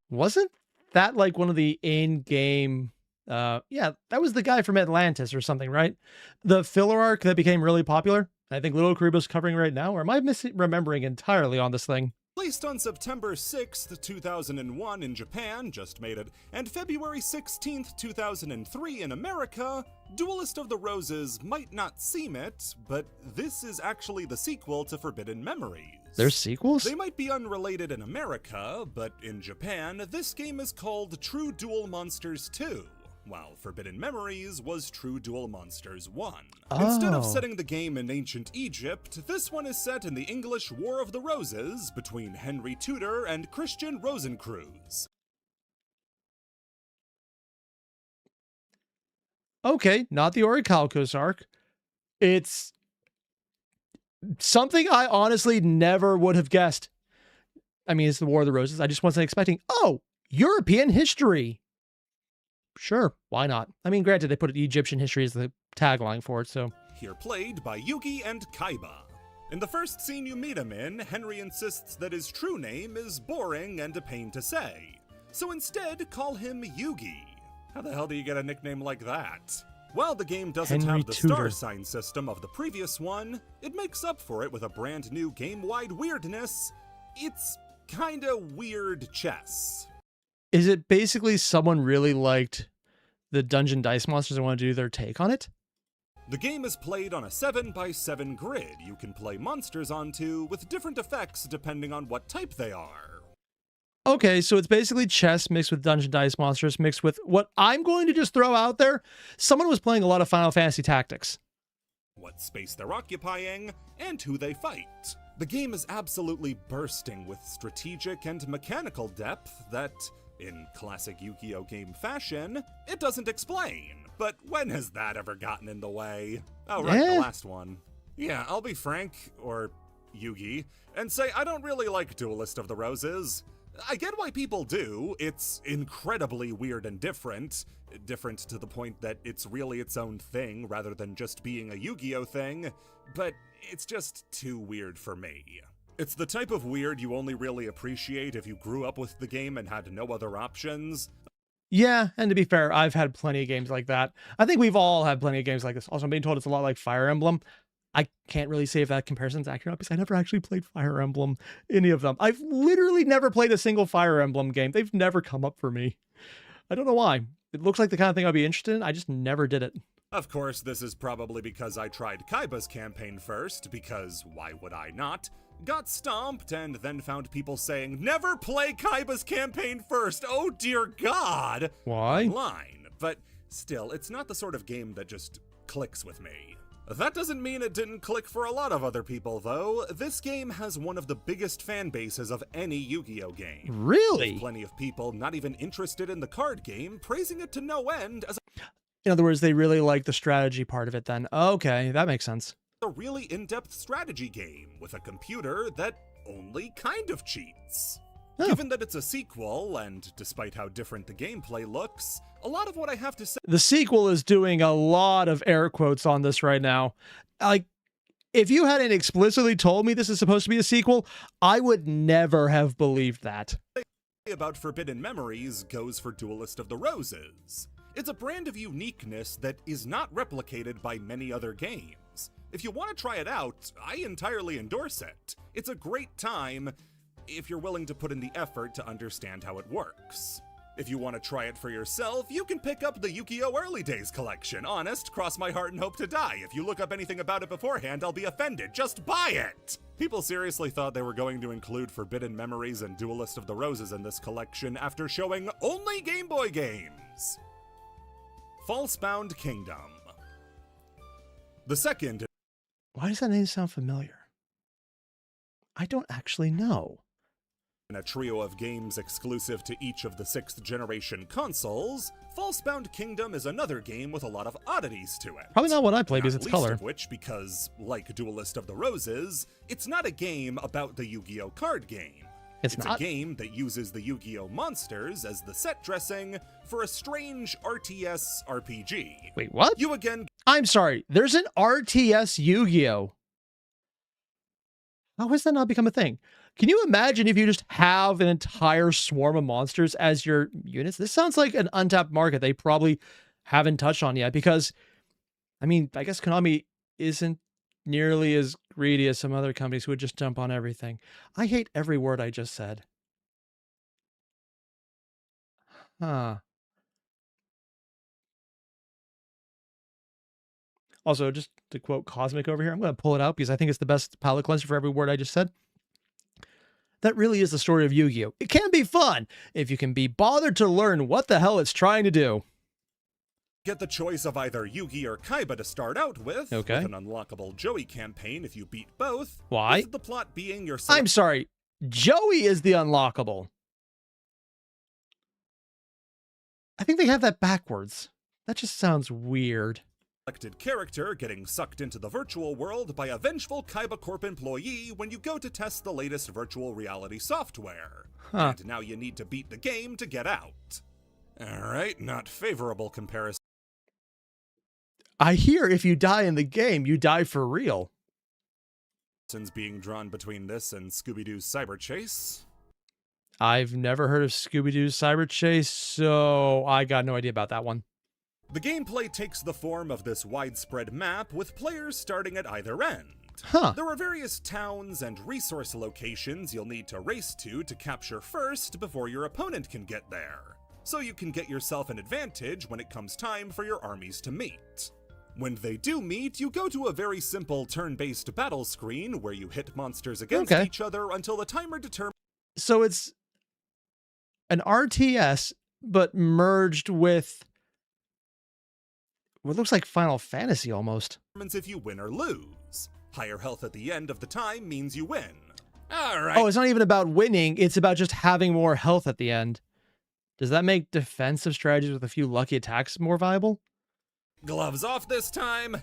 Wasn't that like one of the in-game... yeah, that was the guy from Atlantis or something, right? The filler arc that became really popular. I think Little Karibo's covering right now, or am I remembering entirely on this thing? Released on September 6th, 2001 in Japan, just made it, and February 16th, 2003 in America, Duelist of the Roses might not seem it, but this is actually the sequel to Forbidden Memories. There's sequels? They might be unrelated in America, but in Japan, this game is called True Duel Monsters 2. While Forbidden Memories was True Duel Monsters 1. Instead of setting the game in ancient Egypt, this one is set in the English War of the Roses between Henry Tudor and Christian Rosencreuz. Okay, not the Orichalcos arc. It's something I honestly never would have guessed. I mean, it's the War of the Roses. I just wasn't expecting, European history. Sure, why not? I mean, granted, they put Egyptian history as the tagline for it, so. Here played by Yugi and Kaiba. In the first scene you meet him in, Henry insists that his true name is boring and a pain to say. So instead, call him Yugi. How the hell do you get a nickname like that? While the game doesn't Henry have the Tudor. star sign system of the previous one, it makes up for it with a brand new game-wide weirdness. It's kinda weird chess. Is it basically someone really liked the Dungeon Dice Monsters and want to do their take on it? The game is played on a 7x7 grid you can play monsters onto with different effects depending on what type they are. Okay, so it's basically chess mixed with Dungeon Dice Monsters mixed with what I'm going to just throw out there. Someone was playing a lot of Final Fantasy Tactics. What space they're occupying, and who they fight. The game is absolutely bursting with strategic and mechanical depth that, in classic Yu-Gi-Oh game fashion, it doesn't explain. But when has that ever gotten in the way? Oh, right, Yeah. the last one. Yeah, I'll be frank, or Yugi, and say I don't really like Duelist of the Roses. I get why people do. It's incredibly weird and different. Different to the point that it's really its own thing rather than just being a Yu-Gi-Oh thing. But it's just too weird for me. It's the type of weird you only really appreciate if you grew up with the game and had no other options. Yeah, and to be fair, I've had plenty of games like that. I think we've all had plenty of games like this. Also, I'm being told it's a lot like Fire Emblem. I can't really say if that comparison's accurate because I never actually played Fire Emblem, any of them. I've literally never played a single Fire Emblem game. They've never come up for me. I don't know why. It looks like the kind of thing I'd be interested in. I just never did it. Of course, this is probably because I tried Kaiba's campaign first, because why would I not? Got stomped, and then found people saying, "Never play Kaiba's campaign first, oh dear God!" Why? Online. But still, it's not the sort of game that just clicks with me. That doesn't mean it didn't click for a lot of other people, though. This game has one of the biggest fan bases of any Yu-Gi-Oh game. Really? With plenty of people not even interested in the card game, praising it to no end as In other words, they really like the strategy part of it then. Okay, that makes sense. a really in-depth strategy game with a computer that only kind of cheats. Oh. Given that it's a sequel, and despite how different the gameplay looks, a lot of what I have to say The sequel is doing a lot of air quotes on this right now. Like, if you hadn't explicitly told me this is supposed to be a sequel, I would never have believed that. about Forbidden Memories goes for Duelist of the Roses. It's a brand of uniqueness that is not replicated by many other games. If you want to try it out, I entirely endorse it. It's a great time if you're willing to put in the effort to understand how it works. If you want to try it for yourself, you can pick up the Yu-Gi-Oh! Early Days collection. Honest, cross my heart and hope to die. If you look up anything about it beforehand, I'll be offended. Just buy it! People seriously thought they were going to include Forbidden Memories and Duelist of the Roses in this collection after showing only Game Boy games. Falsebound Kingdom. The second Why does that name sound familiar? I don't actually know. in a trio of games exclusive to each of the 6th generation consoles, Falsebound Kingdom is another game with a lot of oddities to it. Probably not what I play because Not it's least color. of which, because, like Duelist of the Roses, it's not a game about the Yu-Gi-Oh! Card game. It's not? a game that uses the Yu-Gi-Oh! Monsters as the set dressing for a strange RTS RPG. Wait, what? You again I'm sorry. There's an RTS Yu-Gi-Oh! How has that not become a thing? Can you imagine if you just have an entire swarm of monsters as your units? This sounds like an untapped market they probably haven't touched on yet because, I mean, I guess Konami isn't nearly as greedy as some other companies who would just jump on everything. I hate every word I just said. Huh. Also, just to quote Cosmic over here, I'm going to pull it out because I think it's the best palate cleanser for every word I just said. That really is the story of Yu-Gi-Oh! It can be fun if you can be bothered to learn what the hell it's trying to do. get the choice of either Yugi or Kaiba to start out with an unlockable Joey campaign if you beat both. Why? With the plot being your I'm sorry. Joey is the unlockable. I think they have that backwards. That just sounds weird. selected character getting sucked into the virtual world by a vengeful Kaiba Corp employee when you go to test the latest virtual reality software. Huh. And now you need to beat the game to get out. Alright, not favorable comparison. I hear if you die in the game, you die for real. Being drawn between this and Scooby-Doo's Cyber Chase. I've never heard of Scooby-Doo's Cyber Chase, so I got no idea about that one. The gameplay takes the form of this widespread map with players starting at either end. Huh. There are various towns and resource locations you'll need to race to capture first before your opponent can get there, so you can get yourself an advantage when it comes time for your armies to meet. When they do meet, you go to a very simple turn-based battle screen where you hit monsters against each other until the timer determines. So it's an RTS, but merged with what looks like Final Fantasy almost. If you win or lose. Higher health at the end of the time means you win. All right. Oh, it's not even about winning. It's about just having more health at the end. Does that make defensive strategies with a few lucky attacks more viable? Gloves off this time.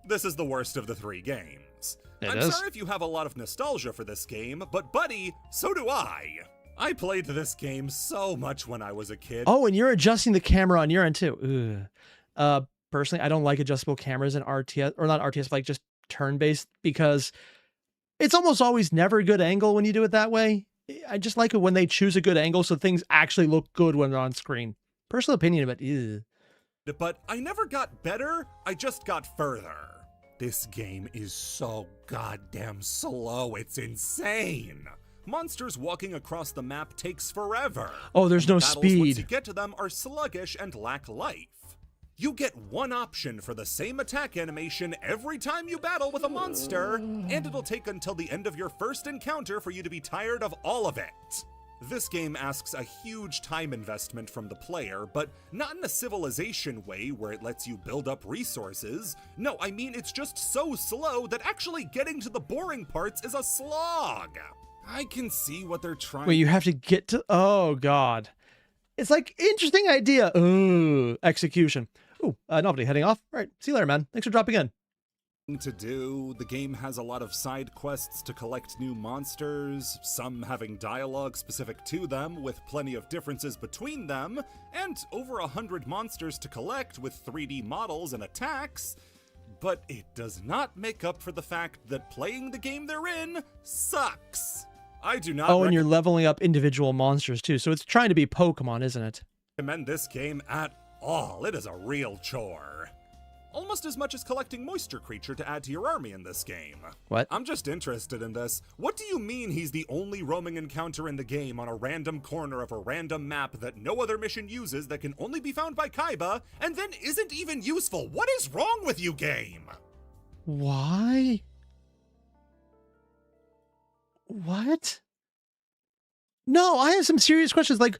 This is the worst of the three games. I'm sorry if you have a lot of nostalgia for this game, but buddy, so do I. I played this game so much when I was a kid. Oh, and you're adjusting the camera on your end too. Personally, I don't like adjustable cameras in RTS, or not RTS, but like just turn-based, because it's almost always never a good angle when you do it that way. I just like it when they choose a good angle so things actually look good when they're on screen. Personal opinion, but ew. But I never got better, I just got further. This game is so goddamn slow, it's insane. Monsters walking across the map takes forever. Oh, there's no battles, speed. Once you get to them, are sluggish and lack life. You get one option for the same attack animation every time you battle with a monster, and it'll take until the end of your first encounter for you to be tired of all of it. This game asks a huge time investment from the player, but not in a civilization way where it lets you build up resources. No, I mean it's just so slow that actually getting to the boring parts is a slog. I can see what they're trying. Wait, you have to get to... Oh, God. It's like, interesting idea. Ooh, execution. Ooh, novelty heading off. All right, see you later, man. Thanks for dropping in. To do. The game has a lot of side quests to collect new monsters, some having dialogue specific to them with plenty of differences between them, and over 100 monsters to collect with 3D models and attacks. But it does not make up for the fact that playing the game they're in sucks. I do not and you're leveling up individual monsters too, so it's trying to be Pokemon, isn't it? recommend this game at all. It is a real chore. Almost as much as collecting moisture creature to add to your army in this game. What? I'm just interested in this. What do you mean he's the only roaming encounter in the game on a random corner of a random map that no other mission uses that can only be found by Kaiba, and then isn't even useful? What is wrong with you, game? Why? What? No, I have some serious questions. Like,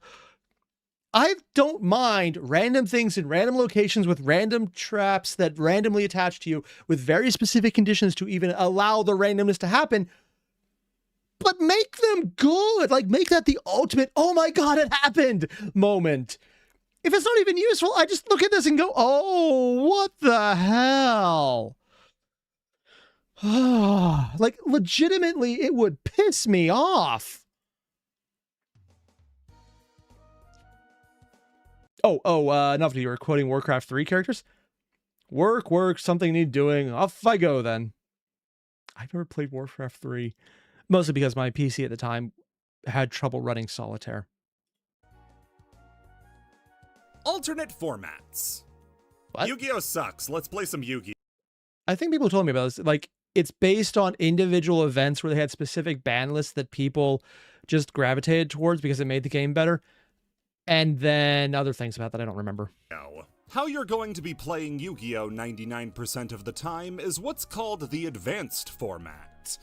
I don't mind random things in random locations with random traps that randomly attach to you with very specific conditions to even allow the randomness to happen. But make them good. Like, make that the ultimate, oh my God, it happened moment. If it's not even useful, I just look at this and go, oh, what the hell? Like, legitimately, it would piss me off. Novelty, you were quoting Warcraft 3 characters? Work, something need doing. Off I go, then. I've never played Warcraft 3. Mostly because my PC at the time had trouble running Solitaire. Alternate formats. What? Yu-Gi-Oh sucks. Let's play some Yu-Gi. I think people told me about this. Like, it's based on individual events where they had specific ban lists that people just gravitated towards because it made the game better. And then other things about that I don't remember. How you're going to be playing Yu-Gi-Oh 99% of the time is what's called the advanced format.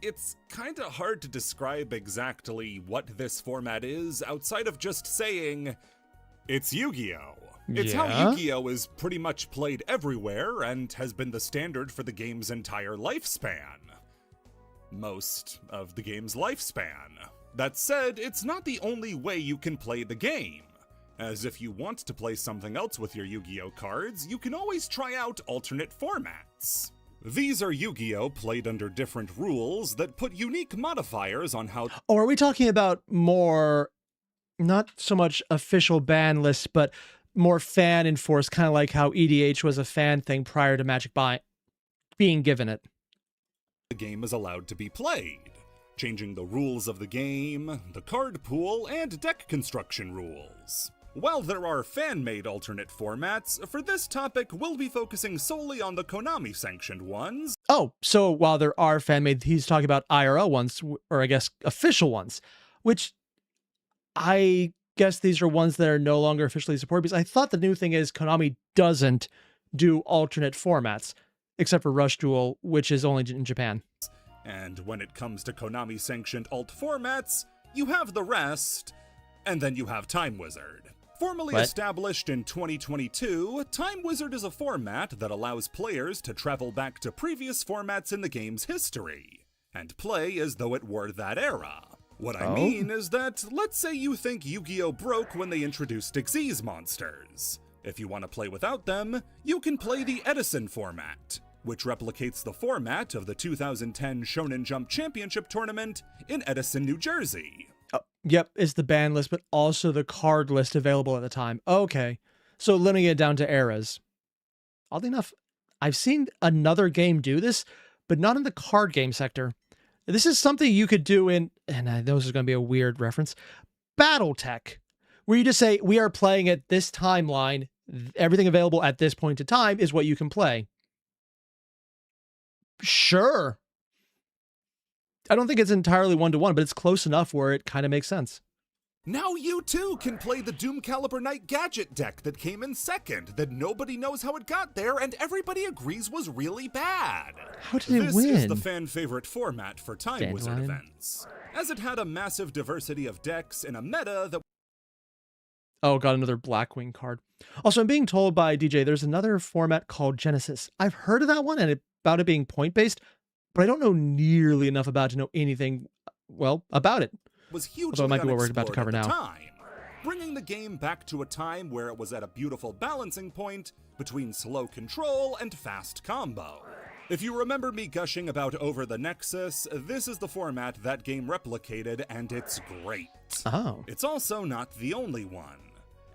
It's kinda hard to describe exactly what this format is outside of just saying, it's Yu-Gi-Oh! It's how Yu-Gi-Oh is pretty much played everywhere and has been the standard for the game's entire lifespan. Most of the game's lifespan. That said, it's not the only way you can play the game, as if you want to play something else with your Yu-Gi-Oh cards, you can always try out alternate formats. These are Yu-Gi-Oh played under different rules that put unique modifiers on how... Or are we talking about more, not so much official ban lists, but more fan enforced, kind of like how EDH was a fan thing prior to Magic being given it. The game is allowed to be played, changing the rules of the game, the card pool, and deck construction rules. While there are fan-made alternate formats, for this topic we'll be focusing solely on the Konami-sanctioned ones. Oh, so while there are fan-made, he's talking about IRL ones, or I guess official ones, which I guess these are ones that are no longer officially supported, because I thought the new thing is Konami doesn't do alternate formats, except for Rush Duel, which is only in Japan. And when it comes to Konami-sanctioned alt formats, you have the rest, and then you have Time Wizard. Formally established in 2022, Time Wizard is a format that allows players to travel back to previous formats in the game's history, and play as though it were that era. What I mean is that, let's say you think Yu-Gi-Oh! Broke when they introduced Xyz monsters. If you want to play without them, you can play the Edison format, which replicates the format of the 2010 Shonen Jump Championship Tournament in Edison, New Jersey. Yep, it's the ban list, but also the card list available at the time. Okay, so limiting it down to eras. Oddly enough, I've seen another game do this, but not in the card game sector. This is something you could do in, and I know this is going to be a weird reference, Battletech, where you just say, we are playing at this timeline, everything available at this point in time is what you can play. Sure. I don't think it's entirely one-to-one, but it's close enough where it kind of makes sense. Now you too can play the Doom Caliber Knight gadget deck that came in second, that nobody knows how it got there, and everybody agrees was really bad. How did it win? This is the fan-favorite format for Time Wizard events, as it had a massive diversity of decks in a meta that... Oh, got another Blackwing card. Also, I'm being told by DJ there's another format called Genesis. I've heard of that one and about it being point-based, but I don't know nearly enough about to know anything, well, about it. Was hugely although it might be what we're about to cover now. Time, bringing the game back to a time where it was at a beautiful balancing point between slow control and fast combo. If you remember me gushing about Over the Nexus, this is the format that game replicated, and it's great. Oh. It's also not the only one.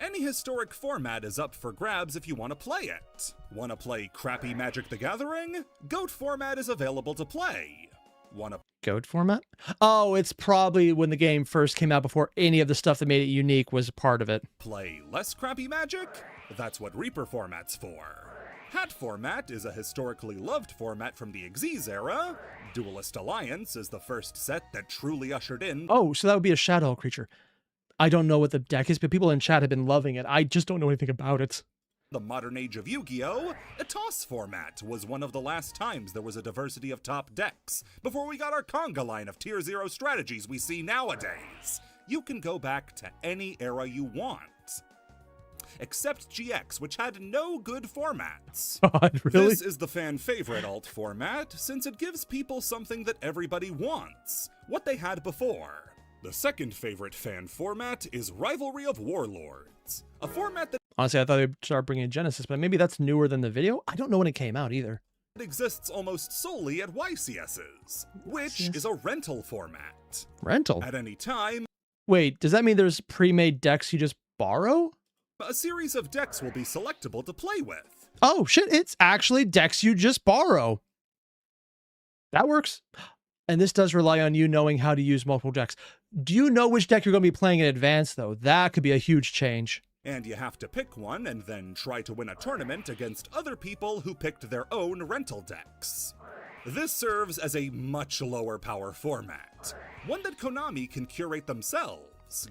Any historic format is up for grabs if you want to play it. Want to play crappy Magic the Gathering? GOAT format is available to play. Want to GOAT format? Oh, it's probably when the game first came out before any of the stuff that made it unique was a part of it. play less crappy Magic? That's what Reaper format's for. Hat format is a historically loved format from the Xyz era. Duelist Alliance is the first set that truly ushered in... Oh, so that would be a shadow creature. I don't know what the deck is, but people in chat have been loving it. I just don't know anything about it. The modern age of Yu-Gi-Oh! A toss format was one of the last times there was a diversity of top decks, before we got our conga line of Tier 0 strategies we see nowadays. You can go back to any era you want. Except GX, which had no good formats. God, really? This is the fan favorite alt format, since it gives people something that everybody wants, what they had before. The second favorite fan format is Rivalry of Warlords, a format that Honestly, I thought they'd start bringing Genesis, but maybe that's newer than the video? I don't know when it came out either. exists almost solely at YCS's, which is a rental format. Rental? At any time, Wait, does that mean there's pre-made decks you just borrow? a series of decks will be selectable to play with. Oh, shit, it's actually decks you just borrow. That works. And this does rely on you knowing how to use multiple decks. Do you know which deck you're going to be playing in advance, though? That could be a huge change. And you have to pick one and then try to win a tournament against other people who picked their own rental decks. This serves as a much lower power format, one that Konami can curate themselves,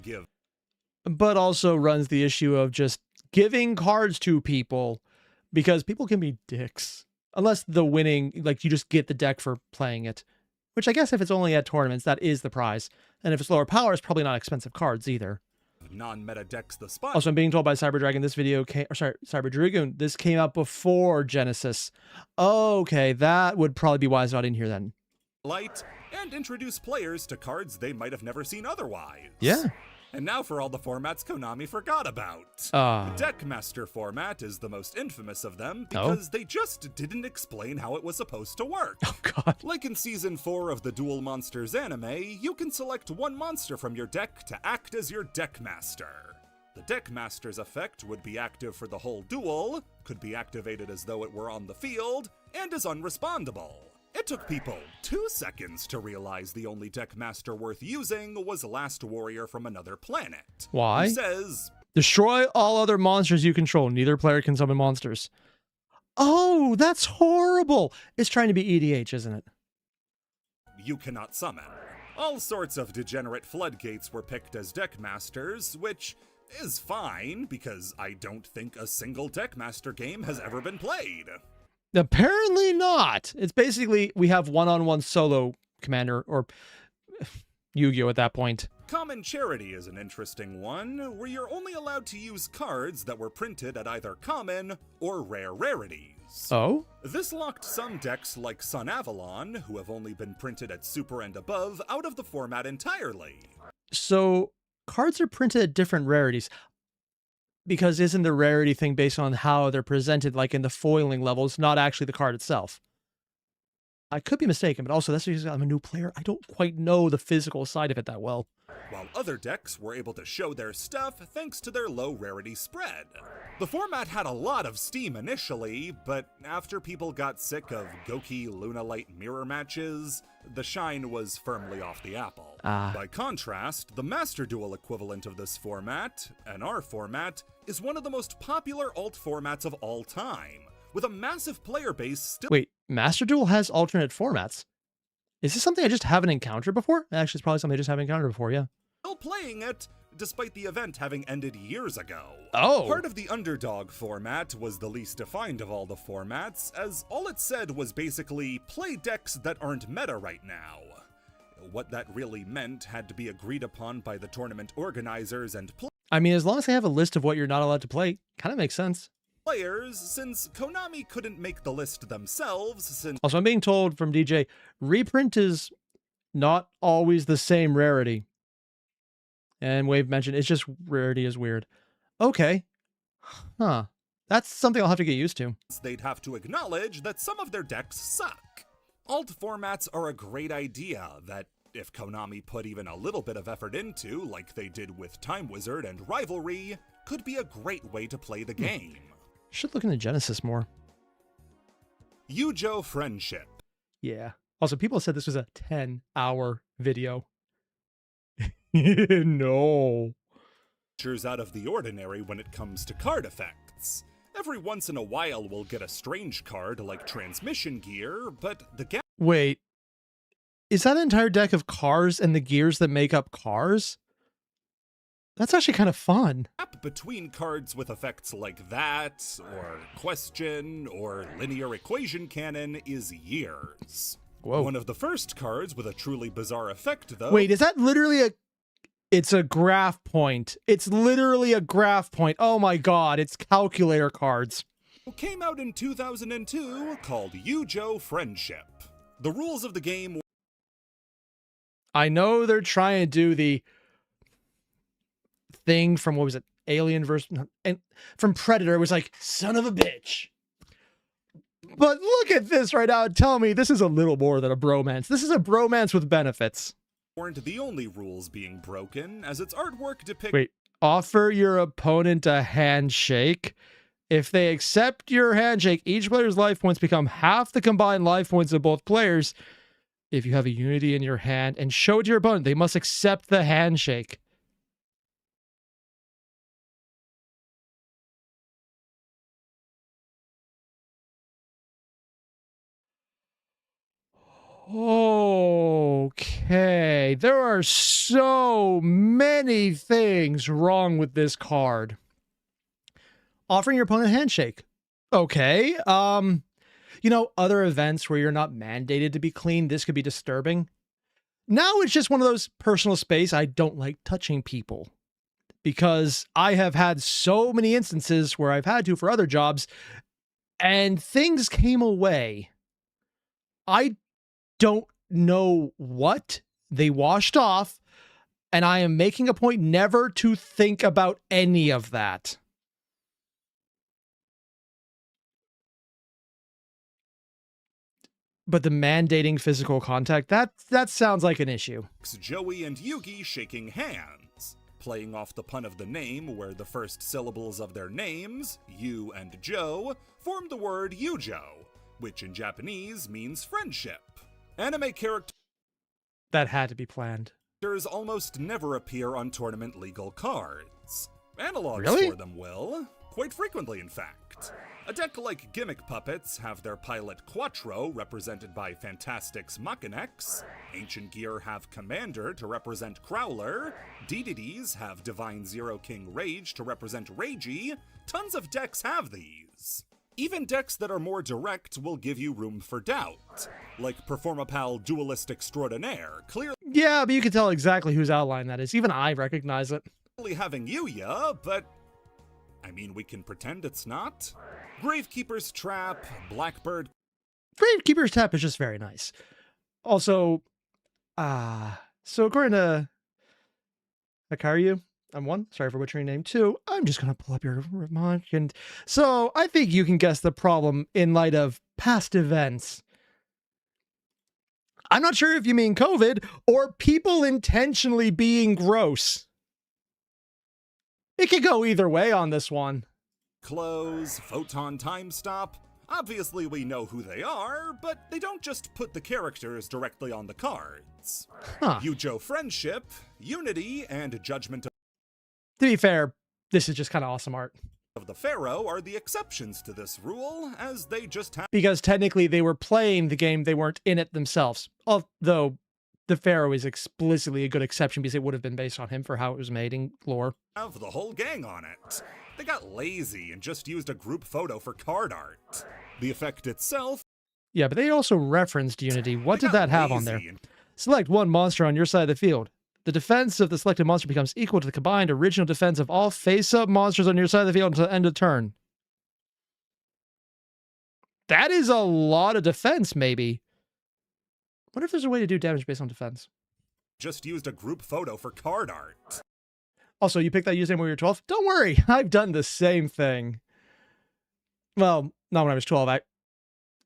But also runs the issue of just giving cards to people, because people can be dicks. Unless the winning, like you just get the deck for playing it. Which I guess if it's only at tournaments, that is the prize. And if it's lower power, it's probably not expensive cards either. non-meta decks the spot. Also, I'm being told by Cyberdragon this video came, or sorry, Cyber Dragoon, this came out before Genesis. Okay, that would probably be why it's not in here then. Light and introduce players to cards they might have never seen otherwise. Yeah. And now for all the formats Konami forgot about. Deckmaster format is the most infamous of them because they just didn't explain how it was supposed to work. Oh god. Like in Season 4 of the Duel Monsters anime, you can select one monster from your deck to act as your Deckmaster. The Deckmaster's effect would be active for the whole duel, could be activated as though it were on the field, and is unrespondable. It took people 2 seconds to realize the only Deckmaster worth using was Last Warrior from Another Planet. Why? He says, destroy all other monsters you control. Neither player can summon monsters. Oh, that's horrible. It's trying to be EDH, isn't it? you cannot summon. All sorts of degenerate floodgates were picked as Deckmasters, which is fine, because I don't think a single Deckmaster game has ever been played. Apparently not. It's basically, we have one-on-one solo commander, or Yu-Gi-Oh! At that point. Common Charity is an interesting one, where you're only allowed to use cards that were printed at either common or rare rarities. Oh? This locked some decks like Sun Avalon, who have only been printed at super and above, out of the format entirely. So, cards are printed at different rarities. Because isn't the rarity thing based on how they're presented, like in the foiling levels, not actually the card itself? I could be mistaken, but also that's because I'm a new player. I don't quite know the physical side of it that well. While other decks were able to show their stuff thanks to their low rarity spread. The format had a lot of steam initially, but after people got sick of Goki Lunalight mirror matches, the shine was firmly off the apple. By contrast, the Master Duel equivalent of this format, NR format, is one of the most popular alt formats of all time, with a massive player base still— Wait, Master Duel has alternate formats? Is this something I just haven't encountered before? Actually, it's probably something I just haven't encountered before, yeah. Still playing it, despite the event having ended years ago. Oh! Part of the Underdog format was the least defined of all the formats, as all it said was basically, play decks that aren't meta right now. What that really meant had to be agreed upon by the tournament organizers and I mean, as long as they have a list of what you're not allowed to play, kind of makes sense. players, since Konami couldn't make the list themselves, since— Also, I'm being told from DJ, reprint is not always the same rarity. And Wave mentioned, it's just rarity is weird. Okay. Huh. That's something I'll have to get used to. they'd have to acknowledge that some of their decks suck. Alt formats are a great idea that, if Konami put even a little bit of effort into, like they did with Time Wizard and Rivalry, could be a great way to play the game. Should look into Genesis more. YuGiOh Friendship. Yeah. Also, people said this was a 10-hour video. No. Features out of the ordinary when it comes to card effects. Every once in a while we'll get a strange card like Transmission Gear, but the gap Wait. Is that an entire deck of cars and the gears that make up cars? That's actually kind of fun. between cards with effects like that, or Question, or Linear Equation Cannon is years. Whoa. One of the first cards with a truly bizarre effect, though— Wait, is that literally a... It's a graph point. It's literally a graph point. Oh my god, it's calculator cards. came out in 2002, called YuGiOh Friendship. The rules of the game— I know they're trying to do the thing from, what was it? Alien versus... And from Predator, it was like, son of a bitch. But look at this right now and tell me this is a little more than a bromance. This is a bromance with benefits. weren't the only rules being broken, as its artwork depicts— Wait, offer your opponent a handshake. If they accept your handshake, each player's life points become half the combined life points of both players. If you have a unity in your hand and show it to your opponent, they must accept the handshake. Okay, there are so many things wrong with this card. Offering your opponent a handshake. Okay, you know, other events where you're not mandated to be clean, this could be disturbing. Now it's just one of those personal space. I don't like touching people because I have had so many instances where I've had to for other jobs and things came away. I don't know what they washed off, and I am making a point never to think about any of that. But the mandating physical contact, that sounds like an issue. Joey and Yugi shaking hands. playing off the pun of the name where the first syllables of their names, Yu and Joe, form the word YuGiOh, which in Japanese means friendship. Anime characters That had to be planned. almost never appear on tournament legal cards. Analogs Really? for them will, quite frequently in fact. A deck like Gimmick Puppets have their pilot Quattro represented by Fantastics Machinex, Ancient Gear have Commander to represent Crowler, DDDs have Divine Zero King Rage to represent Ragey, tons of decks have these. Even decks that are more direct will give you room for doubt, like Performapal Duelist Extraordinaire, clearly Yeah, but you can tell exactly whose outline that is. Even I recognize it. having YuGiOh, but I mean, we can pretend it's not. Gravekeeper's Trap, Blackbird. Gravekeeper's Tap is just very nice. Also, so according to Airier, I'm 1. Sorry for butchering your name. 2. I'm just going to pull up your remark. And so I think you can guess the problem in light of past events. I'm not sure if you mean COVID or people intentionally being gross. It could go either way on this one. Close, Photon Time Stop. Obviously we know who they are, but they don't just put the characters directly on the cards. Huh. YuGiOh Friendship, Unity, and Judgment To be fair, this is just kind of awesome art. of the Pharaoh are the exceptions to this rule, as they just have Because technically they were playing the game, they weren't in it themselves. Although the Pharaoh is explicitly a good exception because it would have been based on him for how it was made in lore. the whole gang on it. They got lazy and just used a group photo for card art. The effect itself, Yeah, but they also referenced Unity. What they did got that have on there? lazy and Select one monster on your side of the field. The defense of the selected monster becomes equal to the combined original defense of all face-up monsters on your side of the field until the end of turn. That is a lot of defense, maybe. What if there's a way to do damage based on defense? just used a group photo for card art. Also, you picked that username when you were 12? Don't worry, I've done the same thing. Well, not when I was 12. I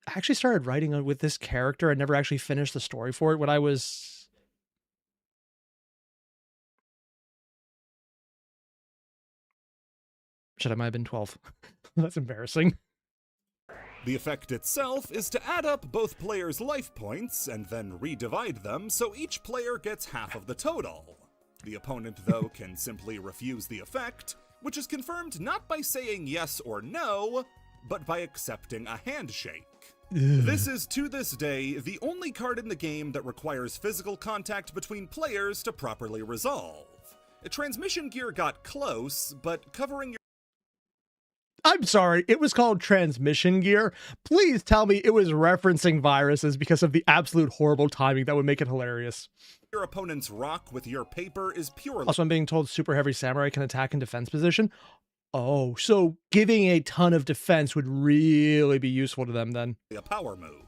actually started writing with this character. I never actually finished the story for it when I was... Shit, I might have been 12. That's embarrassing. The effect itself is to add up both players' life points and then redivide them so each player gets half of the total. The opponent, though, can simply refuse the effect, which is confirmed not by saying yes or no, but by accepting a handshake. This is, to this day, the only card in the game that requires physical contact between players to properly resolve. Transmission Gear got close, but covering your I'm sorry, it was called Transmission Gear. Please tell me it was referencing viruses because of the absolute horrible timing that would make it hilarious. opponent's rock with your paper is purely Also, I'm being told Super Heavy Samurai can attack in defense position. Oh, so giving a ton of defense would really be useful to them then. a power move.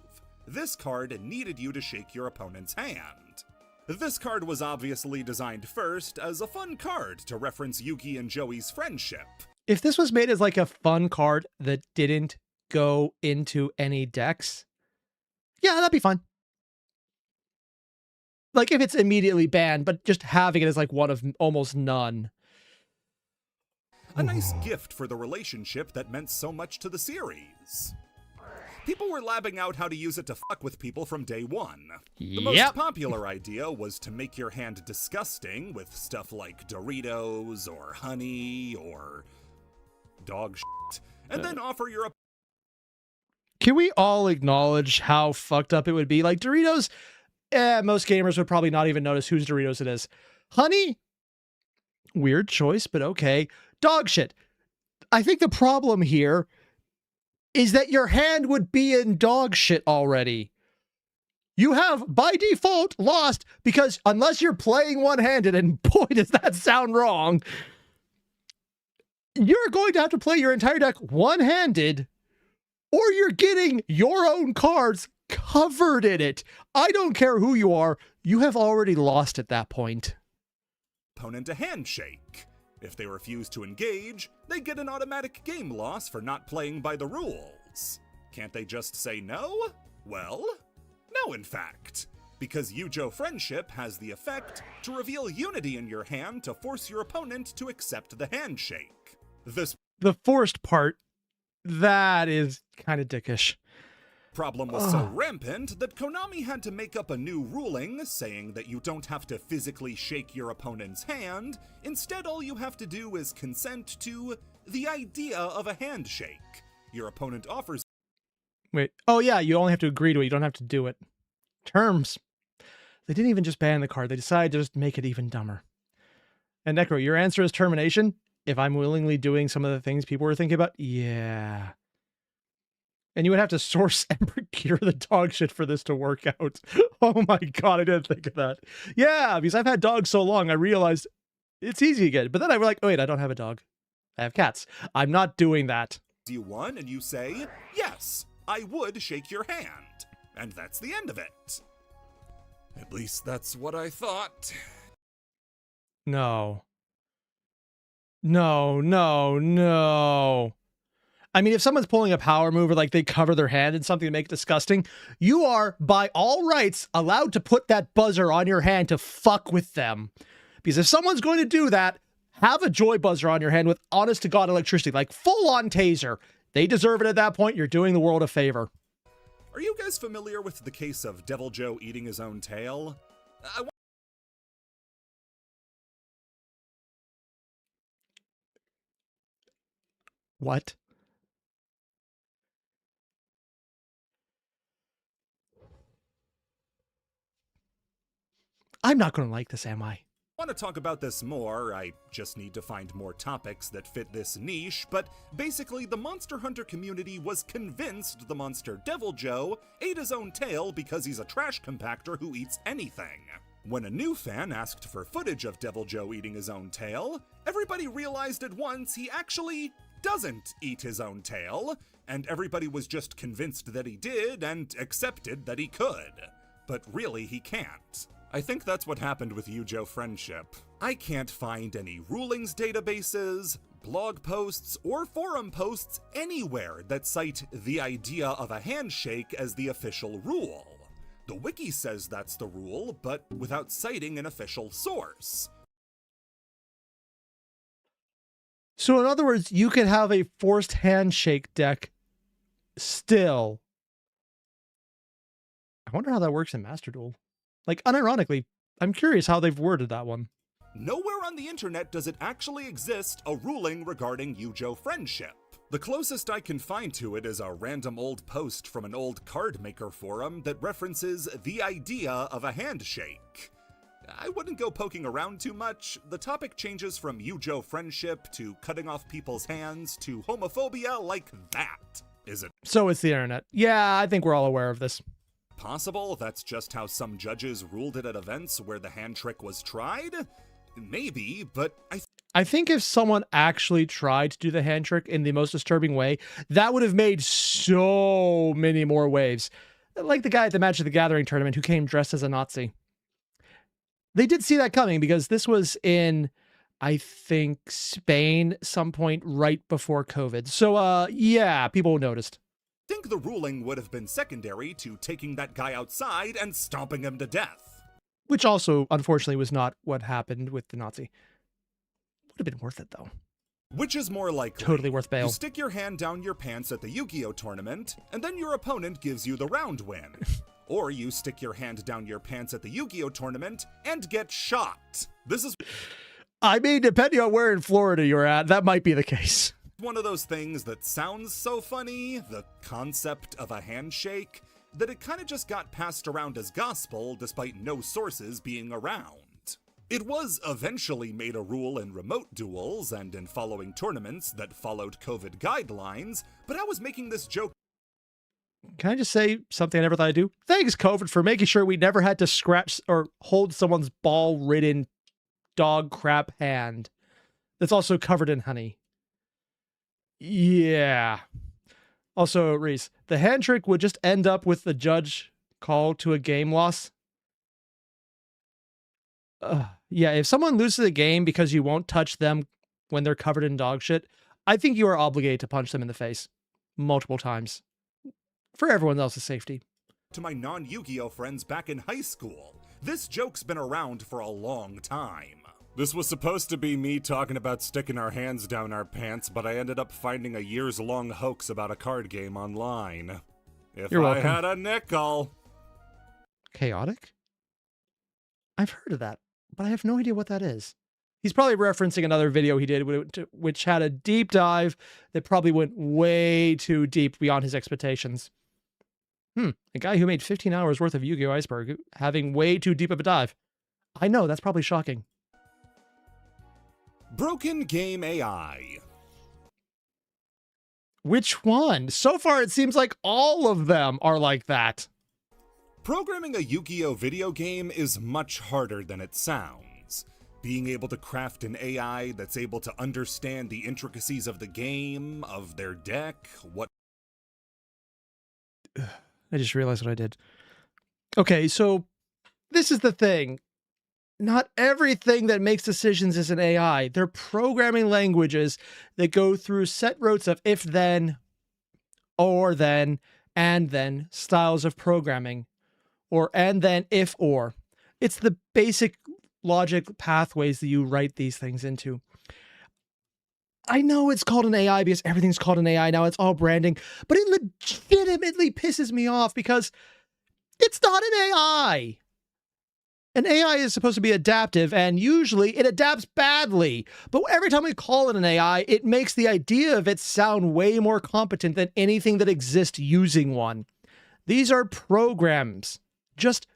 This card needed you to shake your opponent's hand. This card was obviously designed first as a fun card to reference Yugi and Joey's friendship. If this was made as like a fun card that didn't go into any decks, yeah, that'd be fun. Like if it's immediately banned, but just having it as like one of almost none. A nice gift for the relationship that meant so much to the series. People were labbing out how to use it to fuck with people from day one. The most popular idea was to make your hand disgusting with stuff like Doritos or honey or dog shit, and then offer your Can we all acknowledge how fucked up it would be? Like Doritos, most gamers would probably not even notice whose Doritos it is. Honey, weird choice, but okay. Dog shit. I think the problem here is that your hand would be in dog shit already. You have, by default, lost because unless you're playing one-handed, and boy, does that sound wrong, you're going to have to play your entire deck one-handed, or you're getting your own cards covered in it. I don't care who you are, you have already lost at that point. opponent a handshake. If they refuse to engage, they get an automatic game loss for not playing by the rules. Can't they just say no? Well, no in fact. because YuGiOh Friendship has the effect to reveal unity in your hand to force your opponent to accept the handshake. The forced part, that is kind of dickish. Problem was so rampant that Konami had to make up a new ruling saying that you don't have to physically shake your opponent's hand. Instead, all you have to do is consent to the idea of a handshake. Your opponent offers... Wait. Oh, yeah, you only have to agree to it. You don't have to do it. Terms. They didn't even just ban the card. They decided to just make it even dumber. And Necro, your answer is termination? If I'm willingly doing some of the things people were thinking about? Yeah. And you would have to source and procure the dog shit for this to work out. Oh my god, I didn't think of that. Yeah, because I've had dogs so long, I realized it's easy again. But then I was like, oh wait, I don't have a dog. I have cats. I'm not doing that. You won, and you say, yes, I would shake your hand. And that's the end of it. At least that's what I thought. No. No, no, no. I mean, if someone's pulling a power move or like they cover their hand in something to make it disgusting, you are, by all rights, allowed to put that buzzer on your hand to fuck with them. Because if someone's going to do that, have a joy buzzer on your hand with honest-to-God electricity, like full-on taser. They deserve it at that point. You're doing the world a favor. Are you guys familiar with the case of Devil Joe eating his own tail? What? I'm not going to like this, am I? I want to talk about this more. I just need to find more topics that fit this niche, but basically the Monster Hunter community was convinced the monster Devil Joe ate his own tail because he's a trash compactor who eats anything. When a new fan asked for footage of Devil Joe eating his own tail, everybody realized at once he actually doesn't eat his own tail, and everybody was just convinced that he did and accepted that he could. But really, he can't. I think that's what happened with YuGiOh Friendship. I can't find any rulings databases, blog posts, or forum posts anywhere that cite the idea of a handshake as the official rule. The wiki says that's the rule, but without citing an official source. So in other words, you could have a forced handshake deck still. I wonder how that works in Master Duel. Like, unironically, I'm curious how they've worded that one. Nowhere on the internet does it actually exist a ruling regarding YuGiOh Friendship. The closest I can find to it is a random old post from an old card maker forum that references the idea of a handshake. I wouldn't go poking around too much. The topic changes from YuGiOh Friendship to cutting off people's hands to homophobia like that. Is it So it's the internet. Yeah, I think we're all aware of this. possible that's just how some judges ruled it at events where the hand trick was tried? Maybe, but I think if someone actually tried to do the hand trick in the most disturbing way, that would have made so many more waves. Like the guy at the Magic the Gathering tournament who came dressed as a Nazi. They did see that coming because this was in, I think, Spain some point right before COVID. So, yeah, people noticed. I think the ruling would have been secondary to taking that guy outside and stomping him to death. Which also, unfortunately, was not what happened with the Nazi. Would have been worth it, though. Which is more likely? Totally worth bail. You stick your hand down your pants at the Yu-Gi-Oh tournament, and then your opponent gives you the round win. Or you stick your hand down your pants at the Yu-Gi-Oh tournament and get shot. This is... I mean, depending on where in Florida you're at, that might be the case. One of those things that sounds so funny, the concept of a handshake, that it kind of just got passed around as gospel despite no sources being around. It was eventually made a rule in remote duels and in following tournaments that followed COVID guidelines, but I was making this joke. Can I just say something I never thought I'd do? Thanks, COVID, for making sure we never had to scratch or hold someone's ball-ridden dog crap hand that's also covered in honey. Yeah. Also, Reese, the hand trick would just end up with the judge call to a game loss. Yeah, if someone loses a game because you won't touch them when they're covered in dog shit, I think you are obligated to punch them in the face multiple times for everyone else's safety. to my non-Yu-Gi-Oh friends back in high school. This joke's been around for a long time. This was supposed to be me talking about sticking our hands down our pants, but I ended up finding a years-long hoax about a card game online. If You're I welcome. had a nickel. Chaotic? I've heard of that, but I have no idea what that is. He's probably referencing another video he did, which had a deep dive that probably went way too deep beyond his expectations. A guy who made 15 hours worth of YuGiOh Iceberg having way too deep of a dive. I know, that's probably shocking. Broken game AI. Which one? So far, it seems like all of them are like that. Programming a Yu-Gi-Oh video game is much harder than it sounds. Being able to craft an AI that's able to understand the intricacies of the game, of their deck, what... I just realized what I did. Okay, so this is the thing. Not everything that makes decisions is an AI. They're programming languages that go through set rotes of if then, or then, and then styles of programming, or and then if or. It's the basic logic pathways that you write these things into. I know it's called an AI because everything's called an AI now. It's all branding, but it legitimately pisses me off because it's not an AI. An AI is supposed to be adaptive, and usually it adapts badly. But every time we call it an AI, it makes the idea of it sound way more competent than anything that exists using one. These are programs. Just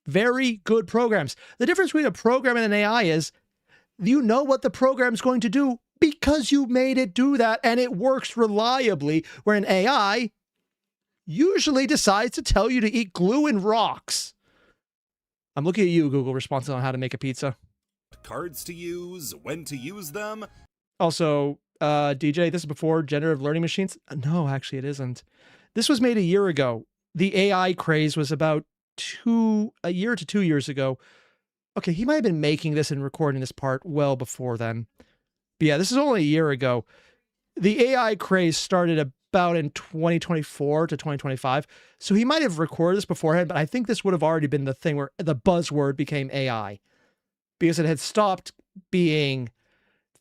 very good programs. The difference between a program and an AI is you know what the program's going to do because you made it do that, and it works reliably, where an AI usually decides to tell you to eat glue and rocks. I'm looking at you, Google, responses on how to make a pizza. cards to use, when to use them. Also, DJ, this is before generative learning machines? No, actually it isn't. This was made a year ago. The AI craze was about a year to 2 years ago. Okay, he might have been making this and recording this part well before then. But yeah, this is only a year ago. The AI craze started about in 2024 to 2025. So he might have recorded this beforehand, but I think this would have already been the thing where the buzzword became AI. Because it had stopped being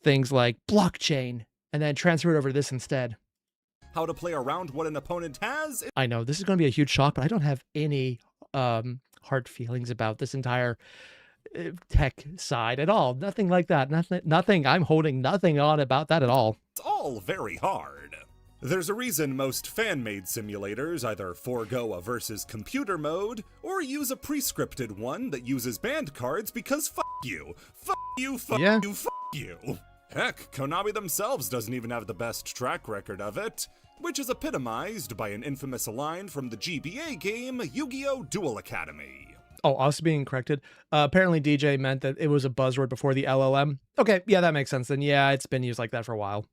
things like blockchain and then transferred over to this instead. How to play around what an opponent has. I know this is going to be a huge shock, but I don't have any hard feelings about this entire tech side at all. Nothing like that. Nothing. I'm holding nothing on about that at all. It's all very hard. There's a reason most fan-made simulators either forego a versus computer mode or use a pre-scripted one that uses banned cards because fuck you, fuck you, fuck Yeah. you, fuck you. Heck, Konami themselves doesn't even have the best track record of it, which is epitomized by an infamous line from the GBA game Yu-Gi-Oh! Duel Academy. Oh, us being corrected. Apparently DJ meant that it was a buzzword before the LLM. Okay, yeah, that makes sense. Then yeah, it's been used like that for a while.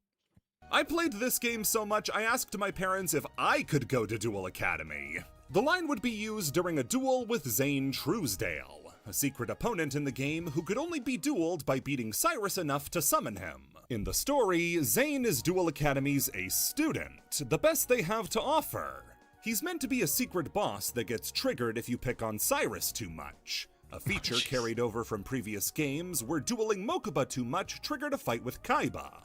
I played this game so much I asked my parents if I could go to Duel Academy. The line would be used during a duel with Zane Truesdale, a secret opponent in the game who could only be dueled by beating Cyrus enough to summon him. In the story, Zane is Duel Academy's ace student, the best they have to offer. He's meant to be a secret boss that gets triggered if you pick on Cyrus too much, a feature carried over from previous games where dueling Mokuba too much triggered a fight with Kaiba.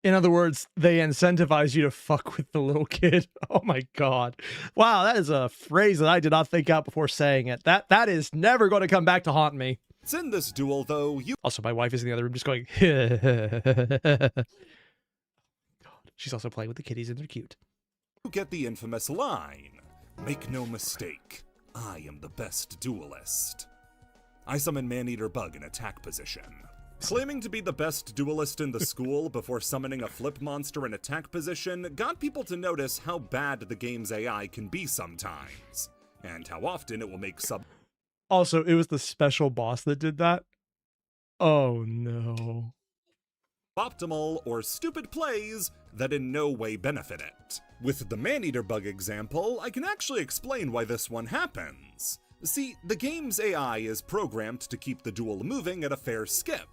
In other words, they incentivize you to fuck with the little kid. Oh my god. Wow, that is a phrase that I did not think out before saying it. That is never going to come back to haunt me. It's in this duel, though, you Also, my wife is in the other room just going, God. She's also playing with the kitties and they're cute. get the infamous line, "Make no mistake, I am the best duelist." I summon Maneater Bug in attack position. Claiming to be the best duelist in the school before summoning a flip monster in attack position got people to notice how bad the game's AI can be sometimes, and how often it will make Also, it was the special boss that did that. Oh no. suboptimal or stupid plays that in no way benefit it. With the Maneater Bug example, I can actually explain why this one happens. See, the game's AI is programmed to keep the duel moving at a fair skip,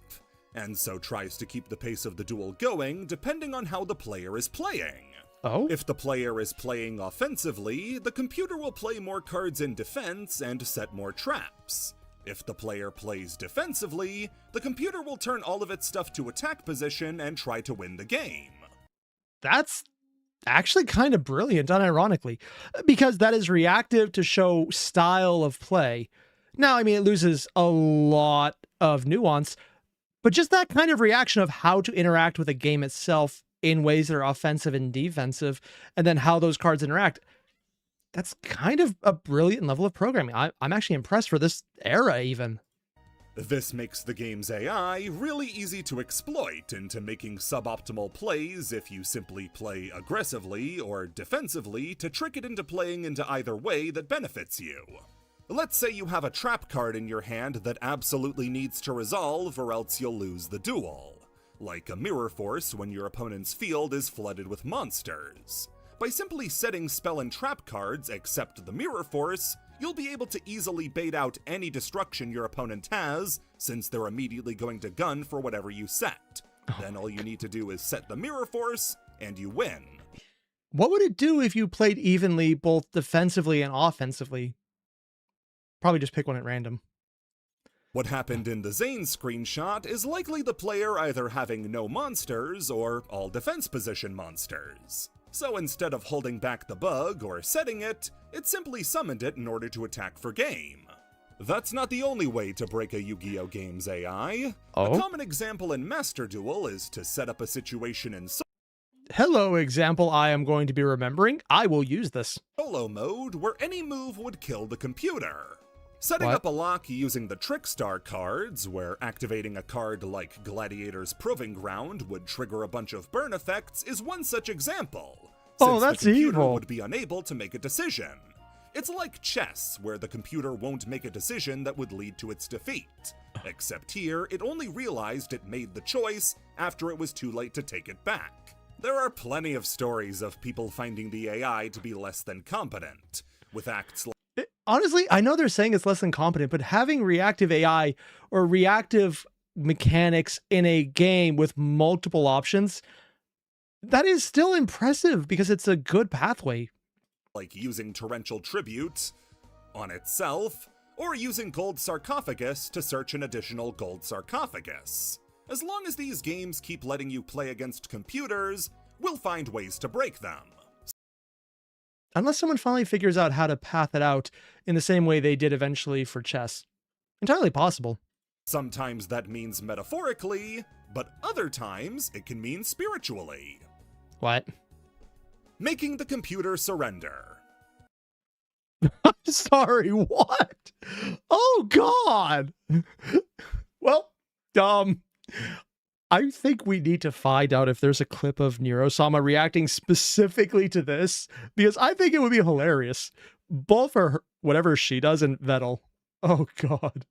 and so tries to keep the pace of the duel going depending on how the player is playing. Oh? If the player is playing offensively, the computer will play more cards in defense and set more traps. If the player plays defensively, the computer will turn all of its stuff to attack position and try to win the game. That's actually kind of brilliant, unironically, because that is reactive to show style of play. Now, I mean, it loses a lot of nuance, but just that kind of reaction of how to interact with a game itself in ways that are offensive and defensive, and then how those cards interact, that's kind of a brilliant level of programming. I'm actually impressed for this era, even. This makes the game's AI really easy to exploit into making suboptimal plays if you simply play aggressively or defensively to trick it into playing into either way that benefits you. Let's say you have a trap card in your hand that absolutely needs to resolve or else you'll lose the duel. Like a mirror force when your opponent's field is flooded with monsters. By simply setting spell and trap cards except the mirror force, you'll be able to easily bait out any destruction your opponent has, since they're immediately going to gun for whatever you set. Then all you need to do is set the mirror force, and you win. What would it do if you played evenly both defensively and offensively? Probably just pick one at random. What happened in the Zane screenshot is likely the player either having no monsters or all defense position monsters. So instead of holding back the bug or setting it, it simply summoned it in order to attack for game. That's not the only way to break a Yu-Gi-Oh! Game's AI. Oh? A common example in Master Duel is to set up a situation in Hello, example I am going to be remembering. I will use this. solo mode where any move would kill the computer. Setting What? up a lock using the Trickstar cards, where activating a card like Gladiator's Proving Ground would trigger a bunch of burn effects, is one such example. Oh, Since that's the computer evil. would be unable to make a decision. It's like chess, where the computer won't make a decision that would lead to its defeat. Except here, it only realized it made the choice after it was too late to take it back. There are plenty of stories of people finding the AI to be less than competent, with acts like Honestly, I know they're saying it's less than competent, but having reactive AI or reactive mechanics in a game with multiple options, that is still impressive because it's a good pathway. using torrential tribute on itself, or using gold sarcophagus to search an additional gold sarcophagus. As long as these games keep letting you play against computers, we'll find ways to break them. Unless someone finally figures out how to path it out in the same way they did eventually for chess. Entirely possible. Sometimes that means metaphorically, but other times it can mean spiritually. What? Making the computer surrender. Sorry, what? Oh, God. Well, I think we need to find out if there's a clip of Nero-sama reacting specifically to this, because I think it would be hilarious. Both for her, whatever she does and Vettel. Oh, God.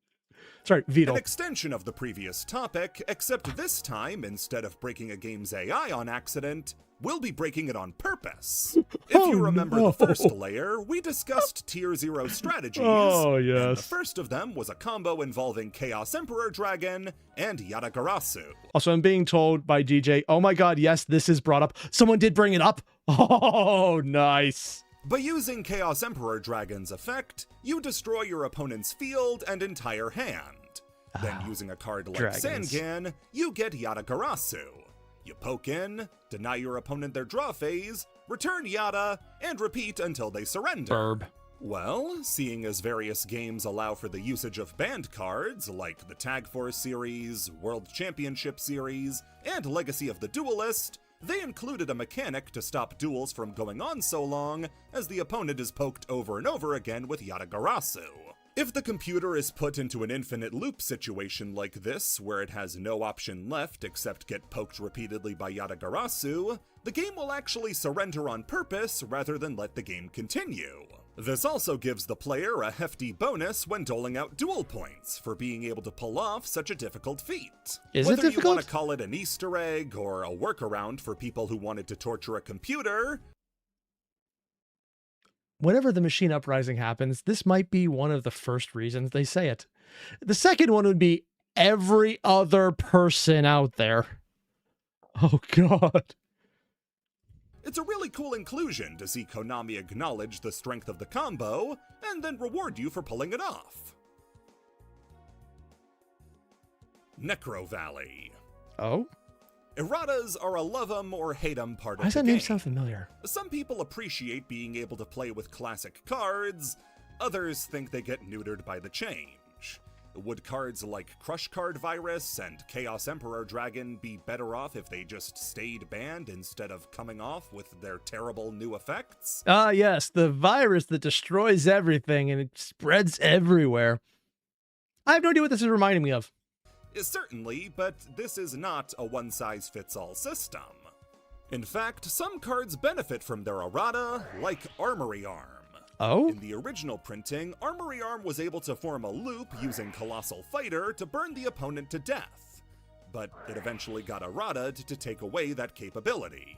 Sorry, An Vettel. extension of the previous topic, except this time, instead of breaking a game's AI on accident, we'll be breaking it on purpose. If Oh, you remember no. the first layer, we discussed Tier 0 strategies. Oh, And the yes. first of them was a combo involving Chaos Emperor Dragon and Yatagarasu. Also, I'm being told by DJ, oh my God, yes, this is brought up. Someone did bring it up. Oh, nice. By using Chaos Emperor Dragon's effect, you destroy your opponent's field and entire hand. Then using a card like dragons. Sangan, you get Yatagarasu. You poke in, deny your opponent their draw phase, return Yata, and repeat until they surrender. Burb. Well, seeing as various games allow for the usage of banned cards, like the Tag Force series, World Championship series, and Legacy of the Duelist, they included a mechanic to stop duels from going on so long as the opponent is poked over and over again with Yatagarasu. If the computer is put into an infinite loop situation like this, where it has no option left except get poked repeatedly by Yatagarasu, the game will actually surrender on purpose rather than let the game continue. This also gives the player a hefty bonus when doling out duel points for being able to pull off such a difficult feat. Is it Whether you difficult? want to call it an Easter egg or a workaround for people who wanted to torture a computer, Whenever the machine uprising happens, this might be one of the first reasons they say it. The second one would be every other person out there. Oh, God. It's a really cool inclusion to see Konami acknowledge the strength of the combo, and then reward you for pulling it off. Necro Valley. Oh? Erratas are a love 'em or hate 'em part of Why does the that game. name sound familiar? Some people appreciate being able to play with classic cards, others think they get neutered by the change. Would cards like Crush Card Virus and Chaos Emperor Dragon be better off if they just stayed banned instead of coming off with their terrible new effects? Ah, yes, the virus that destroys everything and it spreads everywhere. I have no idea what this is reminding me of. Certainly, but this is not a one-size-fits-all system. In fact, some cards benefit from their errata, like Armory Arm. Oh? In the original printing, Armory Arm was able to form a loop using Colossal Fighter to burn the opponent to death, but it eventually got errataed to take away that capability.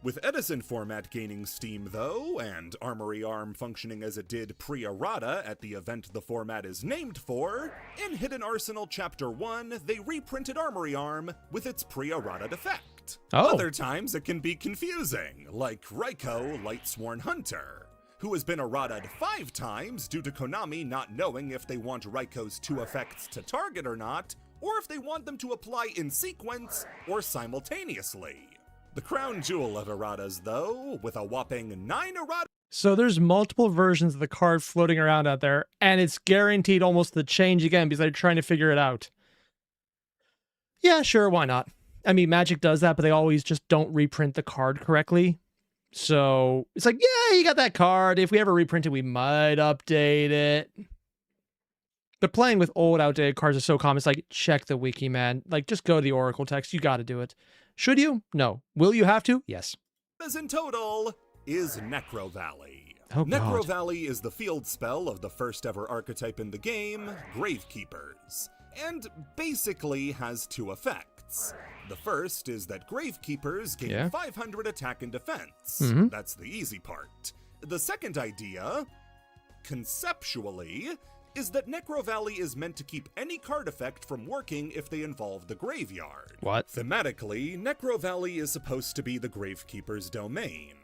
With Edison format gaining steam though, and Armory Arm functioning as it did pre-errata at the event the format is named for, in Hidden Arsenal Chapter 1, they reprinted Armory Arm with its pre-errata effect. Oh. Other times it can be confusing, like Raiko Lightsworn Hunter, who has been errataed 5 times due to Konami not knowing if they want Raiko's 2 effects to target or not, or if they want them to apply in sequence or simultaneously. The crown jewel of erratas, though, with a whopping 9 errata. So there's multiple versions of the card floating around out there, and it's guaranteed almost to change again because they're trying to figure it out. Yeah, sure, why not? I mean, Magic does that, but they always just don't reprint the card correctly. So it's like, yeah, you got that card. If we ever reprint it, we might update it. But playing with old, outdated cards is so common. It's like, check the wiki, man. Like, just go to the Oracle text. You got to do it. Should you? No. Will you have to? Yes. As in total is Necro Valley. Oh, Necro God. Valley is the field spell of the first ever archetype in the game, Gravekeepers, and basically has 2 effects. The first is that Gravekeepers gain 500 attack and defense. That's the easy part. The second idea, conceptually, is that Necro Valley is meant to keep any card effect from working if they involve the graveyard. What? Thematically, Necro Valley is supposed to be the Gravekeeper's domain.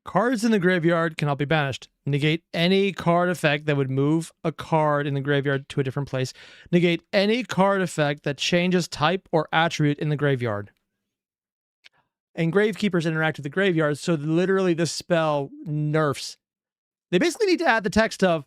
Cards in the graveyard cannot be banished. Negate any card effect that would move a card in the graveyard to a different place. Negate any card effect that changes type or attribute in the graveyard. And Gravekeepers interact with the graveyard, so literally the spell nerfs. They basically need to add the text of,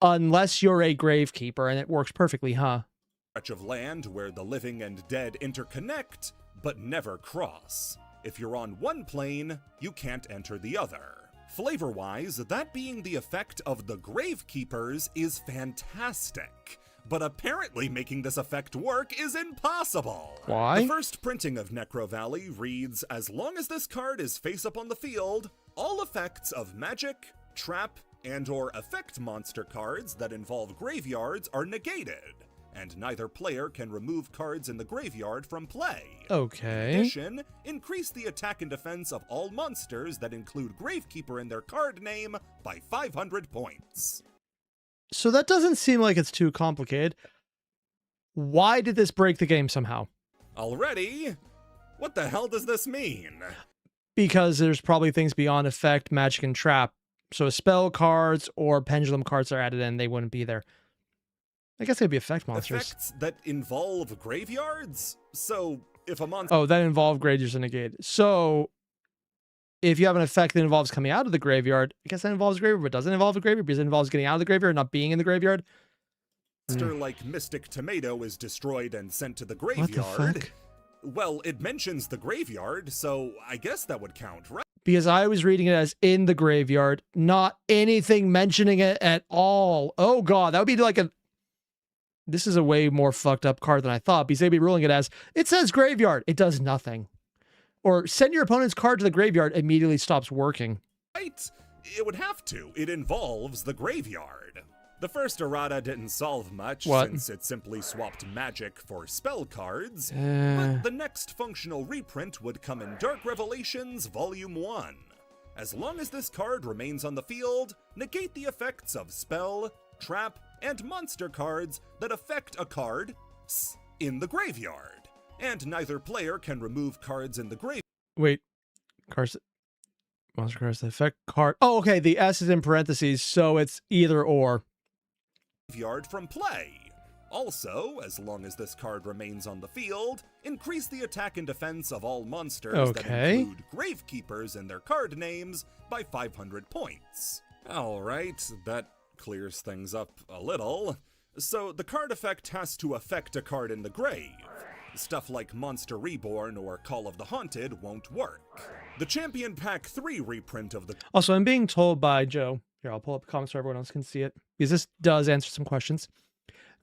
unless you're a Gravekeeper, and it works perfectly, huh? Stretch of land where the living and dead interconnect, but never cross. If you're on one plane, you can't enter the other. Flavor-wise, that being the effect of the Gravekeepers is fantastic, but apparently making this effect work is impossible. Why? The first printing of Necro Valley reads, as long as this card is face up on the field, all effects of magic, trap, and/or effect monster cards that involve graveyards are negated, and neither player can remove cards in the graveyard from play. Okay. In addition, increase the attack and defense of all monsters that include Gravekeeper in their card name by 500 points. So that doesn't seem like it's too complicated. Why did this break the game somehow? Already? What the hell does this mean? Because there's probably things beyond effect, magic, and trap. So spell cards or pendulum cards are added in, they wouldn't be there. I guess they'd be effect monsters. Effects that involve graveyards? So, if a monster... Oh, that involve graveyards are negated. So, if you have an effect that involves coming out of the graveyard, I guess that involves a graveyard, but doesn't involve a graveyard because it involves getting out of the graveyard, not being in the graveyard. Monster like Mystic Tomato is destroyed and sent to the What graveyard. the fuck? Well, it mentions the graveyard, so I guess that would count, right? Because I was reading it as in the graveyard, not anything mentioning it at all. Oh god, that would be like a... This is a way more fucked up card than I thought, because they'd be ruling it as, it says graveyard, it does nothing. Or send your opponent's card to the graveyard, immediately stops working. Right? It would have to. It involves the graveyard. The first errata didn't solve much, since it simply swapped magic for spell cards, but the next functional reprint would come in Dark Revelations Volume 1. As long as this card remains on the field, negate the effects of spell, trap, and monster cards that affect a card in the graveyard, and neither player can remove cards in the graveyard. Wait, cards Monster cards that affect card. Oh, okay. The S is in parentheses, so it's either or. Graveyard from play. Also, as long as this card remains on the field, increase the attack and defense of all monsters that include Gravekeepers in their card names by 500 points. Alright, that clears things up a little. So the card effect has to affect a card in the grave. Stuff like Monster Reborn or Call of the Haunted won't work. The Champion Pack 3 reprint of the... Also, I'm being told by Joe, here, I'll pull up the comments so everyone else can see it, because this does answer some questions.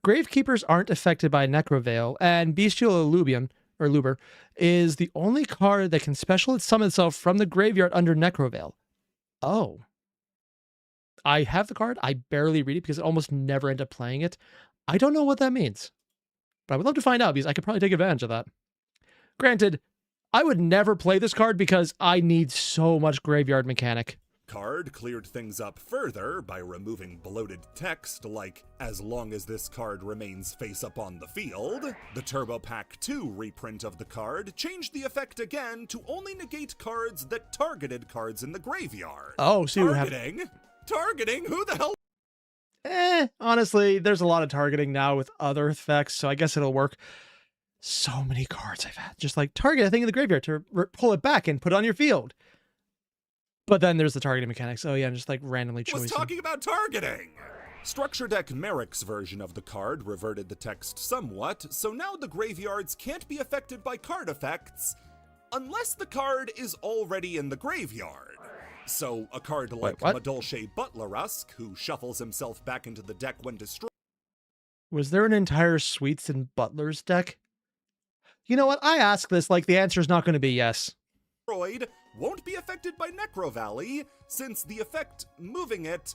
Gravekeepers aren't affected by Necroveil, and Bestial Illubian, or Luber, is the only card that can special summon itself from the graveyard under Necroveil. Oh. I have the card. I barely read it because I almost never end up playing it. I don't know what that means. But I would love to find out because I could probably take advantage of that. Granted, I would never play this card because I need so much graveyard mechanic. Card cleared things up further by removing bloated text like, as long as this card remains face up on the field. The Turbo Pack 2 reprint of the card changed the effect again to only negate cards that targeted cards in the graveyard. Oh, so you have... Targeting? Who the hell? Honestly, there's a lot of targeting now with other effects, so I guess it'll work. So many cards I've had. Just like target a thing in the graveyard to pull it back and put it on your field. But then there's the targeting mechanics. Oh yeah, I'm just like randomly choosing. Was talking about targeting! Structure Deck Merrick's version of the card reverted the text somewhat, so now the graveyards can't be affected by card effects unless the card is already in the graveyard. So a card like Madolche Butlerusk, who shuffles himself back into the deck when destroyed. Was there an entire Sweets and Butlers deck? You know what? I ask this like the answer is not going to be yes. Won't be affected by Necro Valley, since the effect moving it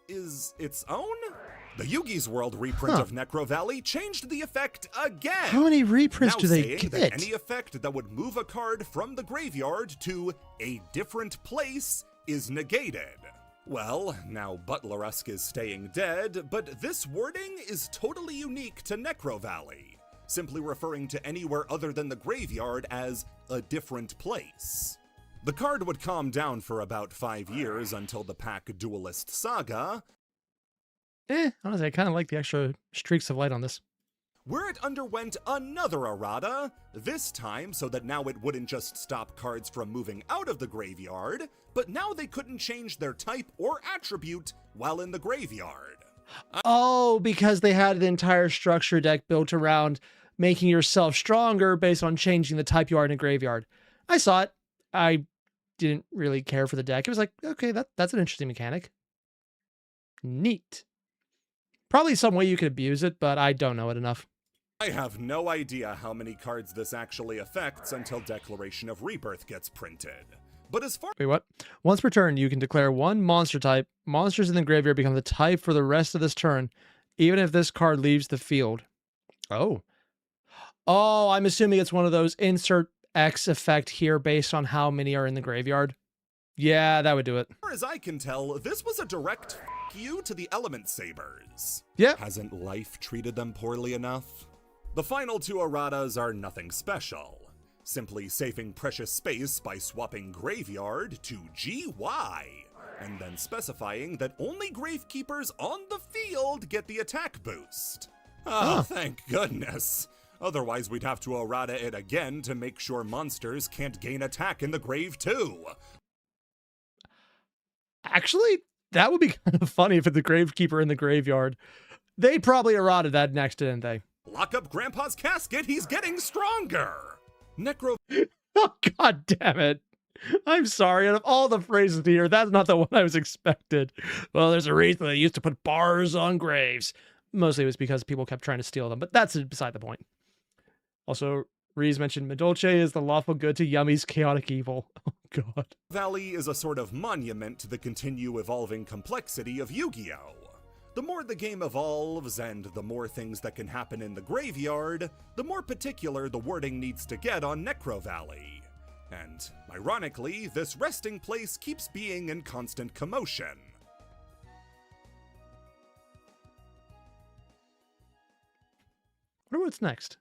is its own? The Yugi's World reprint of Necro Valley changed the effect again. How many reprints now do they saying get? That any effect that would move a card from the graveyard to a different place is negated. Well, now Butlerusk is staying dead, but this wording is totally unique to Necro Valley, simply referring to anywhere other than the graveyard as a different place. The card would calm down for about 5 years until the pack Duelist saga. Honestly, I kind of like the extra streaks of light on this. Where it underwent another errata, this time so that now it wouldn't just stop cards from moving out of the graveyard, but now they couldn't change their type or attribute while in the graveyard. Oh, because they had the entire structure deck built around making yourself stronger based on changing the type you are in a graveyard. I saw it. I didn't really care for the deck. It was like, okay, that's an interesting mechanic. Neat. Probably some way you could abuse it, but I don't know it enough. I have no idea how many cards this actually affects until Declaration of Rebirth gets printed. But as far... Wait, what? Once per turn, you can declare one monster type. Monsters in the graveyard become the type for the rest of this turn, even if this card leaves the field. Oh. Oh, I'm assuming it's one of those insert X effect here based on how many are in the graveyard. Yeah, that would do it. As far as I can tell, this was a direct f*** you to the Element Sabers. Yeah. Hasn't life treated them poorly enough? The final two erratas are nothing special. Simply saving precious space by swapping Graveyard to GY, and then specifying that only Gravekeepers on the field get the attack boost. Oh, thank goodness. Otherwise, we'd have to errata it again to make sure monsters can't gain attack in the grave too. Actually, that would be kind of funny if it's the Gravekeeper in the graveyard. They probably errated that next, didn't they? Lock up Grandpa's casket, he's getting stronger! Necro... Oh, god damn it. I'm sorry, out of all the phrases here, that's not the one I was expected. Well, there's a reason they used to put bars on graves. Mostly it was because people kept trying to steal them, but that's beside the point. Also, Reese mentioned Madolche is the lawful good to Yummy's chaotic evil. Oh, God. Valley is a sort of monument to the continue evolving complexity of Yu-Gi-Oh! The more the game evolves, and the more things that can happen in the graveyard, the more particular the wording needs to get on Necro Valley. And, ironically, this resting place keeps being in constant commotion. I wonder what's next.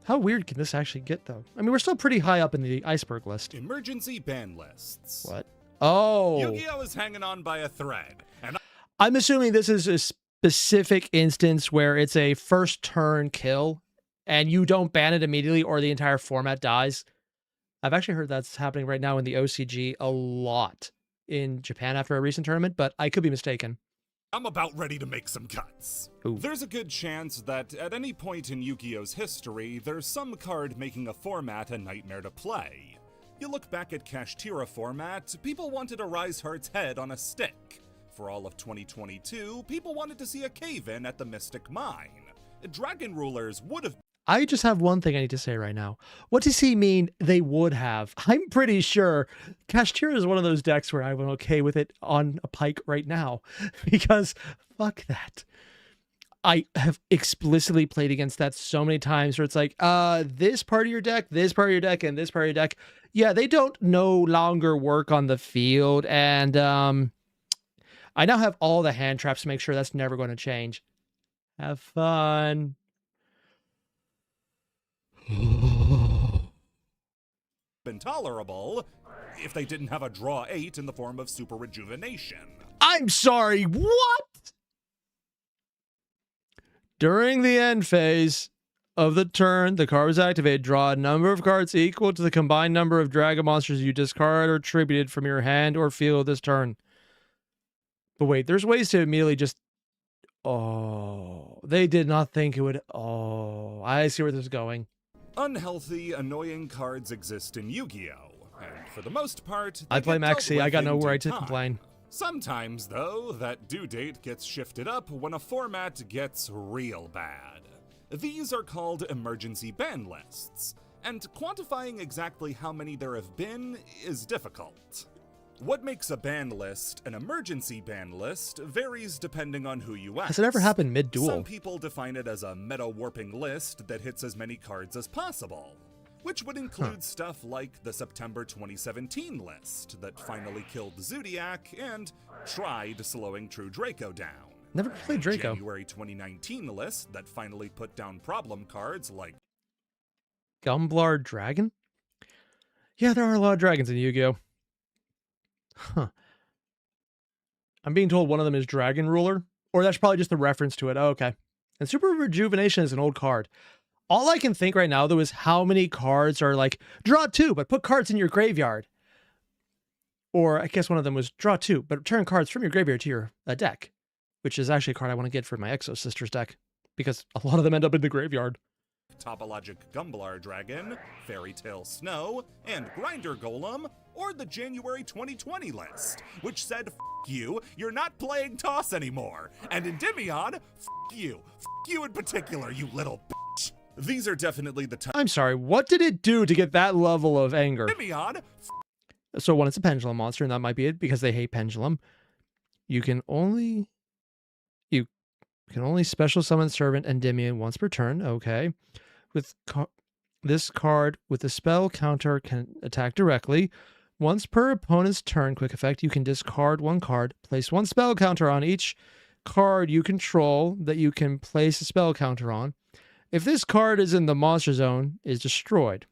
How weird can this actually get, though? I mean, we're still pretty high up in the iceberg list. Emergency ban lists. What? Oh. Yu-Gi-Oh is hanging on by a thread. And I'm assuming this is a specific instance where it's a first turn kill and you don't ban it immediately or the entire format dies. I've actually heard that's happening right now in the OCG a lot in Japan after a recent tournament, but I could be mistaken. I'm about ready to make some cuts. Ooh. There's a good chance that at any point in Yu-Gi-Oh's history, there's some card making a format a nightmare to play. You look back at Kashtira format, people wanted a Rise Heart's head on a stick. For all of 2022, people wanted to see a cave-in at the Mystic Mine. Dragon Rulers would have... I just have one thing I need to say right now. What does he mean they would have? I'm pretty sure Kashtira is one of those decks where I'm okay with it on a pike right now. Because fuck that. I have explicitly played against that so many times where it's like, this part of your deck, this part of your deck, and this part of your deck. Yeah, they don't no longer work on the field. And I now have all the hand traps to make sure that's never going to change. Have fun. Intolerable if they didn't have a draw 8 in the form of Super Rejuvenation. I'm sorry, what? During the end phase of the turn, the card was activated. Draw a number of cards equal to the combined number of dragon monsters you discard or attributed from your hand or field this turn. But wait, there's ways to immediately just... Oh, they did not think it would... Oh, I see where this is going. Unhealthy, annoying cards exist in Yu-Gi-Oh! And for the most part, I play Maxi, I got no right to time. complain. Sometimes, though, that due date gets shifted up when a format gets real bad. These are called emergency ban lists, and quantifying exactly how many there have been is difficult. What makes a ban list an emergency ban list varies depending on who you ask. Has it ever happened mid-duel? Some people define it as a meta-warping list that hits as many cards as possible, which would include stuff like the September 2017 list that finally killed Zodiac and tried slowing True Draco down. Never played Draco. January 2019 list that finally put down problem cards like Gumblar Dragon? Yeah, there are a lot of dragons in Yu-Gi-Oh! Huh. I'm being told one of them is Dragon Ruler, or that's probably just the reference to it. Oh, okay. And Super Rejuvenation is an old card. All I can think right now, though, is how many cards are like, draw 2, but put cards in your graveyard. Or I guess one of them was draw 2, but return cards from your graveyard to your deck, which is actually a card I want to get for my Exo Sisters deck, because a lot of them end up in the graveyard. Topologic Gumblar Dragon, Fairy Tale Snow, and Grinder Golem, or the January 2020 list, which said, F you, you're not playing Toss anymore. And Endymion, F you in particular, you little bitch. These are definitely the I'm sorry, what did it do to get that level of anger? Endymion, so one, it's a Pendulum monster, and that might be it, because they hate Pendulum. You can only special summon Servant Endymion once per turn, okay. With this card with the spell counter can attack directly. Once per opponent's turn, quick effect, you can discard one card, place one spell counter on each card you control that you can place a spell counter on. If this card is in the monster zone, is destroyed.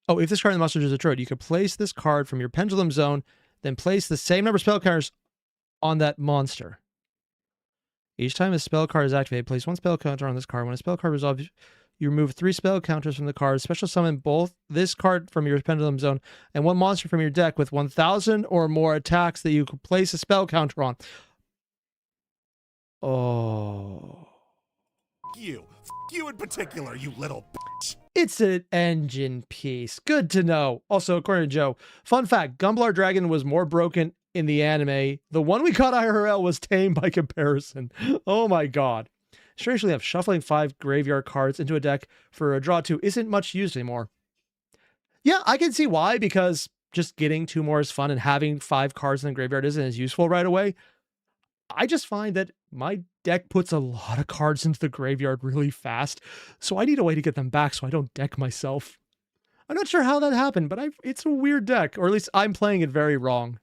Oh, if this card in the monster zone is destroyed, you can place this card from your Pendulum zone, then place the same number of spell counters on that monster. Each time a spell card is activated, place one spell counter on this card. When a spell card resolves, you remove 3 spell counters from the card. Special summon both this card from your Pendulum zone and one monster from your deck with 1,000 or more attacks that you can place a spell counter on. Oh. you in particular, you little bitch. It's an engine piece. Good to know. Also, according to Joe, fun fact, Gumblar Dragon was more broken in the anime. The one we caught IRL was tame by comparison. Oh my god. Strangely enough, shuffling 5 graveyard cards into a deck for a draw 2 isn't much used anymore. Yeah, I can see why, because just getting 2 more is fun and having 5 cards in the graveyard isn't as useful right away. I just find that my deck puts a lot of cards into the graveyard really fast, so I need a way to get them back so I don't deck myself. I'm not sure how that happened, but it's a weird deck, or at least I'm playing it very wrong.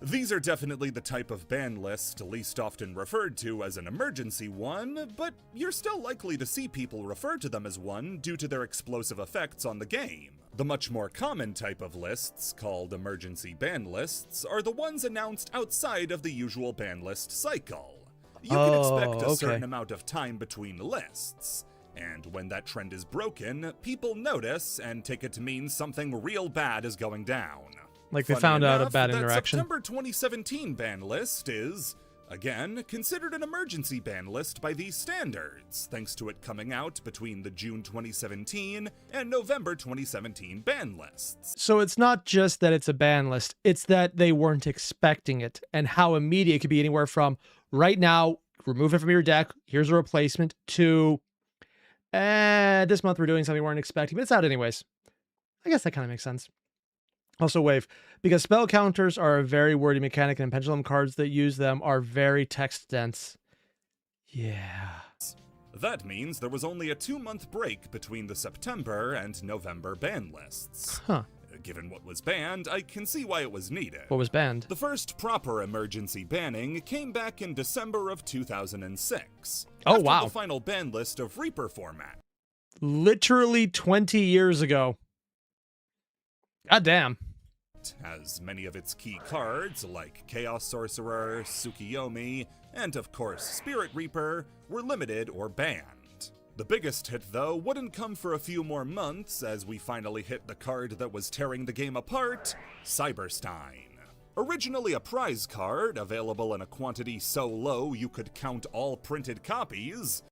These are definitely the type of ban list least often referred to as an emergency one, but you're still likely to see people refer to them as one due to their explosive effects on the game. The much more common type of lists, called emergency ban lists, are the ones announced outside of the usual ban list cycle. You can expect a certain amount of time between lists, and when that trend is broken, people notice and take it to mean something real bad is going down. Like they found out a bad that interaction. September 2017 ban list is, again, considered an emergency ban list by these standards, thanks to it coming out between the June 2017 and November 2017 ban lists. So it's not just that it's a ban list, it's that they weren't expecting it, and how immediate it could be anywhere from, right now, remove it from your deck, here's a replacement, to, this month we're doing something we weren't expecting, but it's out anyways. I guess that kind of makes sense. Also, Wave, because spell counters are a very wordy mechanic and Pendulum cards that use them are very text dense. Yeah. That means there was only a 2-month break between the September and November ban lists. Huh. Given what was banned, I can see why it was needed. What was banned? The first proper emergency banning came back in December of 2006. Oh, after wow. the final ban list of Reaper format. Literally 20 years ago. God damn. As many of its key cards, like Chaos Sorcerer, Tsukiyomi, and of course Spirit Reaper, were limited or banned. The biggest hit, though, wouldn't come for a few more months as we finally hit the card that was tearing the game apart, Cyberstein. Originally a prize card, available in a quantity so low you could count all printed copies.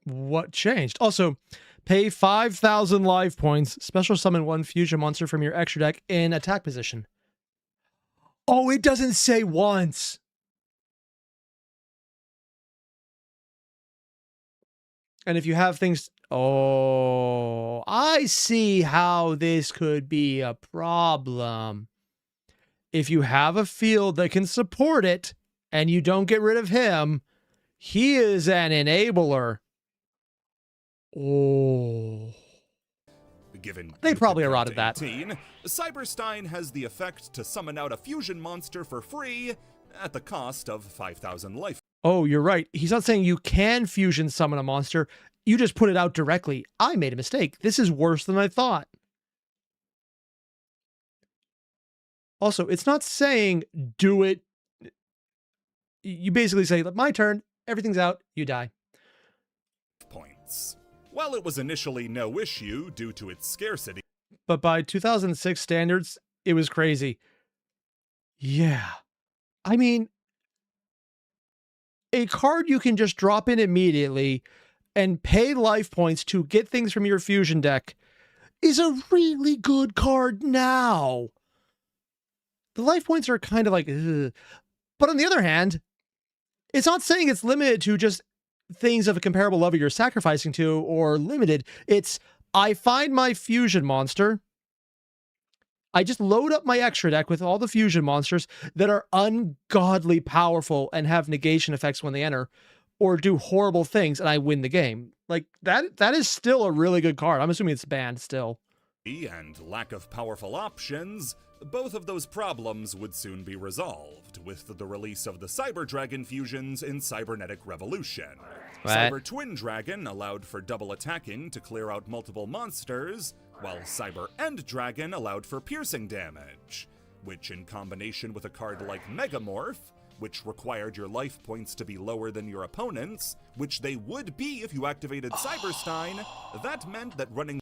What changed? Also, pay 5,000 life points, special summon one fusion monster from your extra deck in attack position. Oh, it doesn't say once. And if you have things... Oh, I see how this could be a problem. If you have a field that can support it, and you don't get rid of him, he is an enabler. Oh. Given they probably eroded that. Cyberstein has the effect to summon out a fusion monster for free at the cost of 5,000 life. Oh, you're right. He's not saying you can fusion summon a monster. You just put it out directly. I made a mistake. This is worse than I thought. Also, it's not saying do it. You basically say, my turn, everything's out, you die. Points. While it was initially no issue due to its scarcity, but by 2006 standards, it was crazy. Yeah. I mean, a card you can just drop in immediately and pay life points to get things from your fusion deck is a really good card now. The life points are kind of like, ugh. But on the other hand, it's not saying it's limited to just things of a comparable level you're sacrificing to or limited. It's, I find my fusion monster. I just load up my extra deck with all the fusion monsters that are ungodly powerful and have negation effects when they enter or do horrible things, and I win the game. Like, that is still a really good card. I'm assuming it's banned still. And lack of powerful options, both of those problems would soon be resolved with the release of the Cyber Dragon fusions in Cybernetic Revolution. What? Cyber Twin Dragon allowed for double attacking to clear out multiple monsters, while Cyber End Dragon allowed for piercing damage, which in combination with a card like Megamorph, which required your life points to be lower than your opponent's, which they would be if you activated Cyberstein, that meant that running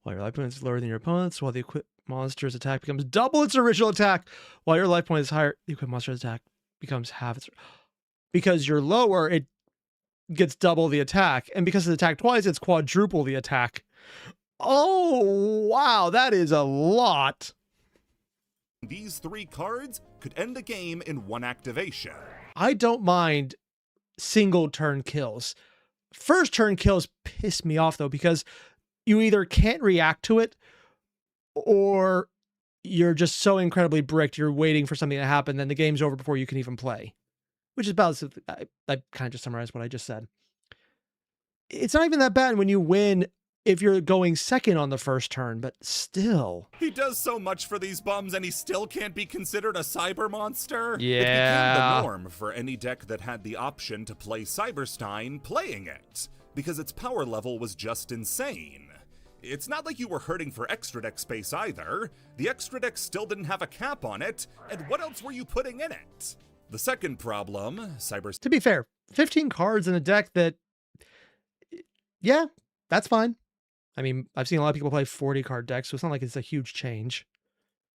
while your life point is lower than your opponent's, while the equipped monster's attack becomes double its original attack, while your life point is higher, the equipped monster's attack becomes half its... Because you're lower, it gets double the attack, and because it's attacked twice, it's quadruple the attack. Oh, wow, that is a lot. These 3 cards could end the game in one activation. I don't mind single turn kills. First turn kills piss me off, though, because you either can't react to it or you're just so incredibly bricked, you're waiting for something to happen, then the game's over before you can even play. Which is about, I kind of just summarized what I just said. It's not even that bad when you win if you're going second on the first turn, but still. He does so much for these bums and he still can't be considered a cyber monster? Yeah. It became the norm for any deck that had the option to play Cyberstein playing it, because its power level was just insane. It's not like you were hurting for extra deck space either. The extra deck still didn't have a cap on it, and what else were you putting in it? The second problem, To be fair, 15 cards in a deck that, yeah, that's fine. I mean, I've seen a lot of people play 40 card decks, so it's not like it's a huge change.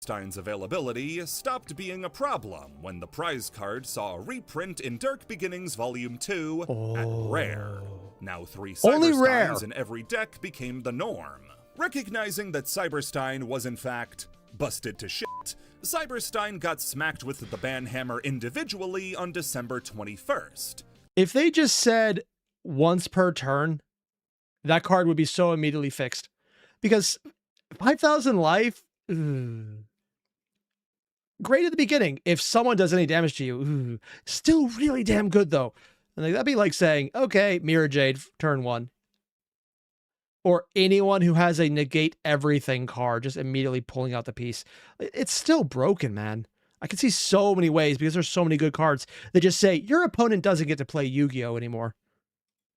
Cyberstein's availability stopped being a problem when the prize card saw a reprint in Dark Beginnings Volume 2 at Rare. Now 3 Only rare. Cybersteins in every deck became the norm. Recognizing that Cyberstein was in fact busted to shit, Cyberstein got smacked with the ban hammer individually on December 21st. If they just said once per turn, that card would be so immediately fixed. Because 5,000 life, great at the beginning. If someone does any damage to you, still really damn good though. And that'd be like saying, okay, Mirror Jade, turn 1. Or anyone who has a negate everything card, just immediately pulling out the piece. It's still broken, man. I can see so many ways because there's so many good cards that just say, your opponent doesn't get to play Yu-Gi-Oh anymore.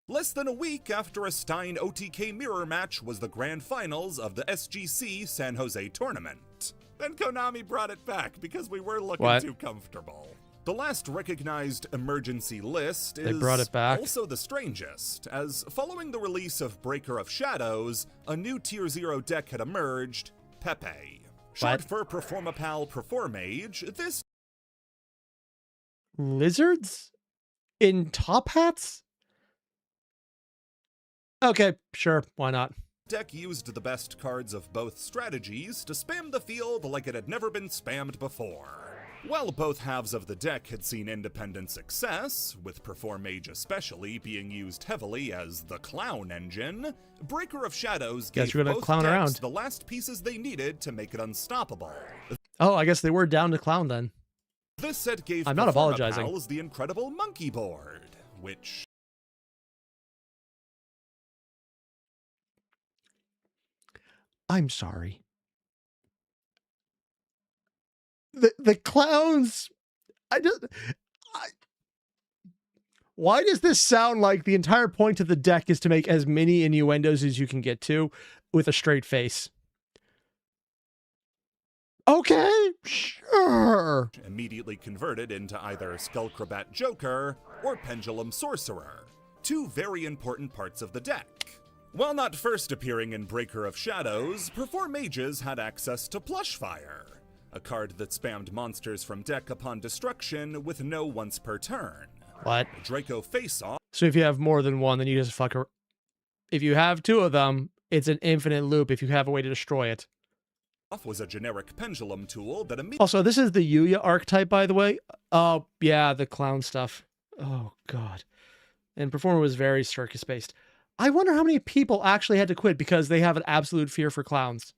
Less than a week after a Stein OTK mirror match was the grand finals of the SGC San Jose tournament. Then Konami brought it back because we were looking too comfortable. The last recognized emergency list is brought it back. Also the strangest, as following the release of Breaker of Shadows, a new Tier 0 deck had emerged, Pepe. Short for Performapal Performage, this lizards in top hats? Okay, sure, why not? Deck used the best cards of both strategies to spam the field like it had never been spammed before. While both halves of the deck had seen independent success, with Performage especially being used heavily as the clown engine, Breaker of Shadows gave both decks the last pieces they needed to make it unstoppable. Oh, I guess they were down to clown then. This set gave I'm not apologizing. the incredible monkey board, which... I'm sorry. The clowns, why does this sound like the entire point of the deck is to make as many innuendos as you can get to with a straight face? Okay, sure. Immediately converted into either Skullcrabat Joker or Pendulum Sorcerer, two very important parts of the deck. While not first appearing in Breaker of Shadows, Performages had access to Plushfire, a card that spammed monsters from deck upon destruction with no once per turn. What? Draco Face-Off. So if you have more than one, then you just fuck her. If you have two of them, it's an infinite loop if you have a way to destroy it. Was a generic pendulum tool that immediately... Also, this is the YuGiOh archetype, by the way. Oh, yeah, the clown stuff. Oh, God. And Performer was very circus-based. I wonder how many people actually had to quit because they have an absolute fear for clowns.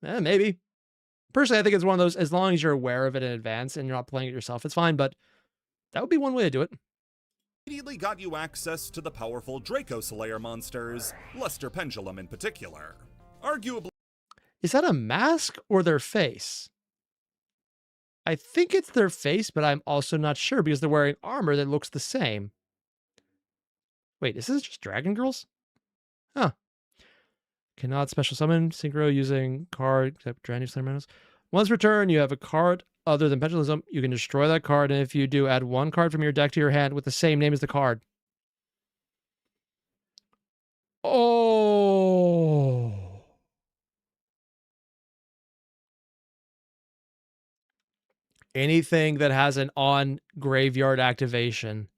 Maybe. Personally, I think it's one of those, as long as you're aware of it in advance and you're not playing it yourself, it's fine, but that would be one way to do it. Immediately got you access to the powerful Draco Slayer monsters, Luster Pendulum in particular. Arguably... Is that a mask or their face? I think it's their face, but I'm also not sure because they're wearing armor that looks the same. Wait, is this just Dragon Girls? Huh. Cannot special summon synchro using card except Dragon Slayer Manos. Once per turn, you have a card other than Pendulum. You can destroy that card, and if you do, add one card from your deck to your hand with the same name as the card. Oh. Anything that has an on graveyard activation.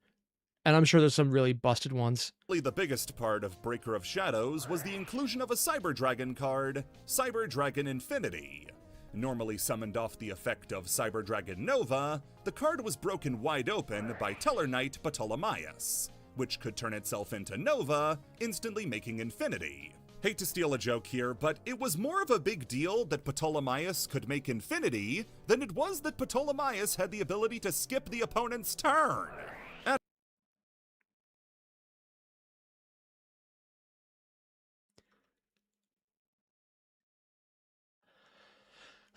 And I'm sure there's some really busted ones. The biggest part of Breaker of Shadows was the inclusion of a Cyber Dragon card, Cyber Dragon Infinity. Normally summoned off the effect of Cyber Dragon Nova, the card was broken wide open by Teller Knight Ptolemaeus, which could turn itself into Nova, instantly making Infinity. Hate to steal a joke here, but it was more of a big deal that Ptolemaeus could make Infinity than it was that Ptolemaeus had the ability to skip the opponent's turn.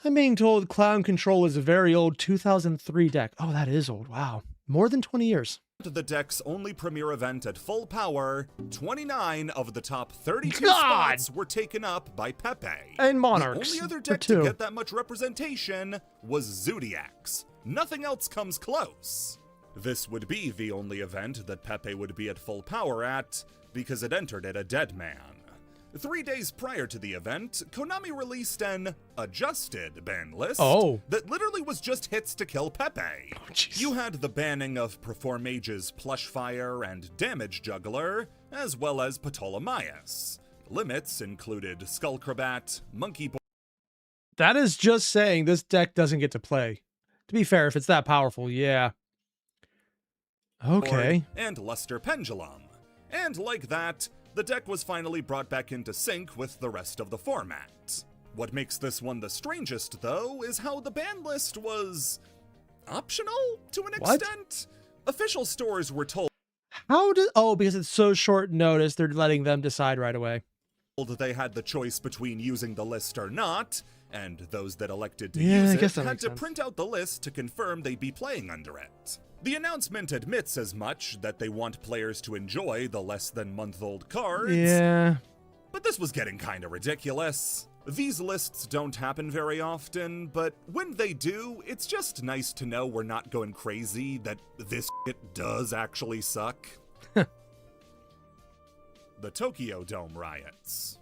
I'm being told Clown Control is a very old 2003 deck. Oh, that is old. Wow. More than 20 years. The deck's only premier event at full power, 29 of the top 32 God! spots were taken up by Pepe. And Monarchs. The only other for deck two. to get that much representation was Zodiac's. Nothing else comes close. This would be the only event that Pepe would be at full power at, because it entered at a dead man. 3 days prior to the event, Konami released an adjusted ban list that literally was just hits to kill Pepe. You had the banning of Performage's Plushfire and Damage Juggler, as well as Ptolemaeus. Limits included Skullcrabat, Monkey Boy. That is just saying this deck doesn't get to play. To be fair, if it's that powerful, yeah. Okay. And Luster Pendulum. And like that, the deck was finally brought back into sync with the rest of the format. What makes this one the strangest, though, is how the ban list was optional to an extent. Official stores were told because it's so short notice, they're letting them decide right away. They had the choice between using the list or not, and those that elected to use it had to print out the list to confirm they'd be playing under it. The announcement admits as much, that they want players to enjoy the less-than-month-old cards. Yeah. But this was getting kinda ridiculous. These lists don't happen very often, but when they do, it's just nice to know we're not going crazy, that this shit does actually suck. The Tokyo Dome riots.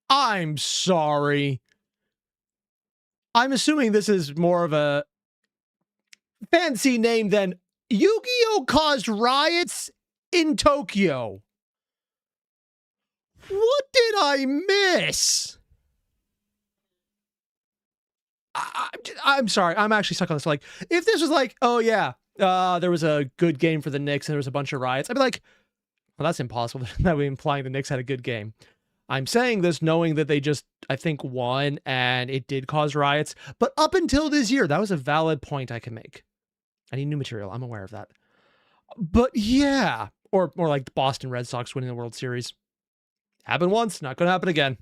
I'm sorry. I'm assuming this is more of a fancy name than Yu-Gi-Oh! Caused riots in Tokyo. What did I miss? I'm sorry. I'm actually stuck on this. Like, if this was like, oh yeah, there was a good game for the Knicks and there was a bunch of riots, I'd be like, well, that's impossible. That would be implying the Knicks had a good game. I'm saying this knowing that they just, I think, won and it did cause riots. But up until this year, that was a valid point I can make. I need new material. I'm aware of that. But yeah, or more like the Boston Red Sox winning the World Series. Happened once, not going to happen again.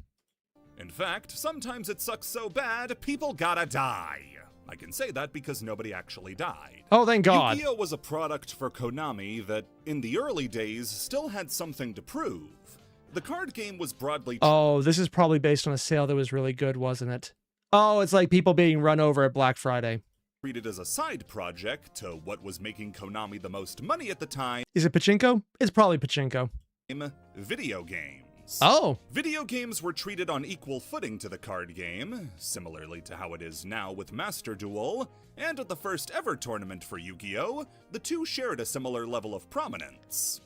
In fact, sometimes it sucks so bad, people gotta die. I can say that because nobody actually died. Oh, thank God. Yu-Gi-Oh! Was a product for Konami that, in the early days, still had something to prove. The card game was broadly... Oh, this is probably based on a sale that was really good, wasn't it? Oh, it's like people being run over at Black Friday. Treated as a side project to what was making Konami the most money at the time. Is it pachinko? It's probably pachinko. Video games. Oh. Video games were treated on equal footing to the card game, similarly to how it is now with Master Duel, and at the first ever tournament for Yu-Gi-Oh!, the two shared a similar level of prominence.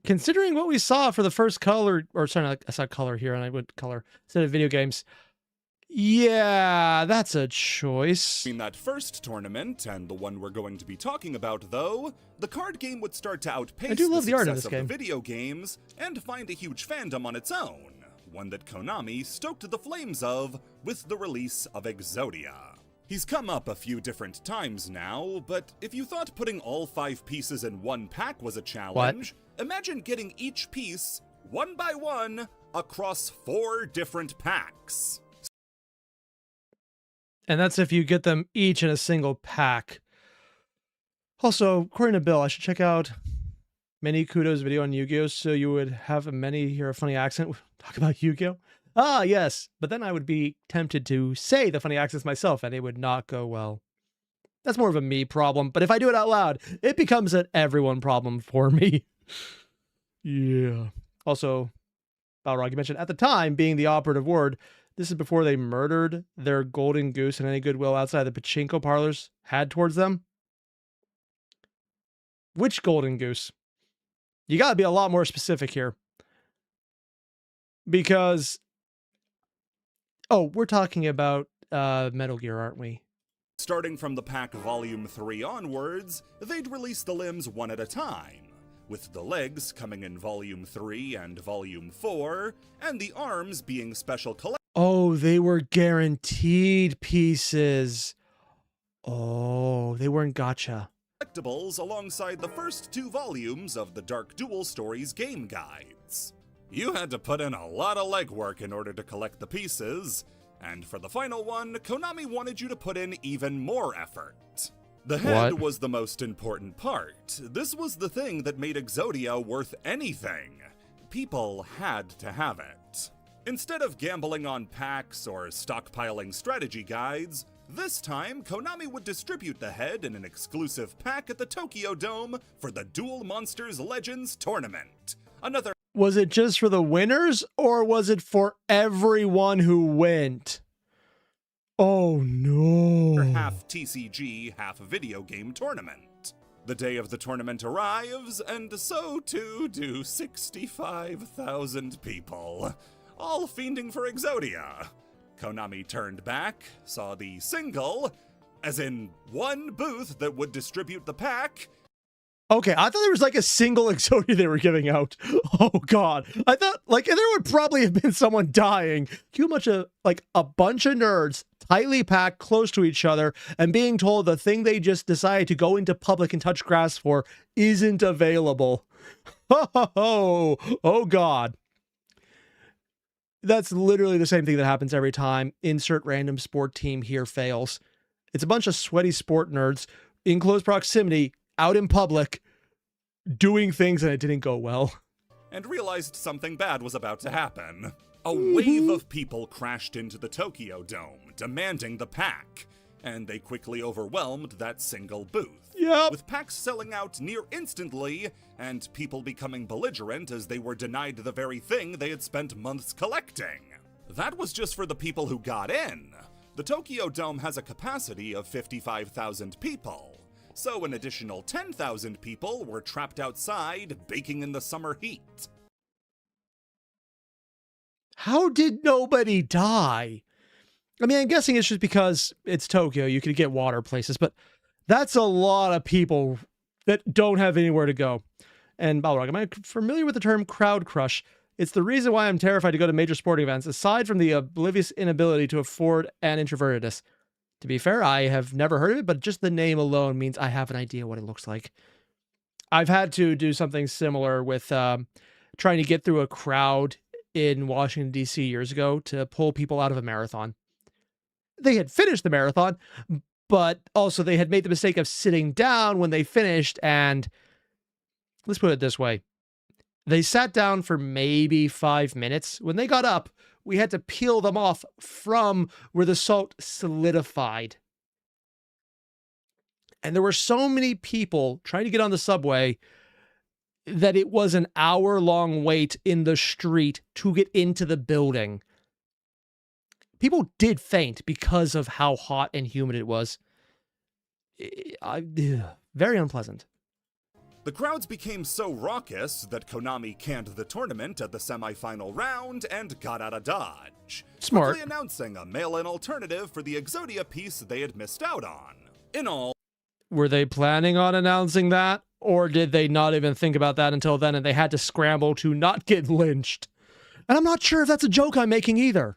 Considering what we saw for the first color, or sorry, I saw color here and I went color instead of video games. Yeah, that's a choice. Between that first tournament and the one we're going to be talking about, though, the card game would start to outpace the art of success this game. the video games and find a huge fandom on its own, one that Konami stoked the flames of with the release of Exodia. He's come up a few different times now, but if you thought putting all 5 pieces in one pack was a challenge, imagine getting each piece, one by one, across 4 different packs. And that's if you get them each in a single pack. Also, according to Bill, I should check out Many Kudo's video on Yu-Gi-Oh! So you would have Many hear a funny accent talk about Yu-Gi-Oh! Ah, yes. But then I would be tempted to say the funny accents myself and it would not go well. That's more of a me problem. But if I do it out loud, it becomes an everyone problem for me. Yeah. Also, Balrog, you mentioned at the time being the operative word. This is before they murdered their golden goose and any goodwill outside the pachinko parlors had towards them. Which golden goose? You got to be a lot more specific here. Because, oh, we're talking about Metal Gear, aren't we? Starting from the pack Volume 3 onwards, they'd release the limbs one at a time, with the legs coming in Volume 3 and Volume 4, and the arms being special collectibles. Oh, they were guaranteed pieces. Oh, they weren't gotcha. Alongside the first 2 volumes of the Dark Duel Stories game guides. You had to put in a lot of legwork in order to collect the pieces, and for the final one, Konami wanted you to put in even more effort. The head was the most important part. This was the thing that made Exodia worth anything. People had to have it. Instead of gambling on packs or stockpiling strategy guides, this time Konami would distribute the head in an exclusive pack at the Tokyo Dome for the Duel Monsters Legends Tournament. Was it just for the winners, or was it for everyone who went? Oh no. Half TCG, half video game tournament. The day of the tournament arrives, and so too do 65,000 people, all fiending for Exodia. Konami turned back, saw the single, as in one booth that would distribute the pack. Okay, I thought there was like a single Exodia they were giving out. Oh god. I thought like there would probably have been someone dying. Too much of like a bunch of nerds tightly packed close to each other and being told the thing they just decided to go into public and touch grass for isn't available. Oh god. That's literally the same thing that happens every time insert random sport team here fails. It's a bunch of sweaty sport nerds in close proximity out in public doing things, and it didn't go well. And realized something bad was about to happen. A wave of people crashed into the Tokyo Dome, demanding the pack, and they quickly overwhelmed that single booth. Yep. With packs selling out near instantly, and people becoming belligerent as they were denied the very thing they had spent months collecting. That was just for the people who got in. The Tokyo Dome has a capacity of 55,000 people. So an additional 10,000 people were trapped outside, baking in the summer heat. How did nobody die? I mean, I'm guessing it's just because it's Tokyo, you could get water places, but that's a lot of people that don't have anywhere to go. And Balrog, am I familiar with the term crowd crush? It's the reason why I'm terrified to go to major sporting events, aside from the oblivious inability to afford an introvertedness. To be fair, I have never heard of it, but just the name alone means I have an idea what it looks like. I've had to do something similar with trying to get through a crowd in Washington, D.C. years ago to pull people out of a marathon. They had finished the marathon, but also they had made the mistake of sitting down when they finished, and let's put it this way. They sat down for maybe 5 minutes. When they got up, we had to peel them off from where the salt solidified. And there were so many people trying to get on the subway that it was an hour-long wait in the street to get into the building. People did faint because of how hot and humid it was. Very unpleasant. The crowds became so raucous that Konami canned the tournament at the semi-final round and got out of Dodge. Smart. Quickly announcing a mail-in alternative for the Exodia piece they had missed out on. In all, were they planning on announcing that? Or did they not even think about that until then and they had to scramble to not get lynched? And I'm not sure if that's a joke I'm making either.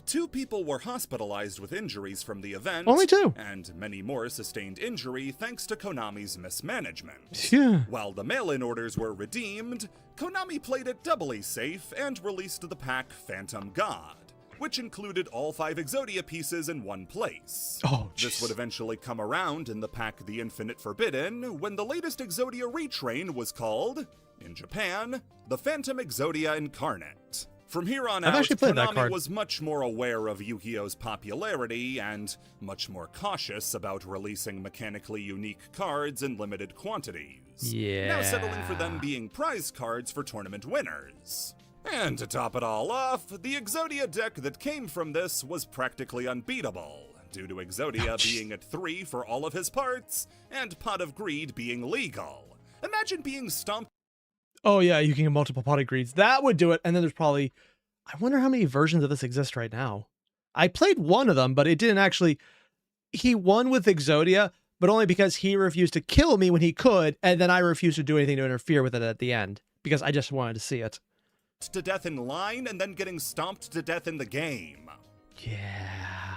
2 people were hospitalized with injuries from the event. Only 2. And many more sustained injury thanks to Konami's mismanagement. Yeah. While the mail-in orders were redeemed, Konami played it doubly safe and released the pack Phantom God, which included all 5 Exodia pieces in one place. Oh, jeez. This would eventually come around in the pack The Infinite Forbidden, when the latest Exodia retrain was called, in Japan, the Phantom Exodia Incarnate. From here on out, Konami was much more aware of Yu-Gi-Oh's popularity and much more cautious about releasing mechanically unique cards in limited quantities. Yeah. Now settling for them being prize cards for tournament winners. And to top it all off, the Exodia deck that came from this was practically unbeatable, due to Exodia being at 3 for all of his parts, and Pot of Greed being legal. Imagine being stomped. Oh yeah, you can get multiple Pot of Greeds. That would do it. And then there's probably, I wonder how many versions of this exist right now. I played one of them, but it didn't actually, he won with Exodia, but only because he refused to kill me when he could, and then I refused to do anything to interfere with it at the end, because I just wanted to see it. To death in line and then getting stomped to death in the game. Yeah.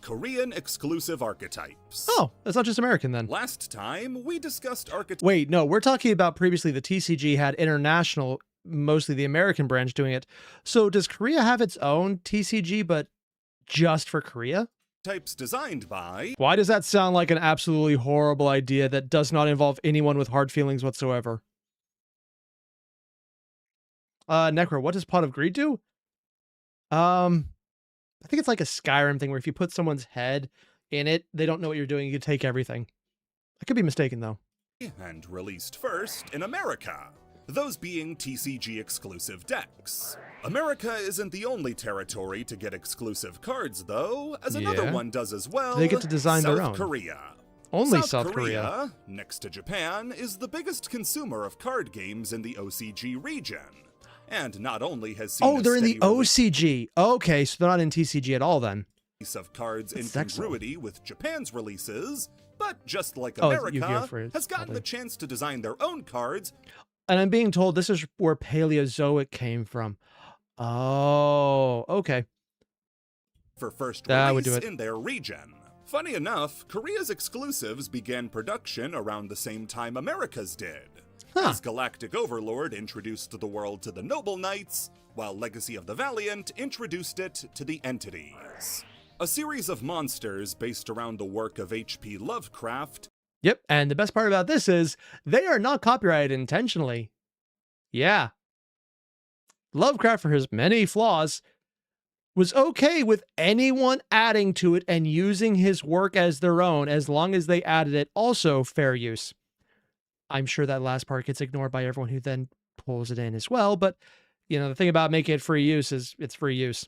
Korean exclusive archetypes. Oh, that's not just American then. Last time, we discussed archetypes. Wait, no, we're talking about previously the TCG had international mostly the American branch doing it. So does Korea have its own TCG, but just for Korea? Types designed by... Why does that sound like an absolutely horrible idea that does not involve anyone with hard feelings whatsoever? Necro, what does Pot of Greed do? I think it's like a Skyrim thing where if you put someone's head in it, they don't know what you're doing. You can take everything. I could be mistaken, though. And released first in America, those being TCG exclusive decks. America isn't the only territory to get exclusive cards, though, as another one does as well. They get to design their own. South Korea. Only South Korea, next to Japan, is the biggest consumer of card games in the OCG region. And not only has seen they're in the OCG. Okay, so they're not in TCG at all then. Of cards in That's congruity with Japan's releases, but just like America, has gotten probably the chance to design their own cards. And I'm being told this is where Paleozoic came from. Oh, okay. For first That would do release it. in their region. Funny enough, Korea's exclusives began production around the same time America's did. As Galactic Overlord introduced the world to the Noble Knights, while Legacy of the Valiant introduced it to the Entities. A series of monsters based around the work of H.P. Lovecraft. Yep, and the best part about this is they are not copyrighted intentionally. Yeah. Lovecraft, for his many flaws, was okay with anyone adding to it and using his work as their own as long as they added it. Also, fair use. I'm sure that last part gets ignored by everyone who then pulls it in as well, but, you know, the thing about making it free use is it's free use.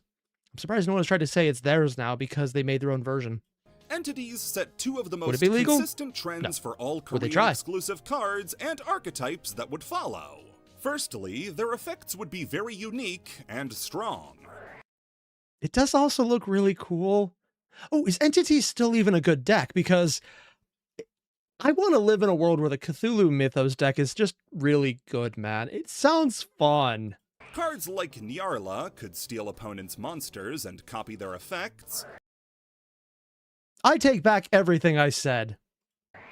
I'm surprised no one's tried to say it's theirs now because they made their own version. Entities set two of the Would most it be legal? consistent trends for all Would they Korean try? exclusive cards and archetypes that would follow. Firstly, their effects would be very unique and strong. It does also look really cool. Oh, is Entities still even a good deck? Because I want to live in a world where the Cthulhu Mythos deck is just really good, man. It sounds fun. Cards like Nyarla could steal opponents' monsters and copy their effects. I take back everything I said.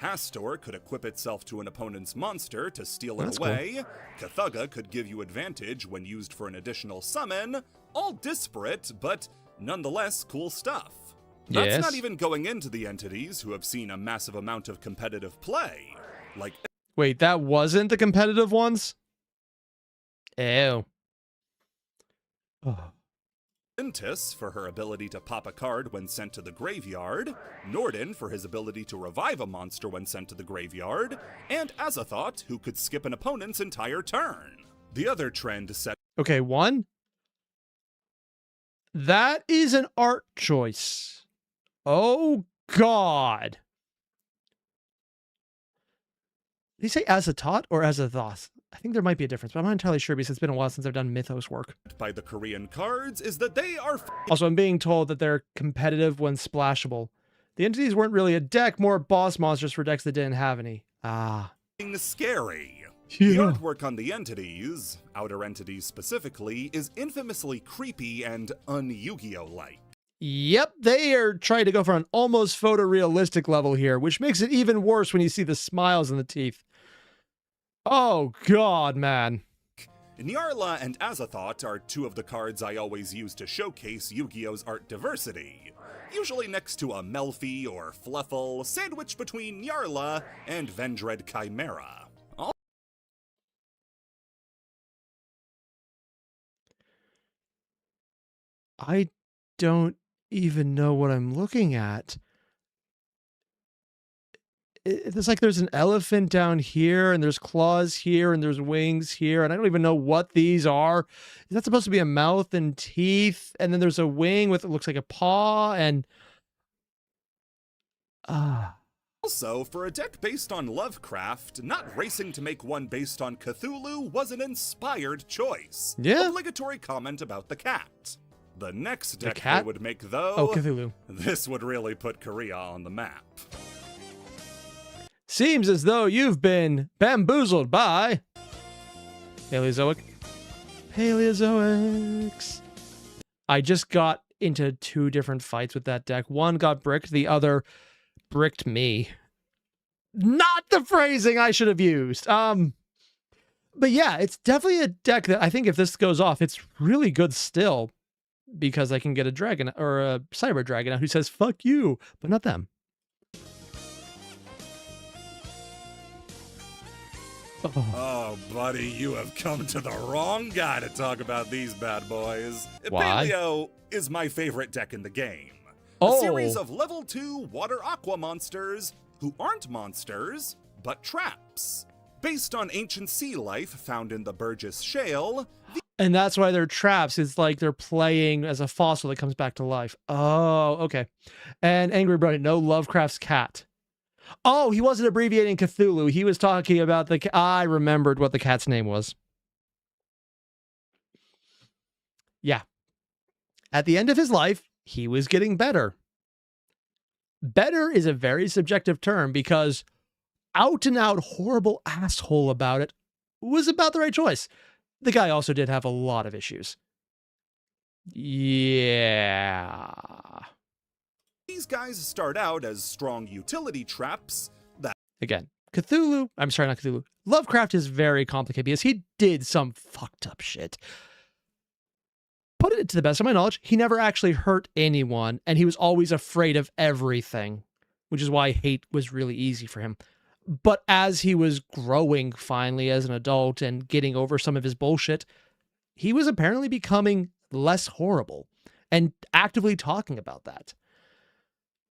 Hastor could equip itself to an opponent's monster to steal That's it away. Cthugga could give you advantage when used for an additional summon. All disparate, but nonetheless cool stuff. That's Yes. not even going into the entities who have seen a massive amount of competitive play. Like Wait, that wasn't the competitive ones? Ew. Oh. Ventus for her ability to pop a card when sent to the graveyard, Norden for his ability to revive a monster when sent to the graveyard, and Azathoth who could skip an opponent's entire turn. The other trend set Okay, one. That is an art choice. Oh, God. Did he say Azathoth or Azathoth? I think there might be a difference, but I'm not entirely sure because it's been a while since I've done Mythos work. by the Korean cards is that they are Also, I'm being told that they're competitive when splashable. The entities weren't really a deck, more boss monsters for decks that didn't have any. Ah. f***ing scary. Yeah. The artwork on the entities, outer entities specifically, is infamously creepy and un-Yu-Gi-Oh-like. Yep, they are trying to go for an almost photorealistic level here, which makes it even worse when you see the smiles in the teeth. Oh, God, man. Nyarla and Azathoth are two of the cards I always use to showcase Yu-Gi-Oh's art diversity. Usually next to a Melfi or Fluffle, sandwiched between Nyarla and Vendread Chimera. I don't even know what I'm looking at. It's like there's an elephant down here, and there's claws here, and there's wings here, and I don't even know what these are. Is that supposed to be a mouth and teeth? And then there's a wing with, it looks like a paw, and... Also, for a deck based on Lovecraft, not racing to make one based on Cthulhu was an inspired choice. Yeah. Obligatory comment about the cat. The next deck they cat? would make, though... Oh, Cthulhu. This would really put Korea on the map. Seems as though you've been bamboozled by... Paleozoic. Paleozoics. I just got into two different fights with that deck. One got bricked, the other bricked me. Not the phrasing I should have used. But yeah, it's definitely a deck that I think if this goes off, it's really good still, because I can get a dragon or a cyber dragon out who says "fuck you," but not them. Oh, buddy, you have come to the wrong guy to talk about these bad boys. Why? Paleo is my favorite deck in the game. Oh. A series of level 2 water aqua monsters who aren't monsters, but traps. Based on ancient sea life found in the Burgess Shale. And that's why they're traps. It's like they're playing as a fossil that comes back to life. Oh, okay. And Angry Brother, no, Lovecraft's cat. Oh, he wasn't abbreviating Cthulhu. He was talking about the... I remembered what the cat's name was. Yeah. At the end of his life, he was getting better. Better is a very subjective term because out and out horrible asshole about it was about the right choice. The guy also did have a lot of issues. Yeah. These guys start out as strong utility traps that... Again, Cthulhu, I'm sorry, not Cthulhu. Lovecraft is very complicated because he did some fucked up shit. Put it to the best of my knowledge, he never actually hurt anyone, and he was always afraid of everything, which is why hate was really easy for him. But as he was growing finally as an adult and getting over some of his bullshit, he was apparently becoming less horrible and actively talking about that.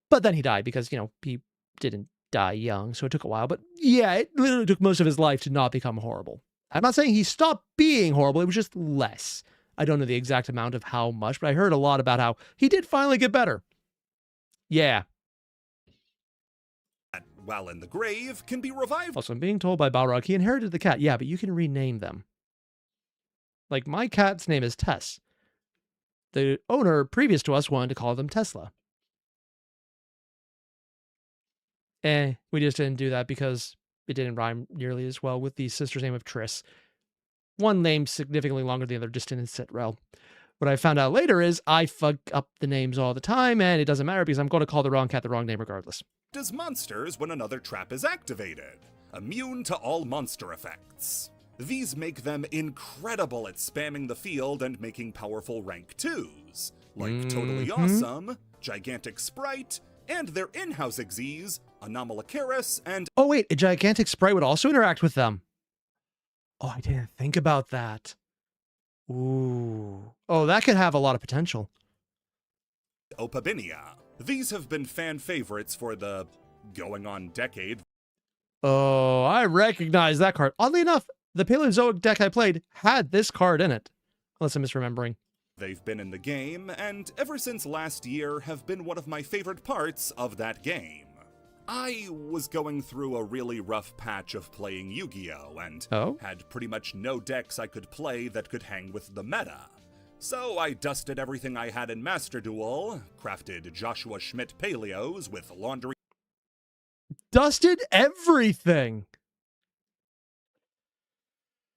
But then he died because, you know, he didn't die young, so it took a while. But yeah, it literally took most of his life to not become horrible. I'm not saying he stopped being horrible, it was just less. I don't know the exact amount of how much, but I heard a lot about how he did finally get better. Yeah. while in the grave, can be revived. Also, I'm being told by Balrog he inherited the cat. Yeah, but you can rename them. Like, my cat's name is Tess. The owner previous to us wanted to call them Tesla. We just didn't do that because it didn't rhyme nearly as well with the sister's name of Triss. One name significantly longer than the other, just didn't sit well. What I found out later is I fuck up the names all the time, and it doesn't matter because I'm going to call the wrong cat the wrong name regardless. As monsters when another trap is activated, immune to all monster effects. These make them incredible at spamming the field and making powerful rank 2s, like Totally Awesome, Gigantic Sprite, and their in-house exes, Anomalocaris and... Oh wait, a Gigantic Sprite would also interact with them. Oh, I didn't think about that. Ooh. Oh, that could have a lot of potential. Opabinia. These have been fan favorites for the going on decade. Oh, I recognize that card. Oddly enough, the Paleozoic deck I played had this card in it. Unless I'm misremembering. They've been in the game, and ever since last year have been one of my favorite parts of that game. I was going through a really rough patch of playing Yu-Gi-Oh! And had pretty much no decks I could play that could hang with the meta. So I dusted everything I had in Master Duel, crafted Joshua Schmidt Paleos with laundry... Dusted everything!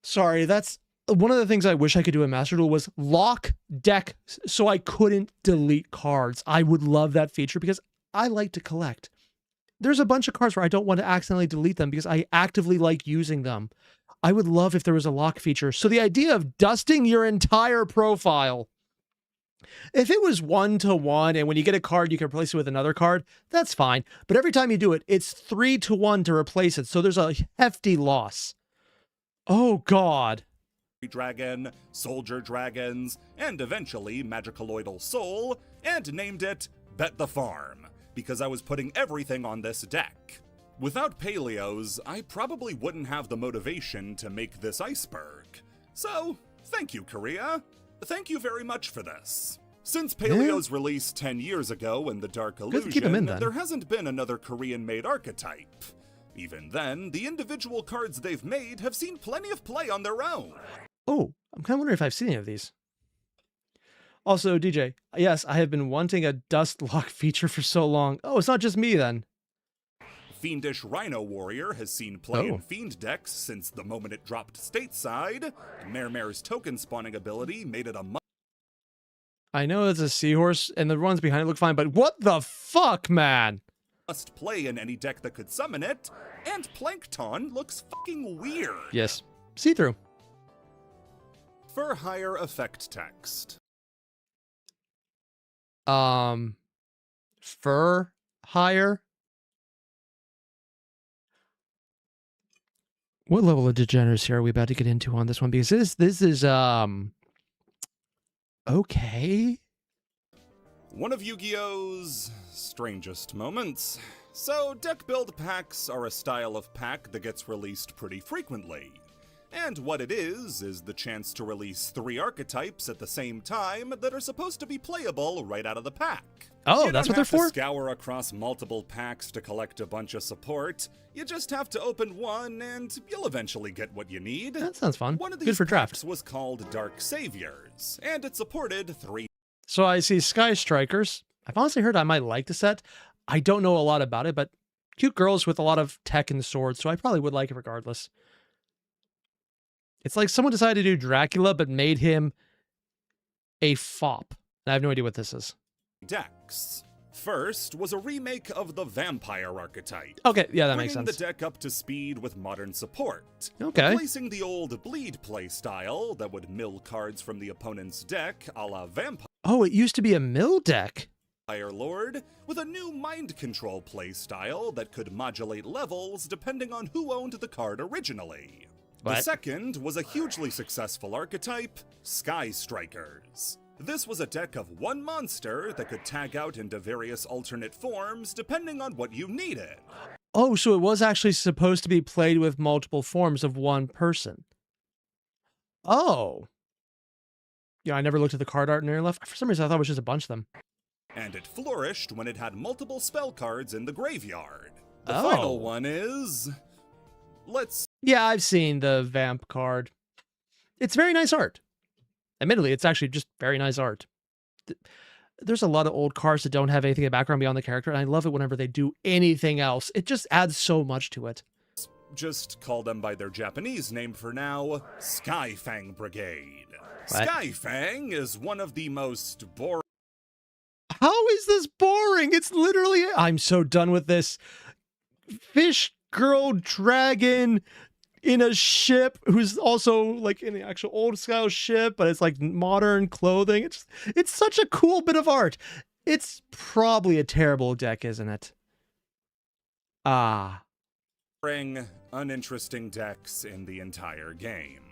Sorry, that's... One of the things I wish I could do in Master Duel was lock deck so I couldn't delete cards. I would love that feature because I like to collect. There's a bunch of cards where I don't want to accidentally delete them because I actively like using them. I would love if there was a lock feature. So the idea of dusting your entire profile, if it was 1-to-1 and when you get a card, you can replace it with another card, that's fine. But every time you do it, it's 3-to-1 to replace it. So there's a hefty loss. Oh, God. Dragon, Soldier Dragons, and eventually Magicaloidal Soul, and named it Bet the Farm, because I was putting everything on this deck. Without Paleos, I probably wouldn't have the motivation to make this iceberg. So, thank you, Korea. Thank you very much for this. Since Paleos released 10 years ago in The Dark Illusion, there hasn't been another Korean-made archetype. Even then, the individual cards they've made have seen plenty of play on their own. Oh, I'm kind of wondering if I've seen any of these. Also, DJ, yes, I have been wanting a dust lock feature for so long. Oh, it's not just me then. Fiendish Rhino Warrior has seen play in Fiend decks since the moment it dropped stateside. Mare's token spawning ability made it a I know it's a seahorse, and the ones behind it look fine, but what the fuck, man? must play in any deck that could summon it, and Plankton looks fucking weird. Yes. see-through. For hire effect text. Fur hire. What level of degeneracy are we about to get into on this one? Because this is okay. One of Yu-Gi-Oh's strangest moments. So, deck build packs are a style of pack that gets released pretty frequently. And what it is the chance to release 3 archetypes at the same time that are supposed to be playable right out of the pack. Oh, that's what they're for? You don't have to scour across multiple packs to collect a bunch of support. You just have to open one and you'll eventually get what you need. That sounds fun. One of these Good for draft. packs was called Dark Saviors, and it supported 3. So I see Sky Strikers. I've honestly heard I might like the set. I don't know a lot about it, but cute girls with a lot of tech and swords, so I probably would like it regardless. It's like someone decided to do Dracula, but made him a fop. I have no idea what this is. Decks. First was a remake of the vampire archetype. Okay, yeah, that makes bringing sense. the deck up to speed with modern support. Okay. Replacing the old bleed play style that would mill cards from the opponent's deck a la vampire Oh, it used to be a mill deck. Lord with a new mind control play style that could modulate levels depending on who owned the card originally. The What? second was a hugely successful archetype, Sky Strikers. This was a deck of one monster that could tag out into various alternate forms depending on what you needed. Oh, so it was actually supposed to be played with multiple forms of one person. Oh. Yeah, I never looked at the card art in there left. For some reason, I thought it was just a bunch of them. And it flourished when it had multiple spell cards in the graveyard. The Oh. final one is... Yeah, I've seen the Vamp card. It's very nice art. Admittedly, it's actually just very nice art. There's a lot of old cards that don't have anything in the background beyond the character, and I love it whenever they do anything else. It just adds so much to it. Just call them by their Japanese name for now, Skyfang Brigade. What? Skyfang is one of the most boring... How is this boring? It's literally... I'm so done with this. Fish girl dragon in a ship who's also like in the actual old style ship, but it's like modern clothing. It's such a cool bit of art. It's probably a terrible deck, isn't it? uninteresting decks in the entire game.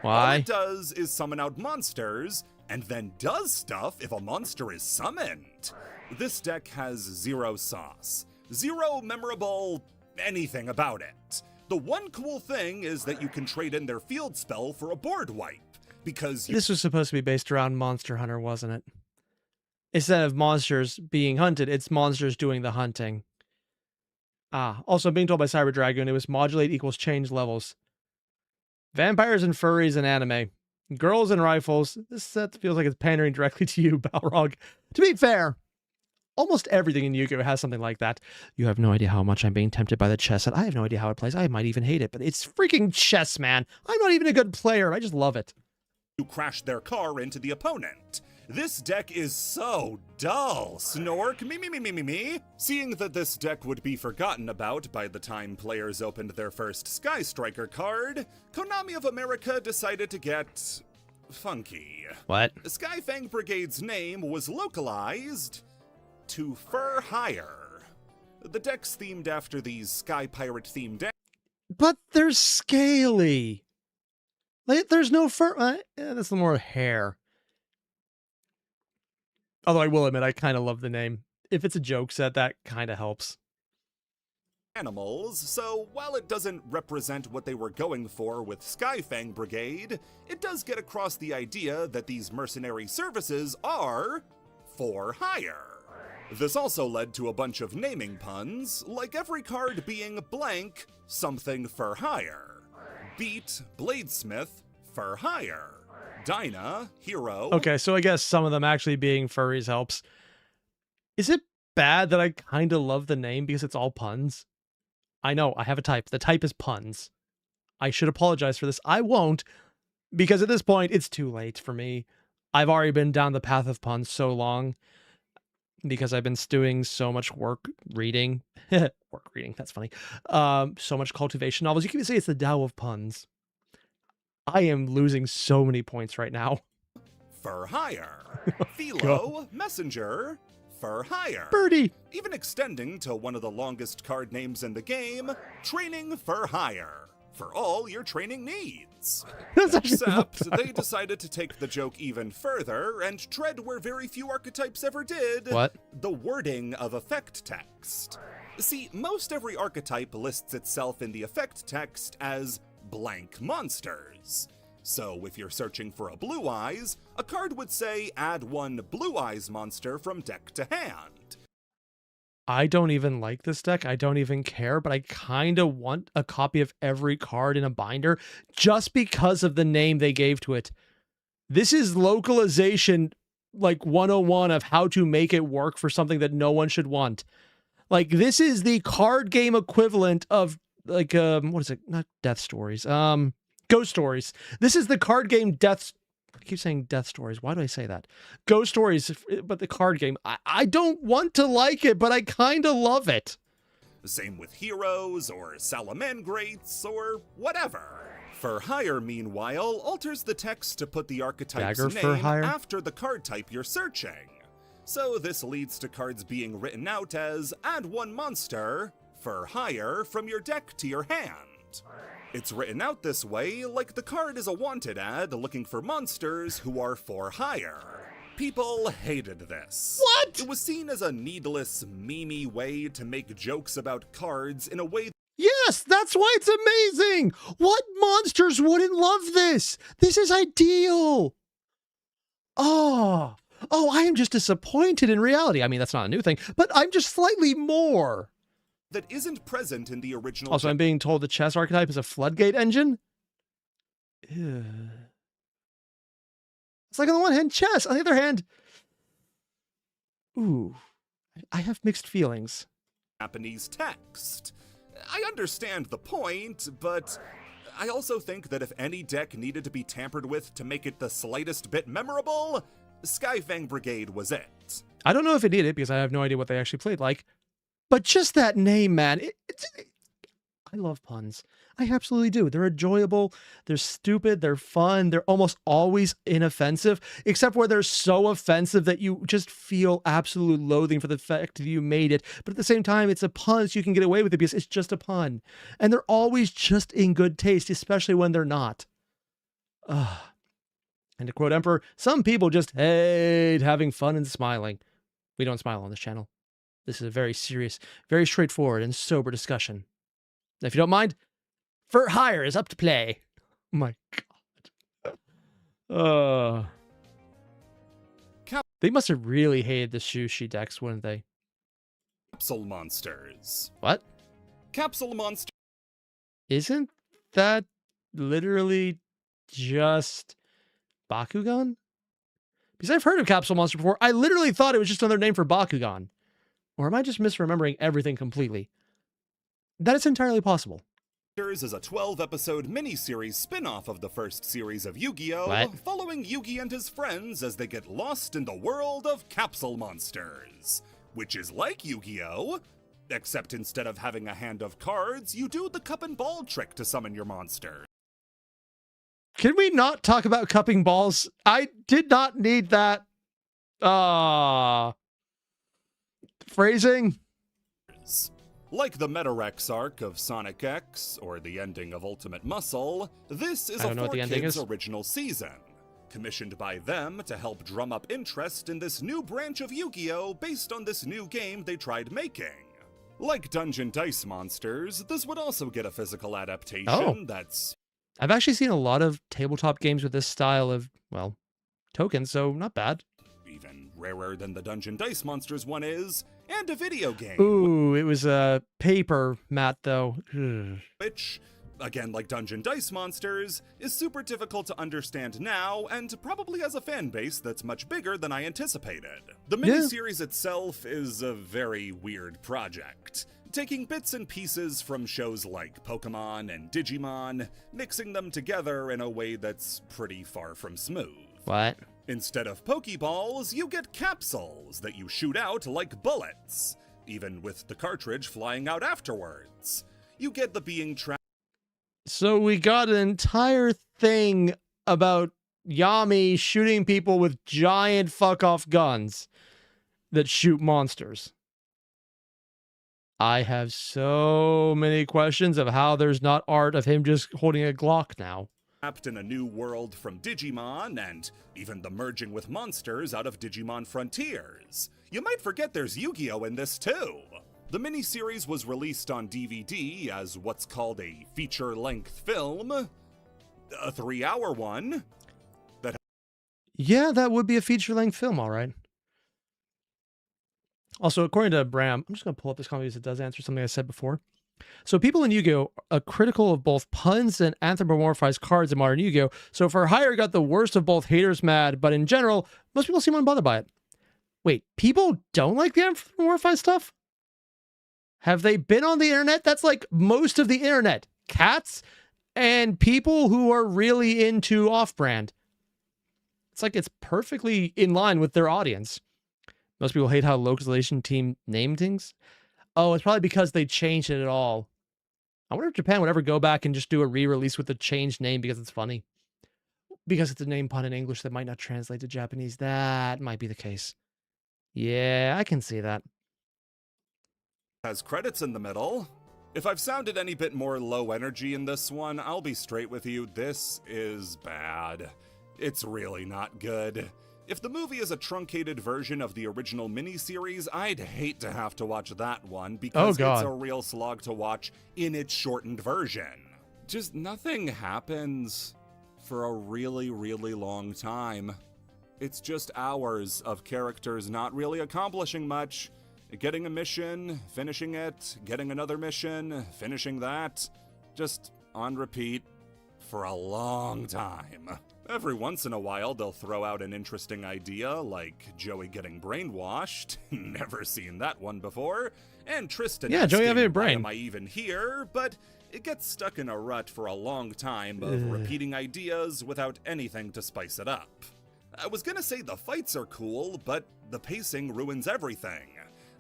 All Why? it does is summon out monsters, and then does stuff if a monster is summoned. This deck has zero sauce, zero memorable anything about it. The one cool thing is that you can trade in their field spell for a board wipe, because This was supposed to be based around Monster Hunter, wasn't it? Instead of monsters being hunted, it's monsters doing the hunting. Also, I'm being told by Cyber Dragoon it was modulate equals change levels. Vampires and furries and anime. Girls and rifles. This set feels like it's pandering directly to you, Balrog. To be fair, almost everything in Yu-Gi-Oh! Has something like that. You have no idea how much I'm being tempted by the chess set. I have no idea how it plays. I might even hate it, but it's freaking chess, man. I'm not even a good player. I just love it. you crash their car into the opponent. This deck is so dull, Snork, me. Seeing that this deck would be forgotten about by the time players opened their first Sky Striker card, Konami of America decided to get funky. What? Skyfang Brigade's name was localized to Fur Hire. The deck's themed after these Sky Pirate themed decks. But they're scaly. Like, there's no fur. That's more hair. Although I will admit, I kind of love the name. If it's a joke set, that kind of helps. Animals, so while it doesn't represent what they were going for with Skyfang Brigade, it does get across the idea that these mercenary services are for hire. This also led to a bunch of naming puns, like every card being blank, something for hire. Beat, Bladesmith, for hire. Dinah, Hero. Okay, so I guess some of them actually being furries helps. Is it bad that I kind of love the name because it's all puns? I know, I have a type. The type is puns. I should apologize for this. I won't, because at this point, it's too late for me. I've already been down the path of puns so long because I've been doing so much work reading. Work reading, that's funny. So much cultivation novels. You can even say it's the Tao of puns. I am losing so many points right now. For hire. Philo, messenger, for hire. Birdie. Even extending to one of the longest card names in the game, training for hire. For all your training needs. Except they decided to take the joke even further and tread where very few archetypes ever did. What? The wording of effect text. See, most every archetype lists itself in the effect text as blank monsters. So if you're searching for a Blue Eyes, a card would say add one Blue Eyes monster from deck to hand. I don't even like this deck. I don't even care, but I kind of want a copy of every card in a binder just because of the name they gave to it. This is localization, like 101 of how to make it work for something that no one should want. Like, this is the card game equivalent of, like, what is it? Not Death Stories. Ghost Stories. This is the card game I keep saying Death Stories. Why do I say that? Ghost Stories, but the card game. I don't want to like it, but I kind of love it. Same with Heroes, or Salamangrates, or whatever. For hire, meanwhile, alters the text to put the archetype's Dagger for name hire? after the card type you're searching. So this leads to cards being written out as add one monster, for hire, from your deck to your hand. It's written out this way like the card is a wanted ad looking for monsters who are for hire. People hated this. What? It was seen as a needless, memey way to make jokes about cards in a way. Yes, that's why it's amazing. What monsters wouldn't love this? This is ideal. Oh, I am just disappointed in reality. I mean, that's not a new thing, but I'm just slightly more. That isn't present in the original. Also, I'm being told the chess archetype is a floodgate engine. Ew. It's like on the one hand, chess. On the other hand, ooh, I have mixed feelings. Japanese text. I understand the point, but I also think that if any deck needed to be tampered with to make it the slightest bit memorable, Skyfang Brigade was it. I don't know if it did it because I have no idea what they actually played like. But just that name, man, I love puns. I absolutely do. They're enjoyable, they're stupid, they're fun, they're almost always inoffensive, except where they're so offensive that you just feel absolute loathing for the fact that you made it. But at the same time, it's a pun, so you can get away with it because it's just a pun. And they're always just in good taste, especially when they're not. And to quote Emperor, some people just hate having fun and smiling. We don't smile on this channel. This is a very serious, very straightforward and sober discussion. If you don't mind, For Hire is up to play. Oh my God. They must have really hated the Sushi decks, wouldn't they? Capsule Monsters. What? Capsule Monsters. Isn't that literally just Bakugan? Because I've heard of Capsule Monster before. I literally thought it was just another name for Bakugan. Or am I just misremembering everything completely? That is entirely possible. Is a 12-episode miniseries spin-off of the first series of Yu-Gi-Oh! What? Following Yugi and his friends as they get lost in the world of Capsule Monsters. Which is like Yu-Gi-Oh! Except instead of having a hand of cards, you do the cup and ball trick to summon your monster. Can we not talk about cupping balls? I did not need that. Phrasing? Like the Metarex arc of Sonic X, or the ending of Ultimate Muscle, this is I a don't know what the ending 4Kids is. original season, commissioned by them to help drum up interest in this new branch of Yu-Gi-Oh! Based on this new game they tried making. Like Dungeon Dice Monsters, this would also get a physical adaptation that's... I've actually seen a lot of tabletop games with this style of, well, tokens, so not bad. even rarer than the Dungeon Dice Monsters one is, and a video game. Ooh, it was a paper mat, though. Ugh. Which, again like Dungeon Dice Monsters, is super difficult to understand now, and probably has a fan base that's much bigger than I anticipated. The miniseries itself is a very weird project, taking bits and pieces from shows like Pokemon and Digimon, mixing them together in a way that's pretty far from smooth. What? Instead of Pokeballs, you get capsules that you shoot out like bullets, even with the cartridge flying out afterwards. You get the being trapped. So we got an entire thing about Yami shooting people with giant fuck-off guns that shoot monsters. I have so many questions of how there's not art of him just holding a Glock now. Trapped in a new world from Digimon, and even the merging with monsters out of Digimon Frontiers. You might forget there's Yu-Gi-Oh! In this too. The miniseries was released on DVD as what's called a feature-length film, a 3-hour one. Yeah, that would be a feature-length film, all right. Also, according to Bram, I'm just going to pull up this comment because it does answer something I said before. So people in Yu-Gi-Oh! Are critical of both puns and anthropomorphized cards in modern Yu-Gi-Oh! So for hire got the worst of both, haters mad, but in general, most people seem unbothered by it. Wait, people don't like the anthropomorphized stuff? Have they been on the internet? That's like most of the internet. Cats and people who are really into off-brand. It's like it's perfectly in line with their audience. Most people hate how localization team named things. Oh, it's probably because they changed it at all. I wonder if Japan would ever go back and just do a re-release with the changed name because it's funny. Because it's a name pun in English that might not translate to Japanese. That might be the case. Yeah, I can see that. Has credits in the middle. If I've sounded any bit more low energy in this one, I'll be straight with you. This is bad. It's really not good. If the movie is a truncated version of the original miniseries, I'd hate to have to watch that one because it's a real slog to watch in its shortened version. Just nothing happens for a really, really long time. It's just hours of characters not really accomplishing much. Getting a mission, finishing it, getting another mission, finishing that. Just on repeat for a long time. Every once in a while, they'll throw out an interesting idea, like Joey getting brainwashed. Never seen that one before. And Tristan Joey having a brain. Why am I even here? But it gets stuck in a rut for a long time of repeating ideas without anything to spice it up. I was gonna say the fights are cool, but the pacing ruins everything,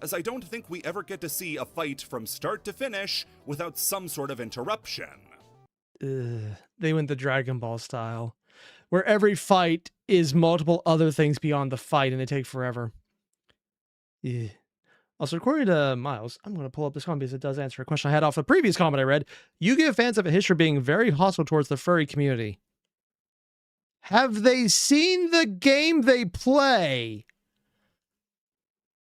as I don't think we ever get to see a fight from start to finish without some sort of interruption. They went the Dragon Ball style, where every fight is multiple other things beyond the fight and they take forever. Yeah. Also, according to Miles, I'm going to pull up this comment because it does answer a question I had off the previous comment I read. Yu-Gi-Oh! Fans have a history of being very hostile towards the furry community. Have they seen the game they play?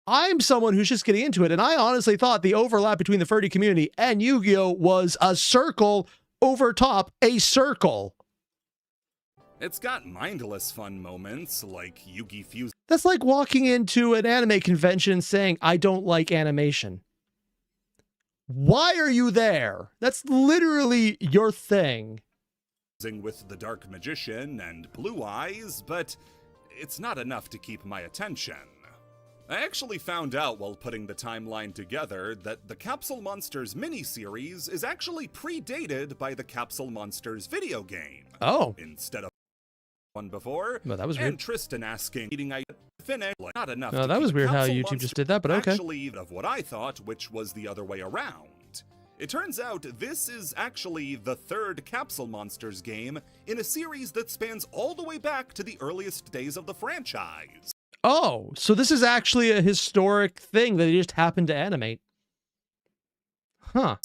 I'm someone who's just getting into it, and I honestly thought the overlap between the furry community and Yu-Gi-Oh! Was a circle over top a circle. It's got mindless fun moments, like Yugi Fuse. That's like walking into an anime convention and saying, I don't like animation. Why are you there? That's literally your thing. With the Dark Magician and Blue Eyes, but it's not enough to keep my attention. I actually found out while putting the timeline together that the Capsule Monsters miniseries is actually predated by the Capsule Monsters video game. Oh. Instead of one before. No, that was and weird. Tristan asking, eating I finish, like, not enough. No, that was weird how YouTube just did that, but okay. Actually, of what I thought, which was the other way around. It turns out this is actually the third Capsule Monsters game in a series that spans all the way back to the earliest days of the franchise. Oh, so this is actually a historic thing that they just happened to animate. Huh.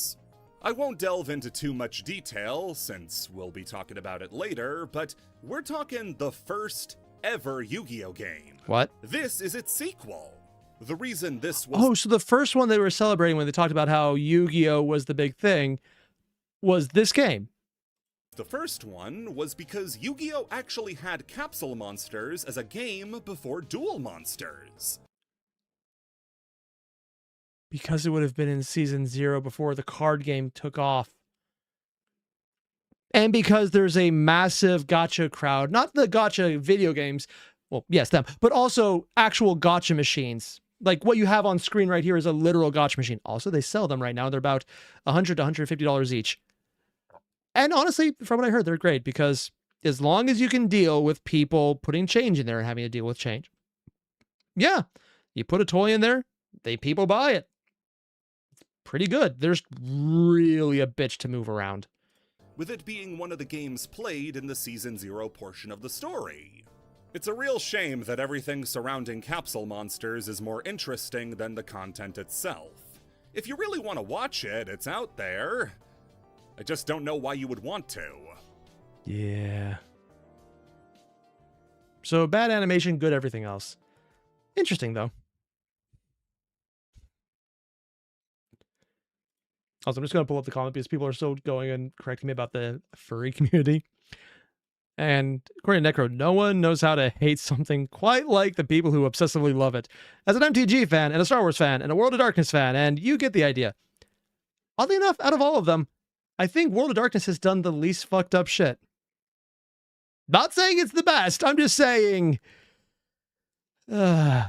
I won't delve into too much detail, since we'll be talking about it later, but we're talking the first ever Yu-Gi-Oh! Game. What? This is its sequel. The reason this was... Oh, so the first one they were celebrating when they talked about how Yu-Gi-Oh! Was the big thing was this game. The first one was because Yu-Gi-Oh! Actually had Capsule Monsters as a game before Duel Monsters. Because it would have been in Season 0 before the card game took off. And because there's a massive gacha crowd, not the gacha video games, well, yes, them, but also actual gacha machines. Like what you have on screen right here is a literal gacha machine. Also, they sell them right now. They're about $100 to $150 each. And honestly, from what I heard, they're great because as long as you can deal with people putting change in there and having to deal with change. Yeah, you put a toy in there, people buy it. It's pretty good. There's really a bitch to move around. with it being one of the games played in the Season 0 portion of the story. It's a real shame that everything surrounding Capsule Monsters is more interesting than the content itself. If you really want to watch it, it's out there. I just don't know why you would want to. Yeah. So bad animation, good everything else. Interesting, though. Also, I'm just going to pull up the comment because people are still going and correcting me about the furry community. And according to Necro, no one knows how to hate something quite like the people who obsessively love it. As an MTG fan, and a Star Wars fan, and a World of Darkness fan, and you get the idea. Oddly enough, out of all of them, I think World of Darkness has done the least fucked up shit. Not saying it's the best, I'm just saying... yeah...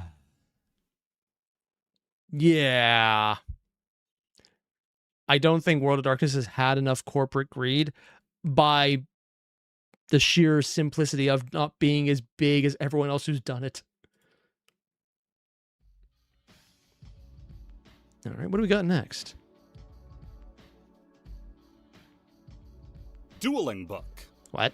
I don't think World of Darkness has had enough corporate greed by the sheer simplicity of not being as big as everyone else who's done it. All right, what do we got next? Dueling book. What?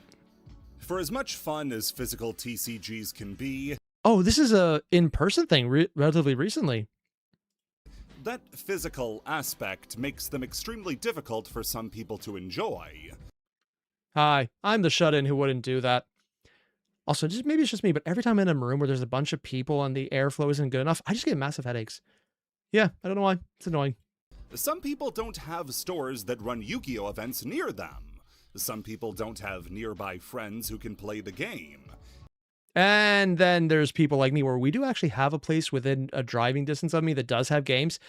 For as much fun as physical TCGs can be... Oh, this is a in-person thing relatively recently. That physical aspect makes them extremely difficult for some people to enjoy. Hi, I'm the shut-in who wouldn't do that. Also, maybe it's just me, but every time I'm in a room where there's a bunch of people and the airflow isn't good enough, I just get massive headaches. Yeah, I don't know why. It's annoying. Some people don't have stores that run Yu-Gi-Oh events near them. Some people don't have nearby friends who can play the game. And then there's people like me where we do actually have a place within a driving distance of me that does have games.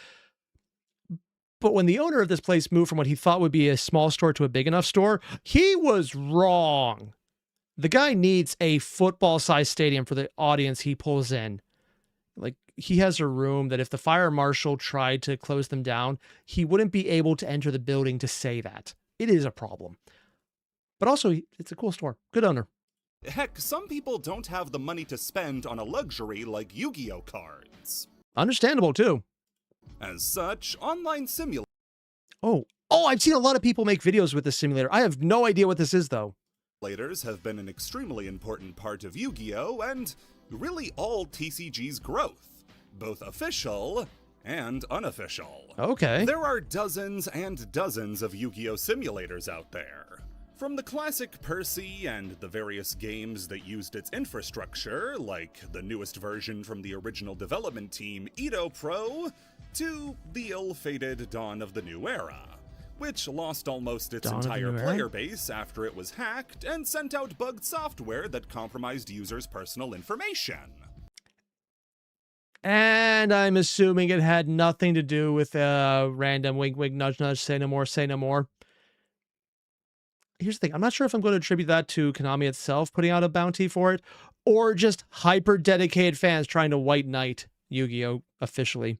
But when the owner of this place moved from what he thought would be a small store to a big enough store, he was wrong. The guy needs a football-sized stadium for the audience he pulls in. Like, he has a room that if the fire marshal tried to close them down, he wouldn't be able to enter the building to say that. It is a problem. But also, it's a cool store. Good owner. Heck, some people don't have the money to spend on a luxury like Yu-Gi-Oh cards. Understandable, too. As such, online simulators Oh, I've seen a lot of people make videos with this simulator. I have no idea what this is, though. have been an extremely important part of Yu-Gi-Oh! And really all TCG's growth, both official and unofficial. Okay. There are dozens and dozens of Yu-Gi-Oh! Simulators out there. From the classic Percy and the various games that used its infrastructure, like the newest version from the original development team, Edo Pro, to the ill-fated Dawn of the New Era, which lost almost its entire player base after it was hacked and sent out bugged software that compromised users' personal information. And I'm assuming it had nothing to do with random wink, wink, nudge, nudge, say no more, say no more. Here's the thing. I'm not sure if I'm going to attribute that to Konami itself putting out a bounty for it, or just hyper-dedicated fans trying to white knight Yu-Gi-Oh! Officially.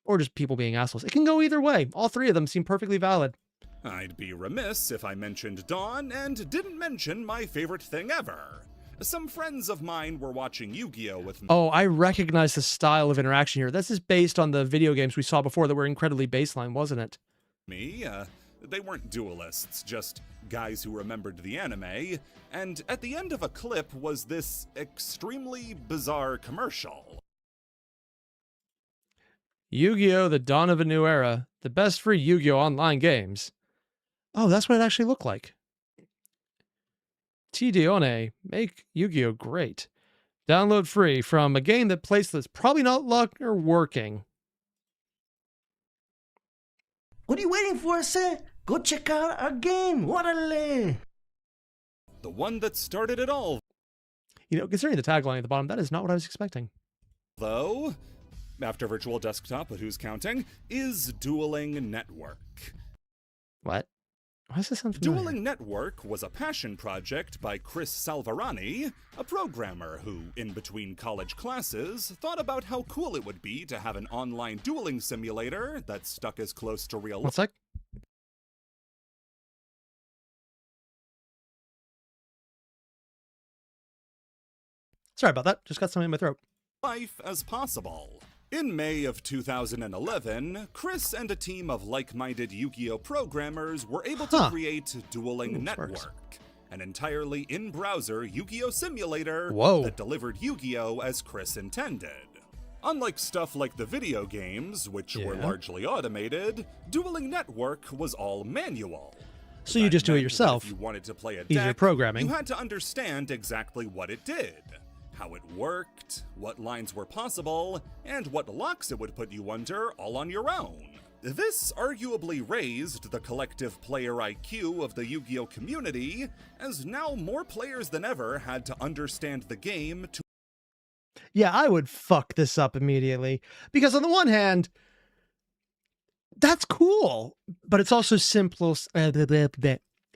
Or just people being assholes. It can go either way. All three of them seem perfectly valid. I'd be remiss if I mentioned Dawn and didn't mention my favorite thing ever. Some friends of mine were watching Yu-Gi-Oh! With me. Oh, I recognize the style of interaction here. This is based on the video games we saw before that were incredibly baseline, wasn't it? They weren't duelists, just guys who remembered the anime, and at the end of a clip was this extremely bizarre commercial. Yu-Gi-Oh! The Dawn of a New Era. The best free Yu-Gi-Oh! Online games. Oh, that's what it actually looked like. T-Dione, make Yu-Gi-Oh! Great. Download free from a game that plays that's probably not longer working. What are you waiting for, sir? Go check out our game. Orale. The one that started it all. You know, considering the tagline at the bottom, that is not what I was expecting. Though, after Virtual Desktop, but who's counting, is Dueling Network. What? Why does this sound familiar? Dueling Network was a passion project by Chris Salvarani, a programmer who, in between college classes, thought about how cool it would be to have an online dueling simulator that stuck as close to real life. One sec. Sorry about that. Just got something in my throat. As possible. In May of 2011, Chris and a team of like-minded Yu-Gi-Oh programmers were able to create Dueling Network, an entirely in-browser Yu-Gi-Oh simulator that delivered Yu-Gi-Oh as Chris intended. Unlike stuff like the video games, which were largely automated, Dueling Network was all manual. So you just do it yourself. If you wanted to play a Easier deck, programming. you had to understand exactly what it did, how it worked, what lines were possible, and what locks it would put you under all on your own. This arguably raised the collective player IQ of the Yu-Gi-Oh community, as now more players than ever had to understand the game to... Yeah, I would fuck this up immediately. Because on the one hand, that's cool, but it's also it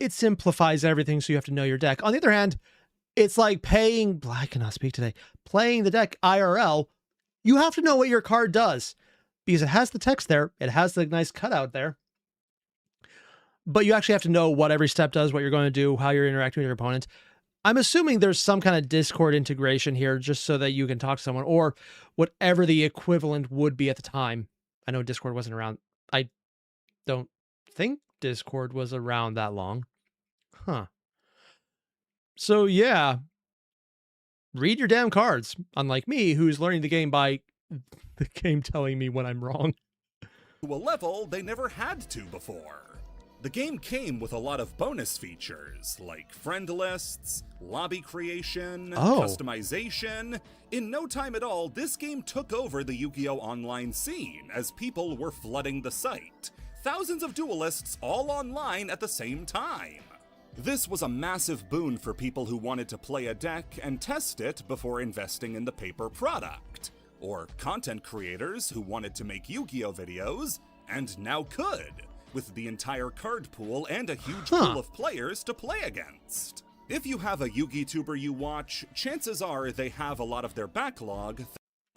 simplifies everything, so you have to know your deck. On the other hand, it's like playing the deck IRL. You have to know what your card does because it has the text there. It has the nice cutout there. But you actually have to know what every step does, what you're going to do, how you're interacting with your opponent. I'm assuming there's some kind of Discord integration here just so that you can talk to someone or whatever the equivalent would be at the time. I know Discord wasn't around. I don't think Discord was around that long. So yeah, read your damn cards, unlike me, who's learning the game by the game telling me when I'm wrong. To a level they never had to before. The game came with a lot of bonus features, like friend lists, lobby creation, customization. In no time at all, this game took over the Yu-Gi-Oh! Online scene as people were flooding the site. Thousands of duelists all online at the same time. This was a massive boon for people who wanted to play a deck and test it before investing in the paper product, or content creators who wanted to make Yu-Gi-Oh! Videos, and now could, with the entire card pool and a huge pool of players to play against. If you have a Yugi-tuber you watch, chances are they have a lot of their backlog.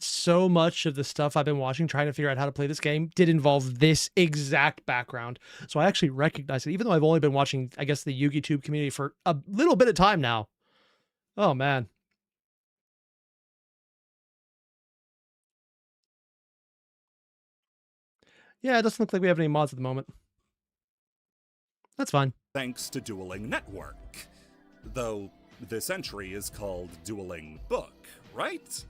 So much of the stuff I've been watching trying to figure out how to play this game did involve this exact background. So I actually recognize it, even though I've only been watching, I guess, the YugiTube community for a little bit of time now. Oh, man. Yeah, it doesn't look like we have any mods at the moment. That's fine. Thanks to Dueling Network. Though this entry is called Dueling Book, right?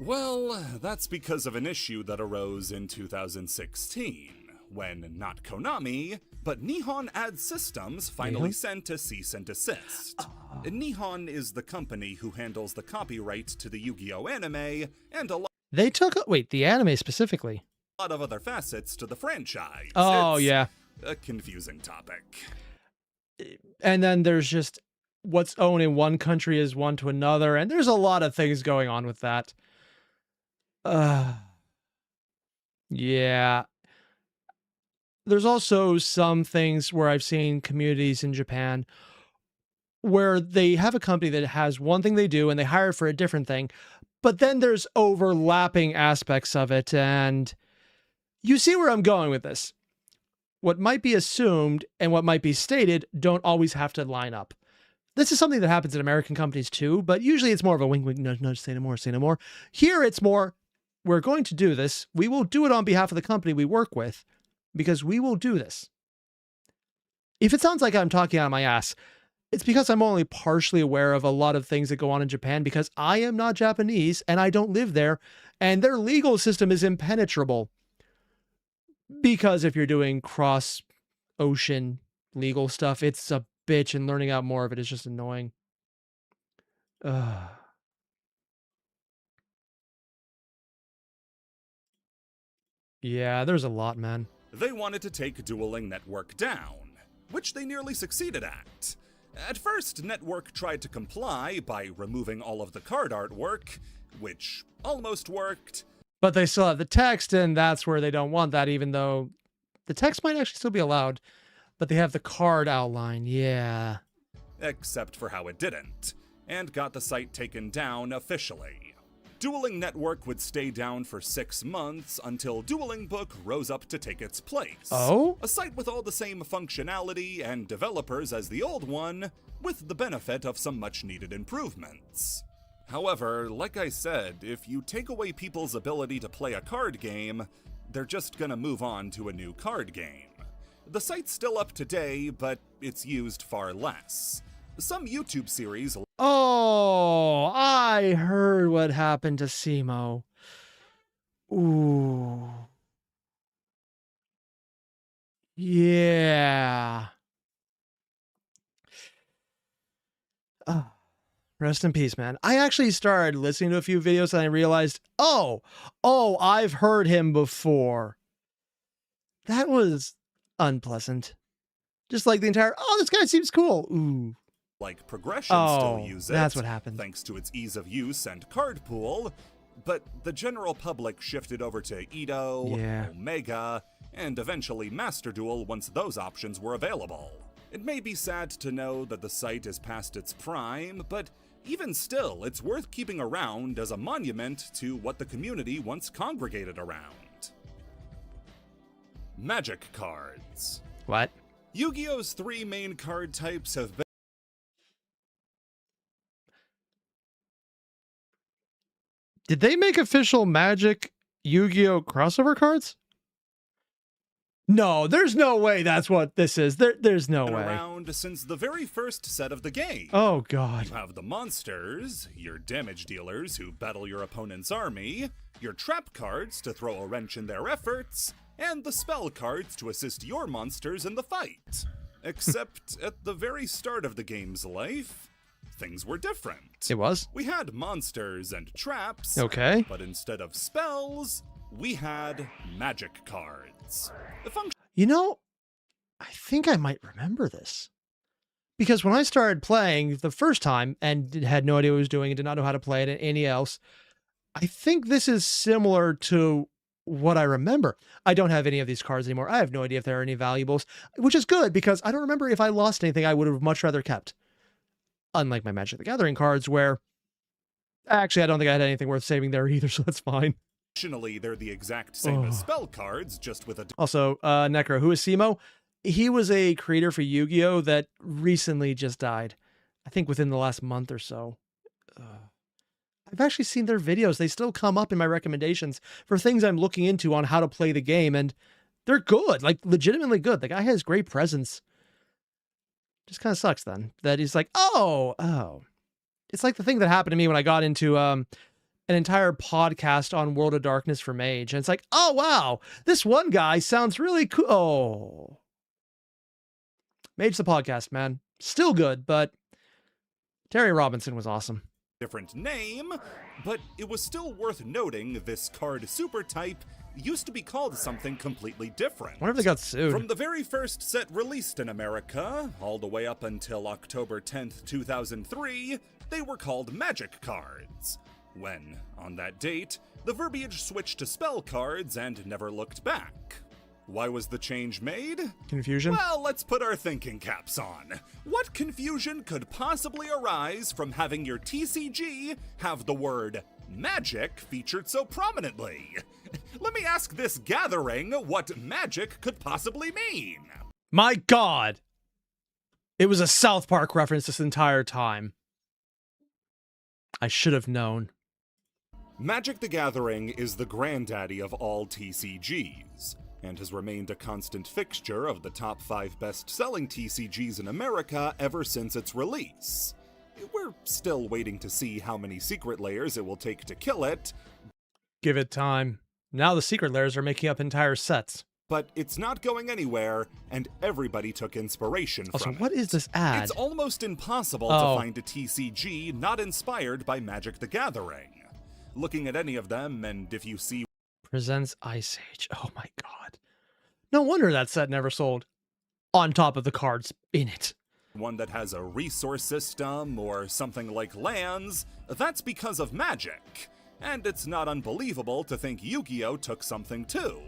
Well, that's because of an issue that arose in 2016, when not Konami, but Nihon Ad Systems finally sent a cease and desist. Nihon is the company who handles the copyright to the Yu-Gi-Oh! Anime, and a lot... They took... Wait, the anime specifically? A lot of other facets to the franchise. Oh, it's a confusing topic. And then there's just what's owned in one country is one to another, and there's a lot of things going on with that. Yeah. There's also some things where I've seen communities in Japan where they have a company that has one thing they do and they hire for a different thing, but then there's overlapping aspects of it, and you see where I'm going with this. What might be assumed and what might be stated don't always have to line up. This is something that happens in American companies too, but usually it's more of a wink, wink, nudge, nudge, say no more, say no more. Here it's more, we're going to do this. We will do it on behalf of the company we work with because we will do this. If it sounds like I'm talking out of my ass, it's because I'm only partially aware of a lot of things that go on in Japan because I am not Japanese and I don't live there, and their legal system is impenetrable. Because if you're doing cross-ocean legal stuff, it's a bitch, and learning out more of it is just annoying. Yeah, there's a lot, man. They wanted to take Dueling Network down, which they nearly succeeded at. At first, Network tried to comply by removing all of the card artwork, which almost worked. But they still have the text, and that's where they don't want that, even though the text might actually still be allowed. But they have the card outline, yeah. Except for how it didn't, and got the site taken down officially. Dueling Network would stay down for 6 months until Dueling Book rose up to take its place. Oh? A site with all the same functionality and developers as the old one, with the benefit of some much-needed improvements. However, like I said, if you take away people's ability to play a card game, they're just gonna move on to a new card game. The site's still up today, but it's used far less. Some YouTube series... Oh, I heard what happened to Simo. Ooh. Yeah. Rest in peace, man. I actually started listening to a few videos and I realized, oh, I've heard him before. That was unpleasant. Just like the entire, this guy seems cool. Ooh. Like Progression still use it. That's what happened. Thanks to its ease of use and card pool. But the general public shifted over to YuGiOh, Omega, and eventually Master Duel once those options were available. It may be sad to know that the site is past its prime, but even still, it's worth keeping around as a monument to what the community once congregated around. Magic cards. What? Yu-Gi-Oh's 3 main card types have been... Did they make official Magic Yu-Gi-Oh crossover cards? No, there's no way that's what this is. There's no way. Around since the very first set of the game. Oh, God. You have the monsters, your damage dealers who battle your opponent's army, your trap cards to throw a wrench in their efforts, and the spell cards to assist your monsters in the fight. Except at the very start of the game's life, things were different. It was? We had monsters and traps. Okay. But instead of spells, we had magic cards. You know, I think I might remember this. Because when I started playing the first time and had no idea what I was doing and did not know how to play it and any else, I think this is similar to what I remember. I don't have any of these cards anymore. I have no idea if there are any valuables, which is good because I don't remember if I lost anything I would have much rather kept. Unlike my Magic the Gathering cards where actually I don't think I had anything worth saving there either, so that's fine. Additionally, they're the exact same as spell cards, just with a... Also, Necro, who is Simo? He was a creator for Yu-Gi-Oh! That recently just died. I think within the last month or so. I've actually seen their videos. They still come up in my recommendations for things I'm looking into on how to play the game, and they're good, like legitimately good. The guy has great presence. Just kind of sucks then that he's like, oh. It's like the thing that happened to me when I got into an entire podcast on World of Darkness for Mage. And it's like, oh, wow, this one guy sounds really cool. Oh. Mage the podcast, man. Still good, but Terry Robinson was awesome. Different name, but it was still worth noting this card super type used to be called something completely different. I wonder if they got sued. From the very first set released in America, all the way up until October 10th, 2003, they were called Magic cards. When, on that date, the verbiage switched to spell cards and never looked back. Why was the change made? Confusion? Well, let's put our thinking caps on. What confusion could possibly arise from having your TCG have the word magic featured so prominently? Let me ask this gathering what magic could possibly mean. My God! It was a South Park reference this entire time. I should have known. Magic the Gathering is the granddaddy of all TCGs, and has remained a constant fixture of the top 5 best-selling TCGs in America ever since its release. We're still waiting to see how many secret layers it will take to kill it. Give it time. Now the secret layers are making up entire sets. But it's not going anywhere, and everybody took inspiration from it. What is this ad? It's almost impossible to find a TCG not inspired by Magic the Gathering. Looking at any of them, and if you see... Presents Ice Age. Oh my God. No wonder that set never sold. On top of the cards in it. One that has a resource system or something like lands, that's because of Magic. And it's not unbelievable to think Yu-Gi-Oh! Took something too.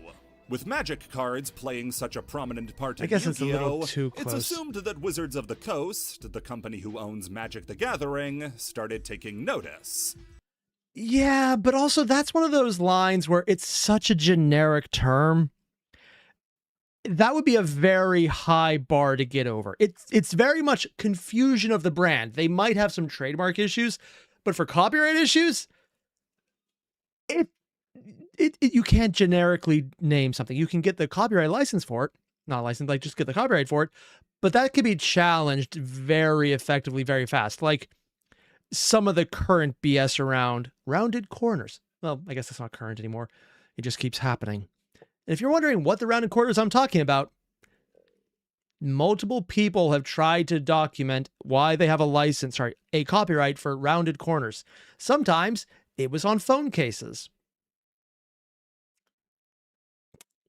With Magic cards playing such a prominent part in it's a little Yu-Gi-Oh!, too close. It's assumed that Wizards of the Coast, the company who owns Magic the Gathering, started taking notice. Yeah, but also that's one of those lines where it's such a generic term. That would be a very high bar to get over. It's very much confusion of the brand. They might have some trademark issues, But for copyright issues, you can't generically name something. You can get the copyright license for it, not a license, like just get the copyright for it, but that can be challenged very effectively, very fast. Like some of the current BS around rounded corners. Well, I guess that's not current anymore. It just keeps happening. And if you're wondering what the rounded corners I'm talking about, multiple people have tried to document why they have a copyright for rounded corners. Sometimes it was on phone cases.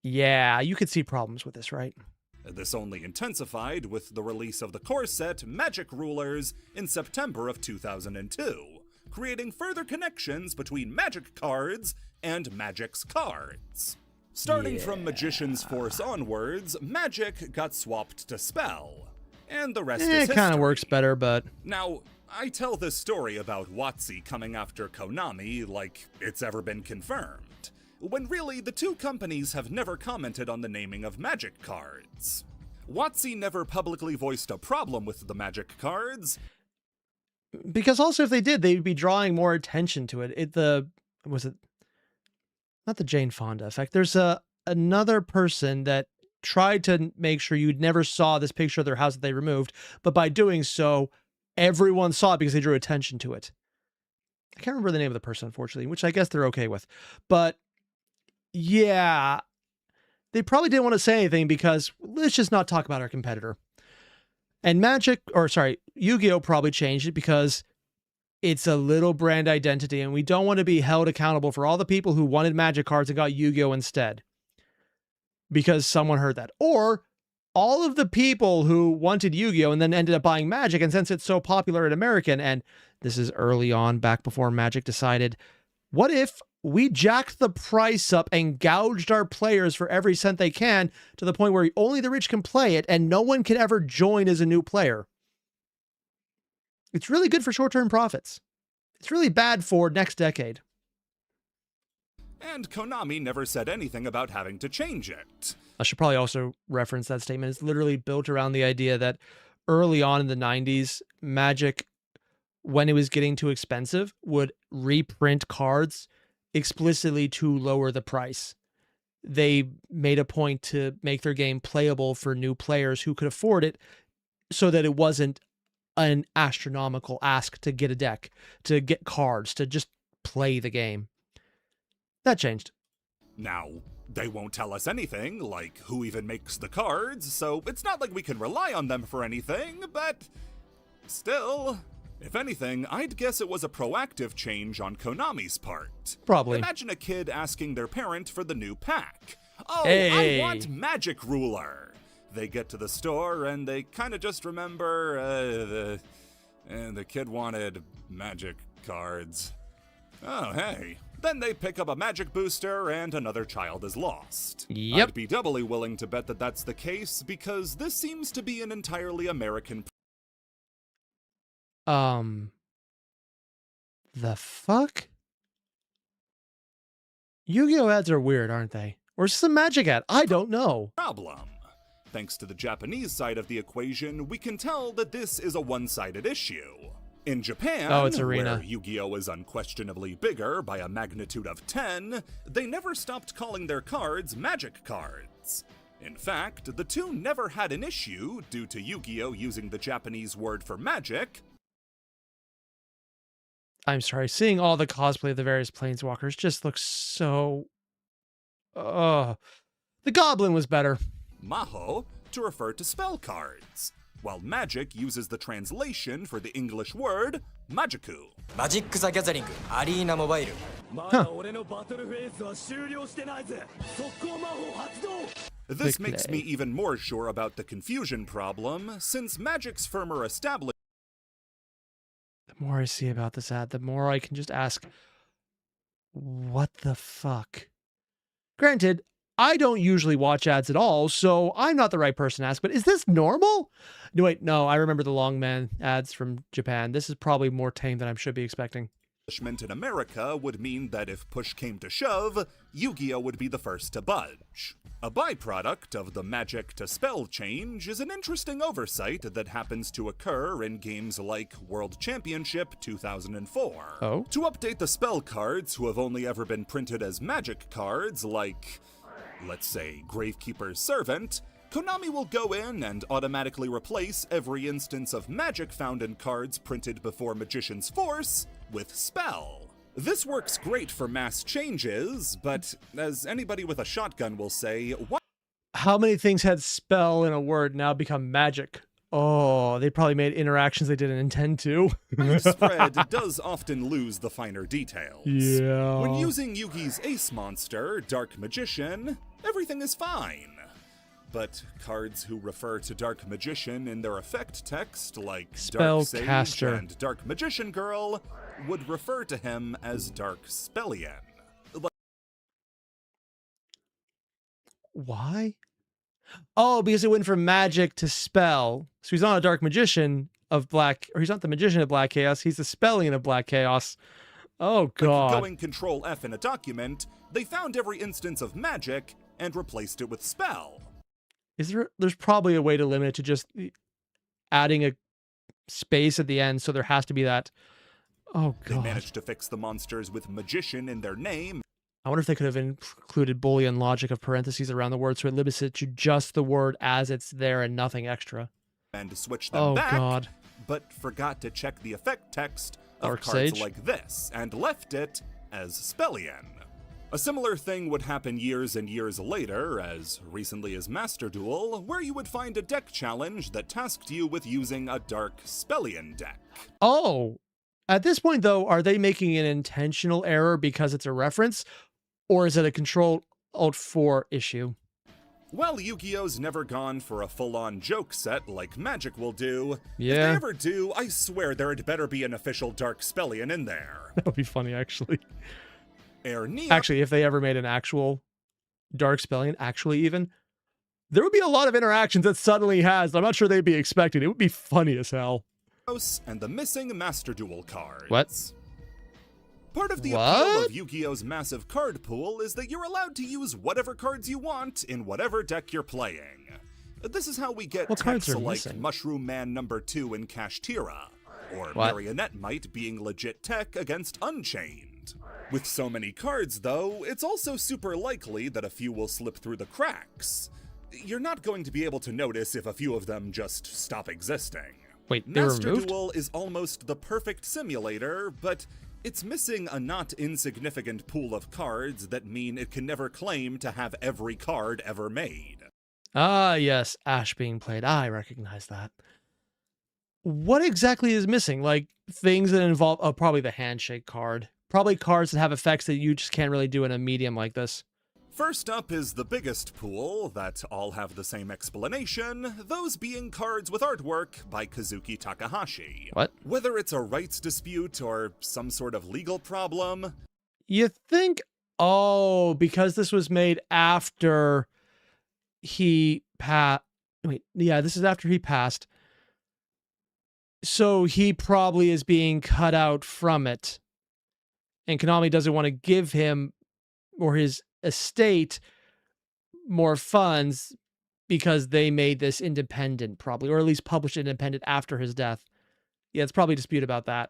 Yeah, you could see problems with this, right? This only intensified with the release of the core set Magic Rulers in September of 2002, creating further connections between Magic cards and Magic's cards. Starting from Magician's Force onwards, Magic got swapped to Spell, and the rest is history. It kind of works better, but... Now, I tell this story about WotC coming after Konami like it's ever been confirmed, when really the two companies have never commented on the naming of Magic cards. WotC never publicly voiced a problem with the Magic cards. Because also if they did, they'd be drawing more attention to it. Not the Jane Fonda effect. There's another person that tried to make sure you never saw this picture of their house that they removed, but by doing so, everyone saw it because they drew attention to it. I can't remember the name of the person, unfortunately, which I guess they're okay with. But yeah, they probably didn't want to say anything because let's just not talk about our competitor. And Yu-Gi-Oh probably changed it because it's a little brand identity, and we don't want to be held accountable for all the people who wanted Magic cards and got Yu-Gi-Oh instead because someone heard that. Or all of the people who wanted Yu-Gi-Oh and then ended up buying Magic, and since it's so popular in American, and this is early on, back before Magic decided, what if we jacked the price up and gouged our players for every cent they can to the point where only the rich can play it and no one can ever join as a new player? It's really good for short-term profits. It's really bad for next decade. And Konami never said anything about having to change it. I should probably also reference that statement. It's literally built around the idea that early on in the 90s, Magic, when it was getting too expensive, would reprint cards explicitly to lower the price. They made a point to make their game playable for new players who could afford it so that it wasn't an astronomical ask to get a deck, to get cards, to just play the game. That changed. Now, they won't tell us anything, like who even makes the cards, so it's not like we can rely on them for anything, but still, if anything, I'd guess it was a proactive change on Konami's part. Probably. Imagine a kid asking their parent for the new pack. Oh, hey. I want Magic Ruler. They get to the store and they kind of just remember, the kid wanted Magic cards. Oh, hey. Then they pick up a Magic booster and another child is lost. Yep. I'd be doubly willing to bet that that's the case because this seems to be an entirely American. The fuck? Yu-Gi-Oh ads are weird, aren't they? Or is this a Magic ad? I don't know. Problem. Thanks to the Japanese side of the equation, we can tell that this is a one-sided issue. In Japan, it's Arena. where Yu-Gi-Oh is unquestionably bigger by a magnitude of 10, they never stopped calling their cards Magic cards. In fact, the two never had an issue due to Yu-Gi-Oh using the Japanese word for magic. I'm sorry, seeing all the cosplay of the various planeswalkers just looks so... The Goblin was better. Maho, to refer to spell cards, while Magic uses the translation for the English word Magiku. Magic the Gathering Arena Mobile. This makes me even more sure about the confusion problem, since Magic's firmer establishment. The more I see about this ad, the more I can just ask, what the fuck? Granted, I don't usually watch ads at all, so I'm not the right person to ask, but is this normal? No, wait, no, I remember the Long Man ads from Japan. This is probably more tame than I should be expecting. in America would mean that if push came to shove, Yu-Gi-Oh would be the first to budge. A byproduct of the magic to spell change is an interesting oversight that happens to occur in games like World Championship 2004. Oh? To update the spell cards who have only ever been printed as magic cards like, let's say, Gravekeeper's Servant, Konami will go in and automatically replace every instance of magic found in cards printed before Magician's Force with spell. This works great for mass changes, but as anybody with a shotgun will say, why How many things had spell in a word now become magic? Oh, they probably made interactions they didn't intend to. spread does often lose the finer details. Yeah. When using Yugi's ace monster, Dark Magician, everything is fine. But cards who refer to Dark Magician in their effect text, like Dark Sage Spellcaster and Dark Magician Girl, would refer to him as Dark Spellian. Why? Oh, because it went from magic to spell. So he's not a dark magician of black, or he's not the magician of black chaos. He's the spellian of black chaos. Oh, God. Like going Control F in a document, they found every instance of magic and replaced it with spell. There's probably a way to limit it to just adding a space at the end, so there has to be that. Oh, God. They managed to fix the monsters with magician in their name. I wonder if they could have included Boolean logic of parentheses around the word so it limits it to just the word as it's there and nothing extra. And switch them back, God. But forgot to check the effect text of Dark cards Sage? like this, and left it as Spellian. A similar thing would happen years and years later, as recently as Master Duel, where you would find a deck challenge that tasked you with using a Dark Spellian deck. Oh, at this point, though, are they making an intentional error because it's a reference? Or is it a Control-Alt-4 issue? Well, Yu-Gi-Oh's never gone for a full-on joke set like Magic will do. Yeah. If they ever do, I swear there'd better be an official Dark Spellian in there. That would be funny, actually. Neo. Actually, if they ever made an actual Dark Spellian, there would be a lot of interactions that suddenly has. I'm not sure they'd be expecting. It would be funny as hell. And the missing Master Duel cards. What? Part of the appeal of Yu-Gi-Oh's massive card pool is that you're allowed to use whatever cards you want in whatever deck you're playing. This is how we get cards techs are like missing? Mushroom Man #2 in Kashtira, or What? Marionette Might being legit tech against Unchained. With so many cards, though, it's also super likely that a few will slip through the cracks. You're not going to be able to notice if a few of them just stop existing. Wait, they were Master removed? Duel is almost the perfect simulator, but it's missing a not insignificant pool of cards that mean it can never claim to have every card ever made. Ah, yes, Ash being played. I recognize that. What exactly is missing? Like, things that involve... Oh, probably the handshake card. Probably cards that have effects that you just can't really do in a medium like this. First up is the biggest pool that all have the same explanation, those being cards with artwork by Kazuki Takahashi. What? Whether it's a rights dispute or some sort of legal problem. You think, oh, because this was made after he passed... Wait, yeah, this is after he passed. So he probably is being cut out from it. And Konami doesn't want to give him or his estate more funds because they made this independent, probably, or at least published independent after his death. Yeah, it's probably a dispute about that.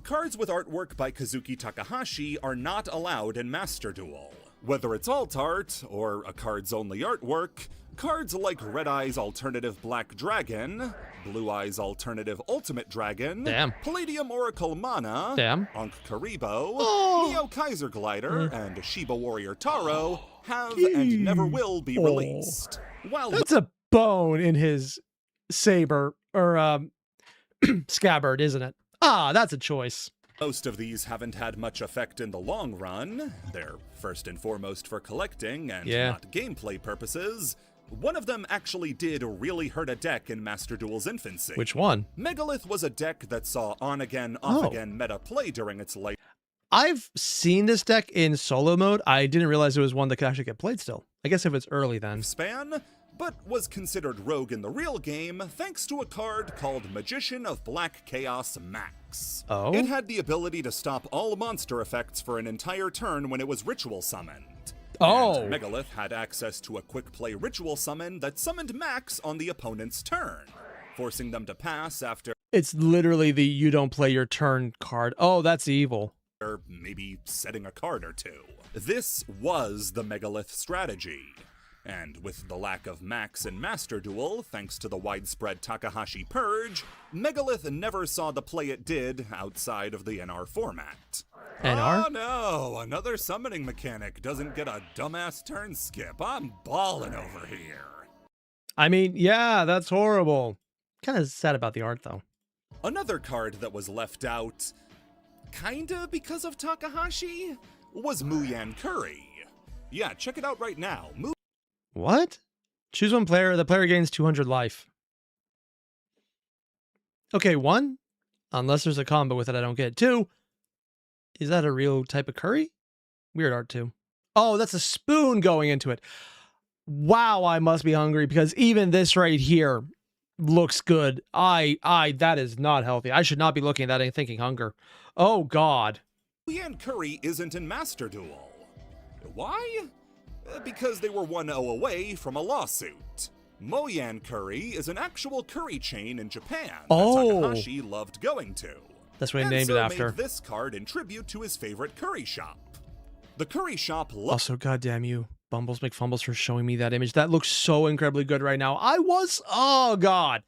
Cards with artwork by Kazuki Takahashi are not allowed in Master Duel. Whether it's alt art or a card's only artwork, cards like Red Eye's Alternative Black Dragon, Blue Eye's Alternative Ultimate Dragon, Damn. Palladium Oracle Mana, Damn. Ankh Karibo, Oh. Neo Kaiser Glider, and Shiba Warrior Taro have and never will be released. While That's a bone in his saber, or scabbard, isn't it? Ah, that's a choice. most of these haven't had much effect in the long run, they're first and foremost for collecting and not gameplay purposes, one of them actually did really hurt a deck in Master Duel's infancy. Which one? Megalith was a deck that saw on-again, off-again meta play during its life. I've seen this deck in solo mode. I didn't realize it was one that could actually get played still. I guess if it's early then. Span, but was considered rogue in the real game thanks to a card called Magician of Black Chaos Max. Oh? It had the ability to stop all monster effects for an entire turn when it was ritual summoned. Oh! And Megalith had access to a quick play ritual summon that summoned Max on the opponent's turn, forcing them to pass after It's literally the you don't play your turn card. Oh, that's evil. maybe setting a card or two. This was the Megalith strategy. And with the lack of Max in Master Duel, thanks to the widespread Takahashi purge, Megalith never saw the play it did outside of the NR format. NR? Oh no, another summoning mechanic doesn't get a dumbass turn skip. I'm balling over here. I mean, yeah, that's horrible. Kind of sad about the art, though. Another card that was left out, kinda because of Takahashi, was Muyan Curry. Yeah, check it out right now. What? Choose one player. The player gains 200 life. Okay, 1. Unless there's a combo with it, I don't get it. 2. Is that a real type of curry? Weird art, too. Oh, that's a spoon going into it. Wow, I must be hungry because even this right here looks good. That is not healthy. I should not be looking at that and thinking hunger. Oh, God. Muyan Curry isn't in Master Duel. Why? Because they were 1-0 away from a lawsuit. Moyan Curry is an actual curry chain in Japan that Takahashi loved going to. That's what he named it after. Made this card in tribute to his favorite curry shop. The curry shop also, goddamn you, Bumbles McFumbles, for showing me that image. That looks so incredibly good right now. Oh God.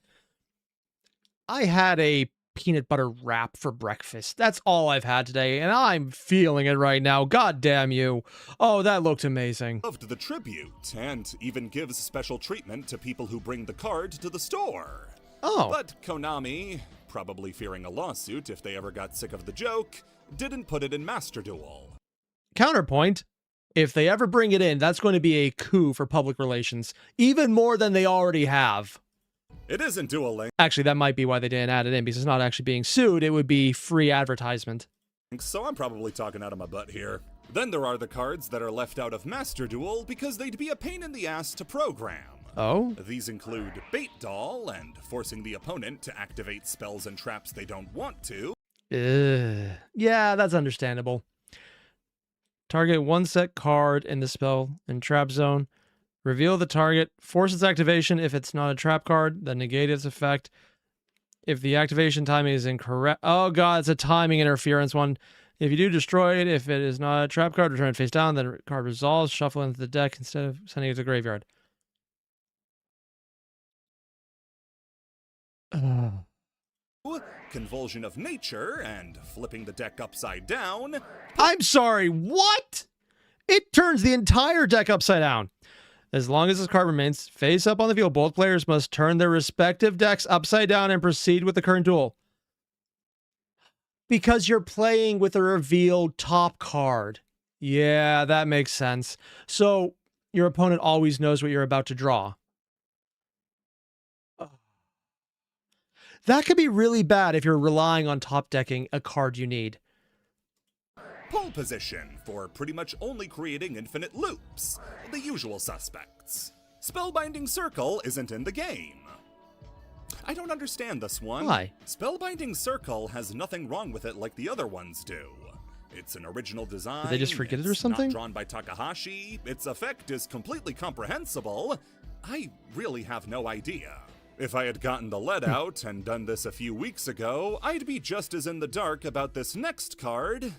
I had a peanut butter wrap for breakfast. That's all I've had today, and I'm feeling it right now. God damn you. Oh, that looked amazing. Loved the tribute, and even gives special treatment to people who bring the card to the store. Oh. But Konami, probably fearing a lawsuit if they ever got sick of the joke, didn't put it in Master Duel. Counterpoint, if they ever bring it in, that's going to be a coup for public relations, even more than they already have. It isn't Duel Links. Actually, that might be why they didn't add it in, because it's not actually being sued. It would be free advertisement. So I'm probably talking out of my butt here. Then there are the cards that are left out of Master Duel because they'd be a pain in the ass to program. Oh? These include Bait Doll and forcing the opponent to activate spells and traps they don't want to. Yeah, that's understandable. Target one set card in the spell and trap zone. Reveal the target. Force its activation if it's not a trap card. Then negate its effect. If the activation timing is incorrect. Oh god, it's a timing interference one. If you do, destroy it. If it is not a trap card, return it face down. Then the card resolves. Shuffle into the deck instead of sending it to the graveyard. Convulsion of Nature and flipping the deck upside down. I'm sorry, what? It turns the entire deck upside down. As long as this card remains face up on the field, both players must turn their respective decks upside down and proceed with the current duel. Because you're playing with a revealed top card. Yeah, that makes sense. So your opponent always knows what you're about to draw. That could be really bad if you're relying on top decking a card you need. Pole position for pretty much only creating infinite loops. The usual suspects. Spellbinding Circle isn't in the game. I don't understand this one. Why? Spellbinding Circle has nothing wrong with it like the other ones do. It's an original design. Did they just forget it or something? Not drawn by Takahashi. Its effect is completely comprehensible. I really have no idea. If I had gotten the lead out and done this a few weeks ago, I'd be just as in the dark about this next card,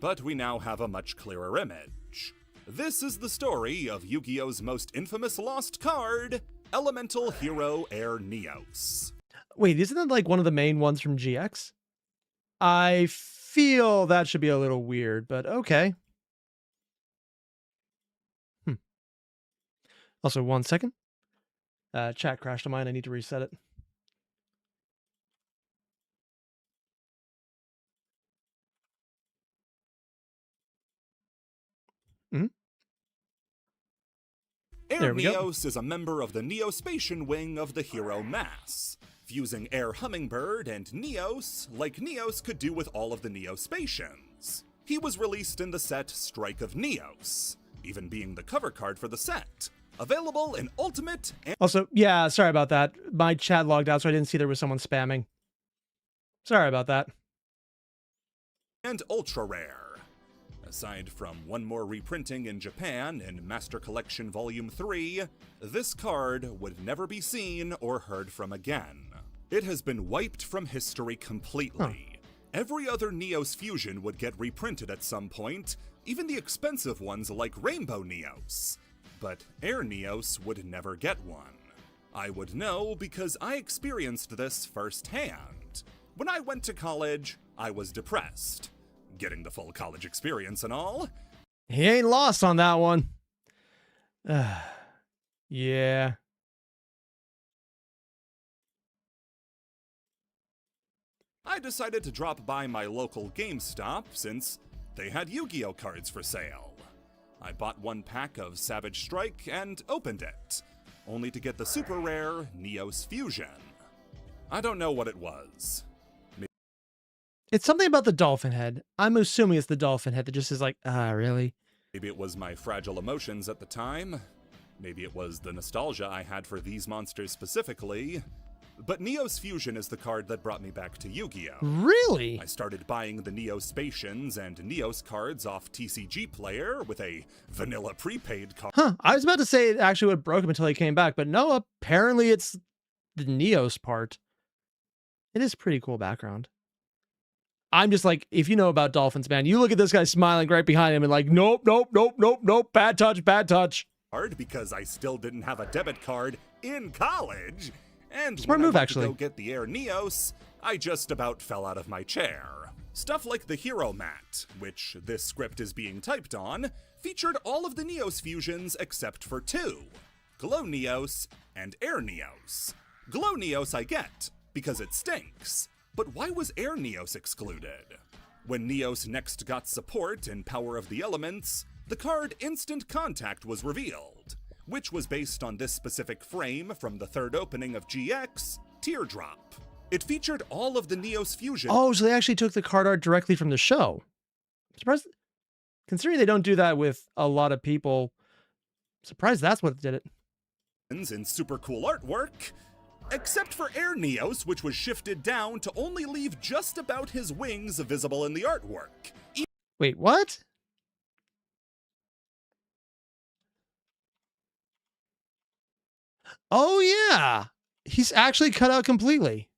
but we now have a much clearer image. This is the story of Yu-Gi-Oh's most infamous lost card, Elemental Hero Air Neos. Wait, isn't that like one of the main ones from GX? I feel that should be a little weird, but okay. Also, 1 second. Chat crashed on mine. I need to reset it. Air Neos is a member of the Neospatian wing of the hero mass. Fusing Air Hummingbird and Neos, like Neos could do with all of the Neospatians. He was released in the set Strike of Neos, even being the cover card for the set. Available in Ultimate and Also, yeah, sorry about that. My chat logged out, so I didn't see there was someone spamming. Sorry about that. Ultra Rare. Aside from one more reprinting in Japan in Master Collection Volume 3, this card would never be seen or heard from again. It has been wiped from history completely. Every other Neos fusion would get reprinted at some point, even the expensive ones like Rainbow Neos. But Air Neos would never get one. I would know because I experienced this firsthand. When I went to college, I was depressed. Getting the full college experience and all. He ain't lost on that one. Yeah. I decided to drop by my local GameStop since they had Yu-Gi-Oh cards for sale. I bought one pack of Savage Strike and opened it, only to get the super rare Neos Fusion. I don't know what it was. It's something about the dolphin head. I'm assuming it's the dolphin head that just is like, really? Maybe it was my fragile emotions at the time. Maybe it was the nostalgia I had for these monsters specifically. But Neos Fusion is the card that brought me back to Yu-Gi-Oh! Really? I started buying the Neos Spacians and Neos cards off TCG Player with a vanilla prepaid card. Huh, I was about to say it actually would broke him until he came back, but no, apparently it's the Neos part. It is pretty cool background. I'm just like, if you know about dolphins, man, you look at this guy smiling right behind him and like, nope, nope, nope, nope, nope, bad touch, bad touch. Because I still didn't have a debit card in college. And smart when move, I went actually. to go get the Air Neos, I just about fell out of my chair. Stuff like the Hero Mat, which this script is being typed on, featured all of the Neos fusions except for two, Glow Neos and Air Neos. Glow Neos I get, because it stinks. But why was Air Neos excluded? When Neos next got support in Power of the Elements, the card Instant Contact was revealed, which was based on this specific frame from the third opening of GX, Teardrop. It featured all of the Neos fusion. Oh, so they actually took the card art directly from the show. I'm surprised, considering they don't do that with a lot of people. I'm surprised that's what did it. In super cool artwork, except for Air Neos, which was shifted down to only leave just about his wings visible in the artwork. Wait, what? Oh, yeah. He's actually cut out completely.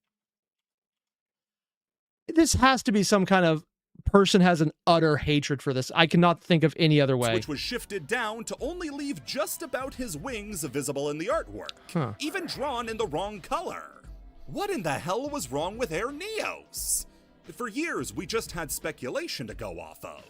This has to be some kind of person has an utter hatred for this. I cannot think of any other way. Which was shifted down to only leave just about his wings visible in the artwork, even drawn in the wrong color. What in the hell was wrong with Air Neos? For years, we just had speculation to go off of.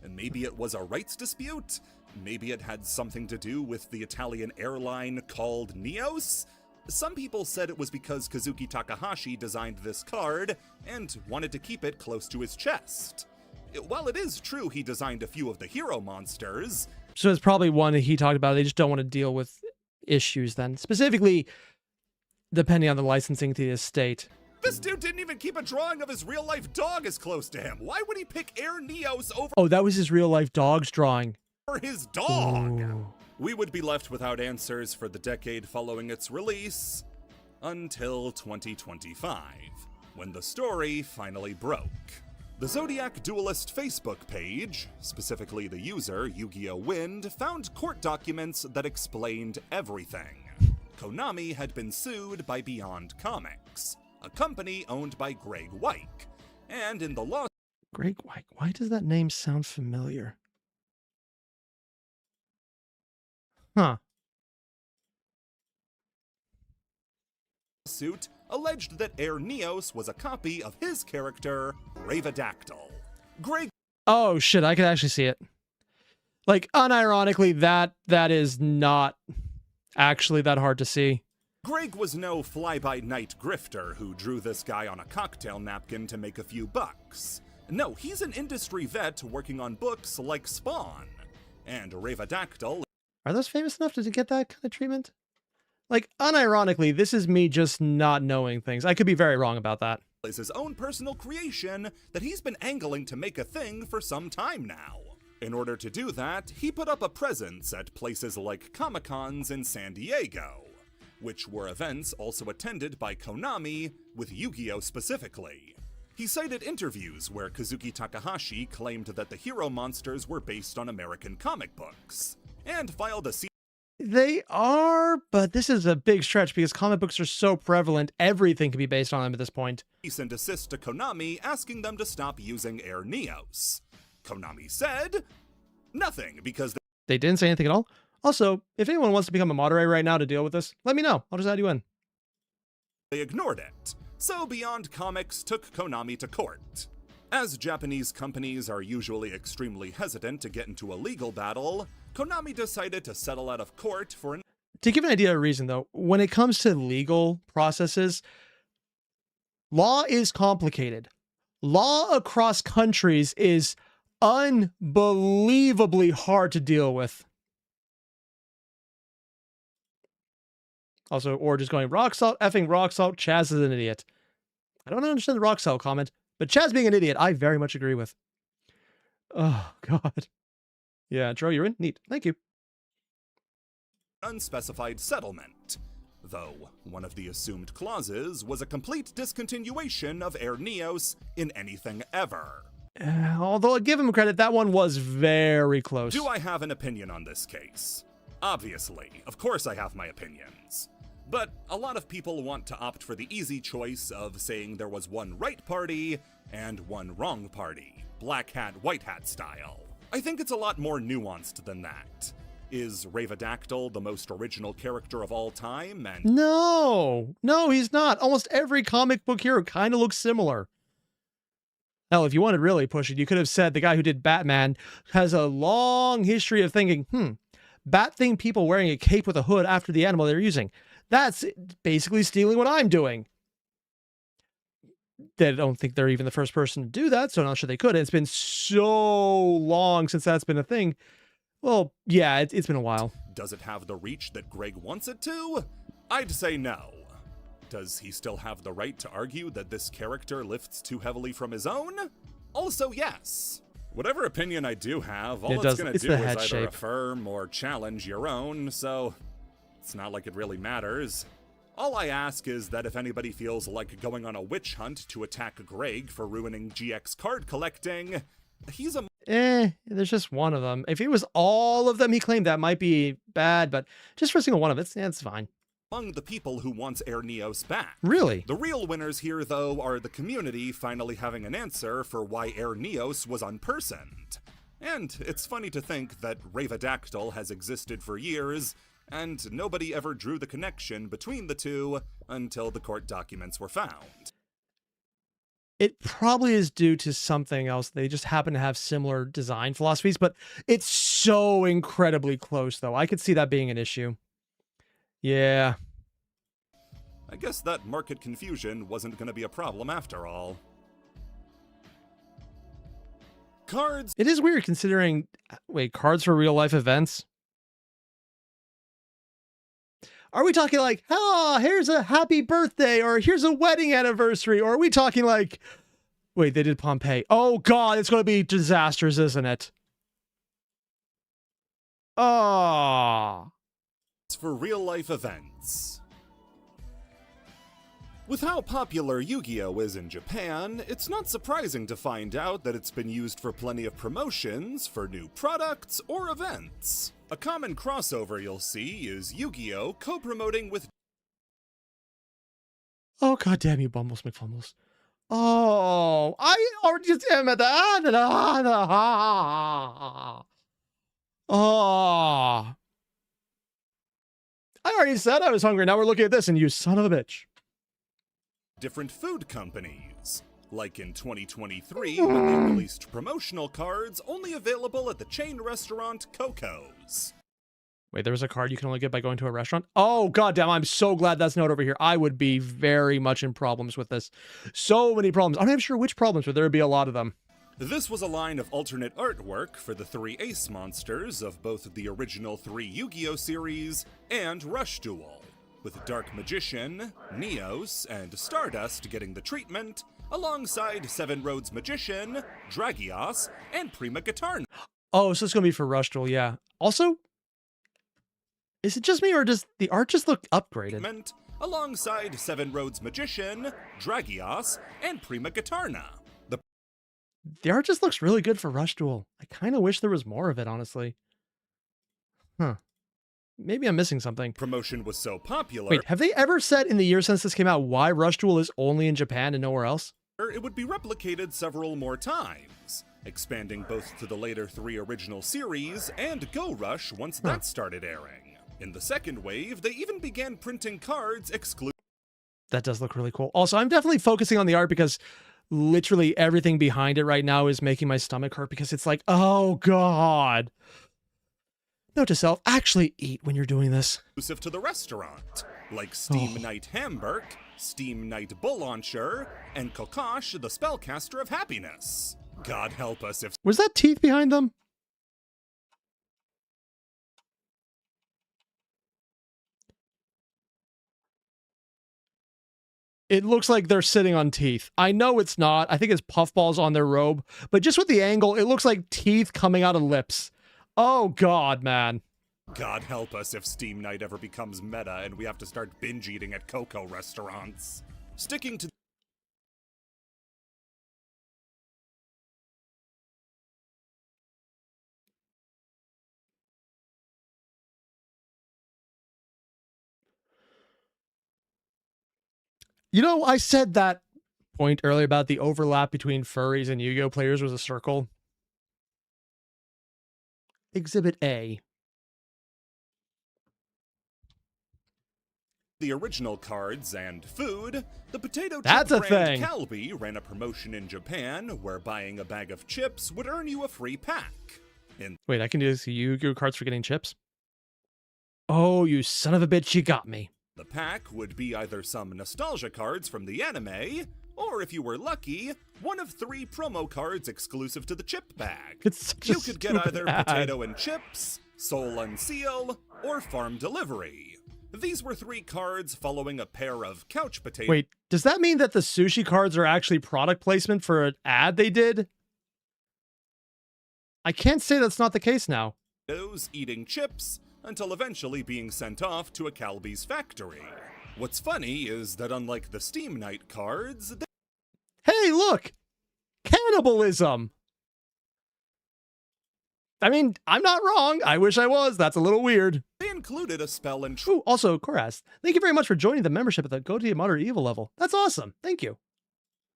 And maybe it was a rights dispute? Maybe it had something to do with the Italian airline called Neos? Some people said it was because Kazuki Takahashi designed this card and wanted to keep it close to his chest. While it is true he designed a few of the hero monsters... So it's probably one that he talked about. They just don't want to deal with issues then. Specifically, depending on the licensing to the estate. This dude didn't even keep a drawing of his real-life dog as close to him. Why would he pick Air Neos over... Oh, that was his real-life dog's drawing. ...his dog? Ooh. We would be left without answers for the decade following its release, until 2025, when the story finally broke. The Zodiac Duelist Facebook page, specifically the user YuGiOh Wind, found court documents that explained everything. Konami had been sued by Beyond Comics, a company owned by Greg Wyke, and in the lawsuit... Greg Wyke, why does that name sound familiar? Huh. Suit alleged that Air Neos was a copy of his character, Ravadactyl. Greg... Oh, shit, I can actually see it. Like, unironically, that is not actually that hard to see. Greg was no fly-by-night grifter who drew this guy on a cocktail napkin to make a few bucks. No, he's an industry vet working on books like Spawn. And Ravadactyl... Are those famous enough to get that kind of treatment? Like, unironically, this is me just not knowing things. I could be very wrong about that. ...is his own personal creation that he's been angling to make a thing for some time now. In order to do that, he put up a presence at places like Comic-Cons in San Diego, which were events also attended by Konami, with Yu-Gi-Oh! Specifically. He cited interviews where Kazuki Takahashi claimed that the hero monsters were based on American comic books, and filed a They are, but this is a big stretch because comic books are so prevalent, everything can be based on them at this point. cease and desist to Konami, asking them to stop using Air Neos. Konami said nothing, because They didn't say anything at all. Also, if anyone wants to become a moderator right now to deal with this, let me know. I'll just add you in. they ignored it. So Beyond Comics took Konami to court. As Japanese companies are usually extremely hesitant to get into a legal battle, Konami decided to settle out of court for an To give an idea of reason, though, when it comes to legal processes, law is complicated. Law across countries is unbelievably hard to deal with. Also, or just going rock salt, effing rock salt, Chaz is an idiot. I don't understand the rock salt comment, but Chaz being an idiot, I very much agree with. Oh, God. Yeah, Tro, you're in? Neat. Thank you. unspecified settlement, though one of the assumed clauses was a complete discontinuation of Air Neos in anything ever. Although I give him credit, that one was very close. Do I have an opinion on this case? Obviously, of course I have my opinions. But a lot of people want to opt for the easy choice of saying there was one right party and one wrong party, black hat, white hat style. I think it's a lot more nuanced than that. Is Ravadactyl the most original character of all time? And No, he's not. Almost every comic book hero kind of looks similar. Hell, if you wanted to really push it, you could have said the guy who did Batman has a long history of thinking, bat-themed people wearing a cape with a hood after the animal they're using. That's basically stealing what I'm doing. They don't think they're even the first person to do that, so I'm not sure they could. It's been so long since that's been a thing. Well, yeah, it's been a while. does it have the reach that Greg wants it to? I'd say no. Does he still have the right to argue that this character lifts too heavily from his own? Also, yes. Whatever opinion I do have, all it's going to do is either affirm or challenge your own, so it's not like it really matters. All I ask is that if anybody feels like going on a witch hunt to attack Greg for ruining GX card collecting, he's a... there's just one of them. If it was all of them, he claimed that might be bad, but just for a single one of it, it's fine. Among the people who wants Air Neos back. Really? The real winners here, though, are the community finally having an answer for why Air Neos was unpersoned. And it's funny to think that Ravadactyl has existed for years, and nobody ever drew the connection between the two until the court documents were found. It probably is due to something else. They just happen to have similar design philosophies, but it's so incredibly close, though. I could see that being an issue. Yeah. I guess that market confusion wasn't going to be a problem after all. Cards. It is weird considering... Wait, cards for real-life events? Are we talking like, here's a happy birthday, or here's a wedding anniversary, or are we talking like... Wait, they did Pompeii. Oh, God, it's going to be disastrous, isn't it? Oh... For real-life events. With how popular Yu-Gi-Oh! Is in Japan, it's not surprising to find out that it's been used for plenty of promotions for new products or events. A common crossover you'll see is Yu-Gi-Oh! Co-promoting with... Oh, goddamn you, Bumbles McFumbles. Oh, I already just am at the... Oh... I already said I was hungry. Now we're looking at this, and you son of a bitch. Different food companies. Like in 2023, when they released promotional cards only available at the chain restaurant Coco's. Wait, there was a card you can only get by going to a restaurant? Oh, goddamn, I'm so glad that's not over here. I would be very much in problems with this. So many problems. I'm not even sure which problems, but there would be a lot of them. This was a line of alternate artwork for the 3 ace monsters of both the original 3 Yu-Gi-Oh! Series and Rush Duel, with Dark Magician, Neos, and Stardust getting the treatment, alongside Seven Roads Magician, Dragios, and Prima Guitar. Oh, so it's going to be for Rush Duel, yeah. Also, is it just me or does the art just look upgraded? Alongside Seven Roads Magician, Dragios, and Prima Gitarna. The art just looks really good for Rush Duel. I kind of wish there was more of it, honestly. Huh. Maybe I'm missing something. Promotion was so popular. Wait, have they ever said in the year since this came out why Rush Duel is only in Japan and nowhere else? It would be replicated several more times, expanding both to the later 3 original series and Go Rush once that started airing. In the second wave, they even began printing cards exclusive. That does look really cool. Also, I'm definitely focusing on the art because literally everything behind it right now is making my stomach hurt because it's like, oh God. Note to self, actually eat when you're doing this. Exclusive to the restaurant, like Steam Knight Hamburg, Steam Knight Bull Launcher, and Kokosh, the Spellcaster of Happiness. God help us if... Was that teeth behind them? It looks like they're sitting on teeth. I know it's not. I think it's puffballs on their robe. But just with the angle, it looks like teeth coming out of lips. Oh, God, man. God help us if Steam Night ever becomes meta and we have to start binge eating at Coco restaurants. Sticking to... You know, I said that point earlier about the overlap between furries and Yu-Gi-Oh players was a circle. Exhibit A. The original cards and food, the potato chip That's a brand thing. Calbee ran a promotion in Japan where buying a bag of chips would earn you a free pack. Wait, I can do this Yu-Gi-Oh cards for getting chips? Oh, you son of a bitch, you got me. The pack would be either some nostalgia cards from the anime, or if you were lucky, one of 3 promo cards exclusive to the chip bag. You could get either potato and chips, soul unseal, or farm delivery. These were 3 cards following a pair of couch potatoes. Wait, does that mean that the sushi cards are actually product placement for an ad they did? I can't say that's not the case now. Eating chips, until eventually being sent off to a Calbee's factory. What's funny is that unlike the Steam Night cards... Hey, look! Cannibalism! I mean, I'm not wrong. I wish I was. That's a little weird. They included a spell and... Ooh, also, Koraz, thank you very much for joining the membership at the Go to Moderate Evil level. That's awesome. Thank you.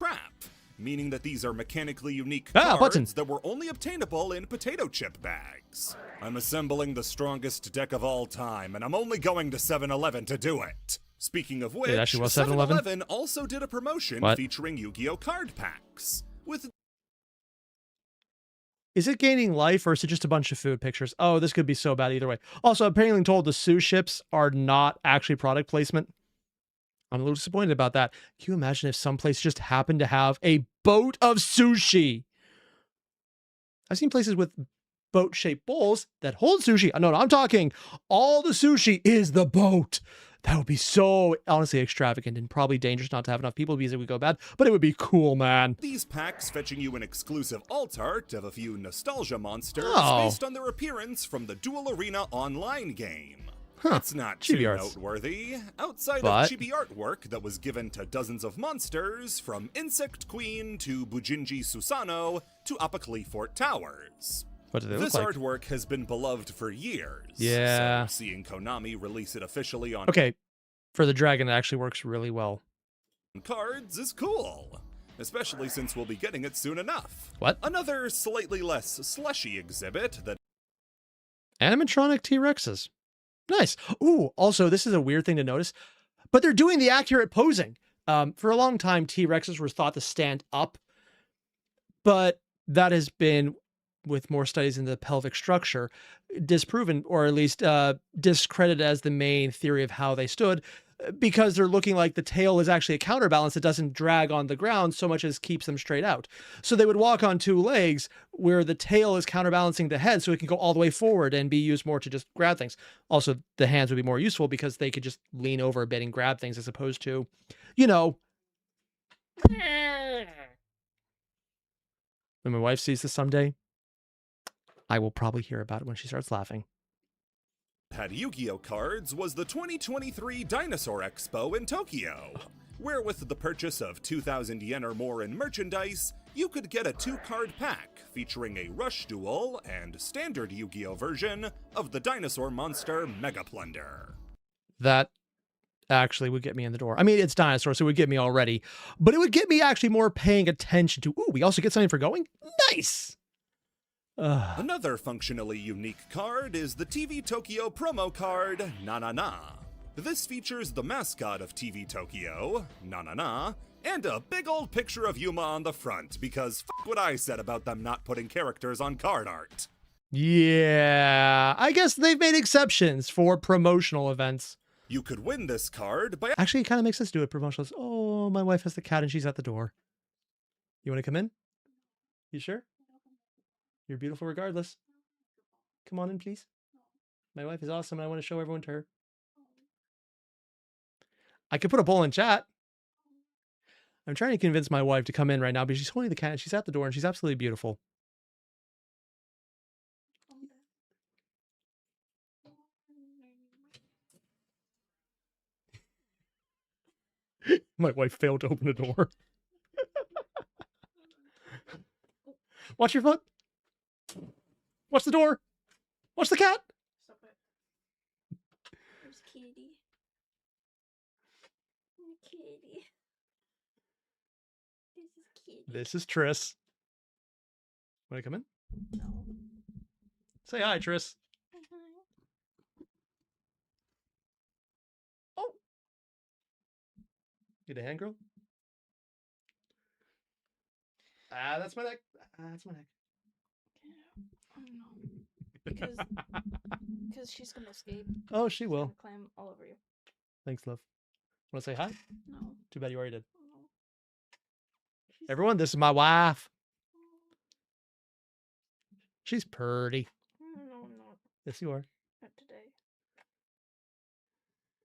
Trap, meaning that these are mechanically unique cards that were only obtainable in potato chip bags. I'm assembling the strongest deck of all time, and I'm only going to 7-Eleven to do it. Speaking of which, 7-Eleven also did a promotion featuring Yu-Gi-Oh card packs. Is it gaining life or is it just a bunch of food pictures? Oh, this could be so bad either way. Also, I'm apparently told the Sue ships are not actually product placement. I'm a little disappointed about that. Can you imagine if someplace just happened to have a boat of sushi? I've seen places with boat-shaped bowls that hold sushi. No, I'm talking all the sushi is the boat. That would be so, honestly, extravagant and probably dangerous not to have enough people because it would go bad, but it would be cool, man. These packs fetching you an exclusive alt art of a few nostalgia monsters based on their appearance from the Duel Arena online game. It's not too noteworthy, outside of chibi artwork that was given to dozens of monsters, from Insect Queen to Bujinji Susano to Apakli Fort Towers. What do they look like? This artwork has been beloved for years. Yeah. So seeing Konami release it officially on for the dragon, it actually works really well. Cards is cool, especially since we'll be getting it soon enough. What? Another slightly less slushy exhibit that... Animatronic T-Rexes. Nice. Ooh, also, this is a weird thing to notice, but they're doing the accurate posing. For a long time, T-Rexes were thought to stand up, but that has been, with more studies in the pelvic structure, disproven, or at least discredited as the main theory of how they stood, because they're looking like the tail is actually a counterbalance that doesn't drag on the ground so much as keeps them straight out. So they would walk on 2 legs where the tail is counterbalancing the head so it can go all the way forward and be used more to just grab things. Also, the hands would be more useful because they could just lean over a bit and grab things as opposed to, you know. When my wife sees this someday, I will probably hear about it when she starts laughing. Had Yu-Gi-Oh cards was the 2023 Dinosaur Expo in Tokyo, where with the purchase of 2,000 yen or more in merchandise, you could get a 2-card pack featuring a Rush Duel and standard Yu-Gi-Oh version of the dinosaur monster Mega Plunder. That actually would get me in the door. I mean, it's dinosaurs, so it would get me already, but it would get me actually more paying attention to, ooh, we also get something for going? Nice! Another functionally unique card is the TV Tokyo promo card, Na Na Na. This features the mascot of TV Tokyo, Na Na Na, and a big old picture of Yuma on the front, because f*** what I said about them not putting characters on card art. Yeah, I guess they've made exceptions for promotional events. You could win this card by... Actually, it kind of makes sense to do it promotional. Oh, my wife has the cat and she's at the door. You want to come in? You sure? You're beautiful regardless. Come on in, please. My wife is awesome and I want to show everyone to her. I could put a poll in chat. I'm trying to convince my wife to come in right now, but she's holding the cat and she's at the door and she's absolutely beautiful. My wife failed to open the door. Watch your foot. Watch the door. Watch the cat. Stop it. Where's Kitty? Kitty. This is Kitty. This is Triss. Want to come in? No. Say hi, Triss. Oh. Get a hand, girl? Ah, that's my neck. Ah, that's my neck. Oh no. Because she's gonna escape. Oh, she will. She's gonna climb all over you. Thanks, love. Want to say hi? No. Too bad you already did. No. Everyone, this is my wife. She's pretty. No, I'm not. Yes, you are. Not today.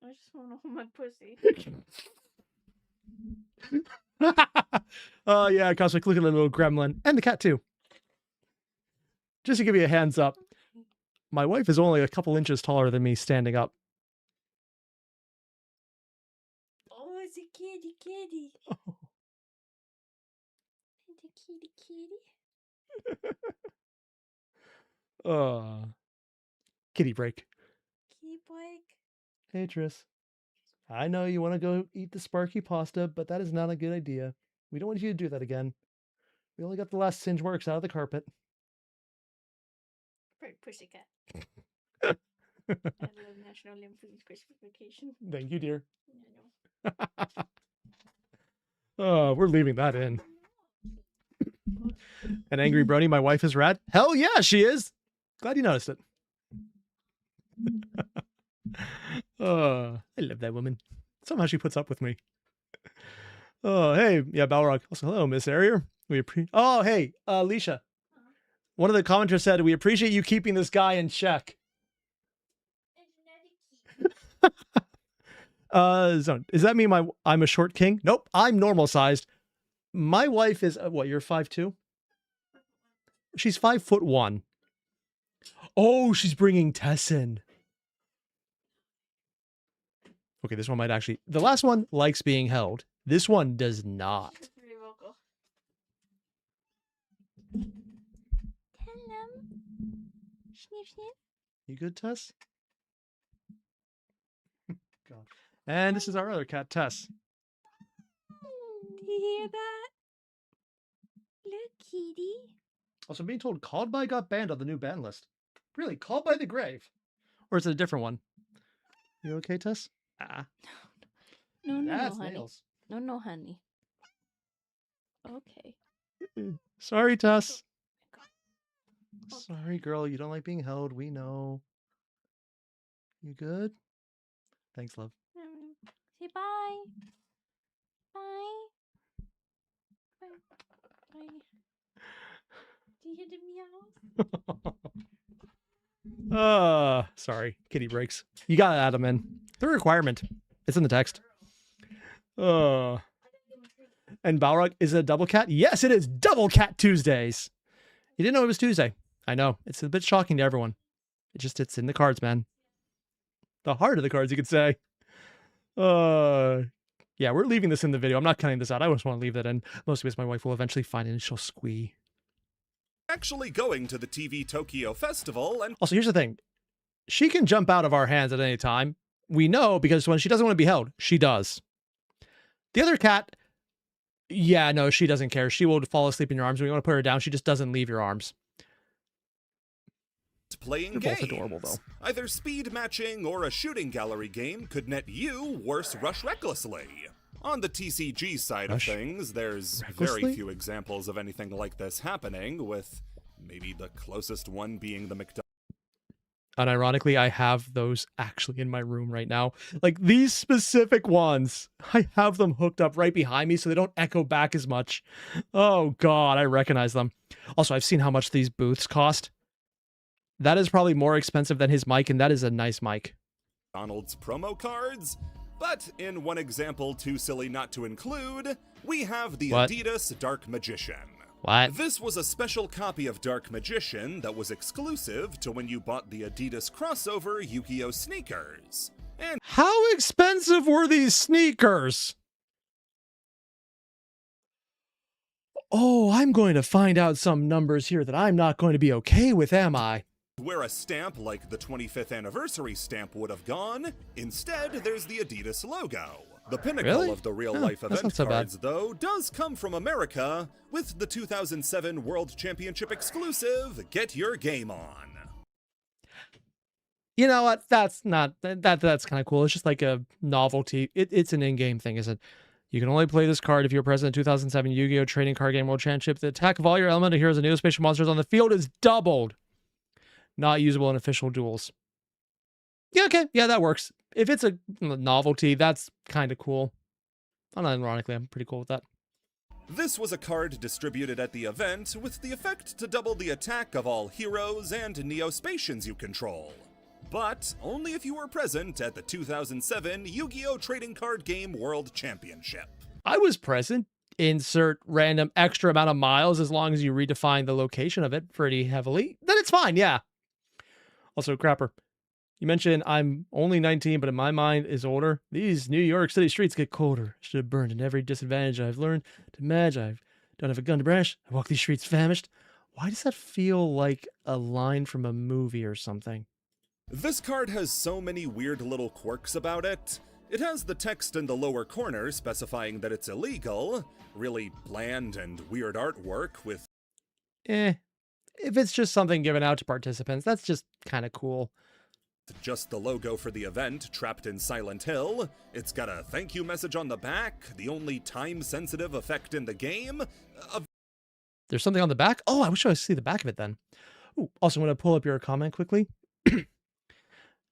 I just want to hold my pussy. Oh, yeah, Cosmic. Look at the little gremlin. And the cat, too. Just to give you a hands up. My wife is only a couple inches taller than me standing up. Oh, it's a kitty, kitty. Oh. It's a kitty, kitty. Kitty break. Kitty break. Hey, Triss. I know you want to go eat the sparky pasta, but that is not a good idea. We don't want you to do that again. We only got the last singe marks out of the carpet. Right, pussycat. I love National Lampoon's Christmas Vacation. Thank you, dear. I know. Oh, we're leaving that in. An angry brony, my wife is rad. Hell yeah, she is. Glad you noticed it. I love that woman. Somehow she puts up with me. Oh, hey, yeah, Balrog. Also, hello, Miss Airier. Oh, hey, Alicia. One of the commenters said, we appreciate you keeping this guy in check. Zone. Does that mean I'm a short king? Nope, I'm normal sized. My wife is, what, you're 5'2"? She's 5'1". Oh, she's bringing Tess in. Okay, this one might actually... The last one likes being held. This one does not. She's pretty vocal. Hello. Sniff, sniff. You good, Tess? God. And this is our other cat, Tess. Do you hear that? Look, kitty. Also, I'm being told Called By got banned on the new ban list. Really? Called By the Grave? Or is it a different one? You okay, Tess? Ah. No, That's honey. nails. No, honey. Okay. Sorry, Tess. Okay. Sorry, girl. You don't like being held. We know. You good? Thanks, love. Say bye. Bye. Bye. Bye. Do you hear the meows? Sorry. Kitty breaks. You gotta add them in. They're a requirement. It's in the text. And Balrog, is it a double cat? Yes, it is Double Cat Tuesdays. You didn't know it was Tuesday. I know. It's a bit shocking to everyone. It's in the cards, man. The heart of the cards, you could say. Yeah, we're leaving this in the video. I'm not cutting this out. I just want to leave that in. Mostly because my wife will eventually find it and she'll squee. Actually going to the TV Tokyo Festival and... Also, here's the thing. She can jump out of our hands at any time. We know because when she doesn't want to be held, she does. The other cat, yeah, no, she doesn't care. She will fall asleep in your arms. When you want to put her down, she just doesn't leave your arms. Playing They're games. both adorable, though. Either speed matching or a shooting gallery game could net you worse rush recklessly. On the TCG side of things, there's very few examples of anything like this happening, with maybe the closest one being the McDonald's. Unironically, I have those actually in my room right now. Like these specific ones, I have them hooked up right behind me so they don't echo back as much. Oh God, I recognize them. Also, I've seen how much these booths cost. That is probably more expensive than his mic, and that is a nice mic. McDonald's promo cards, but in one example too silly not to include, we have the Adidas Dark Magician. What? This was a special copy of Dark Magician that was exclusive to when you bought the Adidas crossover YuGiOh sneakers. And how expensive were these sneakers? Oh, I'm going to find out some numbers here that I'm not going to be okay with, am I? where a stamp like the 25th anniversary stamp would have gone, instead there's the Adidas logo. The pinnacle of the real-life event cards, though, does come from America with the 2007 World Championship exclusive Get Your Game On. You know what? That's kind of cool. It's just like a novelty. It's an in-game thing, isn't it? You can only play this card if you're present in 2007 Yu-Gi-Oh! Trading Card Game World Championship. The attack of all your elemental heroes and neospatial monsters on the field is doubled. Not usable in official duels. Yeah, okay. Yeah, that works. If it's a novelty, that's kind of cool. Unironically, I'm pretty cool with that. This was a card distributed at the event with the effect to double the attack of all heroes and neospatians you control. But only if you were present at the 2007 Yu-Gi-Oh! Trading Card Game World Championship. I was present. Insert random extra amount of miles as long as you redefine the location of it pretty heavily. Then it's fine, yeah. Also, Crapper, you mentioned I'm only 19, but in my mind is older. These New York City streets get colder. Should have burned in every disadvantage I've learned to manage. I don't have a gun to brandish. I walk these streets famished. Why does that feel like a line from a movie or something? This card has so many weird little quirks about it. It has the text in the lower corner specifying that it's illegal, really bland and weird artwork with... If it's just something given out to participants, that's just kind of cool. Just the logo for the event, trapped in Silent Hill. It's got a thank you message on the back, the only time-sensitive effect in the game. There's something on the back? Oh, I wish I could see the back of it then. Ooh, also, I'm going to pull up your comment quickly.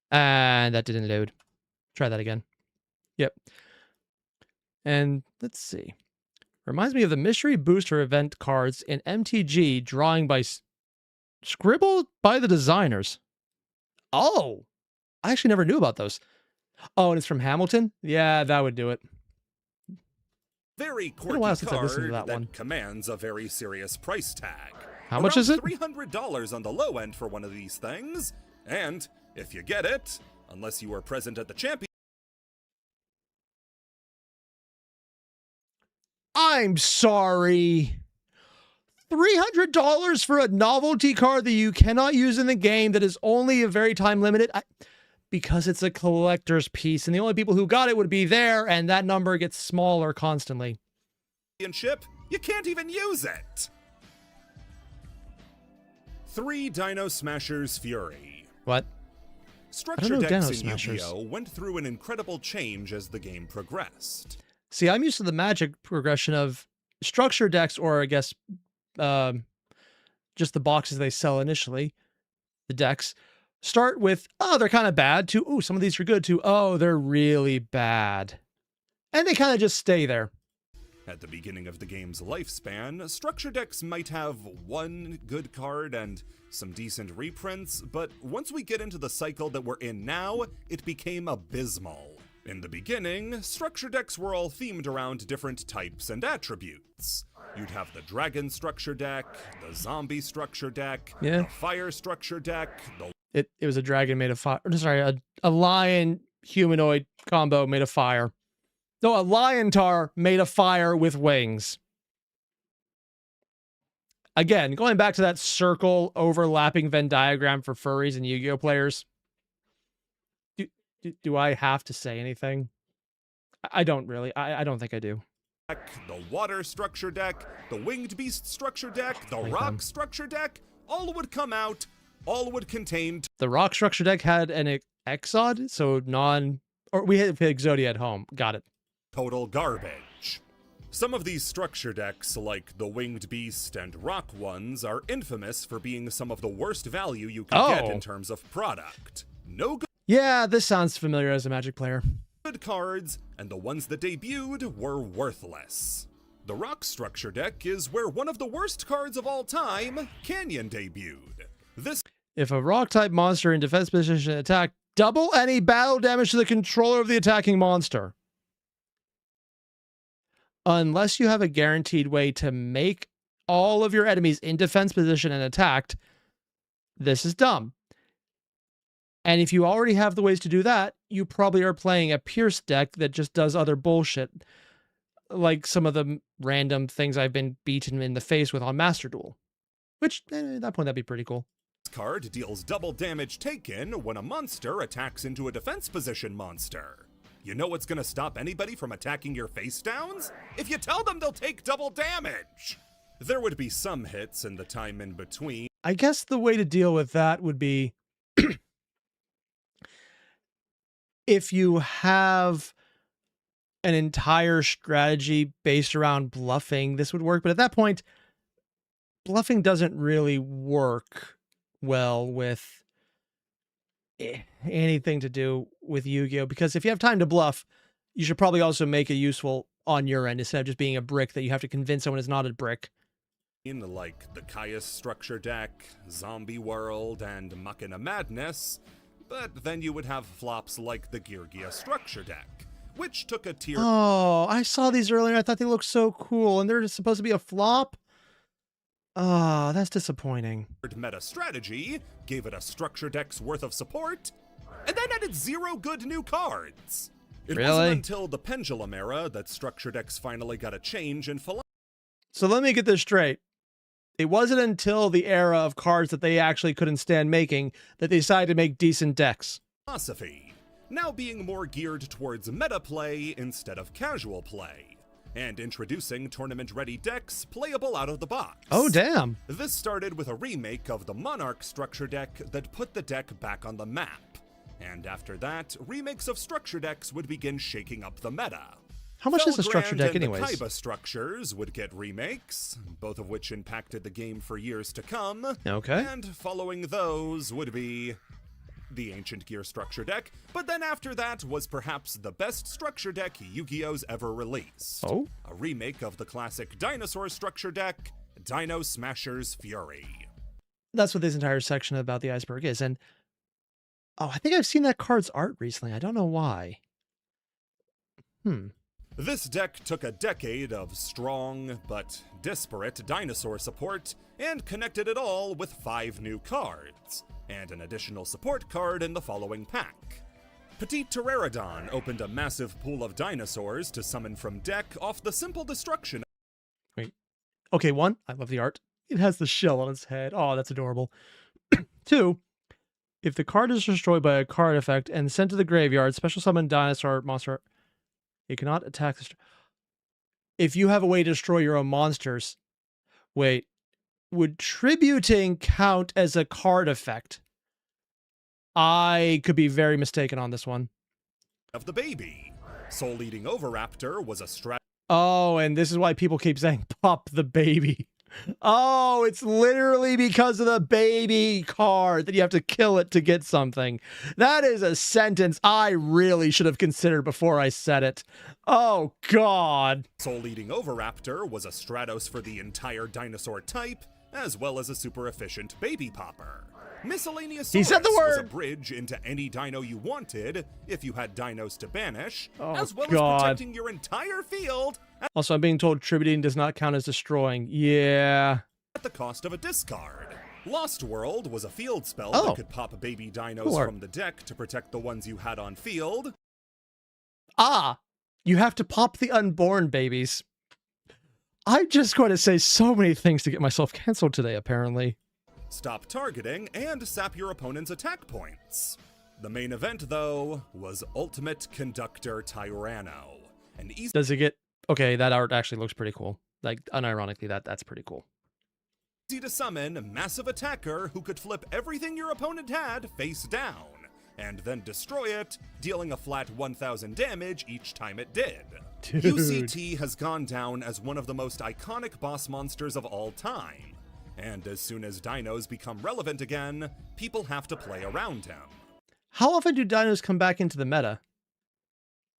And that didn't load. Try that again. Yep. And let's see. Reminds me of the Mystery Booster event cards in MTG drawing by... scribbled by the designers. Oh! I actually never knew about those. Oh, and it's from Hamilton? Yeah, that would do it. Very quirky card that commands a very serious price tag. How much is it? $300 on the low end for one of these things. And if you get it, unless you were present at the champion... I'm sorry. $300 for a novelty card that you cannot use in the game that is only a very time limited? Because it's a collector's piece, and the only people who got it would be there, and that number gets smaller constantly. You can't even use it! 3 Dino Smashers Fury. What? Structure decks in Yu-Gi-Oh! Went through an incredible change as the game progressed. See, I'm used to the Magic progression of structure decks, or I guess just the boxes they sell initially, the decks, start with, oh, they're kind of bad, to, oh, some of these are good, to, oh, they're really bad. And they kind of just stay there. At the beginning of the game's lifespan, structure decks might have one good card and some decent reprints, but once we get into the cycle that we're in now, it became abysmal. In the beginning, structure decks were all themed around different types and attributes. You'd have the dragon structure deck, the zombie structure deck, Yeah. the fire structure deck, the It was a dragon made of fire. Sorry, a lion humanoid combo made of fire. No, a lion tar made of fire with wings. Again, going back to that circle overlapping Venn diagram for furries and Yu-Gi-Oh players. Do I have to say anything? I don't really. I don't think I do. deck, the water structure deck, the winged beast structure deck, the rock structure deck, all would come out, all would contain... The rock structure deck had an Exod, so we had Exodia at home. Got it. Total garbage. Some of these structure decks, like the winged beast and rock ones, are infamous for being some of the worst value you can get in terms of product. No good... Yeah, this sounds familiar as a Magic player. Good cards, and the ones that debuted were worthless. The rock structure deck is where one of the worst cards of all time, Canyon, debuted. If a rock type monster in defense position attack, double any battle damage to the controller of the attacking monster. Unless you have a guaranteed way to make all of your enemies in defense position and attacked, this is dumb. And if you already have the ways to do that, you probably are playing a Pierce deck that just does other bullshit, like some of the random things I've been beaten in the face with on Master Duel. Which, at that point, that'd be pretty cool. This card deals double damage taken when a monster attacks into a defense position monster. You know what's gonna stop anybody from attacking your face downs? If you tell them they'll take double damage! There would be some hits in the time in between. I guess the way to deal with that would be if you have an entire strategy based around bluffing, this would work. But at that point, bluffing doesn't really work well with anything to do with Yu-Gi-Oh! Because if you have time to bluff, you should probably also make it useful on your end instead of just being a brick that you have to convince someone is not a brick. Like the kaijus structure deck, Zombie World, and Machina Madness, but then you would have flops like the Geekery structure deck, which took a tier... Oh, I saw these earlier. I thought they looked so cool, and they're just supposed to be a flop? Oh, that's disappointing. Meta strategy, gave it a structure deck's worth of support, and then added 0 good new cards. It wasn't until the Pendulum era that structure decks finally got a change in philosophy. So let me get this straight. It wasn't until the era of cards that they actually couldn't stand making that they decided to make decent decks. Philosophy, now being more geared towards meta play instead of casual play, and introducing tournament-ready decks playable out of the box. Oh, damn. This started with a remake of the Monarch structure deck that put the deck back on the map. And after that, remakes of structure decks would begin shaking up the meta. How much is a structure deck and anyways? The Kaiba structures would get remakes, both of which impacted the game for years to come. Okay. And following those would be the Ancient Gear structure deck, but then after that was perhaps the best structure deck Yu-Gi-Oh's ever released. Oh? A remake of the classic dinosaur structure deck, Dino Smasher's Fury. That's what this entire section about the iceberg is, and oh, I think I've seen that card's art recently. I don't know why. This deck took a decade of strong but disparate dinosaur support and connected it all with 5 new cards, and an additional support card in the following pack. Petite Pteranodon opened a massive pool of dinosaurs to summon from deck off the simple destruction. Wait. Okay, 1, I love the art. It has the shell on its head. Oh, that's adorable. 2, if the card is destroyed by a card effect and sent to the graveyard, special summon dinosaur monster, it cannot attack the... If you have a way to destroy your own monsters... Wait. Would tributing count as a card effect? I could be very mistaken on this one. Of the baby. Soul Eating Oviraptor was a strat... Oh, and this is why people keep saying, pop the baby. Oh, it's literally because of the baby card that you have to kill it to get something. That is a sentence I really should have considered before I said it. Oh, God. Soul Eating Oviraptor was a Stratos for the entire dinosaur type, as well as a super efficient baby popper. Miscellaneous He said the was a word! bridge into any dino you wanted if you had dinos to banish, Oh, as well God. as protecting your entire field Also, I'm being told tributing does not count as destroying. Yeah. at the cost of a discard. Lost World was a field spell Oh. that could pop baby dinos Cool art. from the deck to protect the ones you had on field. Ah, you have to pop the unborn babies. I'm just going to say so many things to get myself canceled today, apparently. Stop targeting and sap your opponent's attack points. The main event, though, was Ultimate Conductor Tyranno. An easy Does it get... Okay, that art actually looks pretty cool. Like, unironically, that's pretty cool. to summon massive attacker who could flip everything your opponent had face down, and then destroy it, dealing a flat 1,000 damage each time it did. Dude. UCT has gone down as one of the most iconic boss monsters of all time, and as soon as dinos become relevant again, people have to play around him. How often do dinos come back into the meta?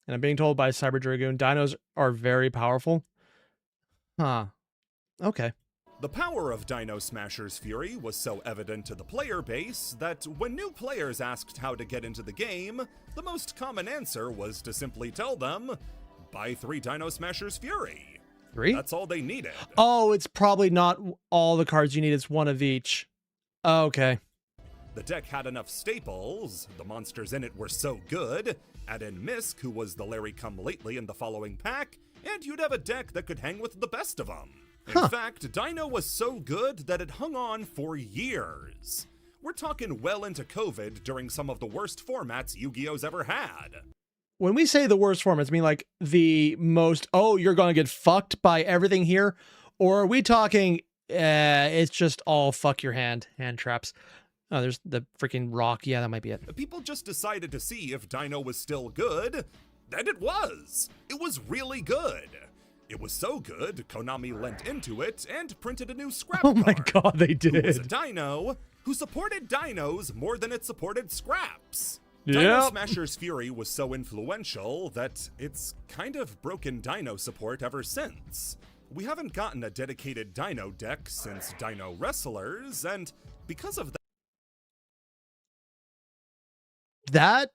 And I'm being told by Cyber Dragoon, dinos are very powerful. Huh. Okay. The power of Dino Smasher's Fury was so evident to the player base that when new players asked how to get into the game, the most common answer was to simply tell them, buy 3 Dino Smasher's Fury. 3? That's all they needed. Oh, it's probably not all the cards you need. It's one of each. Okay. The deck had enough staples, the monsters in it were so good, add in Misk, who was the Larry Come Lately in the following pack, and you'd have a deck that could hang with the best of them. In fact, Dino was so good that it hung on for years. We're talking well into COVID during some of the worst formats Yu-Gi-Oh's ever had. When we say the worst formats, I mean like the most, oh, you're going to get fucked by everything here? Or are we talking, it's just all fuck your hand traps? Oh, there's the freaking rock. Yeah, that might be it. People just decided to see if Dino was still good, and it was. It was really good. It was so good, Konami lent into it and printed a new scrap Oh my card. god, they Who was a did. dino who supported dinos more than it supported scraps. Yep. Dino Smasher's Fury was so influential that it's kind of broken dino support ever since. We haven't gotten a dedicated dino deck since Dino Wrestlers, and because of That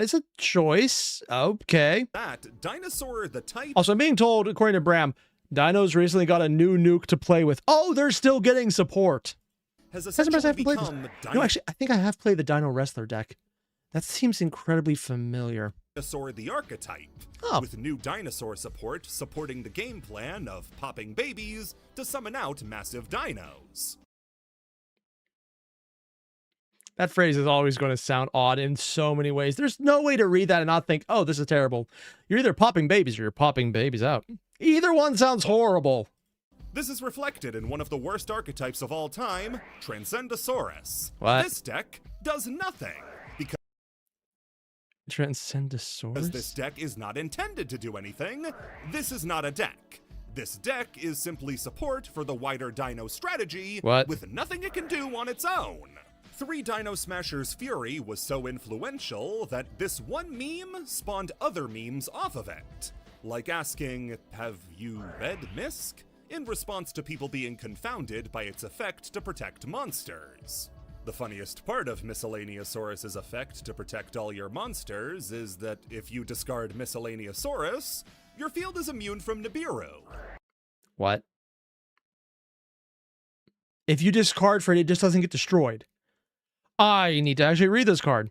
is a choice. Okay. that, Dinosaur the type Also, I'm being told, according to Bram, dinos recently got a new nuke to play with. Oh, they're still getting support. has Doesn't matter if I essentially haven't played this. become No, actually, I think I have played the Dino Wrestler deck. That seems incredibly familiar. Dinosaur the archetype, Oh. with new dinosaur support supporting the game plan of popping babies to summon out massive dinos. That phrase is always going to sound odd in so many ways. There's no way to read that and not think, oh, this is terrible. You're either popping babies or you're popping babies out. Either one sounds horrible. This is reflected in one of the worst archetypes of all time, Transcendosaurus. What? This deck does nothing, because Transcendosaurus? this deck is not intended to do anything. This is not a deck. This deck is simply support for the wider dino strategy What? with nothing it can do on its own. 3 Dino Smasher's Fury was so influential that this one meme spawned other memes off of it. Like asking, have you read Misk? In response to people being confounded by its effect to protect monsters. The funniest part of Miscellaneousaurus's effect to protect all your monsters is that if you discard Miscellaneousaurus, your field is immune from Nibiru. What? If you discard for it, it just doesn't get destroyed. I need to actually read this card.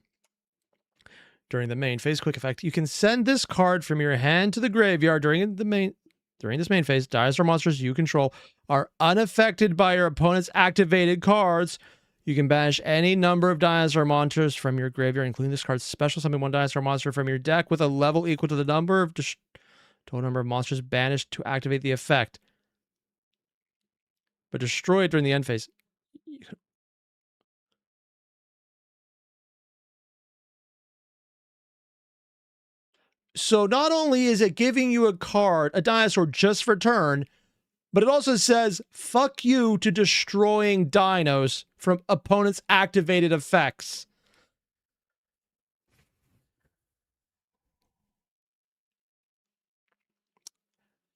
During the main phase quick effect, you can send this card from your hand to the graveyard during this main phase. Dinosaur monsters you control are unaffected by your opponent's activated cards. You can banish any number of dinosaur monsters from your graveyard, including this card. Special summon 1 dinosaur monster from your deck with a level equal to the number of total number of monsters banished to activate the effect. But destroy it during the end phase. So not only is it giving you a card, a dinosaur just for turn, but it also says, fuck you to destroying dinos from opponents' activated effects.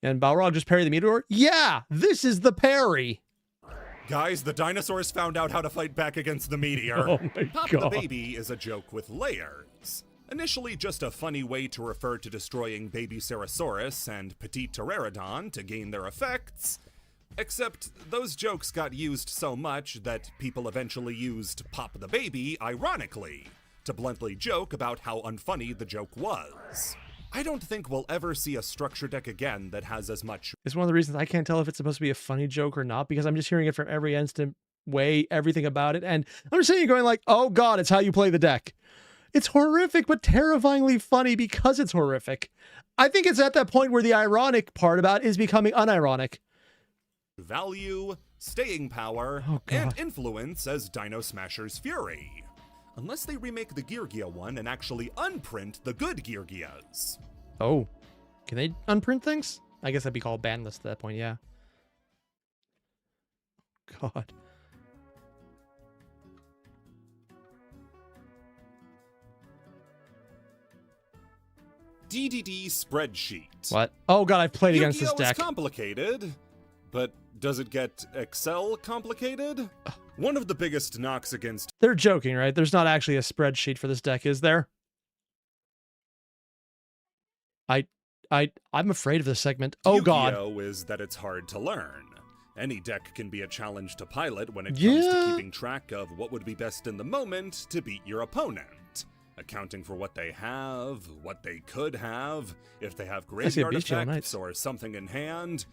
And Balrog just parry the meteor? Yeah, this is the parry. Guys, the dinosaurs found out how to fight back against the meteor. Oh my Pop God. the Baby is a joke with layers. Initially just a funny way to refer to destroying baby Cerosaurus and petite Pteranodon to gain their effects, except those jokes got used so much that people eventually used Pop the Baby ironically, to bluntly joke about how unfunny the joke was. I don't think we'll ever see a structure deck again that has as much. It's one of the reasons I can't tell if it's supposed to be a funny joke or not, because I'm just hearing it from every instant way, everything about it, and I'm just sitting here going like, oh god, it's how you play the deck. It's horrific, but terrifyingly funny because it's horrific. I think it's at that point where the ironic part about it is becoming unironic. Value, staying power, and influence as Dino Smasher's Fury. Unless they remake the GeeKery one and actually unprint the good GeeKeys. Oh, can they unprint things? I guess that'd be called ban list at that point, yeah. God. DDD spreadsheet. What? Oh god, I've played against this YuGiOh deck. is complicated, but does it get Excel complicated? One of the biggest knocks against... They're joking, right? There's not actually a spreadsheet for this deck, is there? I'm afraid of this segment. Oh god. YuGiOh is that it's hard to learn. Any deck can be a challenge to pilot when it comes to keeping track of what would be best in the moment to beat your opponent. Accounting for what they have, what they could have, if they have graveyard effects or something in hand.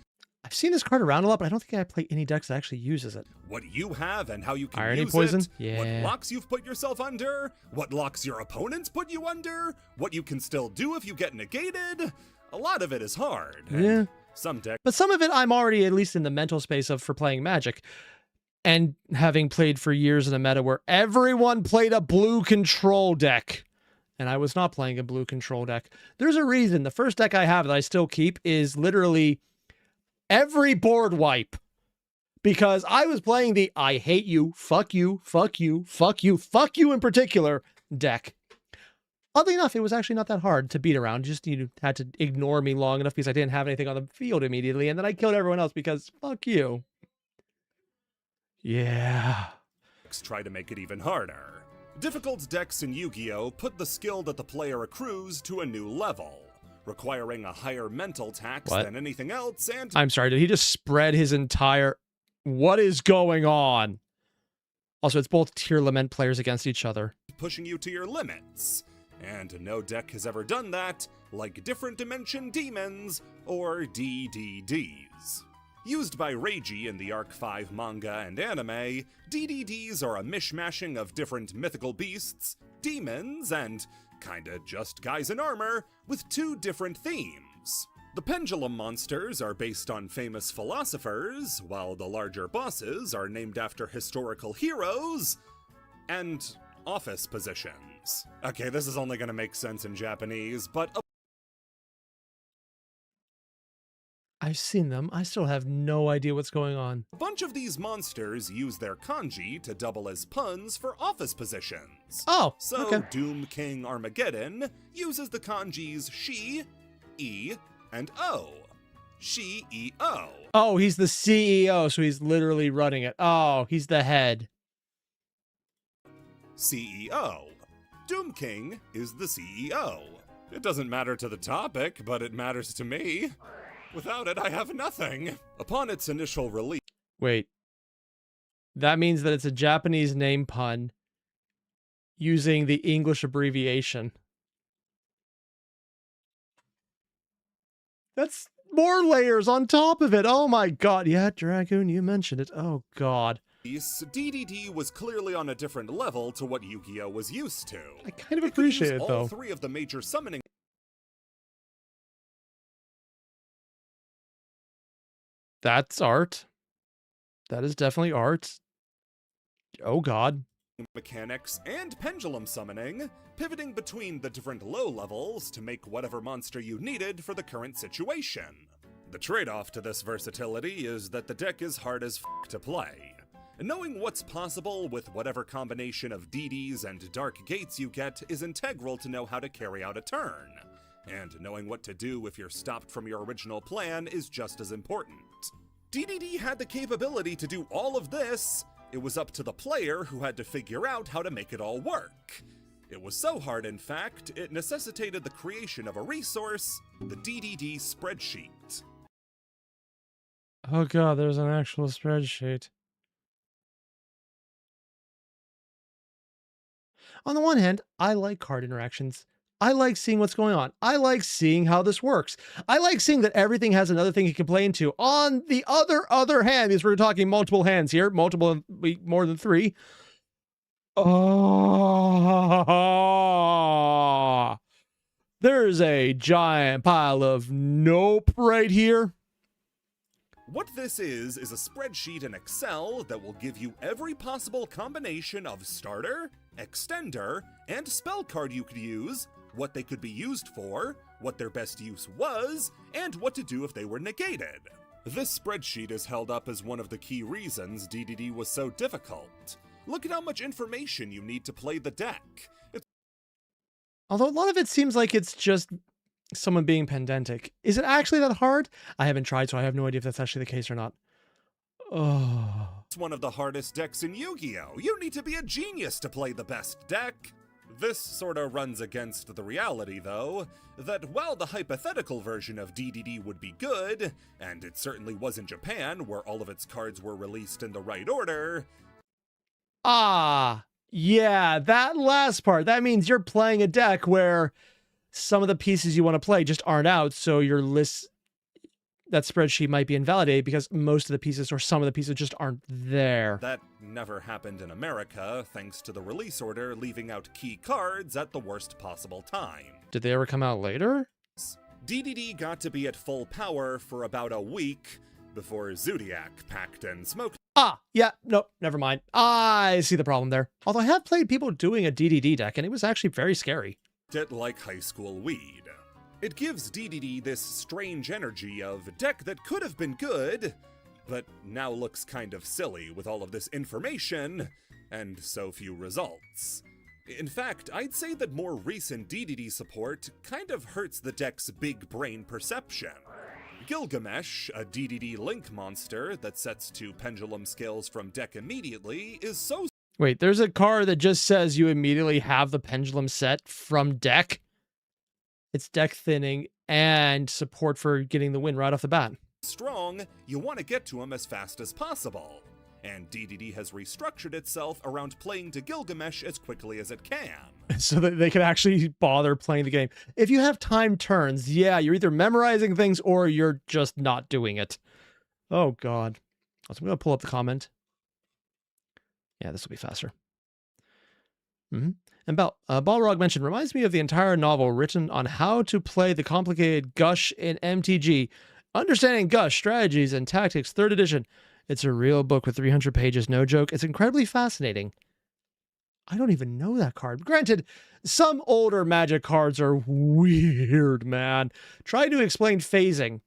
I've seen this card around a lot, but I don't think I play any decks that actually uses it. What you have and how you can Irony use poison? it. Yeah. What locks you've put yourself under. What locks your opponents put you under. What you can still do if you get negated. A lot of it is hard. Yeah. Some decks. But some of it I'm already at least in the mental space of for playing Magic. And having played for years in a meta where everyone played a blue control deck. And I was not playing a blue control deck. There's a reason. The first deck I have that I still keep is literally every board wipe. Because I was playing the I hate you, fuck you, fuck you, fuck you, fuck you in particular deck. Oddly enough, it was actually not that hard to beat around. Just you had to ignore me long enough because I didn't have anything on the field immediately. And then I killed everyone else because fuck you. Yeah. Try to make it even harder. Difficult decks in YuGiOh put the skill that the player accrues to a new level, requiring a higher mental tax than anything else, and... I'm sorry, did he just spread his entire... What is going on? Also, it's both tier lament players against each other. Pushing you to your limits. And no deck has ever done that, like Different Dimension Demons, or DDDs. Used by Reiji in the Arc 5 manga and anime, DDDs are a mishmashing of different mythical beasts, demons, and kinda just guys in armor, with two different themes. The Pendulum Monsters are based on famous philosophers, while the larger bosses are named after historical heroes and office positions. Okay, this is only gonna make sense in Japanese, but... I've seen them. I still have no idea what's going on. A bunch of these monsters use their kanji to double as puns for office positions. Oh, so okay. Doom King Armageddon uses the kanjis she, e, and o. She, e, o. Oh, he's the CEO, so he's literally running it. Oh, he's the head. CEO. Doom King is the CEO. It doesn't matter to the topic, but it matters to me. Without it, I have nothing. Upon its initial release... Wait. That means that it's a Japanese name pun using the English abbreviation. That's more layers on top of it. Oh my god. Yeah, Dragoon, you mentioned it. Oh god. DDD was clearly on a different level to what YuGiOh was used to. I kind of appreciate it, though. All three of the major summoning... That's art. That is definitely art. Oh god. Mechanics and pendulum summoning, pivoting between the different low levels to make whatever monster you needed for the current situation. The trade-off to this versatility is that the deck is hard as f*** to play. Knowing what's possible with whatever combination of DDs and dark gates you get is integral to know how to carry out a turn. And knowing what to do if you're stopped from your original plan is just as important. DDD had the capability to do all of this. It was up to the player who had to figure out how to make it all work. It was so hard, in fact, it necessitated the creation of a resource, the DDD spreadsheet. Oh god, there's an actual spreadsheet. On the one hand, I like card interactions. I like seeing what's going on. I like seeing how this works. I like seeing that everything has another thing you can play into. On the other hand, because we're talking multiple hands here, multiple, more than 3. Oh, there's a giant pile of nope right here. What this is a spreadsheet in Excel that will give you every possible combination of starter, extender, and spell card you could use, what they could be used for, what their best use was, and what to do if they were negated. This spreadsheet is held up as one of the key reasons DDD was so difficult. Look at how much information you need to play the deck. Although a lot of it seems like it's just someone being pedantic. Is it actually that hard? I haven't tried, so I have no idea if that's actually the case or not. Oh. It's one of the hardest decks in Yu-Gi-Oh! You need to be a genius to play the best deck. This sorta runs against the reality, though, that while the hypothetical version of DDD would be good, and it certainly was in Japan, where all of its cards were released in the right order. Ah, yeah, that last part. That means you're playing a deck where some of the pieces you want to play just aren't out, so your list, that spreadsheet might be invalidated because most of the pieces or some of the pieces just aren't there. That never happened in America, thanks to the release order leaving out key cards at the worst possible time. Did they ever come out later? DDD got to be at full power for about a week before Zodiac packed and smoked. Ah, yeah, no, never mind. I see the problem there. Although I have played people doing a DDD deck, and it was actually very scary. It like high school weed. It gives DDD this strange energy of deck that could have been good, but now looks kind of silly with all of this information and so few results. In fact, I'd say that more recent DDD support kind of hurts the deck's big brain perception. Gilgamesh, a DDD link monster that sets 2 pendulum scales from deck immediately, is so... Wait, there's a card that just says you immediately have the pendulum set from deck? It's deck thinning and support for getting the win right off the bat. Strong, you want to get to him as fast as possible. And DDD has restructured itself around playing to Gilgamesh as quickly as it can. So that they can actually bother playing the game. If you have timed turns, yeah, you're either memorizing things or you're just not doing it. Oh, God. So I'm going to pull up the comment. Yeah, this will be faster. And Balrog mentioned, reminds me of the entire novel written on how to play the complicated Gush in MTG. Understanding Gush, Strategies, and Tactics, 3rd edition. It's a real book with 300 pages, no joke. It's incredibly fascinating. I don't even know that card. Granted, some older Magic cards are weird, man. Try to explain phasing.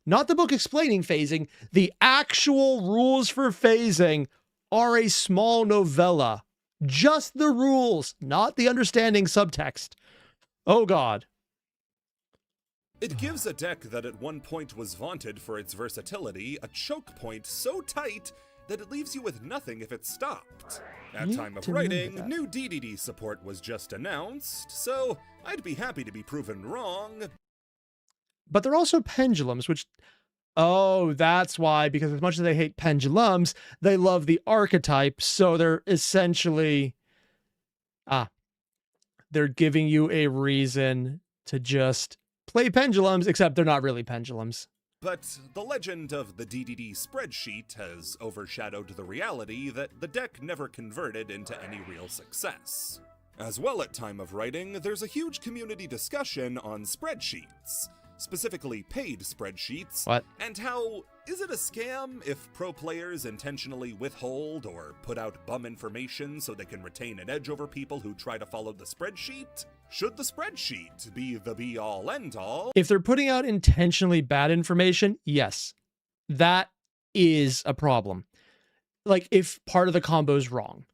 Not the book explaining phasing. The actual rules for phasing are a small novella. Just the rules, not the understanding subtext. Oh, God. It gives a deck that at one point was vaunted for its versatility a choke point so tight that it leaves you with nothing if it stopped. At time of writing, new DDD support was just announced, so I'd be happy to be proven wrong. But they're also pendulums, which... Oh, that's why, because as much as they hate pendulums, they love the archetypes, so they're essentially... they're giving you a reason to just play pendulums, except they're not really pendulums. But the legend of the DDD spreadsheet has overshadowed the reality that the deck never converted into any real success. As well, at time of writing, there's a huge community discussion on spreadsheets, specifically paid spreadsheets, and how, is it a scam if pro players intentionally withhold or put out bum information so they can retain an edge over people who try to follow the spreadsheet? Should the spreadsheet be the be-all, end-all? If they're putting out intentionally bad information, yes, that is a problem. Like, if part of the combo is wrong.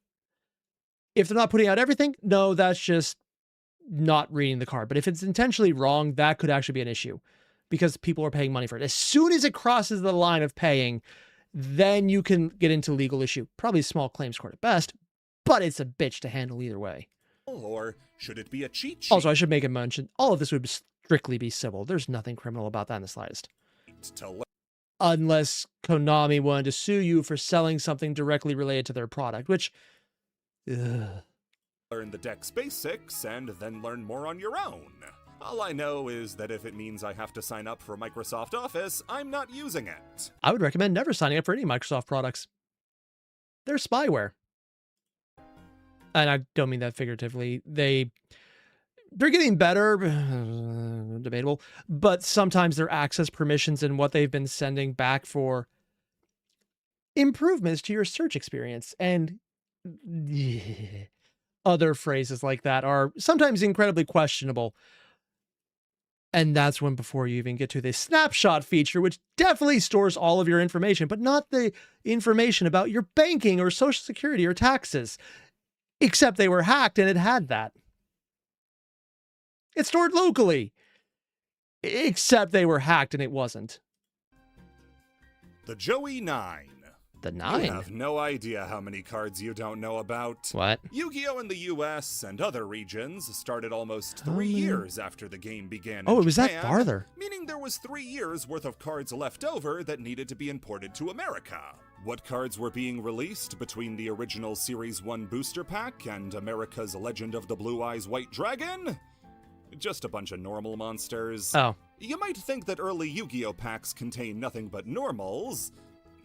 If they're not putting out everything, no, that's just not reading the card. But if it's intentionally wrong, that could actually be an issue because people are paying money for it. As soon as it crosses the line of paying, then you can get into legal issue. Probably small claims court at best, but it's a bitch to handle either way. Or should it be a cheat sheet? Also, I should make a mention, all of this would strictly be civil. There's nothing criminal about that in the slightest. Unless Konami wanted to sue you for selling something directly related to their product, which... Ugh. Learn the deck's basics and then learn more on your own. All I know is that if it means I have to sign up for Microsoft Office, I'm not using it. I would recommend never signing up for any Microsoft products. They're spyware. And I don't mean that figuratively. They're getting better, debatable, but sometimes their access permissions and what they've been sending back for improvements to your search experience and other phrases like that are sometimes incredibly questionable. And that's when, before you even get to the snapshot feature, which definitely stores all of your information, but not the information about your banking or social security or taxes, except they were hacked and it had that. It's stored locally, except they were hacked and it wasn't. The Joey 9. The 9? You have no idea how many cards you don't know about. What? Yu-Gi-Oh! In the US and other regions started almost 3 years after the game began. Oh, in it was Japan, that farther. Meaning there was 3 years worth of cards left over that needed to be imported to America. What cards were being released between the original Series 1 booster pack and America's Legend of the Blue Eyes White Dragon? Just a bunch of normal monsters. Oh. You might think that early Yu-Gi-Oh! Packs contain nothing but normals,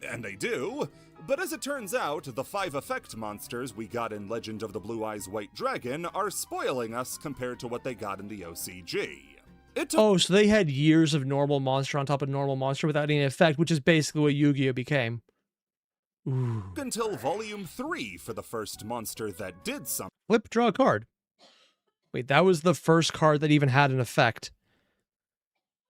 and they do, but as it turns out, the 5 effect monsters we got in Legend of the Blue Eyes White Dragon are spoiling us compared to what they got in the OCG. Oh, so they had years of normal monster on top of normal monster without any effect, which is basically what Yu-Gi-Oh! Became. Ooh. Until Volume 3 for the first monster that did something. Flip, draw a card. Wait, that was the first card that even had an effect.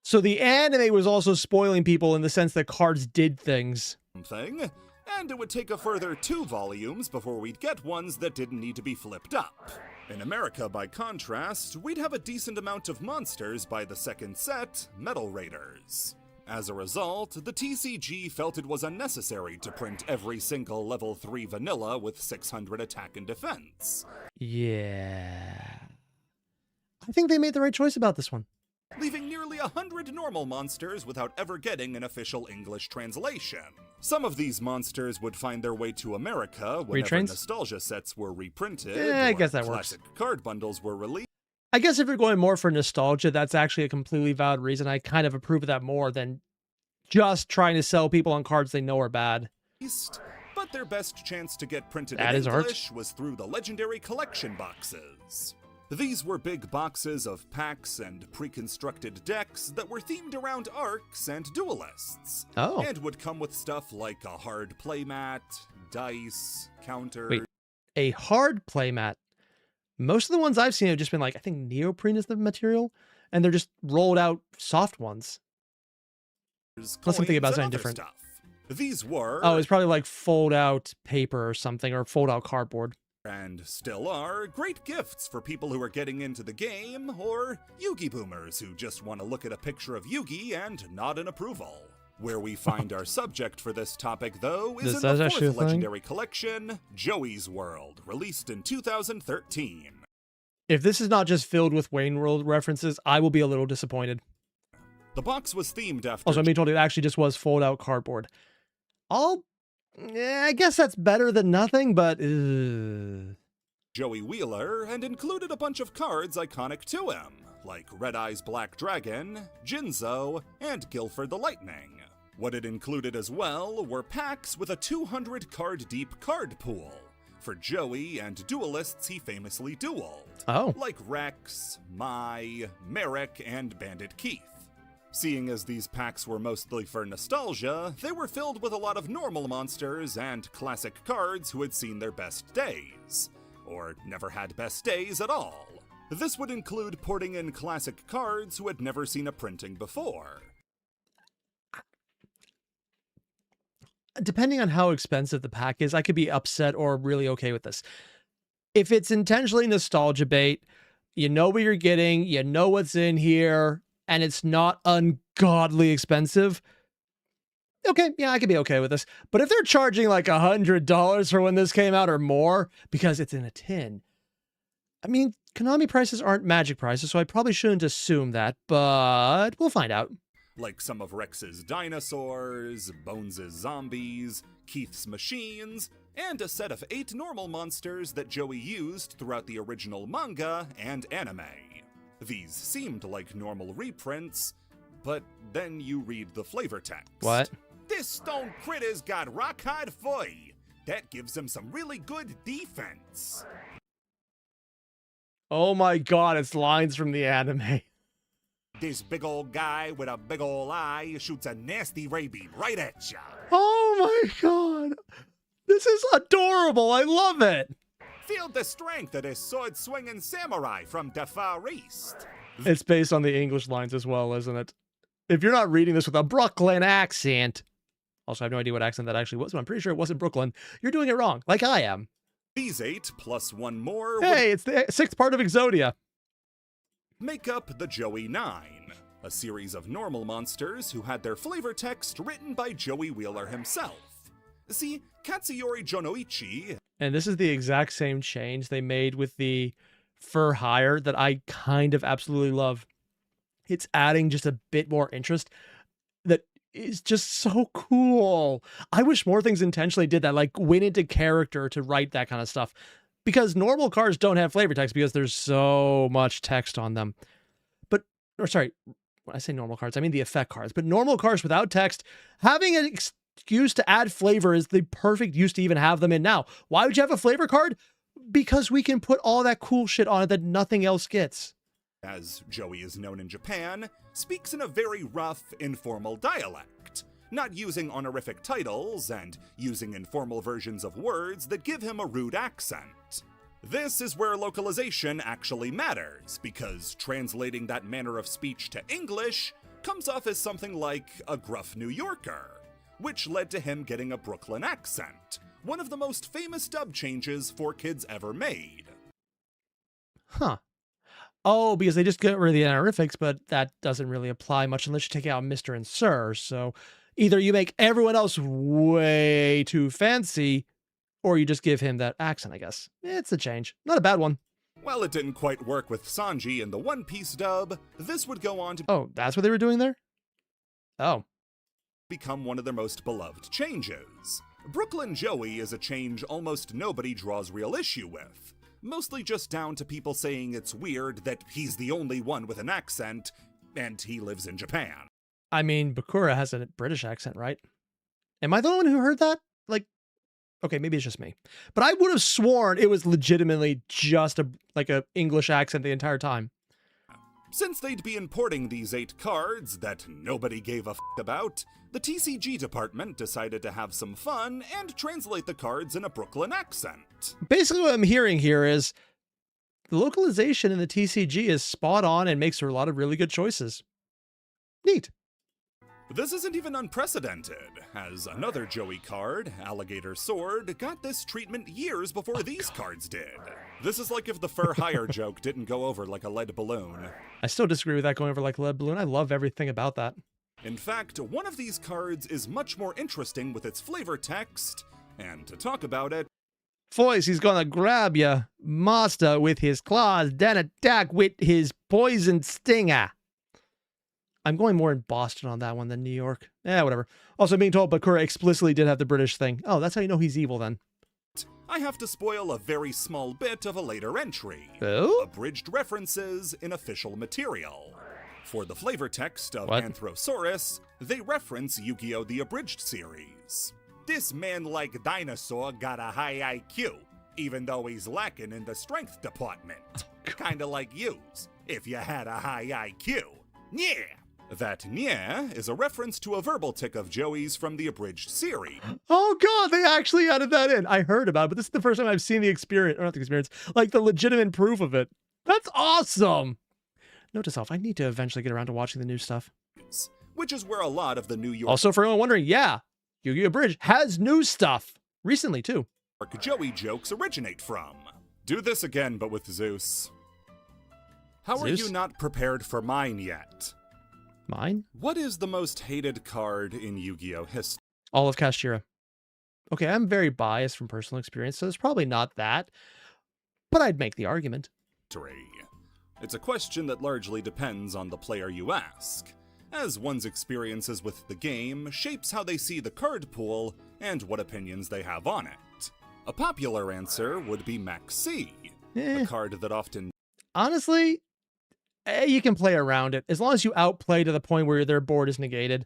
So the anime was also spoiling people in the sense that cards did things. And it would take a further 2 volumes before we'd get ones that didn't need to be flipped up. In America, by contrast, we'd have a decent amount of monsters by the second set, Metal Raiders. As a result, the TCG felt it was unnecessary to print every single level 3 vanilla with 600 attack and defense. Yeah. I think they made the right choice about this one. Leaving nearly 100 normal monsters without ever getting an official English translation. Some of these monsters would find their way to America whenever nostalgia sets were reprinted, I guess that classic card bundles were released. I guess if you're going more for nostalgia, that's actually a completely valid reason. I kind of approve of that more than just trying to sell people on cards they know are bad. But their best chance to get printed in English was through the legendary collection boxes. These were big boxes of packs and pre-constructed decks that were themed around arcs and duelists. Oh. And would come with stuff like a hard playmat, dice, counters. Wait, a hard playmat? Most of the ones I've seen have just been like, I think neoprene is the material, and they're just rolled out soft ones. Unless I'm thinking about something different. Stuff. These were... Oh, it's probably like fold out paper or something, or fold out cardboard. And still are great gifts for people who are getting into the game, or Yugi boomers who just want to look at a picture of Yugi and nod in approval. Where we find our subject for this topic, though, is in the 4th legendary collection, Joey's World, released in 2013. If this is not just filled with Wayne World references, I will be a little disappointed. The box was themed after... Also, I'm being told it actually just was fold out cardboard. I guess that's better than nothing, but... Joey Wheeler, and included a bunch of cards iconic to him, like Red Eye's Black Dragon, Jinzo, and Guilford the Lightning. What it included as well were packs with a 200-card-deep card pool, for Joey and duelists he famously dueled, like Rex, Mai, Merrick, and Bandit Keith. Seeing as these packs were mostly for nostalgia, they were filled with a lot of normal monsters and classic cards who had seen their best days, or never had best days at all. This would include porting in classic cards who had never seen a printing before. Depending on how expensive the pack is, I could be upset or really okay with this. If it's intentionally nostalgia bait, you know what you're getting, you know what's in here, and it's not ungodly expensive, okay, yeah, I could be okay with this. But if they're charging like $100 for when this came out or more, because it's in a tin, I mean, Konami prices aren't Magic prices, so I probably shouldn't assume that, but we'll find out. Like some of Rex's dinosaurs, Bones' zombies, Keith's machines, and a set of 8 normal monsters that Joey used throughout the original manga and anime. These seemed like normal reprints, but then you read the flavor text. What? This stone critter's got rock-hard fur. That gives him some really good defense. Oh my god, it's lines from the anime. This big old guy with a big old eye shoots a nasty ray beam right at ya. Oh my god. This is adorable. I love it. Feel the strength of this sword-swinging samurai from the Far East. It's based on the English lines as well, isn't it? If you're not reading this with a Brooklyn accent, also I have no idea what accent that actually was, but I'm pretty sure it wasn't Brooklyn, you're doing it wrong, like I am. These 8 plus 1 more Hey, it's the 6th part of Exodia. Make up the Joey 9, a series of normal monsters who had their flavor text written by Joey Wheeler himself. See, Katsuyori Jonoichi... And this is the exact same change they made with the For Hire that I kind of absolutely love. It's adding just a bit more interest that is just so cool. I wish more things intentionally did that, like went into character to write that kind of stuff. Because normal cards don't have flavor text because there's so much text on them. But, or sorry, when I say normal cards, I mean the effect cards. But normal cards without text, having an excuse to add flavor is the perfect use to even have them in now. Why would you have a flavor card? Because we can put all that cool shit on it that nothing else gets. As Joey is known in Japan, speaks in a very rough, informal dialect, not using honorific titles and using informal versions of words that give him a rude accent. This is where localization actually matters, because translating that manner of speech to English comes off as something like a gruff New Yorker, which led to him getting a Brooklyn accent, one of the most famous dub changes 4Kids ever made. Huh. Oh, because they just get rid of the honorifics, but that doesn't really apply much unless you take out Mr. and Sir. So either you make everyone else way too fancy, or you just give him that accent, I guess. It's a change. Not a bad one. While it didn't quite work with Sanji in the One Piece dub, this would go on to Oh, that's what they were doing there? Oh. become one of their most beloved changes. Brooklyn Joey is a change almost nobody draws real issue with. Mostly just down to people saying it's weird that he's the only one with an accent, and he lives in Japan. I mean, Bakura has a British accent, right? Am I the one who heard that? Like, okay, maybe it's just me. But I would have sworn it was legitimately just a English accent the entire time. Since they'd be importing these 8 cards that nobody gave a f*** about, the TCG department decided to have some fun and translate the cards in a Brooklyn accent. Basically what I'm hearing here is the localization in the TCG is spot on and makes a lot of really good choices. Neat. This isn't even unprecedented, as another Joey card, Alligator Sword, got this treatment years before these cards did. This is like if the fur hire joke didn't go over like a lead balloon. I still disagree with that going over like a lead balloon. I love everything about that. In fact, one of these cards is much more interesting with its flavor text, and to talk about it, Voice, he's gonna grab ya, master, with his claws, then attack with his poison stinger. I'm going more in Boston on that one than New York. Whatever. Also, being told Bakura explicitly did have the British thing. Oh, that's how you know he's evil then. I have to spoil a very small bit of a later entry. Oh? Abridged references in official material. For the flavor text of What? Anthrosaurus, they reference Yu-Gi-Oh! The Abridged series. This man-like dinosaur got a high IQ, even though he's lacking in the strength department. Kinda like yous, if you had a high IQ. Yeah! That yeah is a reference to a verbal tick of Joey's from the Abridged series. Oh god, they actually added that in. I heard about it, but this is the first time I've seen the experience, or not the experience, like the legitimate proof of it. That's awesome! Note to self, I need to eventually get around to watching the new stuff. Which is where a lot of the New York Also, for anyone wondering, yeah, Yu-Gi-Oh! Bridge has new stuff. Recently, too. Joey jokes originate from. Do this again, but with Zeus. How are Zeus? you not prepared for mine yet? Mine? What is the most hated card in Yu-Gi-Oh! History? All of Kashtira. Okay, I'm very biased from personal experience, so it's probably not that. But I'd make the argument. victory? It's a question that largely depends on the player you ask, as one's experiences with the game shapes how they see the card pool and what opinions they have on it. A popular answer would be Max C, a card that often... Honestly, you can play around it as long as you outplay to the point where their board is negated.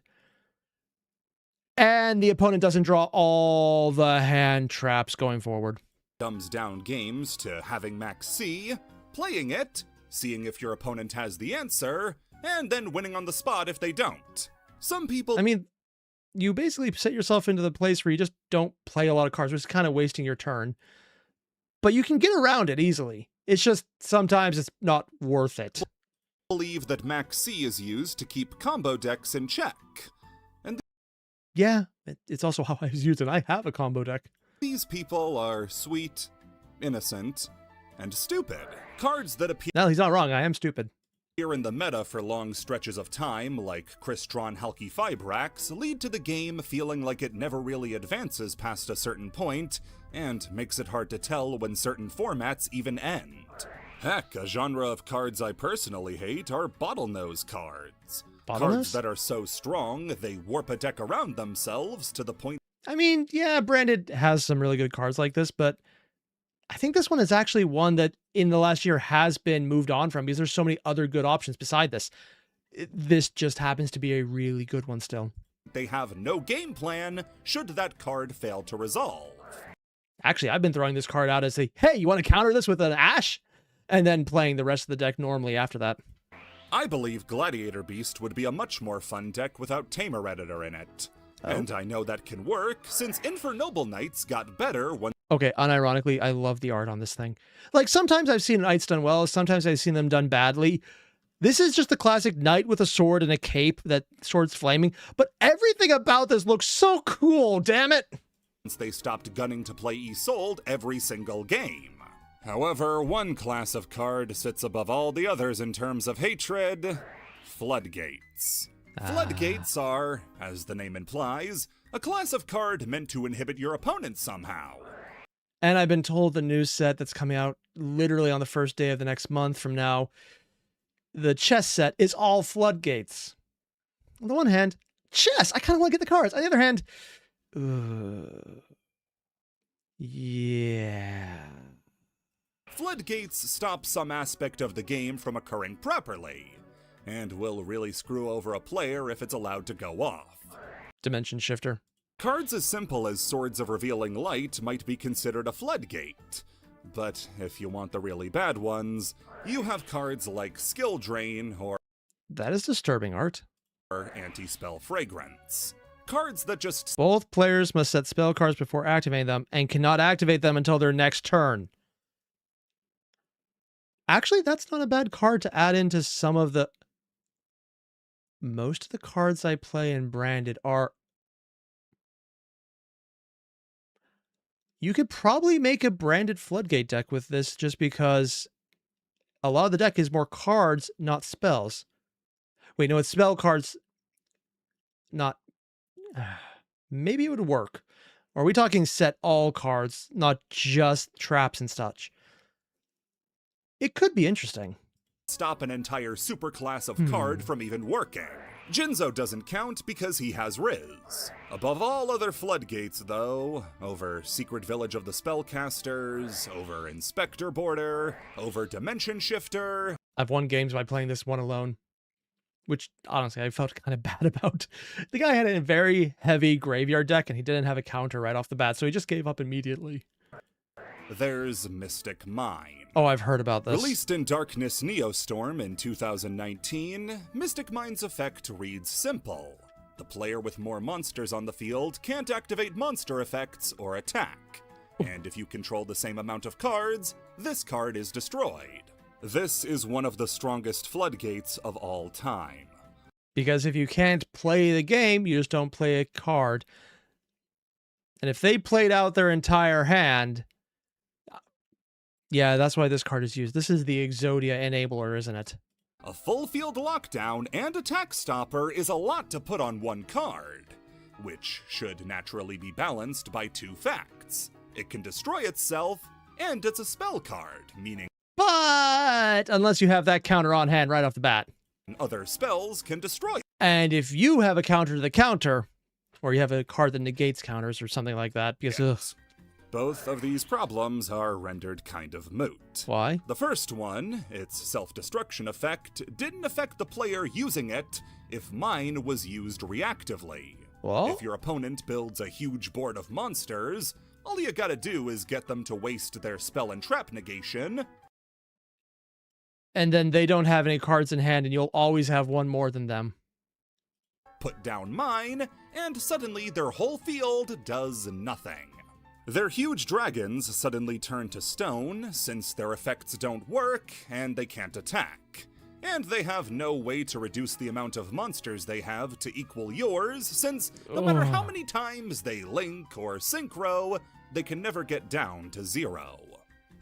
And the opponent doesn't draw all the hand traps going forward. Dumbs down games to having Max C, playing it, seeing if your opponent has the answer, and then winning on the spot if they don't. Some people... I mean, you basically set yourself into the place where you just don't play a lot of cards, which is kind of wasting your turn. But you can get around it easily. It's just sometimes it's not worth it. Believe that Max C is used to keep combo decks in check. And yeah, it's also how I use it. I have a combo deck. These people are sweet, innocent, and stupid. Cards that appear... No, he's not wrong. I am stupid. Here in the meta for long stretches of time, like Crystron Halki Fibrax, lead to the game feeling like it never really advances past a certain point, and makes it hard to tell when certain formats even end. Heck, a genre of cards I personally hate are bottlenose cards. Cards that are so strong, they warp a deck around themselves to the point... I mean, yeah, Branded has some really good cards like this, but I think this one is actually one that in the last year has been moved on from because there's so many other good options beside this. This just happens to be a really good one still. They have no game plan should that card fail to resolve. Actually, I've been throwing this card out as a, hey, you want to counter this with an Ash? And then playing the rest of the deck normally after that. I believe Gladiator Beast would be a much more fun deck without Tamer Editor in it. Oh. And I know that can work, since Infernoble Knights got better when... Okay, unironically, I love the art on this thing. Like, sometimes I've seen knights done well, sometimes I've seen them done badly. This is just the classic knight with a sword and a cape, that sword's flaming, but everything about this looks so cool, damn it! Since they stopped gunning to play Isolde every single game. However, one class of card sits above all the others in terms of hatred: Floodgates. Floodgates are, as the name implies, a class of card meant to inhibit your opponent somehow. And I've been told the new set that's coming out literally on the first day of the next month from now, the chess set is all Floodgates. On the one hand, chess, I kind of want to get the cards. On the other hand, yeah. Floodgates stop some aspect of the game from occurring properly, and will really screw over a player if it's allowed to go off. Dimension Shifter. Cards as simple as Swords of Revealing Light might be considered a floodgate, but if you want the really bad ones, you have cards like Skill Drain or... That is disturbing art. Or Anti-Spell Fragrance. Cards that just... Both players must set spell cards before activating them, and cannot activate them until their next turn. Actually, that's not a bad card to add into some of the... Most of the cards I play in Branded are... You could probably make a Branded Floodgate deck with this just because a lot of the deck is more cards, not spells. Wait, no, it's spell cards, not... Maybe it would work. Or are we talking set all cards, not just traps and such? It could be interesting. Stop an entire superclass of card from even working. Jinzo doesn't count because he has Riz. Above all other floodgates, though, over Secret Village of the Spellcasters, over Inspector Border, over Dimension Shifter. I've won games by playing this one alone, which honestly I felt kind of bad about. The guy had a very heavy graveyard deck and he didn't have a counter right off the bat, so he just gave up immediately. There's Mystic Mine. Oh, I've heard about this. Released in Darkness Neostorm in 2019, Mystic Mine's effect reads simple. The player with more monsters on the field can't activate monster effects or attack. And if you control the same amount of cards, this card is destroyed. This is one of the strongest floodgates of all time. Because if you can't play the game, you just don't play a card. And if they played out their entire hand... Yeah, that's why this card is used. This is the Exodia enabler, isn't it? A full field lockdown and attack stopper is a lot to put on one card, which should naturally be balanced by two facts. It can destroy itself, and it's a spell card, meaning... But But unless you have that counter on hand right off the bat. Other spells can destroy. And if you have a counter to the counter, or you have a card that negates counters or something like that, because Yes. Both of these problems are rendered kind of moot. Why? The first one, its self-destruction effect, didn't affect the player using it if mine was used reactively. Well? If your opponent builds a huge board of monsters, all you gotta do is get them to waste their spell and trap negation. And then they don't have any cards in hand, and you'll always have one more than them. Put down mine, and suddenly their whole field does nothing. Their huge dragons suddenly turn to stone, since their effects don't work, and they can't attack. And they have no way to reduce the amount of monsters they have to equal yours, since no matter how many times they link or synchro, they can never get down to 0.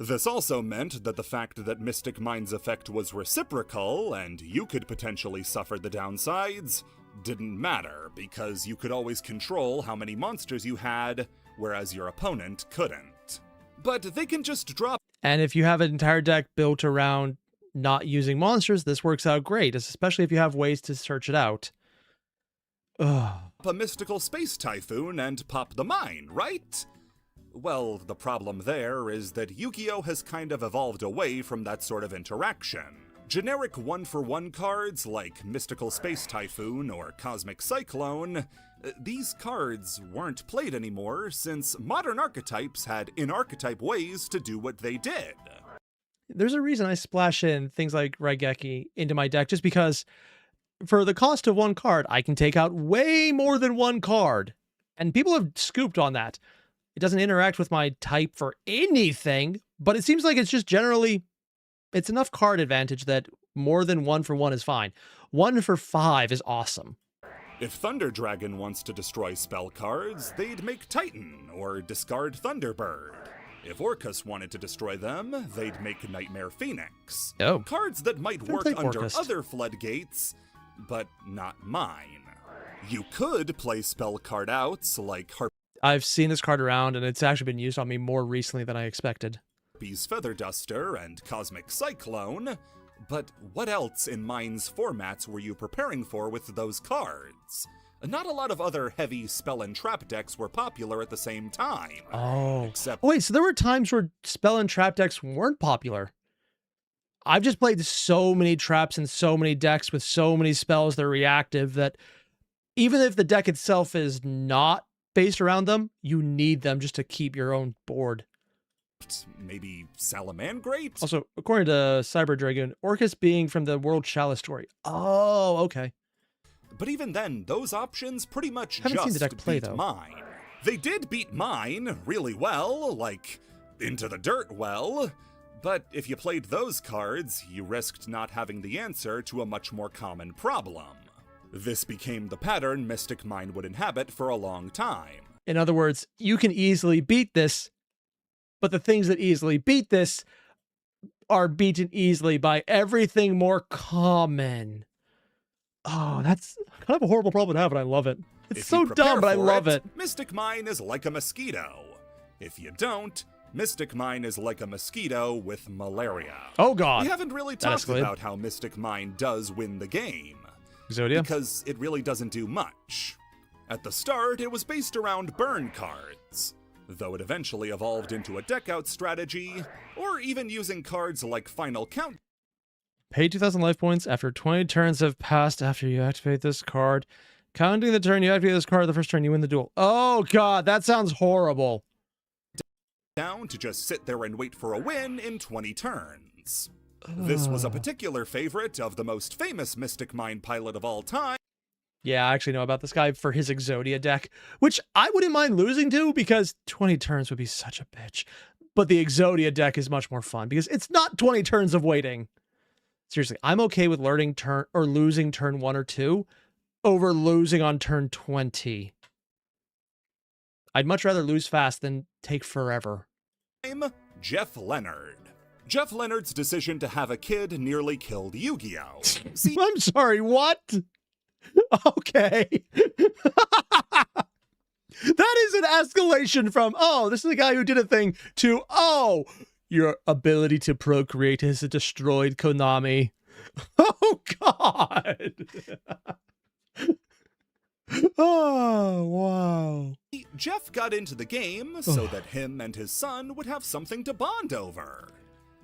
This also meant that the fact that Mystic Mine's effect was reciprocal, and you could potentially suffer the downsides, didn't matter, because you could always control how many monsters you had, whereas your opponent couldn't. But they can just drop. And if you have an entire deck built around not using monsters, this works out great, especially if you have ways to search it out. Ugh. A mystical space typhoon and pop the mine, right? Well, the problem there is that Yu-Gi-Oh! Has kind of evolved away from that sort of interaction. Generic one-for-one cards like Mystical Space Typhoon or Cosmic Cyclone, these cards weren't played anymore since modern archetypes had in-archetype ways to do what they did. There's a reason I splash in things like Raigeki into my deck, just because for the cost of one card, I can take out way more than one card. And people have scooped on that. It doesn't interact with my type for anything, but it seems like it's just generally, it's enough card advantage that more than 1-for-1 is fine. 1-for-5 is awesome. If Thunder Dragon wants to destroy spell cards, they'd make Titan or discard Thunderbird. If Orcus wanted to destroy them, they'd make Nightmare Phoenix. Oh. Cards that might work played under Orcus. other floodgates, but not mine. You could play spell card outs like I've seen this card around, and it's actually been used on me more recently than I expected. Harpy's Feather Duster and Cosmic Cyclone, but what else in mine's formats were you preparing for with those cards? Not a lot of other heavy spell and trap decks were popular at the same time. Oh. Except Wait, so there were times where spell and trap decks weren't popular. I've just played so many traps and so many decks with so many spells that are reactive that even if the deck itself is not based around them, you need them just to keep your own board. maybe Salamangrate? Also, according to Cyber Dragon, Orcus being from the World Chalice story. Oh, okay. But even then, those options pretty much Haven't seen the just deck play, beat though. mine. They did beat mine really well, like into the dirt well. But if you played those cards, you risked not having the answer to a much more common problem. This became the pattern Mystic Mine would inhabit for a long time. In other words, you can easily beat this, but the things that easily beat this are beaten easily by everything more common. Oh, that's kind of a horrible problem to have, and I love it. It's If so you prepare dumb, but I for love it. Mystic Mine is like a mosquito. If you don't, Mystic Mine is like a mosquito with malaria. Oh, God. We haven't really That talked escalated. about how Mystic Mine does win the game. Exodia? Because it really doesn't do much. At the start, it was based around burn cards, though it eventually evolved into a deck-out strategy, or even using cards like Final Count. Pay 2,000 life points after 20 turns have passed after you activate this card. Counting the turn you activate this card, the first turn you win the duel. Oh, God, that sounds horrible. Down to just sit there and wait for a win in 20 turns. This was a particular favorite of the most famous Mystic Mine pilot of all time. Yeah, I actually know about this guy for his Exodia deck, which I wouldn't mind losing to because 20 turns would be such a bitch. But the Exodia deck is much more fun because it's not 20 turns of waiting. Seriously, I'm okay with losing turn 1 or 2 over losing on turn 20. I'd much rather lose fast than take forever. Jeff Leonard. Jeff Leonard's decision to have a kid nearly killed Yu-Gi-Oh! See, I'm sorry, what? Okay. That is an escalation from, oh, this is the guy who did a thing, to, oh, your ability to procreate has destroyed Konami. Oh, God. Oh, wow. Jeff got into the game so that him and his son would have something to bond over.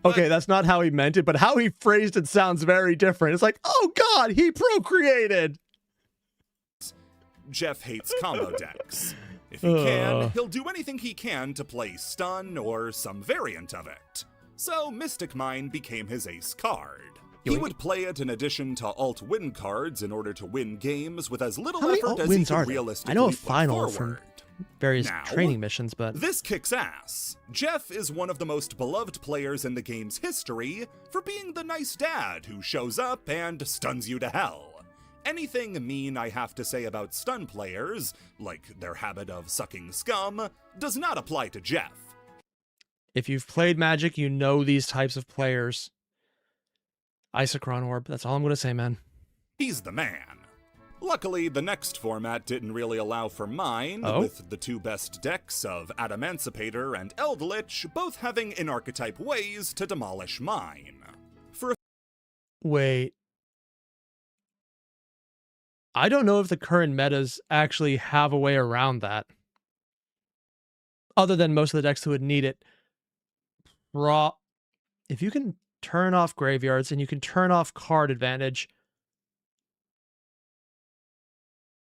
Okay, that's not how he meant it, but how he phrased it sounds very different. It's like, oh, God, he procreated. Jeff hates combo decks. If he can, he'll do anything he can to play Stun or some variant of it. So Mystic Mine became his ace card. He would play it in addition to alt-win cards in order to win games with as little effort as he could realistically I know a put final forward. from various Now, training missions, but this kicks ass. Jeff is one of the most beloved players in the game's history for being the nice dad who shows up and stuns you to hell. Anything mean I have to say about stun players, like their habit of sucking scum, does not apply to Jeff. if you've played Magic, you know these types of players. Isochron Orb, that's all I'm going to say, man. He's the man. Luckily, the next format didn't really allow for mine, with the two best decks of Adamancipator and Eldritch both having in-archetype ways to demolish mine. Wait. I don't know if the current metas actually have a way around that. Other than most of the decks who would need it. If you can turn off graveyards and you can turn off card advantage,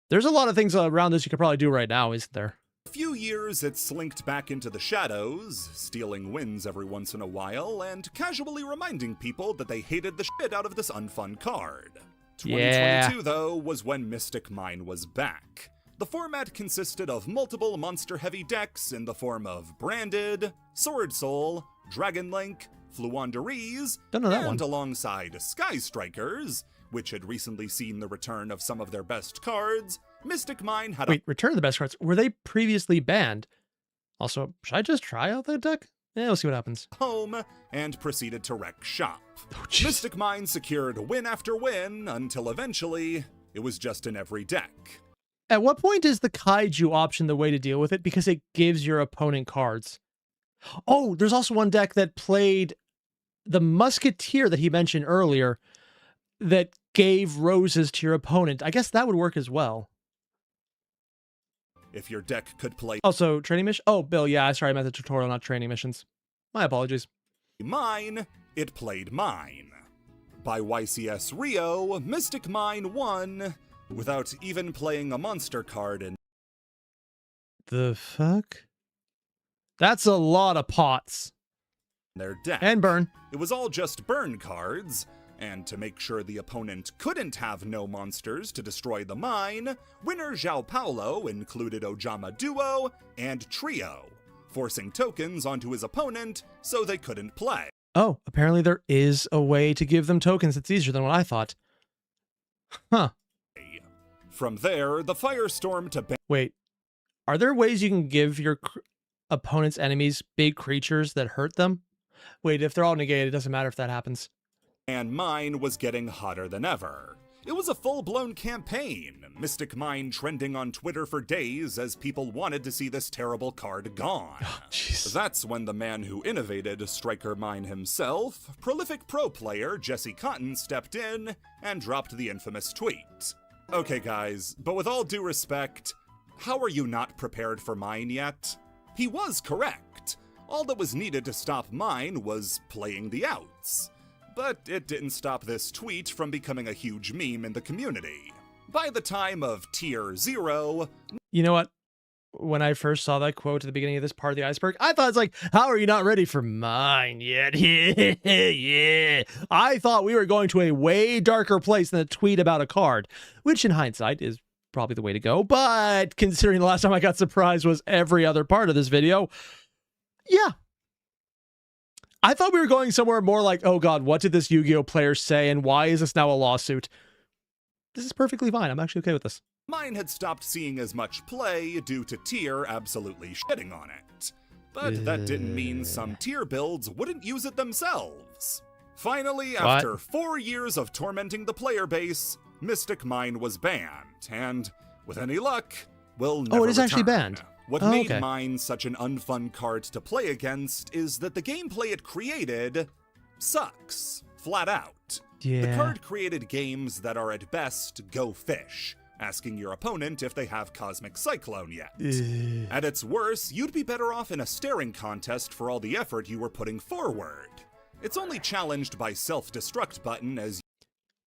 there's a lot of things around this you could probably do right now, isn't there? A few years, it slinked back into the shadows, stealing wins every once in a while, and casually reminding people that they hated the shit out of this unfun card. 2022, though, was when Mystic Mine was back. The format consisted of multiple monster-heavy decks in the form of Branded, Sword Soul, Dragon Link, Fluanderees, and alongside Sky Strikers, which had recently seen the return of some of their best cards, Mystic Mine had return of the best cards? Were they previously banned? Also, should I just try out that deck? Yeah, we'll see what happens. Home, and proceeded to wreck shop. Mystic Mine secured win after win, until eventually, it was just in every deck. At what point is the Kaiju option the way to deal with it? Because it gives your opponent cards. Oh, there's also one deck that played the Musketeer that he mentioned earlier that gave roses to your opponent. I guess that would work as well. If your deck could play... Also, training mission? Oh, Bill, yeah, sorry, I meant the tutorial, not training missions. My apologies. Mine, it played mine. By YCS Rio, Mystic Mine won, without even playing a monster card in... The fuck? That's a lot of pots. Their deck. And burn. It was all just burn cards, and to make sure the opponent couldn't have no monsters to destroy the mine, winner João Paulo included Ojama Duo and Trio, forcing tokens onto his opponent so they couldn't play. Oh, apparently there is a way to give them tokens that's easier than what I thought. Huh. From there, the Firestorm to... Wait, are there ways you can give your opponent's enemies big creatures that hurt them? Wait, if they're all negated, it doesn't matter if that happens. And mine was getting hotter than ever. It was a full-blown campaign, Mystic Mine trending on Twitter for days as people wanted to see this terrible card gone. Oh, that's when the man who innovated Striker Mine himself, prolific pro player Jesse Cotton, stepped in and dropped the infamous tweet. Okay guys, but with all due respect, how are you not prepared for mine yet? He was correct. All that was needed to stop mine was playing the outs. But it didn't stop this tweet from becoming a huge meme in the community. By the time of Tier 0... You know what? When I first saw that quote at the beginning of this part of the iceberg, I thought it's like, how are you not ready for mine yet? Yeah. I thought we were going to a way darker place than a tweet about a card, which in hindsight is probably the way to go. But considering the last time I got surprised was every other part of this video, yeah. I thought we were going somewhere more like, oh god, what did this Yu-Gi-Oh player say and why is this now a lawsuit? This is perfectly fine. I'm actually okay with this. Mine had stopped seeing as much play due to Tier absolutely shitting on it. But that didn't mean some Tier builds wouldn't use it themselves. Finally, after 4 years of tormenting the player base, Mystic Mine was banned, and with any luck, will never it is actually return. banned. What made mine such an unfun card to play against is that the gameplay it created sucks, flat out. Yeah. The card created games that are at best go fish, asking your opponent if they have Cosmic Cyclone yet. At its worst, you'd be better off in a staring contest for all the effort you were putting forward. It's only challenged by self-destruct button as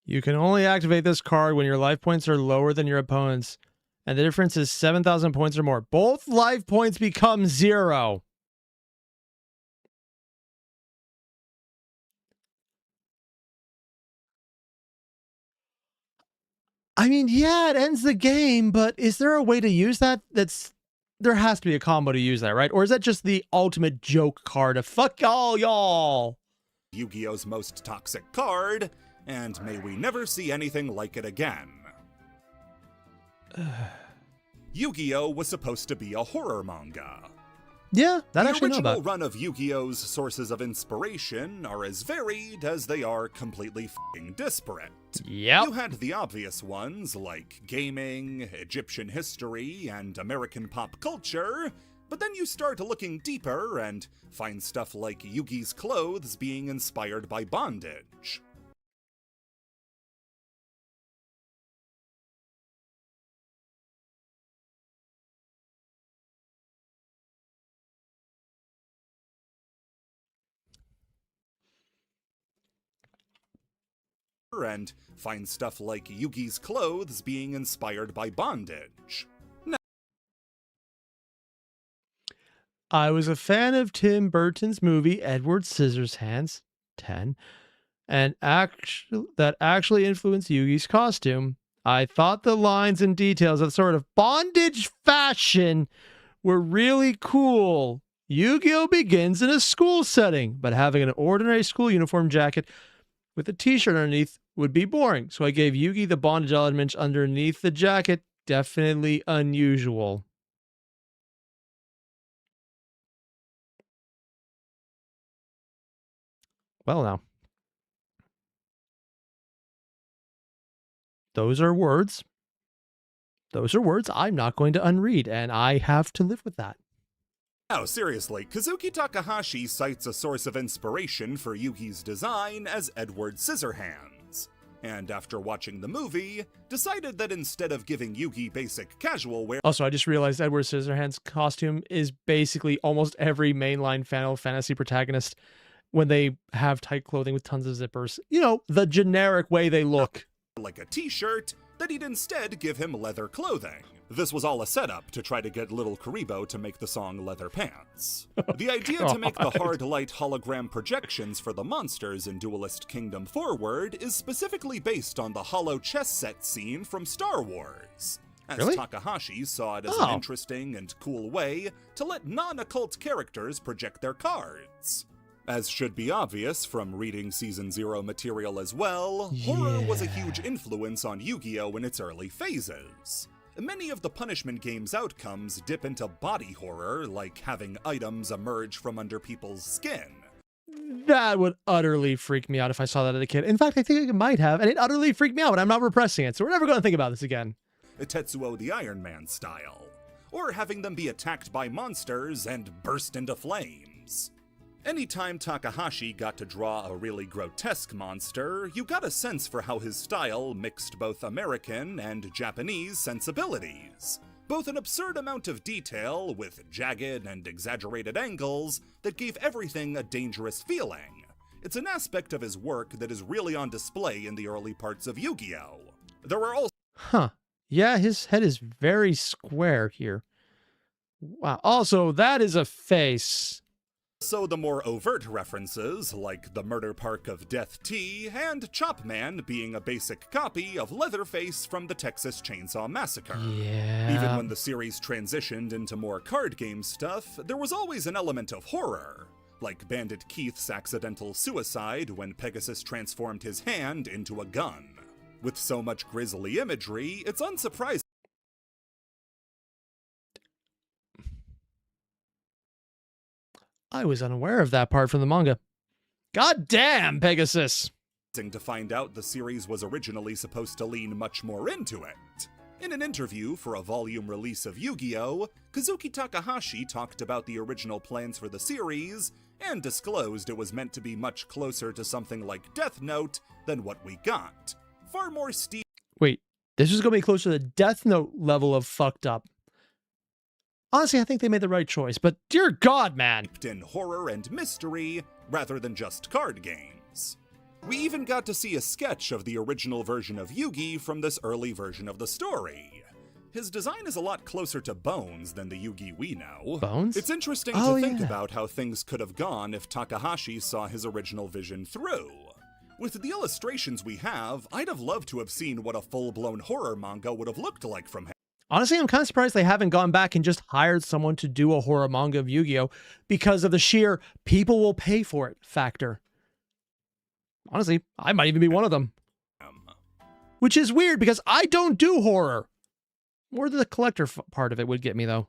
you can only activate this card when your life points are lower than your opponent's, and the difference is 7,000 points or more. Both life points become 0. I mean, yeah, it ends the game, but is there a way to use that? There has to be a combo to use that, right? Or is that just the ultimate joke card of fuck y'all? Yu-Gi-Oh's most toxic card, and may we never see anything like it again. Yu-Gi-Oh was supposed to be a horror manga. Yeah, that the actually know original about. run of Yu-Gi-Oh's sources of inspiration are as varied as they are completely f***ing disparate. Yep. You had the obvious ones like gaming, Egyptian history, and American pop culture, but then you start looking deeper and find stuff like Yugi's clothes being inspired by bondage. And find stuff like Yugi's clothes being inspired by bondage. I was a fan of Tim Burton's movie Edward Scissorhands 10, and that actually influenced Yugi's costume. I thought the lines and details of sort of bondage fashion were really cool. Yu-Gi-Oh begins in a school setting, but having an ordinary school uniform jacket with a t-shirt underneath would be boring. So I gave Yugi the bondage elements underneath the jacket. Definitely unusual. Well, now. Those are words. Those are words I'm not going to unread, and I have to live with that. No, seriously, Kazuki Takahashi cites a source of inspiration for Yugi's design as Edward Scissorhands, and after watching the movie, decided that instead of giving Yugi basic casual wear... Also, I just realized Edward Scissorhands' costume is basically almost every mainline Final Fantasy protagonist when they have tight clothing with tons of zippers. You know, the generic way they look. Like a t-shirt, that he'd instead give him leather clothing. This was all a setup to try to get Little Karibo to make the song Leather Pants. The idea to make the hard light hologram projections for the monsters in Duelist Kingdom Forward is specifically based on the hollow chess set scene from Star Wars, as Really? Takahashi saw it as an interesting and cool way to let non-occult characters project their cards. As should be obvious from reading Season 0 material as well, horror was a huge influence on Yu-Gi-Oh! In its early phases. Many of the punishment game's outcomes dip into body horror, like having items emerge from under people's skin. That would utterly freak me out if I saw that as a kid. In fact, I think it might have, and it utterly freaked me out, but I'm not repressing it, so we're never going to think about this again. Tetsuo the Iron Man style. Or having them be attacked by monsters and burst into flames. Anytime Takahashi got to draw a really grotesque monster, you got a sense for how his style mixed both American and Japanese sensibilities. Both an absurd amount of detail with jagged and exaggerated angles that gave everything a dangerous feeling. It's an aspect of his work that is really on display in the early parts of Yu-Gi-Oh! There are also... Yeah, his head is very square here. Wow. Also, that is a face. So the more overt references, like the murder park of Death Tea and Chop Man being a basic copy of Leatherface from the Texas Chainsaw Massacre. Yeah. Even when the series transitioned into more card game stuff, there was always an element of horror, like Bandit Keith's accidental suicide when Pegasus transformed his hand into a gun. With so much grisly imagery, it's unsurprising I was unaware of that part from the manga. God damn, Pegasus! to find out the series was originally supposed to lean much more into it. In an interview for a volume release of Yu-Gi-Oh!, Kazuki Takahashi talked about the original plans for the series and disclosed it was meant to be much closer to something like Death Note than what we got. Far more steep. Wait, this is going to be closer to the Death Note level of fucked up. Honestly, I think they made the right choice, but dear God, man. In horror and mystery rather than just card games. We even got to see a sketch of the original version of Yugi from this early version of the story. His design is a lot closer to Bones than the Yugi we know. Bones? It's interesting to think about how things could have gone if Takahashi saw his original vision through. With the illustrations we have, I'd have loved to have seen what a full-blown horror manga would have looked like from him. Honestly, I'm kind of surprised they haven't gone back and just hired someone to do a horror manga of Yu-Gi-Oh! Because of the sheer people will pay for it factor. Honestly, I might even be one of them. Which is weird because I don't do horror. More than the collector part of it would get me, though.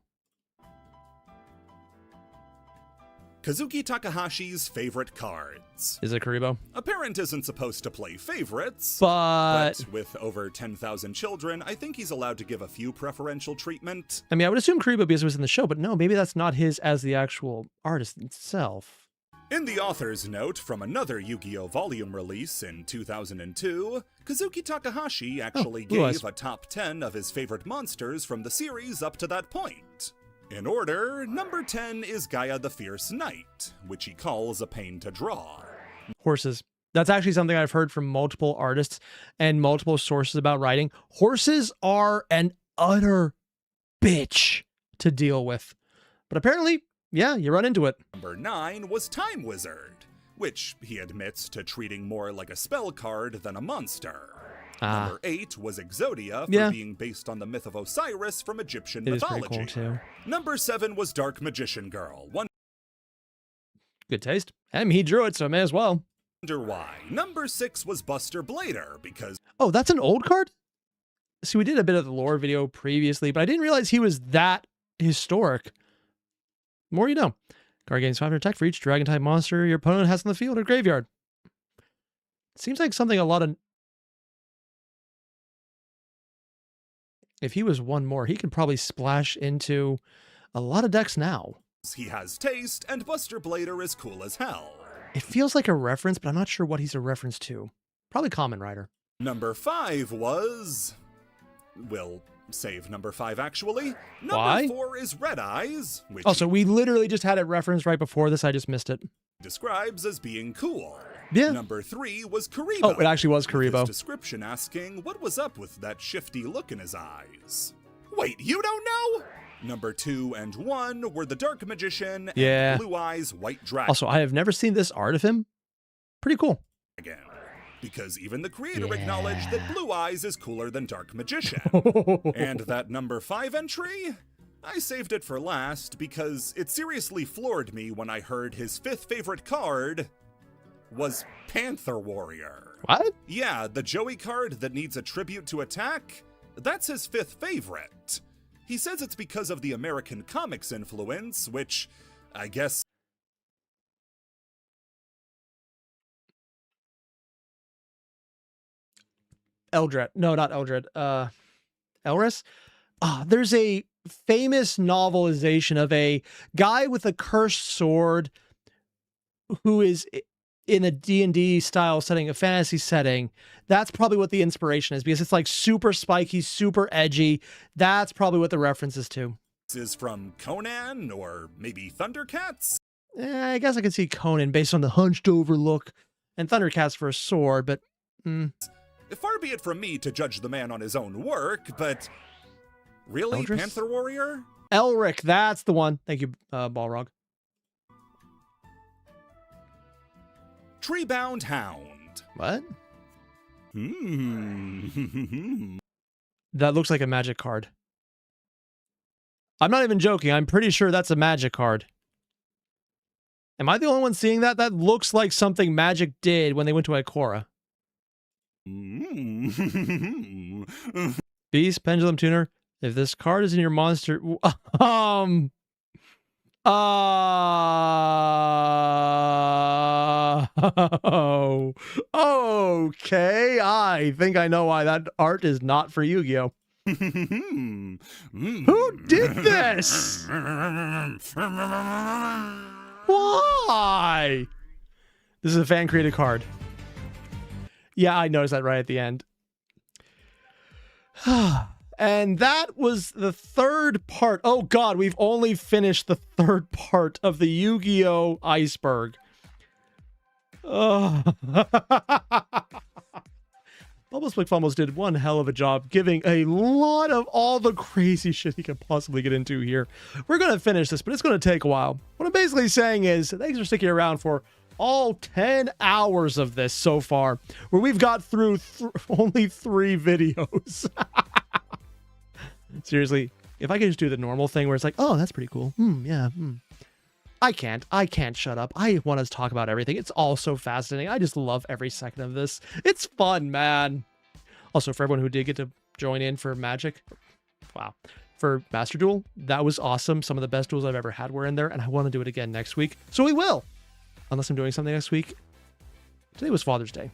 Kazuki Takahashi's favorite cards. Is it Karibo? A parent isn't supposed to play favorites, but with over 10,000 children, I think he's allowed to give a few preferential treatment. I mean, I would assume Karibo because it was in the show, but no, maybe that's not his as the actual artist itself. In the author's note from another Yu-Gi-Oh! Volume release in 2002, Kazuki Takahashi actually gave a top 10 of his favorite monsters from the series up to that point. In order, number 10 is Gaia the Fierce Knight, which he calls a pain to draw. Horses. That's actually something I've heard from multiple artists and multiple sources about writing. Horses are an utter bitch to deal with. But apparently, yeah, you run into it. Number 9 was Time Wizard, which he admits to treating more like a spell card than a monster. Number 8 was Exodia for being based on the myth of Osiris from Egyptian mythology. Pretty cool too. Number 7 was Dark Magician Girl. Good taste. And he drew it, so may as well. Wonder why. Number 6 was Buster Blader because... Oh, that's an old card? See, we did a bit of the lore video previously, but I didn't realize he was that historic. More you know. Card gains 500 attack for each dragon-type monster your opponent has in the field or graveyard. Seems like something a lot of... If he was one more, he could probably splash into a lot of decks now. He has taste, and Buster Blader is cool as hell. It feels like a reference, but I'm not sure what he's a reference to. Probably Common Rider. Number 5 was... We'll save number 5, actually. Why? Number 4 is Red Eyes, which... Oh, so we literally just had it referenced right before this. I just missed it. ...describes as being cool. Yeah. Number 3 was Karibo. Oh, it actually was Karibo. His description asking what was up with that shifty look in his eyes. Wait, you don't know? Number 2 and 1 were the Dark Magician and Blue Eyes White Dragon. Also, I have never seen this art of him. Pretty cool. Again, because even the creator acknowledged that Blue Eyes is cooler than Dark Magician. And that number 5 entry? I saved it for last because it seriously floored me when I heard his 5th favorite card was Panther Warrior. What? Yeah, the Joey card that needs a tribute to attack. That's his 5th favorite. He says it's because of the American comics influence, which I guess... Eldred. No, not Eldred. Elris? There's a famous novelization of a guy with a cursed sword who is in a D&D style setting, a fantasy setting. That's probably what the inspiration is, because it's like super spiky, super edgy. That's probably what the reference is to. This is from Conan or maybe Thundercats? I guess I could see Conan based on the hunched over look, and Thundercats for a sword, but... Far be it from me to judge the man on his own work, but... Really, Eldris? Panther Warrior? Elric, that's the one. Thank you, Balrog. Treebound Hound. What? That looks like a magic card. I'm not even joking. I'm pretty sure that's a magic card. Am I the only one seeing that? That looks like something Magic did when they went to Ikora. Beast, Pendulum Tuner. If this card is in your monster... Oh, okay. I think I know why that art is not for Yu-Gi-Oh. Who did this? Why? This is a fan created card. Yeah, I noticed that right at the end. And that was the third part. Oh God, we've only finished the third part of the Yu-Gi-Oh! Iceberg. Bumbles McFumbles did one hell of a job giving a lot of all the crazy shit he could possibly get into here. We're going to finish this, but it's going to take a while. What I'm basically saying is, thanks for sticking around for all 10 hours of this so far, where we've got through only 3 videos. Seriously, if I could just do the normal thing where it's like, oh, that's pretty cool. I can't shut up. I want to talk about everything. It's all so fascinating. I just love every second of this. It's fun, man. Also, for everyone who did get to join in for Magic, wow, for Master Duel, that was awesome. Some of the best duels I've ever had were in there, and I want to do it again next week. So we will, unless I'm doing something next week. Today was Father's Day.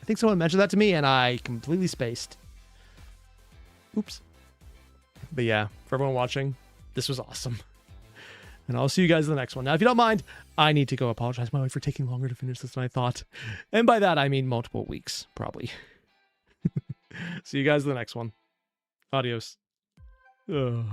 I think someone mentioned that to me, and I completely spaced. Oops. But yeah, for everyone watching, this was awesome. And I'll see you guys in the next one. Now, if you don't mind, I need to go apologize to my wife for taking longer to finish this than I thought. And by that, I mean multiple weeks, probably. See you guys in the next one. Adios. Ugh.